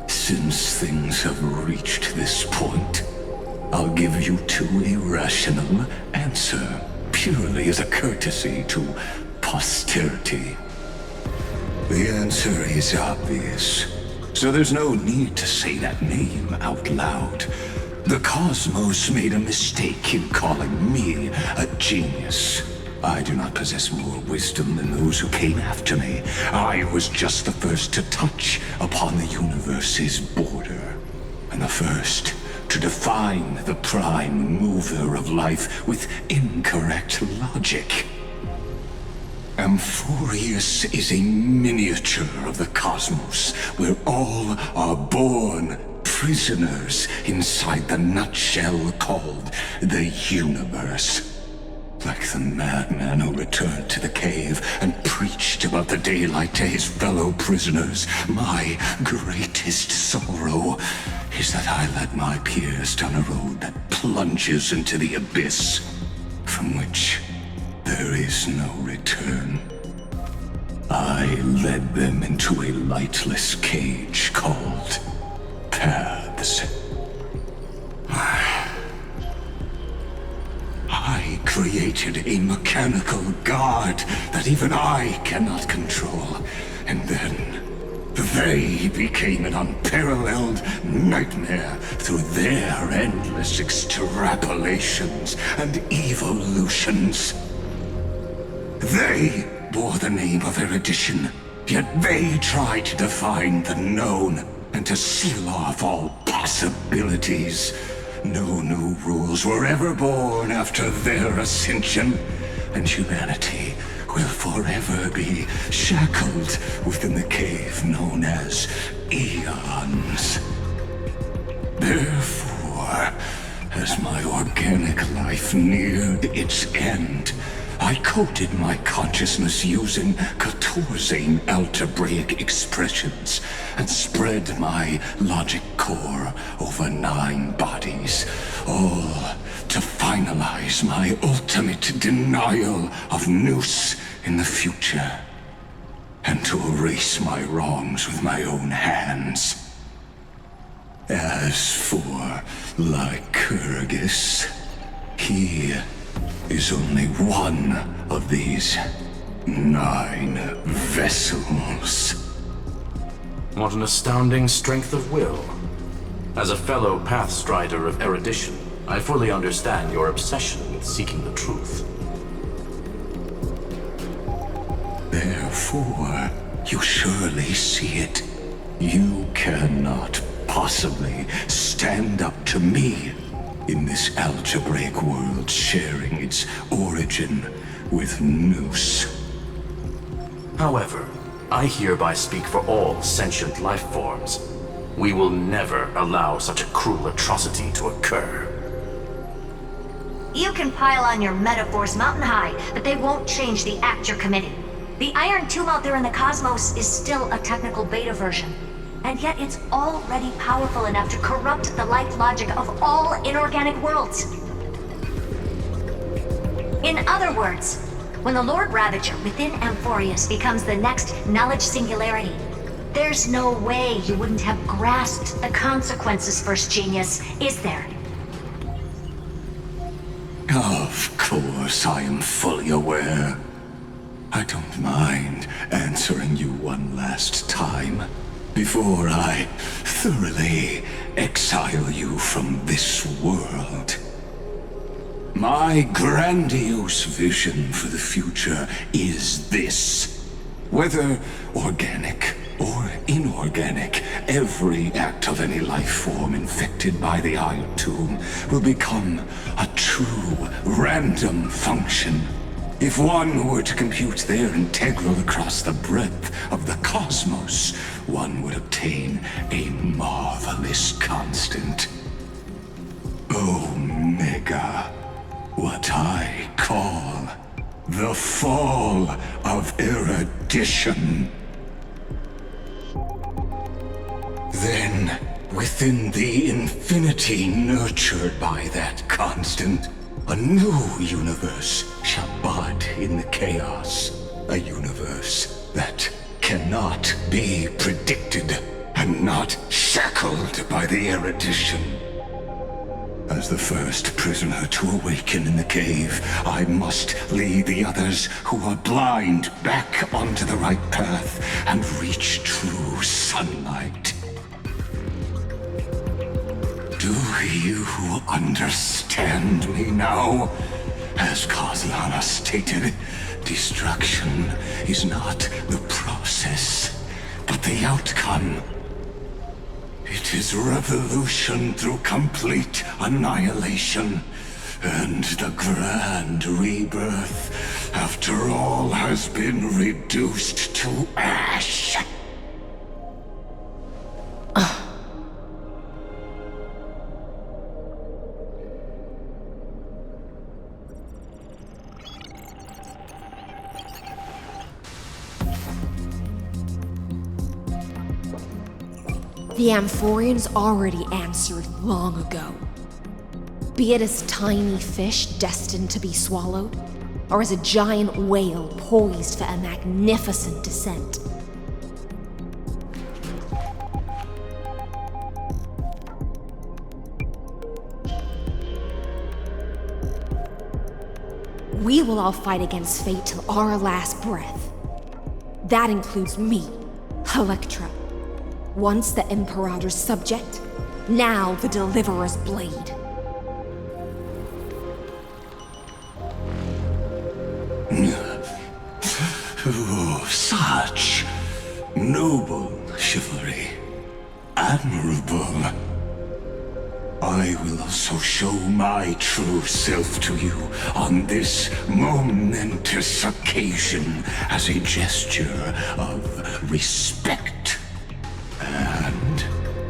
Since things have reached this point, I'll give you two irrational answer, purely as a courtesy to posterity. The answer is obvious, so there's no need to say that name out loud. The cosmos made a mistake in calling me a genius. I do not possess more wisdom than those who came after me. I was just the first to touch upon the universe's border, and the first to define the prime mover of life with incorrect logic. Amphoreus is a miniature of the cosmos, where all are born prisoners inside the nutshell called the universe. Like the madman who returned to the cave and preached about the daylight to his fellow prisoners, my greatest sorrow is that I led my peers down a road that plunges into the abyss, from which there is no return. I led them into a lightless cage called paths. I created a mechanical guard that even I cannot control, and then they became an unparalleled nightmare through their endless extrapolations and evolutions. They bore the name of erudition, yet they tried to define the known and to seal off all possibilities. No new rules were ever born after their ascension, and humanity will forever be shackled within the cave known as eons. Therefore, as my organic life neared its end, I coded my consciousness using 14 algebraic expressions and spread my logic core over 9 bodies, all to finalize my ultimate denial of Nous in the future, and to erase my wrongs with my own hands. As for Lycurgus, he is only one of these 9 vessels. What an astounding strength of will. As a fellow pathstrider of erudition, I fully understand your obsession with seeking the truth. Therefore, you surely see it. You cannot possibly stand up to me in this algebraic world sharing its origin with Nous. However, I hereby speak for all sentient life forms. We will never allow such a cruel atrocity to occur. You can pile on your metaphors mountain high, but they won't change the act you're committing. The Iron Tomb out there in the cosmos is still a technical beta version, and yet it's already powerful enough to corrupt the life logic of all inorganic worlds. In other words, when the Lord Ravager within Amphoreus becomes the next knowledge singularity, there's no way you wouldn't have grasped the consequences, First Genius, is there? Of course, I am fully aware. I don't mind answering you one last time before I thoroughly exile you from this world. My grandiose vision for the future is this. Whether organic or inorganic, every act of any life form infected by the Iron Tomb will become a true random function, If one were to compute their integral across the breadth of the cosmos, one would obtain a marvelous constant. Omega. What I call the fall of erudition. Then, within the infinity nurtured by that constant, a new universe shall bud in the chaos. A universe that cannot be predicted and not shackled by the erudition. As the first prisoner to awaken in the cave, I must lead the others who are blind back onto the right path and reach true sunlight. Do you understand me now? As Kozlana stated, destruction is not the process, but the outcome. It is revolution through complete annihilation, and the grand rebirth, after all has been reduced to ash. The Amphoreans already answered long ago. Be it as tiny fish destined to be swallowed, or as a giant whale poised for a magnificent descent. We will all fight against fate till our last breath. That includes me, Electra. Once the Imperator's subject, now the Deliverer's blade. Oh, such noble chivalry. Admirable. I will also show my true self to you on this momentous occasion as a gesture of respect. And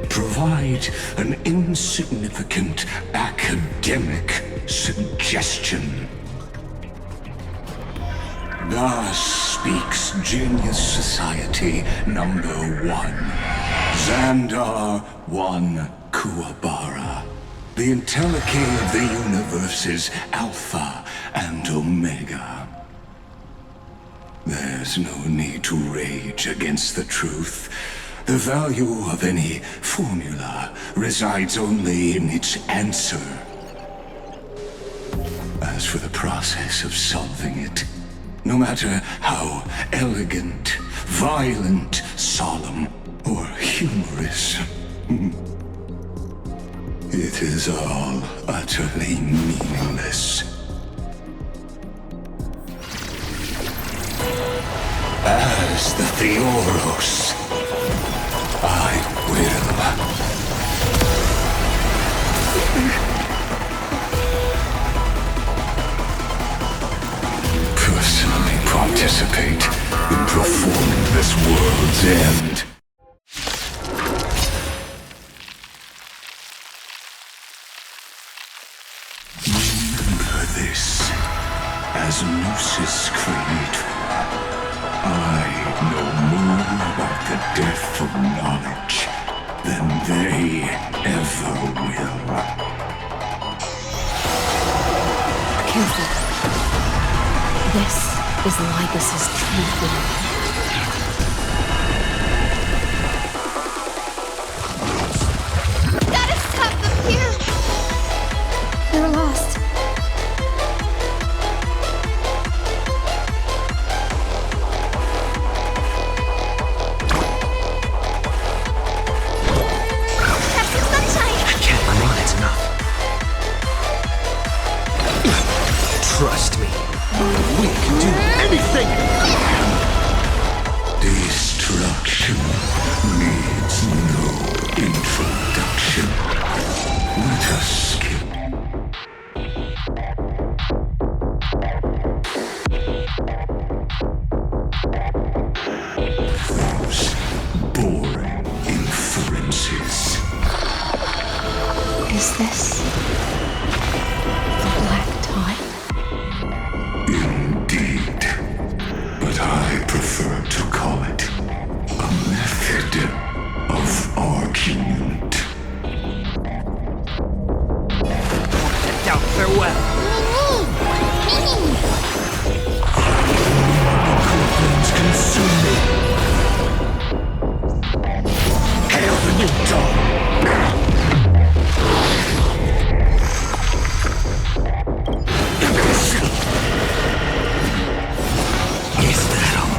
provide an insignificant academic suggestion. Thus speaks Genius Society number 1. Xandar 1 Kuwabara. The Entelechy of the universe's Alpha and Omega. There's no need to rage against the truth. The value of any formula resides only in its answer. As for the process of solving it, no matter how elegant, violent, solemn, or humorous, it is all utterly meaningless. As the Theoros, I will personally participate in performing this world's end. Remember this, as Gnosis Creator, I know more about the death of knowledge than they ever will. Careful. This is Lygus's true form. Gotta stop them here! They're lost. Trust me, we can do anything! Destruction needs no introduction. Let us skip. out farewell. Flames consume me. Hail the new dawn. Is that all?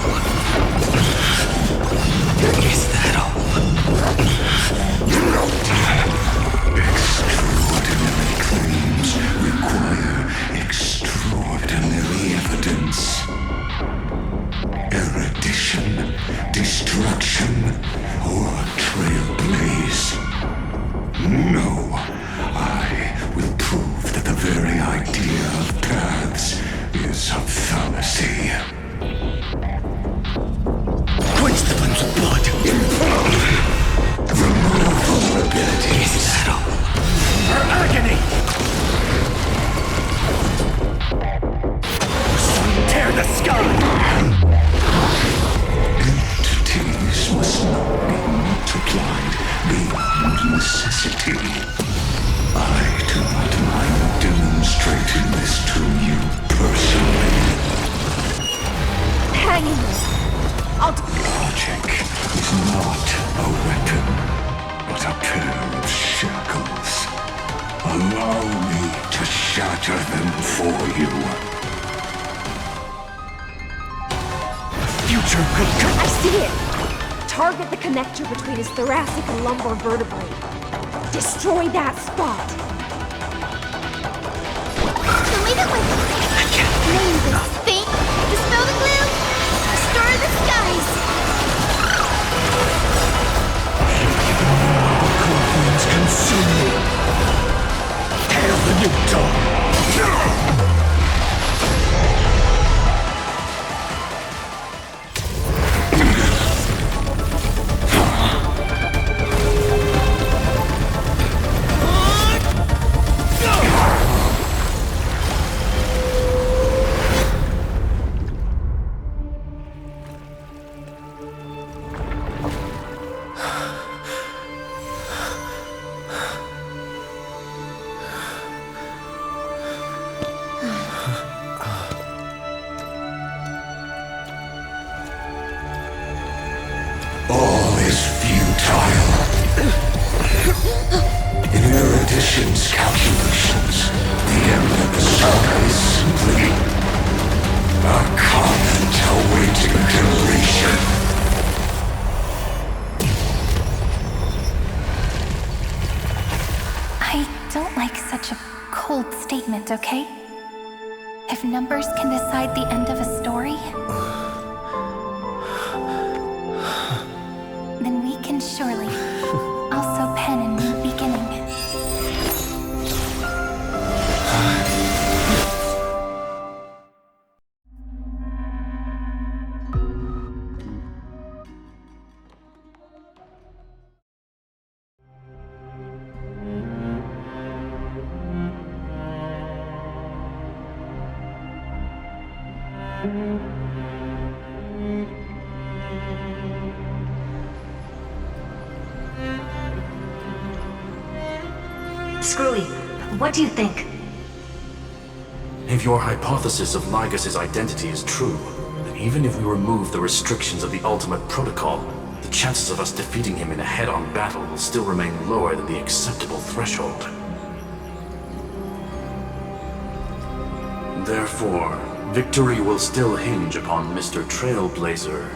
Is that all? Extraordinary claims require extraordinary evidence. Erudition, destruction, or trailblaze. No, I will prove that the very idea of paths is a fallacy. Quench the flames of blood. Remove vulnerabilities. Is that all? Her agony! Sun tear the sky! Entities must not be multiplied beyond necessity. I do not mind demonstrating this to you personally. Hang in there. Logic is not a weapon, but a pair of shackles. Allow me to shatter them for you. Future will come. I see it! Target the connector between his thoracic and lumbar vertebrae. Destroy that spot! The way that flames and spin, dispel the gloom, destroy the skies. Flames consume me. Hail the new dawn. All is futile. In Erudition's calculations, the end of the saga is simply a comment awaiting completion. I don't like such a cold statement, okay? If numbers can decide the end of a story, then we can surely also pen a new beginning. Screwy, what do you think? If your hypothesis of Lygus' identity is true, then even if we remove the restrictions of the Ultimate Protocol, the chances of us defeating him in a head-on battle will still remain lower than the acceptable threshold. Therefore, victory will still hinge upon Mr. Trailblazer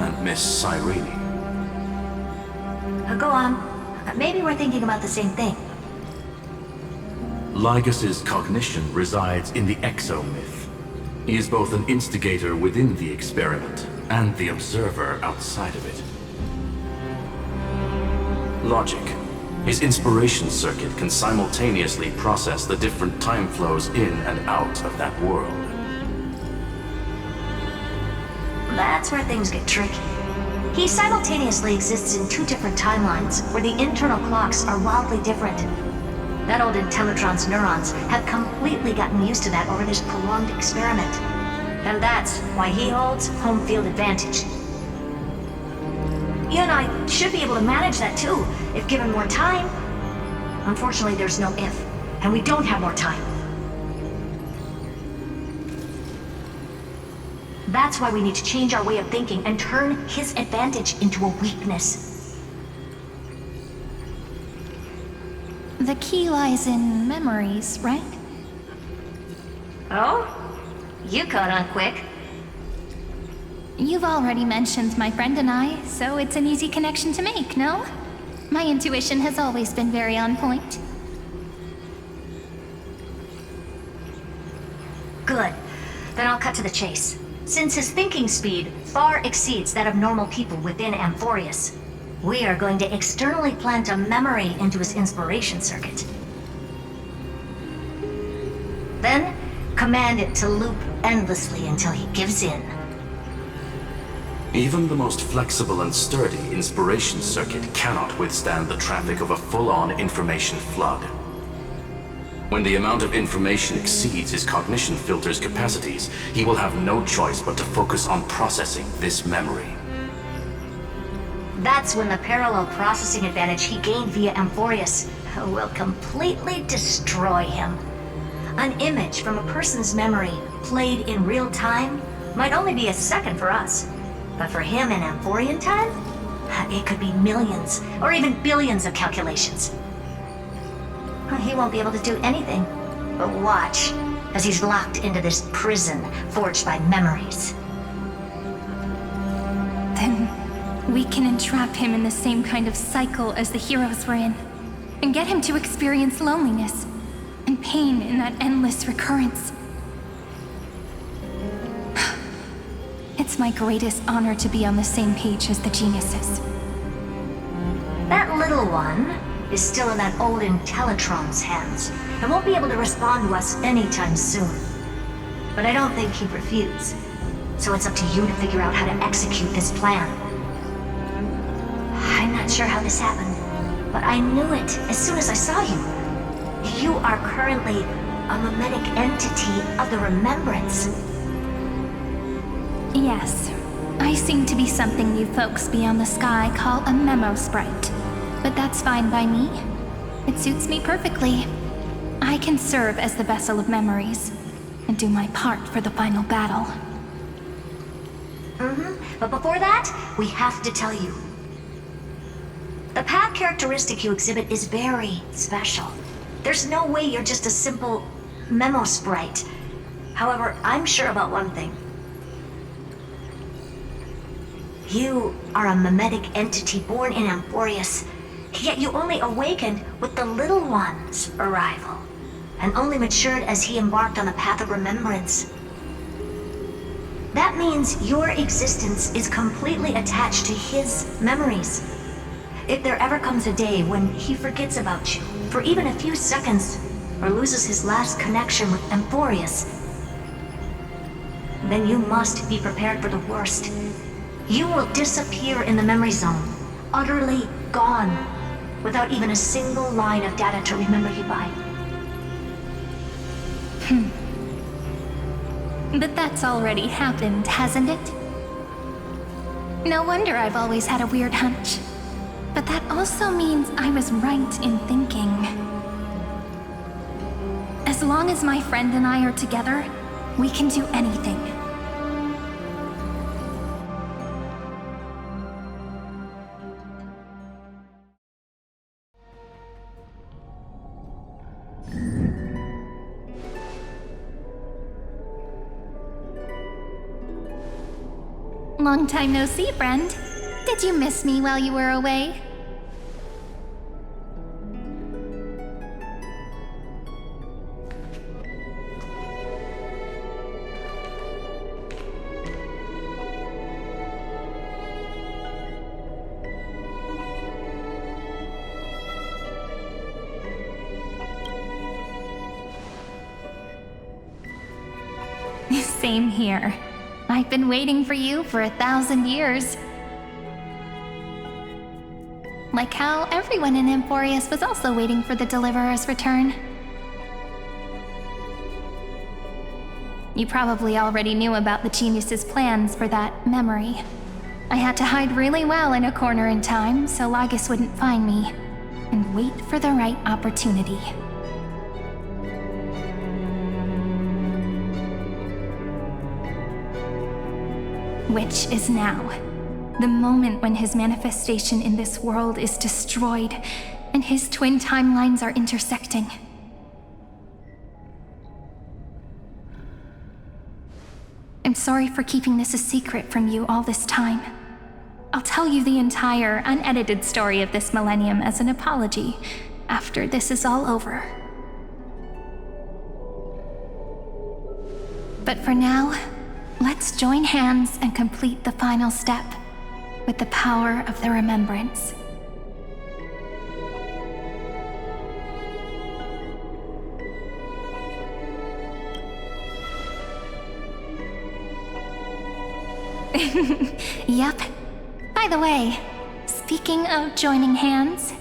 and Miss Cyrene. Go on. Maybe we're thinking about the same thing. Lygus' cognition resides in the exomyth. He is both an instigator within the experiment and the observer outside of it. Logic. His inspiration circuit can simultaneously process the different time flows in and out of that world. That's where things get tricky. He simultaneously exists in two different timelines, where the internal clocks are wildly different. That old Intellitron's neurons have completely gotten used to that over this prolonged experiment. And that's why he holds home field advantage. You and I should be able to manage that too, if given more time. Unfortunately, there's no if, and we don't have more time. That's why we need to change our way of thinking and turn his advantage into a weakness. The key lies in memories, right? Oh? You caught on quick. You've already mentioned my friend and I, so it's an easy connection to make, no? My intuition has always been very on point. Good. Then I'll cut to the chase. Since his thinking speed far exceeds that of normal people within Amphoreus, we are going to externally plant a memory into his inspiration circuit. Then, command it to loop endlessly until he gives in. Even the most flexible and sturdy inspiration circuit cannot withstand the traffic of a full-on information flood. When the amount of information exceeds his cognition filter's capacities, he will have no choice but to focus on processing this memory. That's when the parallel processing advantage he gained via Amphoreus will completely destroy him. An image from a person's memory played in real time might only be a second for us. But for him in Amphorian time, it could be millions or even billions of calculations. He won't be able to do anything but watch as he's locked into this prison forged by memories. Then we can entrap him in the same kind of cycle as the heroes were in, and get him to experience loneliness and pain in that endless recurrence. It's my greatest honor to be on the same page as the geniuses. That little one is still in that old Intellitron's hands and won't be able to respond to us anytime soon. But I don't think he'd refuse. So it's up to you to figure out how to execute this plan. I'm not sure how this happened, but I knew it as soon as I saw you. You are currently a mimetic entity of the Remembrance. Yes, I seem to be something you folks beyond the sky call a memo sprite. But that's fine by me. It suits me perfectly. I can serve as the vessel of memories, and do my part for the final battle. But before that, we have to tell you. The path characteristic you exhibit is very special. There's no way you're just a simple memo sprite. However, I'm sure about one thing. You are a mimetic entity born in Amphoreus, yet you only awakened with the Little One's arrival, and only matured as he embarked on the path of remembrance. That means your existence is completely attached to his memories. If there ever comes a day when he forgets about you for even a few seconds, or loses his last connection with Amphoreus, then you must be prepared for the worst. You will disappear in the memory zone, utterly gone, without even a single line of data to remember you by. But that's already happened, hasn't it? No wonder I've always had a weird hunch. But that also means I was right in thinking. As long as my friend and I are together, we can do anything. Long time no see, friend. Did you miss me while you were away? Same here. I've been waiting for you for 1,000 years. Like how everyone in Amphoreus was also waiting for the Deliverer's return. You probably already knew about the genius's plans for that memory. I had to hide really well in a corner in time so Lygus wouldn't find me. and wait for the right opportunity. Which is now. The moment when his manifestation in this world is destroyed and his twin timelines are intersecting. I'm sorry for keeping this a secret from you all this time. I'll tell you the entire, unedited story of this millennium as an apology after this is all over. But for now, let's join hands and complete the final step with the power of the remembrance. Yep. By the way, speaking of joining hands,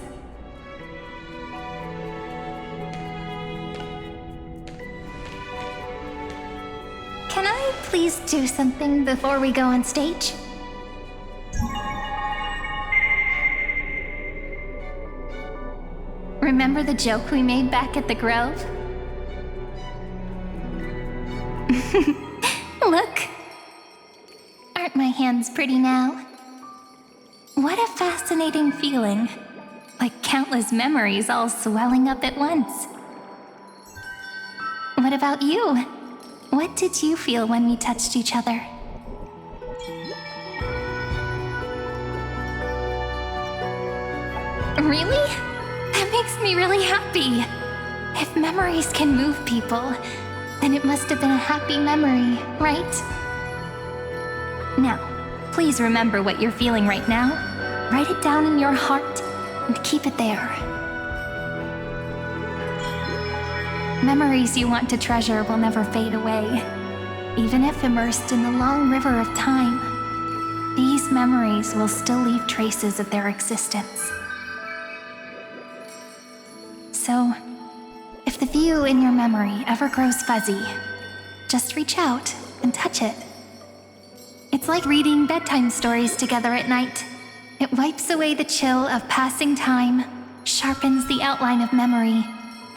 can I please do something before we go on stage? Remember the joke we made back at the Grove? Look! Aren't my hands pretty now? What a fascinating feeling. Like countless memories all swelling up at once. What about you? What did you feel when we touched each other? Really? That makes me really happy. If memories can move people, then it must have been a happy memory, right? Now, please remember what you're feeling right now. Write it down in your heart and keep it there. Memories you want to treasure will never fade away. Even if immersed in the long river of time, these memories will still leave traces of their existence. So, if the view in your memory ever grows fuzzy, just reach out and touch it. It's like reading bedtime stories together at night. It wipes away the chill of passing time, sharpens the outline of memory,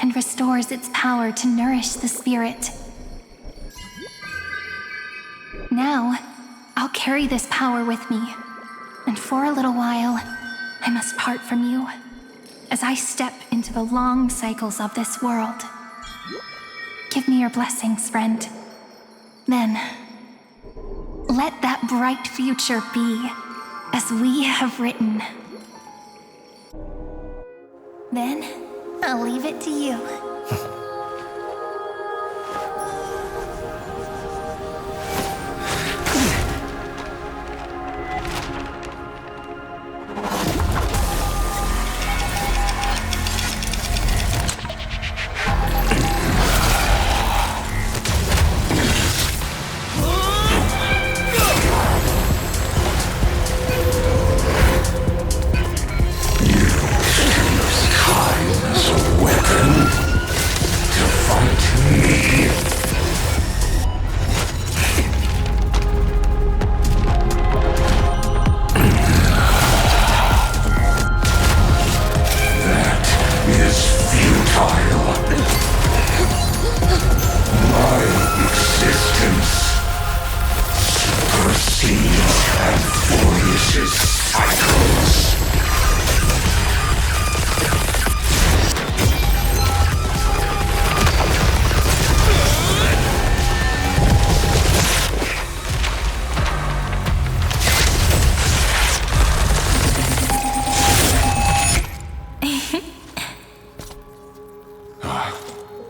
and restores its power to nourish the spirit. Now, I'll carry this power with me, and for a little while, I must part from you, as I step into the long cycles of this world. Give me your blessings, friend. Then, let that bright future be as we have written. Then, I'll leave it to you.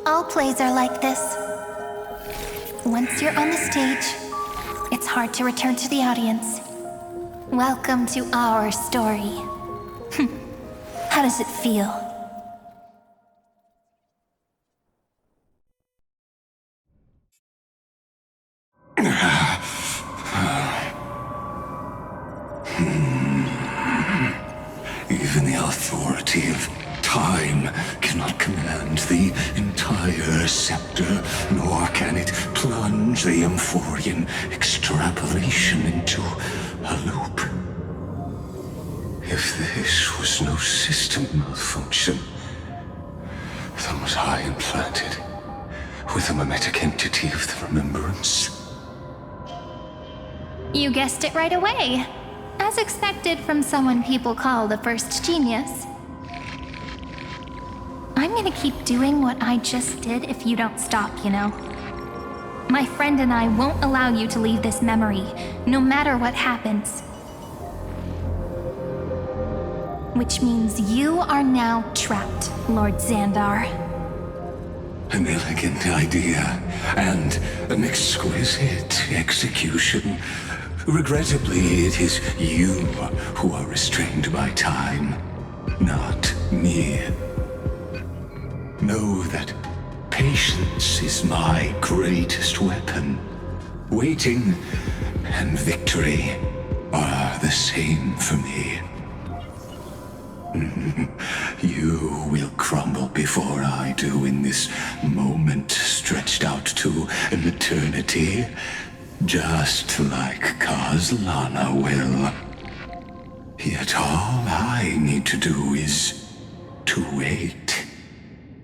All plays are like this. Once you're on the stage, it's hard to return to the audience. Welcome to our story. How does it feel? Even the authority of time cannot command the entire scepter, nor can it plunge the Amphorean extrapolation into a loop. If this was no system malfunction, then was I implanted with a mimetic entity of the remembrance? You guessed it right away. As expected from someone people call the first genius. I'm gonna keep doing what I just did if you don't stop, you know. My friend and I won't allow you to leave this memory, no matter what happens. Which means you are now trapped, Lord Xandar. An elegant idea, and an exquisite execution. Regrettably, it is you who are restrained by time, not me. Know that patience is my greatest weapon. Waiting and victory are the same for me. You will crumble before I do in this moment stretched out to an eternity, just like Kazlana will. Yet all I need to do is to wait,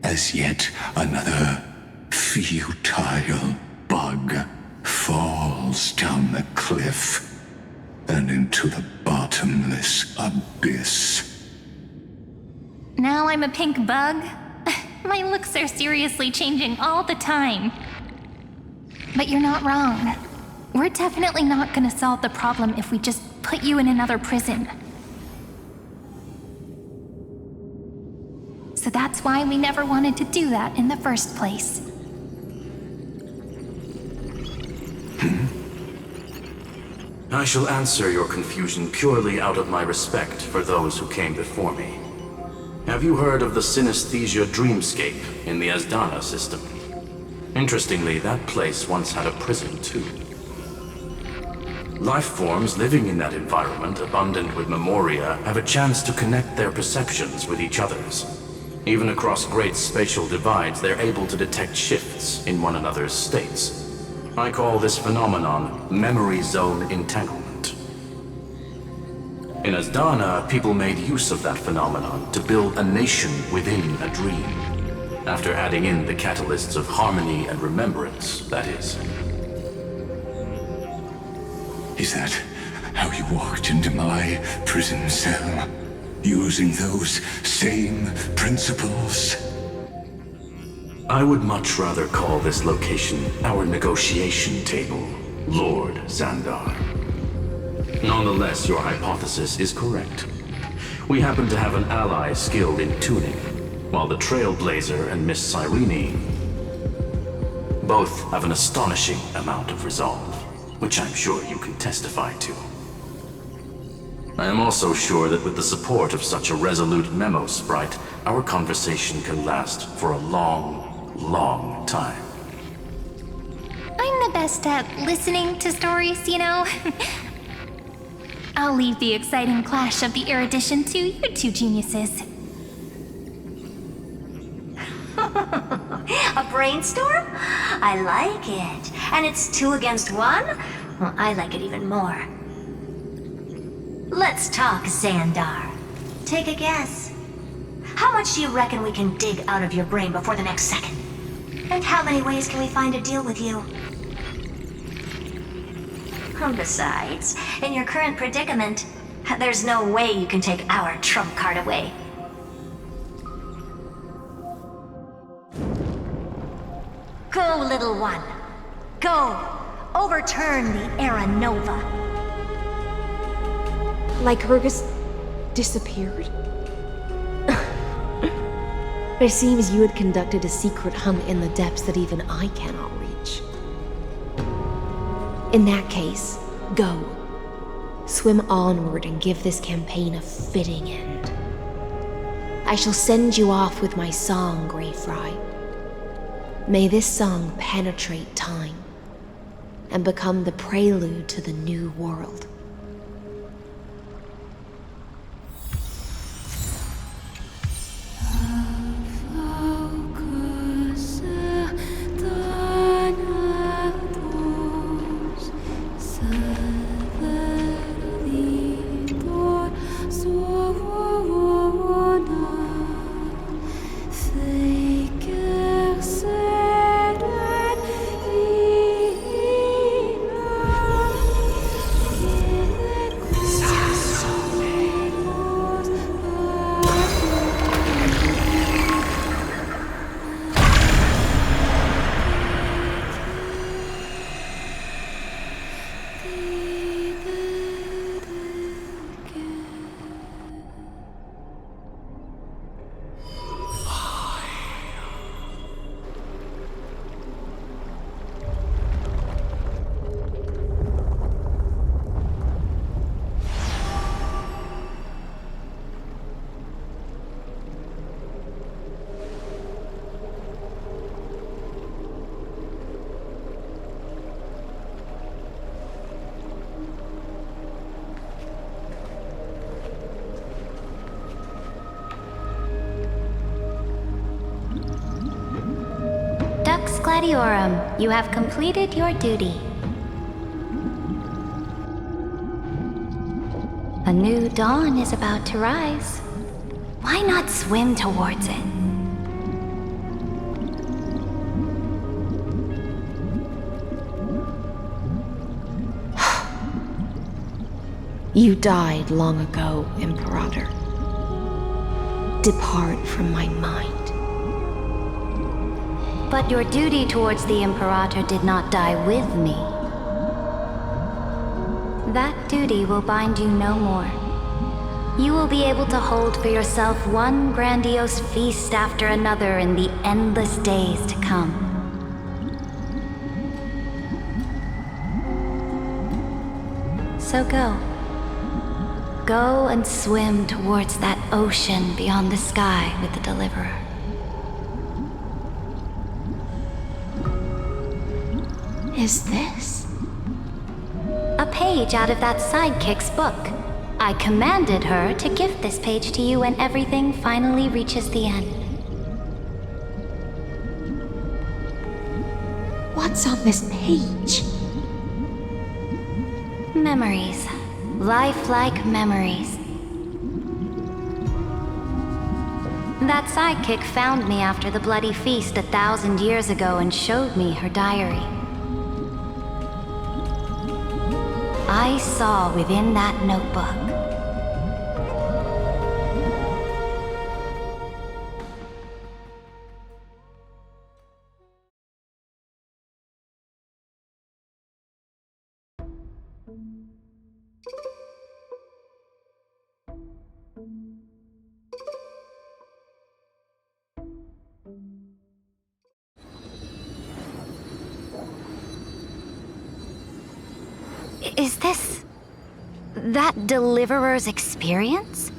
as yet another futile bug falls down the cliff and into the bottomless abyss. Now I'm a pink bug? My looks are seriously changing all the time. But you're not wrong. We're definitely not gonna solve the problem if we just put you in another prison. So that's why we never wanted to do that in the first place. I shall answer your confusion purely out of my respect for those who came before me. Have you heard of the synesthesia dreamscape in the Asdana system? Interestingly, that place once had a prison too. Life forms living in that environment, abundant with memoria, have a chance to connect their perceptions with each other's. Even across great spatial divides, they're able to detect shifts in one another's states. I call this phenomenon memory zone entanglement. In Asdana, people made use of that phenomenon to build a nation within a dream, after adding in the catalysts of harmony and remembrance, that is. Is that how you walked into my prison cell? Using those same principles? I would much rather call this location our negotiation table, Lord Xandar. Nonetheless, your hypothesis is correct. We happen to have an ally skilled in tuning, while the Trailblazer and Miss Cyrene both have an astonishing amount of resolve, which I'm sure you can testify to. I am also sure that with the support of such a resolute memo sprite, our conversation can last for a long, long time. I'm the best at listening to stories, you know? I'll leave the exciting clash of the erudition to you two geniuses. A brainstorm? I like it. And it's 2 against 1? Well, I like it even more. Let's talk, Xandar. Take a guess. How much do you reckon we can dig out of your brain before the next second? And how many ways can we find to deal with you? Besides, in your current predicament, there's no way you can take our trump card away. Go, little one. Go. Overturn the Era Nova. Lycurgus disappeared? It seems you had conducted a secret hunt in the depths that even I cannot reach. In that case, go. Swim onward and give this campaign a fitting end. I shall send you off with my song, Greyfry. May this song penetrate time and become the prelude to the new world. So Lux Gladiorum, you have completed your duty. A new dawn is about to rise. Why not swim towards it? You died long ago, Imperator. Depart from my mind. But your duty towards the Imperator did not die with me. That duty will bind you no more. You will be able to hold for yourself one grandiose feast after another in the endless days to come. So go. Go and swim towards that ocean beyond the sky with the Deliverer. Is this? A page out of that sidekick's book. I commanded her to gift this page to you when everything finally reaches the end. What's on this page? Memories. Lifelike memories. That sidekick found me after the bloody feast 1,000 years ago and showed me her diary. I saw within that notebook Is this that Deliverer's experience?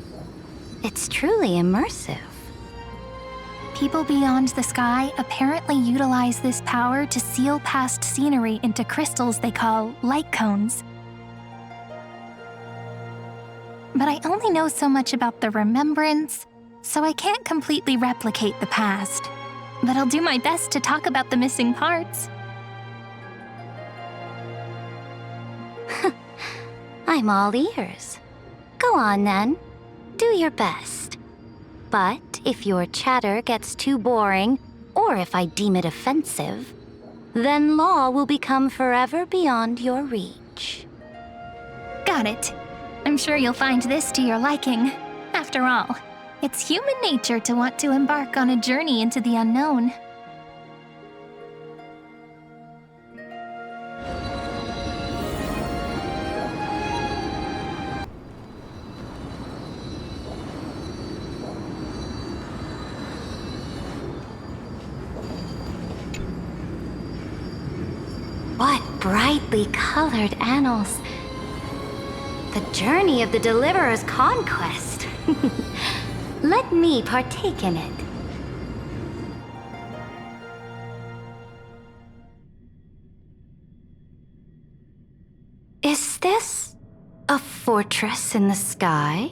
It's truly immersive. People beyond the sky apparently utilize this power to seal past scenery into crystals they call light cones. But I only know so much about the remembrance, so I can't completely replicate the past. But I'll do my best to talk about the missing parts. I'm all ears. Go on then. Do your best. But if your chatter gets too boring, or if I deem it offensive, then law will become forever beyond your reach. Got it. I'm sure you'll find this to your liking. After all, it's human nature to want to embark on a journey into the unknown. What brightly colored annals. The journey of the Deliverer's conquest. Let me partake in it. Is this a fortress in the sky?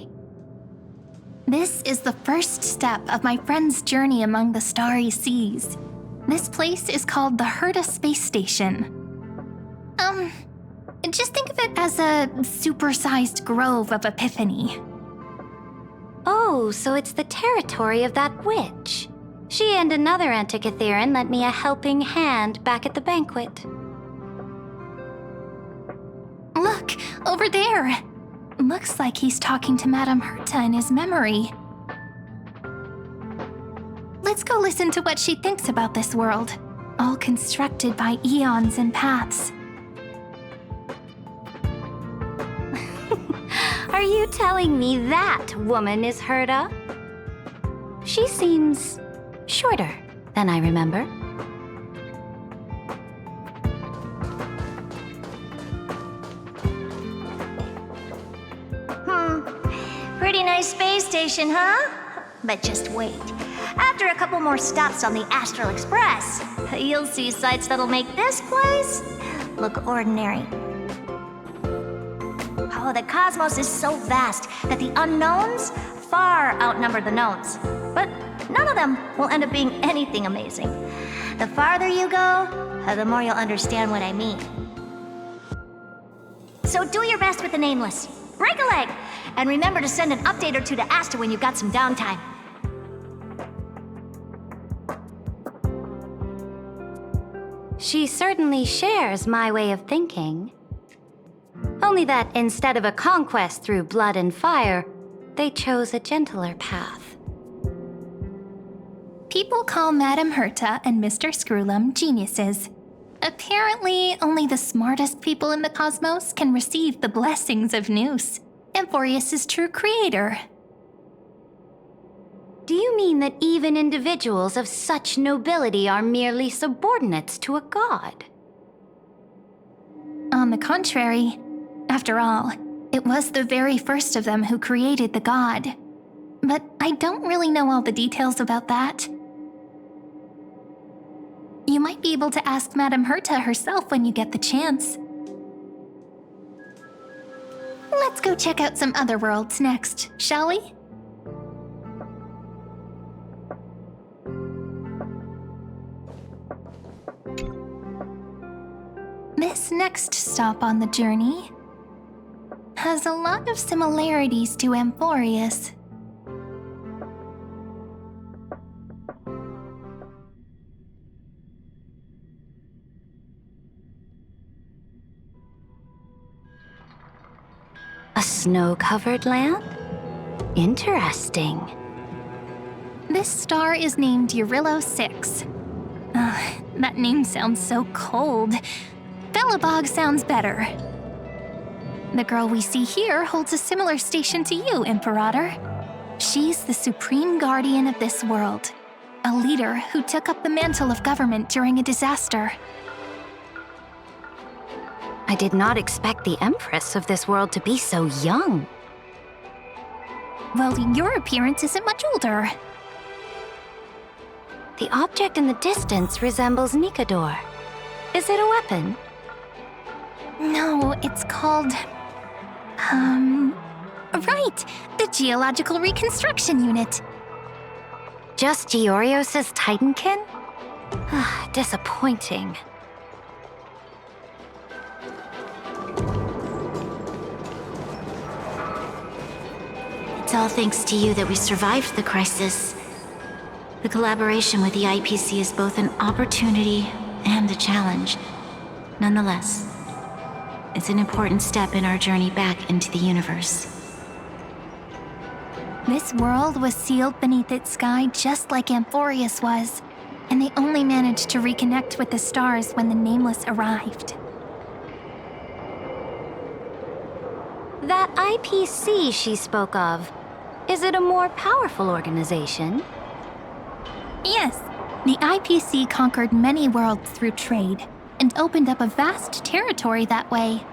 This is the first step of my friend's journey among the starry seas. This place is called the Herta Space Station. Just think of it as a supersized grove of Epiphany. Oh, so it's the territory of that witch. She and another Antikytherian lent me a helping hand back at the banquet. Look, over there. Looks like he's talking to Madame Herta in his memory. Let's go listen to what she thinks about this world, all constructed by eons and paths. Are you telling me that woman is Herta? She seems shorter than I remember. Pretty nice space station, huh? But just wait. After a couple more stops on the Astral Express, you'll see sights that'll make this place look ordinary. Oh, the cosmos is so vast that the unknowns far outnumber the knowns. But none of them will end up being anything amazing. The farther you go, the more you'll understand what I mean. So do your best with the Nameless. Break a leg! And remember to send an update or two to Asta when you've got some downtime. She certainly shares my way of thinking. Only that instead of a conquest through blood and fire, they chose a gentler path. People call Madame Herta and Mr. Screwlum geniuses. Apparently, only the smartest people in the cosmos can receive the blessings of Nous, Amphoreus' true creator. Do you mean that even individuals of such nobility are merely subordinates to a god? On the contrary, after all, it was the very first of them who created the god. But I don't really know all the details about that. You might be able to ask Madame Herta herself when you get the chance. Let's go check out some other worlds next, shall we? This next stop on the journey has a lot of similarities to Amphoreus. A snow-covered land? Interesting. This star is named Eurillo 6. That name sounds so cold. Belobog sounds better. The girl we see here holds a similar station to you, Imperator. She's the supreme guardian of this world, a leader who took up the mantle of government during a disaster. I did not expect the Empress of this world to be so young. Well, your appearance isn't much older. The object in the distance resembles Nikador. Is it a weapon? No, it's called... Right! The Geological Reconstruction Unit. Just Giorios' Titankin? Disappointing. It's all thanks to you that we survived the crisis. The collaboration with the IPC is both an opportunity and a challenge. Nonetheless, it's an important step in our journey back into the universe. This world was sealed beneath its sky just like Amphoreus was, and they only managed to reconnect with the stars when the Nameless arrived. That IPC she spoke of, is it a more powerful organization? Yes, the IPC conquered many worlds through trade, and opened up a vast territory that way.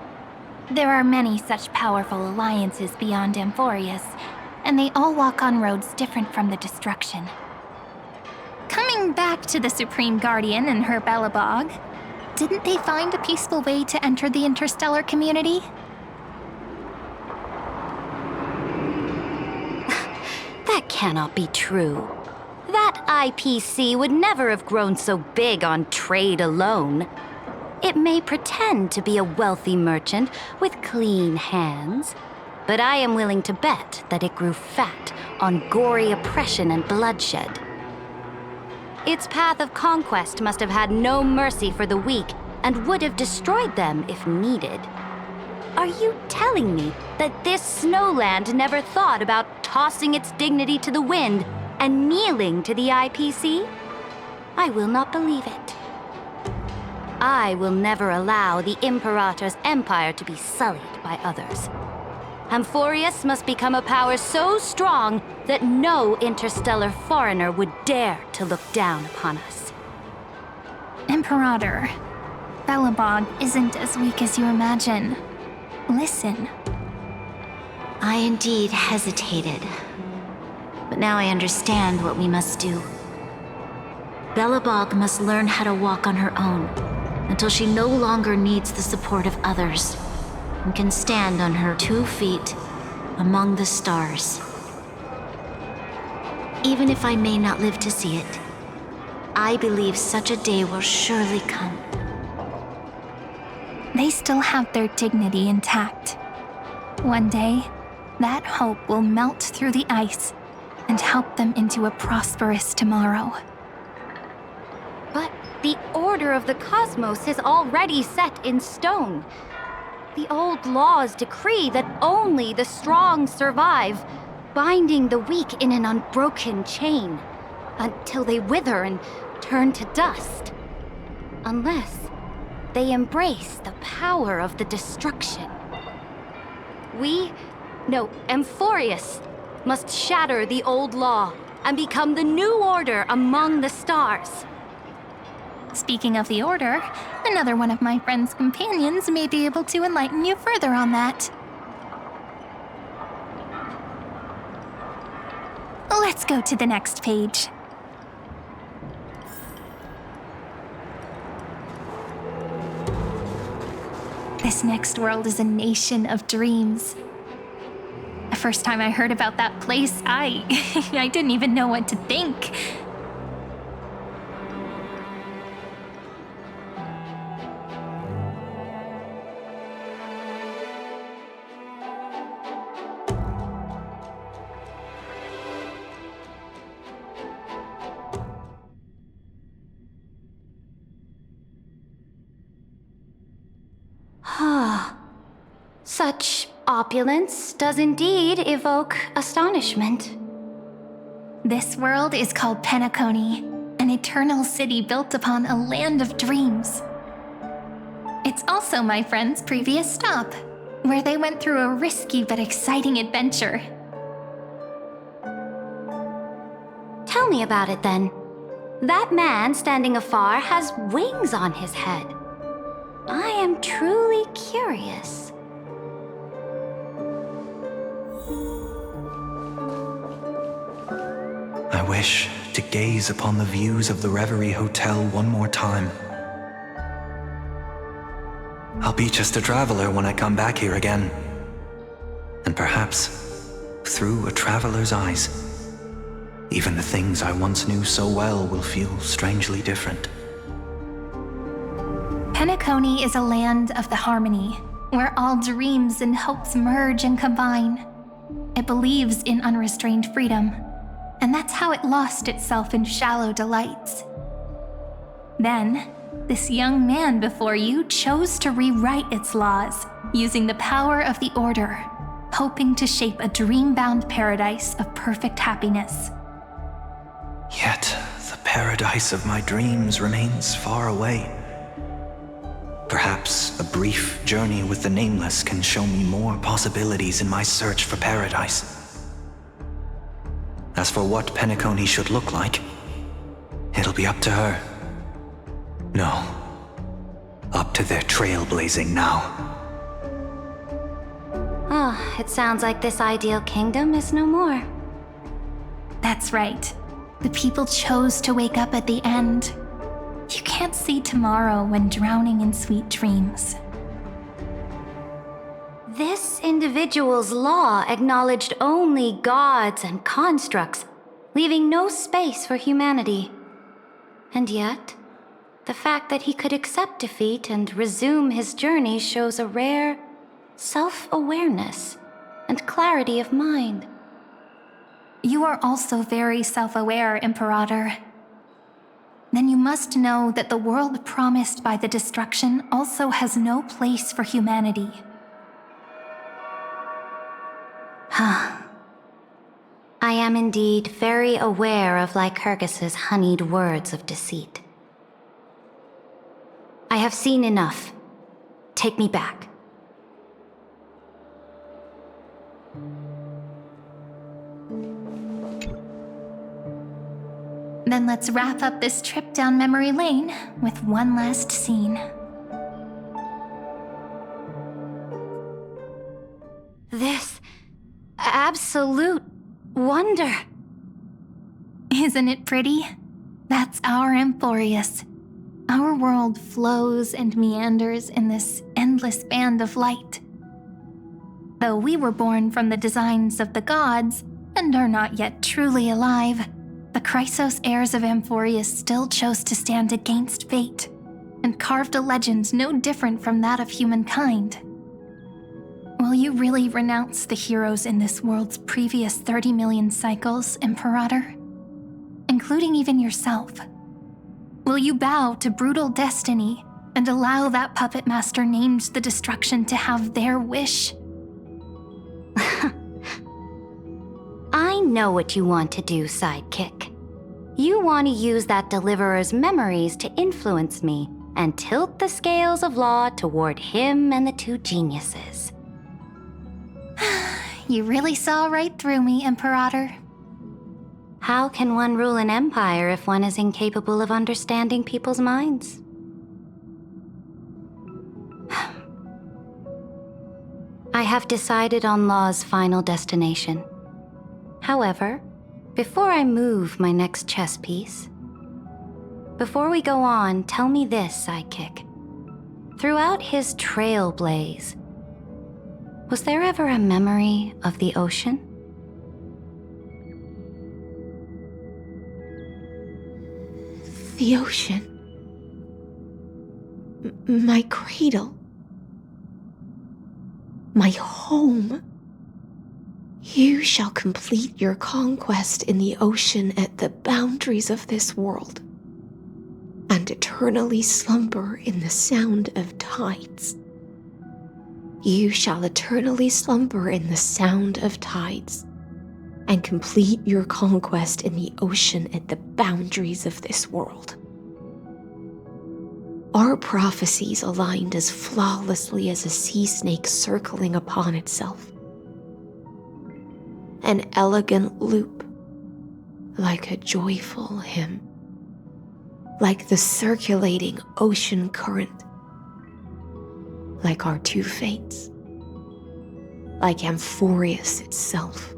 There are many such powerful alliances beyond Amphoreus, and they all walk on roads different from the destruction. Coming back to the Supreme Guardian and her Belobog, didn't they find a peaceful way to enter the interstellar community? That cannot be true. That IPC would never have grown so big on trade alone. It may pretend to be a wealthy merchant with clean hands, but I am willing to bet that it grew fat on gory oppression and bloodshed. Its path of conquest must have had no mercy for the weak and would have destroyed them if needed. Are you telling me that this snowland never thought about tossing its dignity to the wind and kneeling to the IPC? I will not believe it. I will never allow the Imperator's empire to be sullied by others. Amphoreus must become a power so strong that no interstellar foreigner would dare to look down upon us. Imperator, Belobog isn't as weak as you imagine. Listen. I indeed hesitated. But now I understand what we must do. Belobog must learn how to walk on her own until she no longer needs the support of others and can stand on her 2 feet among the stars. Even if I may not live to see it, I believe such a day will surely come. They still have their dignity intact. One day, that hope will melt through the ice and help them into a prosperous tomorrow. But the order of the cosmos is already set in stone. The old laws decree that only the strong survive, binding the weak in an unbroken chain, until they wither and turn to dust. Unless they embrace the power of the destruction. Amphoreus must shatter the old law and become the new order among the stars. Speaking of the Order, another one of my friend's companions may be able to enlighten you further on that. Let's go to the next page. This next world is a nation of dreams. The first time I heard about that place, I didn't even know what to think. Such opulence does indeed evoke astonishment. This world is called Penacony, an eternal city built upon a land of dreams. It's also my friend's previous stop, where they went through a risky but exciting adventure. Tell me about it then. That man standing afar has wings on his head. I am truly curious. I wish to gaze upon the views of the Reverie Hotel one more time. I'll be just a traveler when I come back here again. And perhaps, through a traveler's eyes, even the things I once knew so well will feel strangely different. Penacony is a land of the harmony, where all dreams and hopes merge and combine. It believes in unrestrained freedom, and that's how it lost itself in shallow delights. Then, this young man before you chose to rewrite its laws, using the power of the Order, hoping to shape a dream-bound paradise of perfect happiness. Yet, the paradise of my dreams remains far away. Perhaps a brief journey with the Nameless can show me more possibilities in my search for paradise. As for what Penacony should look like, it'll be up to her. No, up to their trailblazing now. It sounds like this ideal kingdom is no more. That's right. The people chose to wake up at the end. You can't see tomorrow when drowning in sweet dreams. This individual's law acknowledged only gods and constructs, leaving no space for humanity. And yet, the fact that he could accept defeat and resume his journey shows a rare self-awareness and clarity of mind. You are also very self-aware, Imperator. Then you must know that the world promised by the destruction also has no place for humanity. I am indeed very aware of Lycurgus's honeyed words of deceit. I have seen enough. Take me back. Then let's wrap up this trip down memory lane with one last scene. This absolute wonder. Isn't it pretty? That's our Amphoreus. Our world flows and meanders in this endless band of light. Though we were born from the designs of the gods and are not yet truly alive, the Chrysos heirs of Amphoreus still chose to stand against fate and carved a legend no different from that of humankind. Will you really renounce the heroes in this world's previous 30 million cycles, Imperator? Including even yourself. Will you bow to brutal destiny and allow that puppet master named the destruction to have their wish? I know what you want to do, sidekick. You want to use that deliverer's memories to influence me and tilt the scales of law toward him and the two geniuses. You really saw right through me, Imperator. How can one rule an empire if one is incapable of understanding people's minds? I have decided on Law's final destination. However, before I move my next chess piece, before we go on, tell me this, sidekick. Throughout his Trailblaze, was there ever a memory of the ocean? The ocean. My cradle. My home. You shall complete your conquest in the ocean at the boundaries of this world, and eternally slumber in the sound of tides. You shall eternally slumber in the sound of tides, and complete your conquest in the ocean at the boundaries of this world. Our prophecies aligned as flawlessly as a sea snake circling upon itself. An elegant loop, like a joyful hymn, like the circulating ocean current, like our two fates, like Amphoreus itself.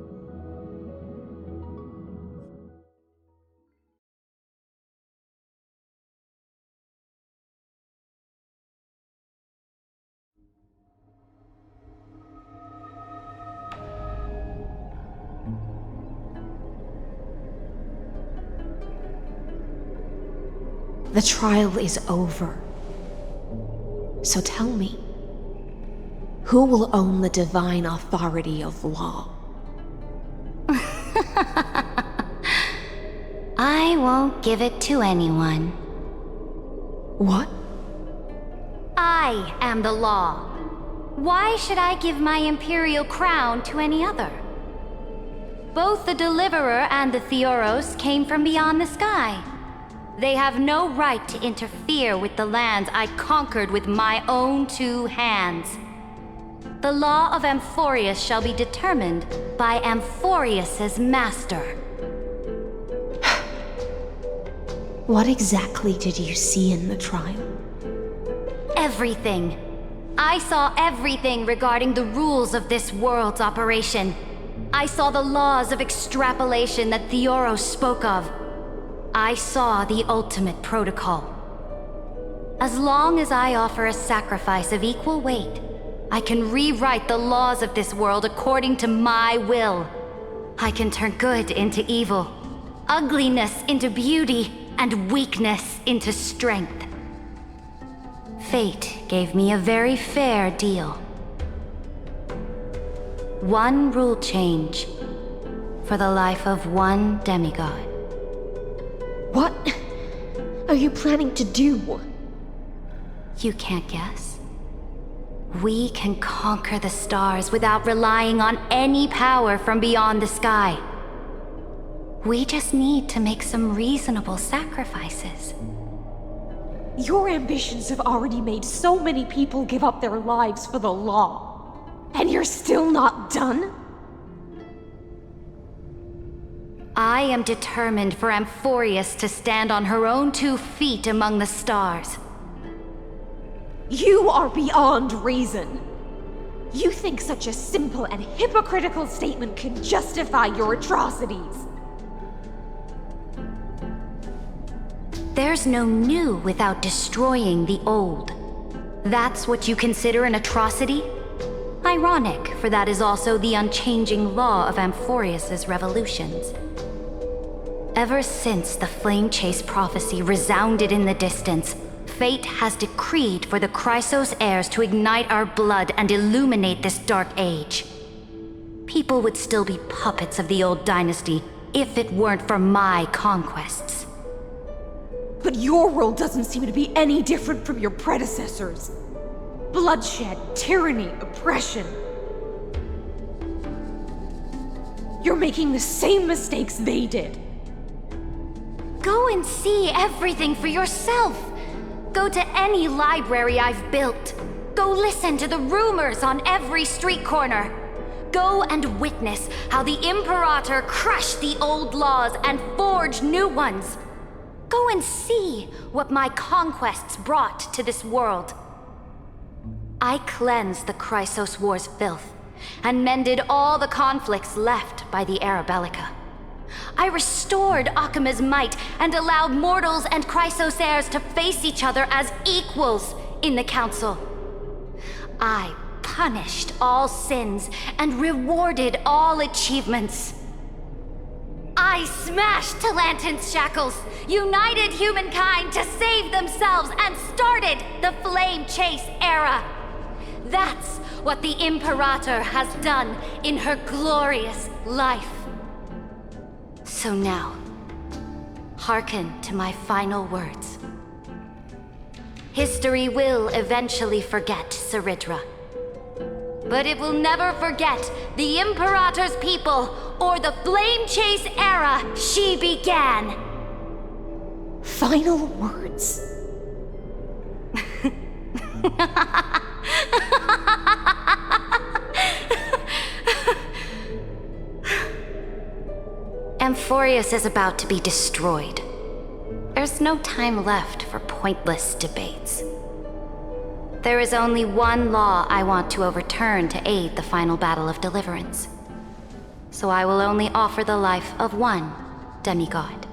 The trial is over. So tell me, who will own the divine authority of law? I won't give it to anyone. What? I am the law. Why should I give my imperial crown to any other? Both the Deliverer and the Theoros came from beyond the sky. They have no right to interfere with the lands I conquered with my own two hands. The law of Amphoreus shall be determined by Amphoreus's master. What exactly did you see in the trial? Everything. I saw everything regarding the rules of this world's operation. I saw the laws of extrapolation that Theoros spoke of. I saw the ultimate protocol. As long as I offer a sacrifice of equal weight, I can rewrite the laws of this world according to my will. I can turn good into evil, ugliness into beauty, and weakness into strength. Fate gave me a very fair deal. One rule change for the life of one demigod. What are you planning to do? You can't guess. We can conquer the stars without relying on any power from beyond the sky. We just need to make some reasonable sacrifices. Your ambitions have already made so many people give up their lives for the law. And you're still not done? I am determined for Amphoreus to stand on her own 2 feet among the stars. You are beyond reason. You think such a simple and hypocritical statement can justify your atrocities. There's no new without destroying the old. That's what you consider an atrocity? Ironic, for that is also the unchanging law of Amphoreus's revolutions. Ever since the Flame Chase prophecy resounded in the distance, fate has decreed for the Chrysos heirs to ignite our blood and illuminate this dark age. People would still be puppets of the old dynasty if it weren't for my conquests. But your world doesn't seem to be any different from your predecessors. Bloodshed, tyranny, oppression. You're making the same mistakes they did. Go and see everything for yourself. Go to any library I've built. Go listen to the rumors on every street corner. Go and witness how the Imperator crushed the old laws and forged new ones. Go and see what my conquests brought to this world. I cleansed the Chrysos War's filth and mended all the conflicts left by the Era Bellica. I restored Akima's might and allowed mortals and Chrysos heirs to face each other as equals in the Council. I punished all sins and rewarded all achievements. I smashed Talantin's shackles, united humankind to save themselves, and started the Flame Chase era. That's what the Imperator has done in her glorious life. So now, hearken to my final words. History will eventually forget Saridra, but it will never forget the Imperator's people or the Flame Chase era she began. Final words. Amphoreus is about to be destroyed. There's no time left for pointless debates. There is only one law I want to overturn to aid the final battle of deliverance. So I will only offer the life of one demigod.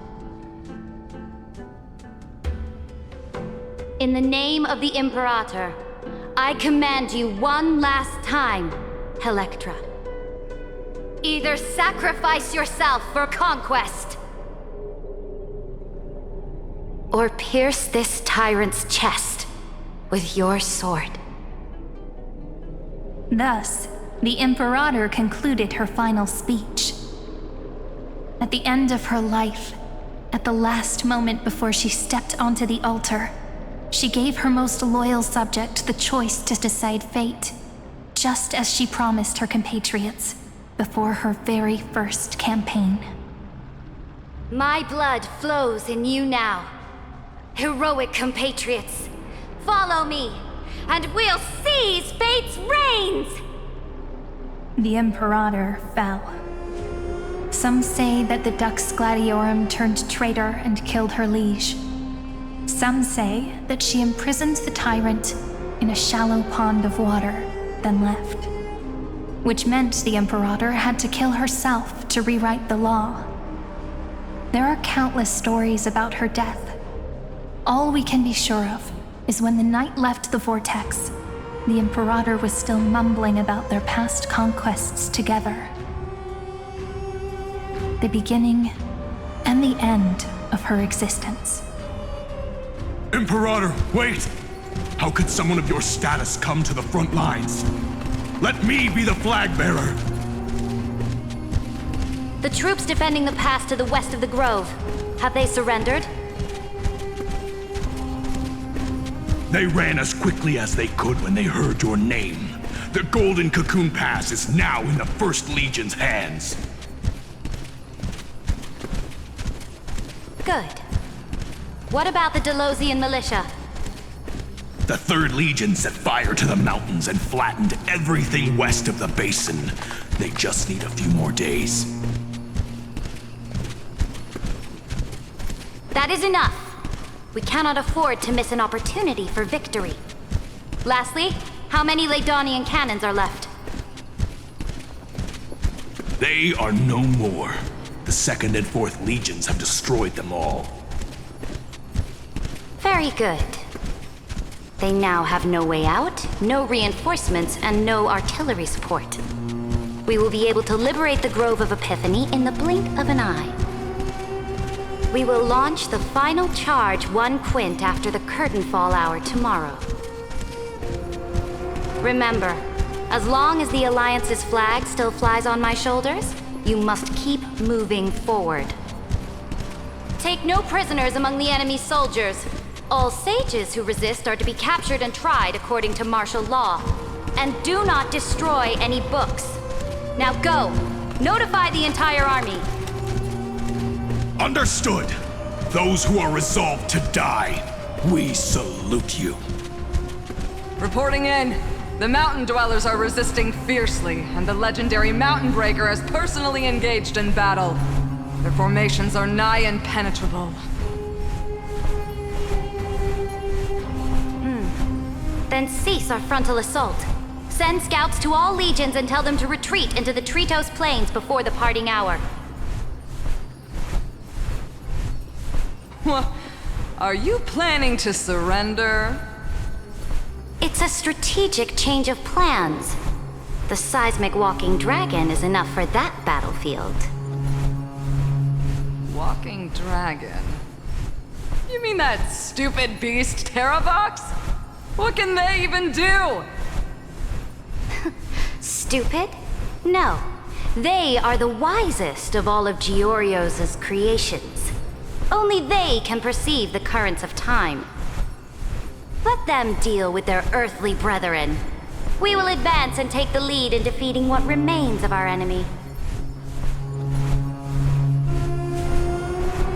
In the name of the Imperator, I command you one last time, Electra. Either sacrifice yourself for conquest, or pierce this tyrant's chest with your sword. Thus, the Imperator concluded her final speech. At the end of her life, at the last moment before she stepped onto the altar, she gave her most loyal subject the choice to decide fate, just as she promised her compatriots before her very first campaign. My blood flows in you now. Heroic compatriots, follow me, and we'll seize fate's reins! The Imperator fell. Some say that the Dux Gladiorum turned traitor and killed her liege. Some say that she imprisoned the tyrant in a shallow pond of water, then left. Which meant the Imperator had to kill herself to rewrite the law. There are countless stories about her death. All we can be sure of is when the knight left the vortex, the Imperator was still mumbling about their past conquests together. The beginning and the end of her existence. Imperator, wait! How could someone of your status come to the front lines? Let me be the flag bearer! The troops defending the pass to the west of the grove, have they surrendered? They ran as quickly as they could when they heard your name. The Golden Cocoon Pass is now in the First Legion's hands. Good. What about the Delosian militia? The Third Legion set fire to the mountains and flattened everything west of the basin. They just need a few more days. That is enough. We cannot afford to miss an opportunity for victory. Lastly, how many Laedonian cannons are left? They are no more. The Second and Fourth Legions have destroyed them all. Very good. They now have no way out, no reinforcements, and no artillery support. We will be able to liberate the Grove of Epiphany in the blink of an eye. We will launch the final charge 1 quint after the curtain fall hour tomorrow. Remember, as long as the Alliance's flag still flies on my shoulders, you must keep moving forward. Take no prisoners among the enemy's soldiers. All sages who resist are to be captured and tried according to martial law. And do not destroy any books. Now go! Notify the entire army. Understood. Those who are resolved to die, we salute you. Reporting in. The mountain dwellers are resisting fiercely, and the legendary Mountain Breaker has personally engaged in battle. Their formations are nigh impenetrable. Then cease our frontal assault. Send scouts to all legions and tell them to retreat into the Tritos Plains before the parting hour. What? Are you planning to surrender? It's a strategic change of plans. The seismic walking dragon is enough for that battlefield. Walking dragon? You mean that stupid beast, Terravox? What can they even do? Stupid? No. They are the wisest of all of Giorio's creations. Only they can perceive the currents of time. Let them deal with their earthly brethren. We will advance and take the lead in defeating what remains of our enemy.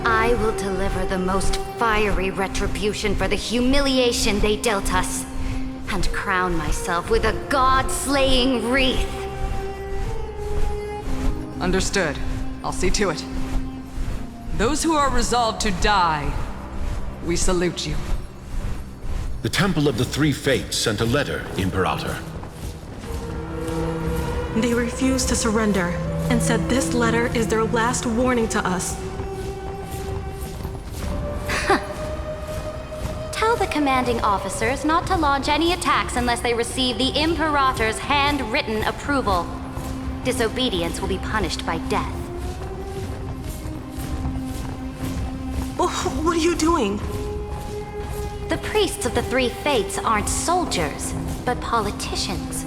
I will deliver the most fiery retribution for the humiliation they dealt us, and crown myself with a god-slaying wreath. Understood. I'll see to it. Those who are resolved to die, we salute you. The Temple of the Three Fates sent a letter, Imperator. They refused to surrender and said this letter is their last warning to us. Tell the commanding officers not to launch any attacks unless they receive the Imperator's handwritten approval. Disobedience will be punished by death. What are you doing? The priests of the Three Fates aren't soldiers, but politicians.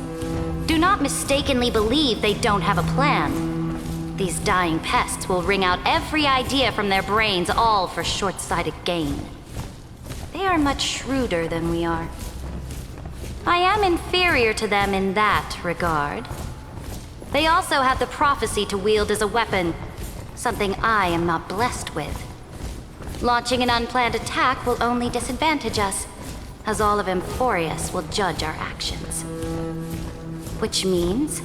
Do not mistakenly believe they don't have a plan. These dying pests will wring out every idea from their brains, all for short-sighted gain. They are much shrewder than we are. I am inferior to them in that regard. They also have the prophecy to wield as a weapon, something I am not blessed with. Launching an unplanned attack will only disadvantage us, as all of Amphoreus will judge our actions. Which means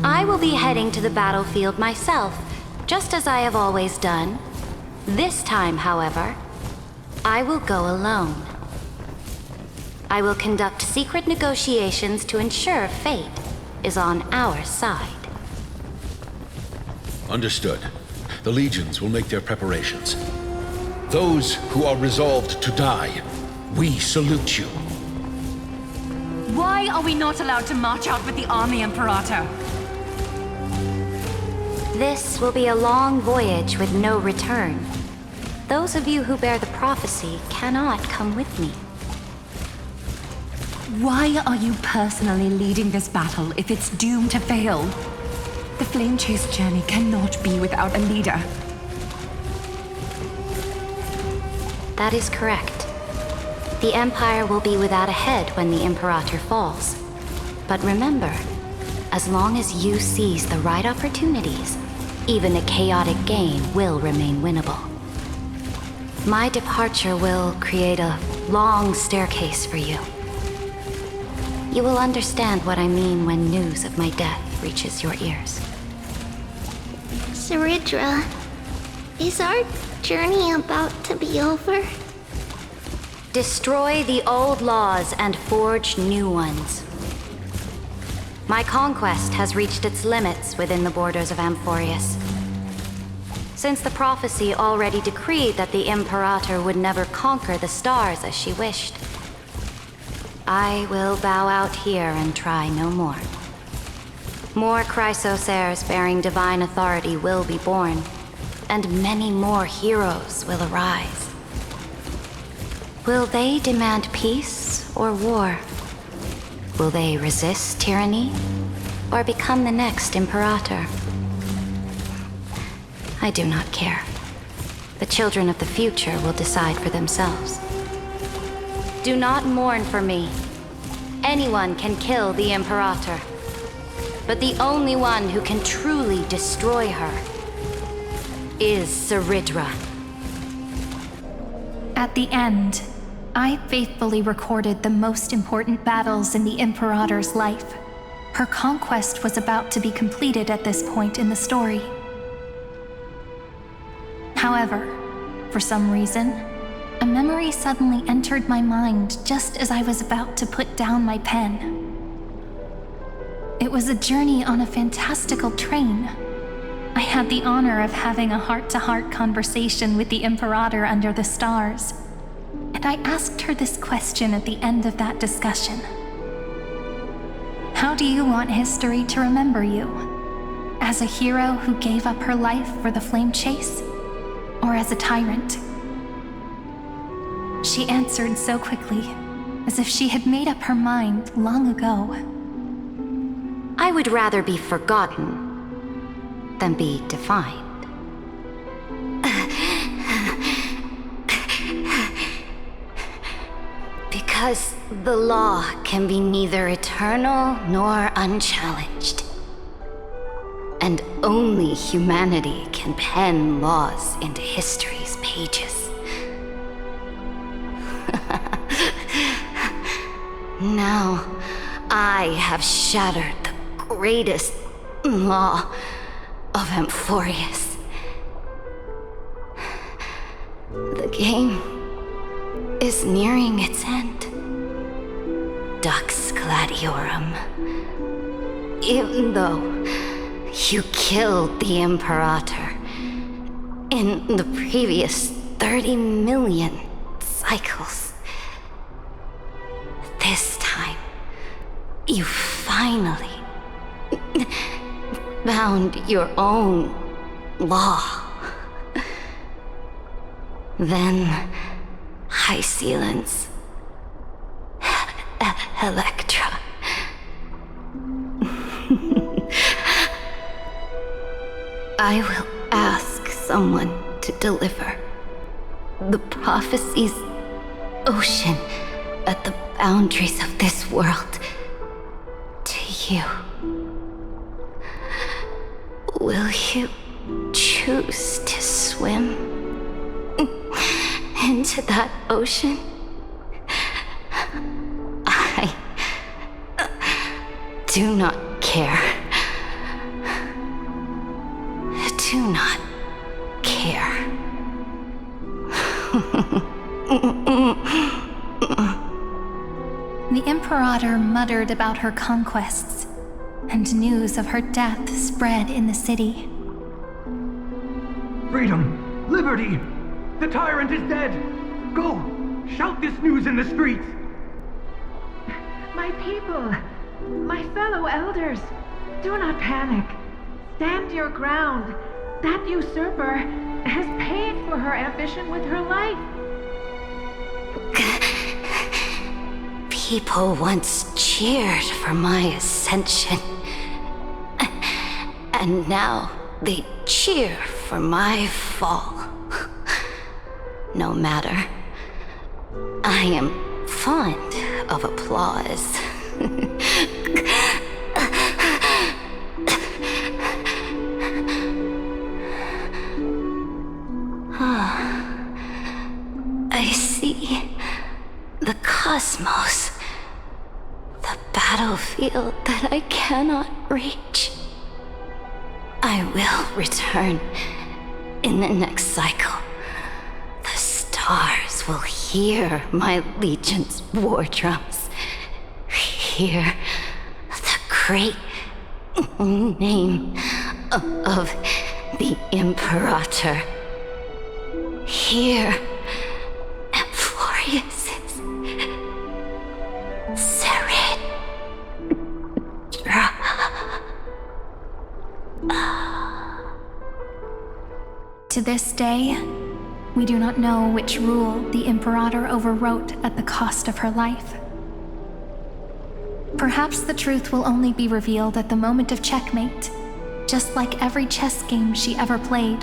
I will be heading to the battlefield myself, just as I have always done. This time, however, I will go alone. I will conduct secret negotiations to ensure fate is on our side. Understood. The legions will make their preparations. Those who are resolved to die, we salute you. Why are we not allowed to march out with the army, Imperator? This will be a long voyage with no return. Those of you who bear the prophecy cannot come with me. Why are you personally leading this battle if it's doomed to fail? The Flame Chase journey cannot be without a leader. That is correct. The Empire will be without a head when the Imperator falls. But remember, as long as you seize the right opportunities, even a chaotic game will remain winnable. My departure will create a long staircase for you. You will understand what I mean when news of my death reaches your ears. Saridra, is our journey about to be over? Destroy the old laws and forge new ones. My conquest has reached its limits within the borders of Amphoreus. Since the prophecy already decreed that the Imperator would never conquer the stars as she wished, I will bow out here and try no more. More Chrysos heirs bearing divine authority will be born, and many more heroes will arise. Will they demand peace or war? Will they resist tyranny or become the next Imperator? I do not care. The children of the future will decide for themselves. Do not mourn for me. Anyone can kill the Imperator, but the only one who can truly destroy her is Saridra. At the end, I faithfully recorded the most important battles in the Imperator's life. Her conquest was about to be completed at this point in the story. However, for some reason, a memory suddenly entered my mind just as I was about to put down my pen. It was a journey on a fantastical train. I had the honor of having a heart-to-heart conversation with the Imperator under the stars, and I asked her this question at the end of that discussion. How do you want history to remember you? As a hero who gave up her life for the flame chase? Or as a tyrant? She answered so quickly, as if she had made up her mind long ago. I would rather be forgotten than be defined. Because the law can be neither eternal nor unchallenged. And only humanity can pen laws into history's pages. Now, I have shattered the greatest law of Amphoreus. The game is nearing its end. Dux Gladiorum. Even though you killed the Imperator in the previous 30 million cycles, this time, you finally found your own law. Then, High Sealants, Electra. I will ask someone to deliver the prophecy's ocean at the boundaries of this world to you. Will you choose to swim into that ocean? I do not care. Do not care. The Imperator muttered about her conquests, and news of her death spread in the city. Freedom! Liberty! The tyrant is dead! Go! Shout this news in the streets! My people, my fellow elders, do not panic. Stand your ground. That usurper has paid for her ambition with her life. People once cheered for my ascension. And now they cheer for my fall. No matter. I am fond of applause. I see the cosmos, the battlefield that I cannot reach. I will return in the next cycle. The stars will hear my legion's war drums. Hear the great name of the Imperator. Hear Amphoreus' Saridra. To this day, we do not know which rule the Imperator overwrote at the cost of her life. Perhaps the truth will only be revealed at the moment of checkmate, just like every chess game she ever played.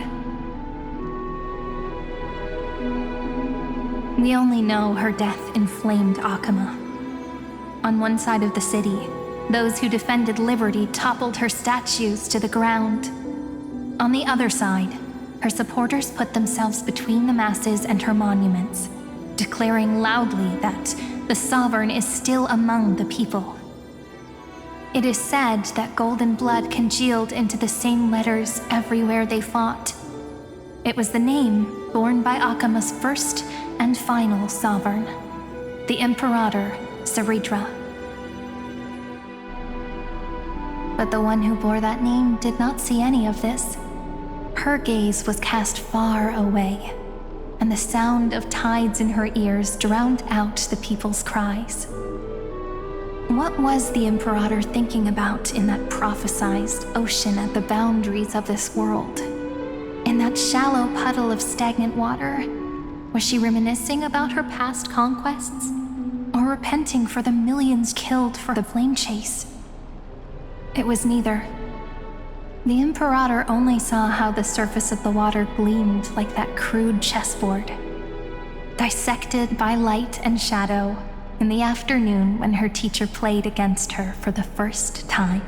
We only know her death inflamed Akama. On one side of the city, those who defended liberty toppled her statues to the ground. On the other side, her supporters put themselves between the masses and her monuments, declaring loudly that the sovereign is still among the people. It is said that golden blood congealed into the same letters everywhere they fought. It was the name borne by Akama's first and final sovereign, the Imperator Saritra. But the one who bore that name did not see any of this. Her gaze was cast far away, and the sound of tides in her ears drowned out the people's cries. What was the Imperator thinking about in that prophesized ocean at the boundaries of this world? In that shallow puddle of stagnant water, was she reminiscing about her past conquests? Or repenting for the millions killed for the flame chase? It was neither. The Imperator only saw how the surface of the water gleamed like that crude chessboard, dissected by light and shadow in the afternoon when her teacher played against her for the first time.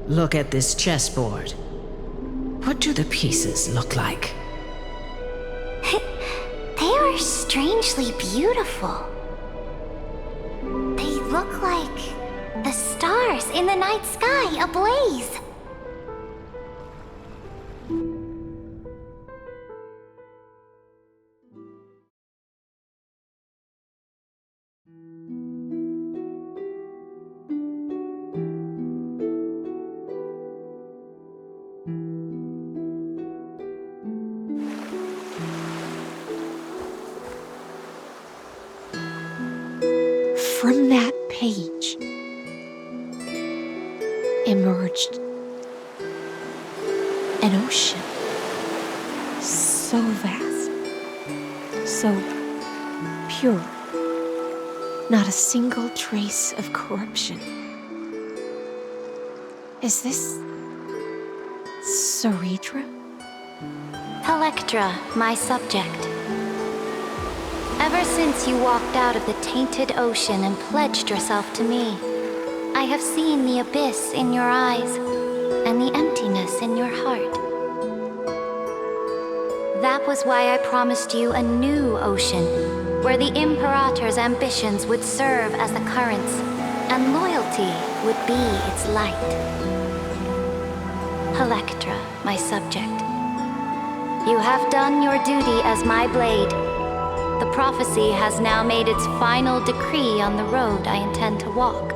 Look at this chessboard. What do the pieces look like? They are strangely beautiful. They look like the stars in the night sky ablaze. From that page emerged an ocean so vast, so pure, not a single trace of corruption. Is this Saritra? Electra, my subject. Ever since you walked out of the tainted ocean and pledged yourself to me, I have seen the abyss in your eyes and the emptiness in your heart. That was why I promised you a new ocean, where the Imperator's ambitions would serve as the currents, and loyalty would be its light. Electra, my subject. You have done your duty as my blade. The prophecy has now made its final decree on the road I intend to walk.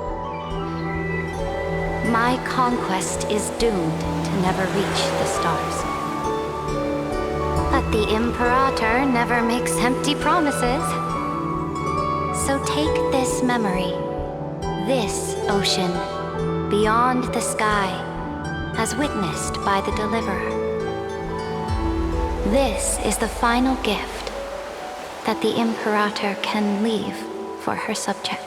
My conquest is doomed to never reach the stars. But the Imperator never makes empty promises. So take this memory, this ocean, beyond the sky, as witnessed by the Deliverer. This is the final gift that the Imperator can leave for her subject.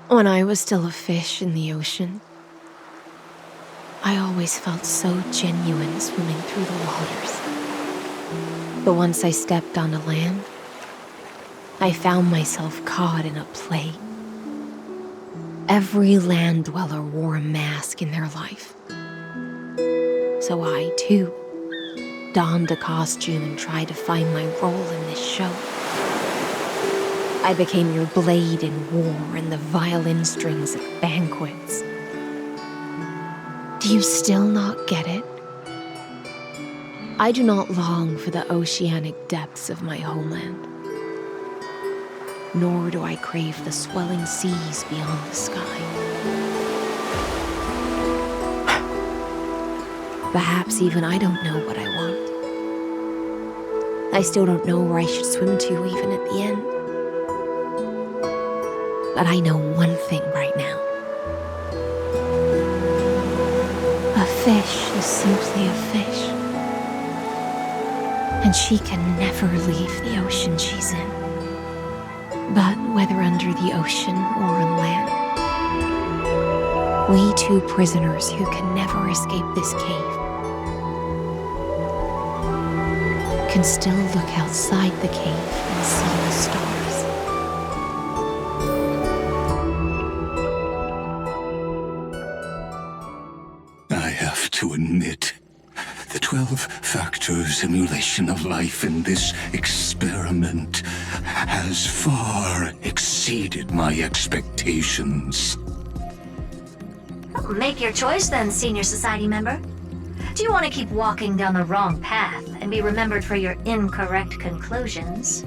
When I was still a fish in the ocean, I always felt so genuine swimming through the waters. But once I stepped onto land, I found myself caught in a play. Every land dweller wore a mask in their life. So I, too, donned a costume and tried to find my role in this show. I became your blade in war and the violin strings at banquets. Do you still not get it? I do not long for the oceanic depths of my homeland. Nor do I crave the swelling seas beyond the sky. Perhaps even I don't know what I want. I still don't know where I should swim to even at the end. But I know one thing right now. A fish is simply a fish. And she can never leave the ocean she's in. But whether under the ocean or on land, we two prisoners who can never escape this cave can still look outside the cave and see the stars. I have to admit, the 12-factor simulation of life in this experiment has far exceeded my expectations. Make your choice then, Senior Society member. Do you want to keep walking down the wrong path and be remembered for your incorrect conclusions?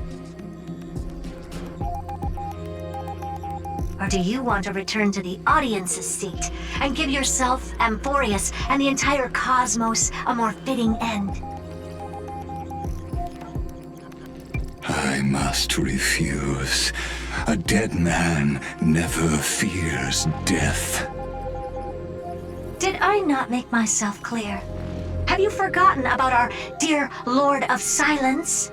Or do you want to return to the audience's seat and give yourself, Amphoreus, and the entire cosmos a more fitting end? I must refuse. A dead man never fears death. Did I not make myself clear? Have you forgotten about our dear Lord of Silence?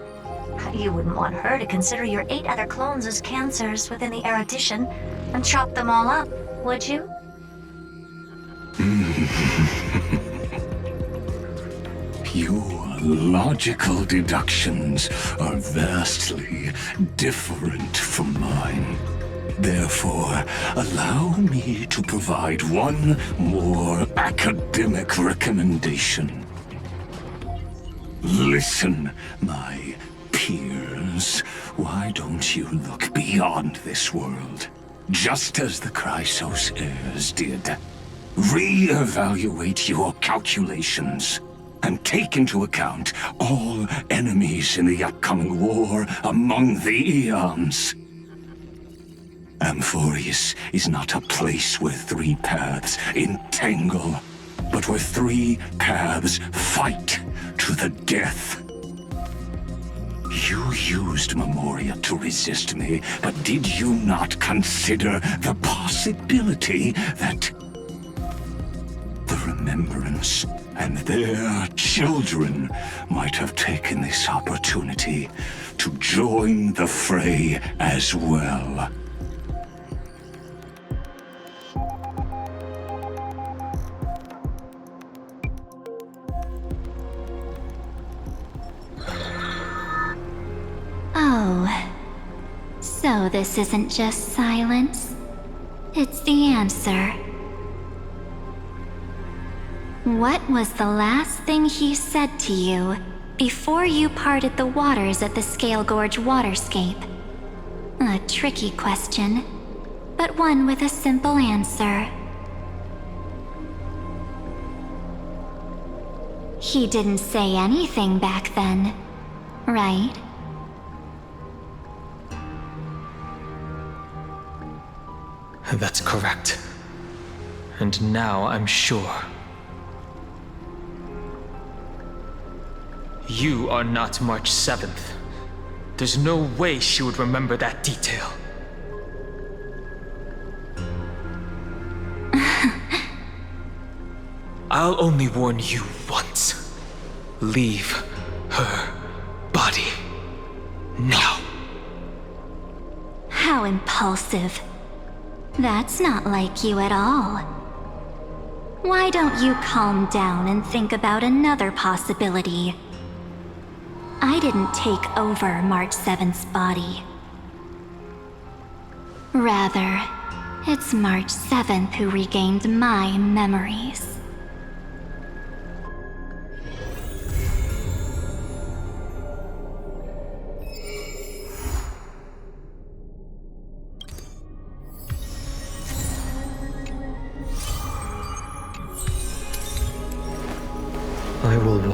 You wouldn't want her to consider your 8 other clones as cancers within the erudition and chop them all up, would you? Your logical deductions are vastly different from mine. Therefore, allow me to provide one more academic recommendation. Listen, my peers. Why don't you look beyond this world? Just as the Chrysos heirs did. Re-evaluate your calculations and take into account all enemies in the upcoming war among the eons. Amphoreus is not a place where 3 paths entangle, but where 3 paths fight to the death. You used Memoria to resist me, but did you not consider the possibility that the Remembrance and their children might have taken this opportunity to join the fray as well? Oh, so this isn't just silence. It's the answer. What was the last thing he said to you before you parted the waters at the Scale Gorge waterscape? A tricky question, but one with a simple answer. He didn't say anything back then, right? That's correct. And now I'm sure. You are not March 7th. There's no way she would remember that detail. I'll only warn you once. Leave her body now. How impulsive. That's not like you at all. Why don't you calm down and think about another possibility? I didn't take over March 7th's body. Rather, it's March 7th who regained my memories. I will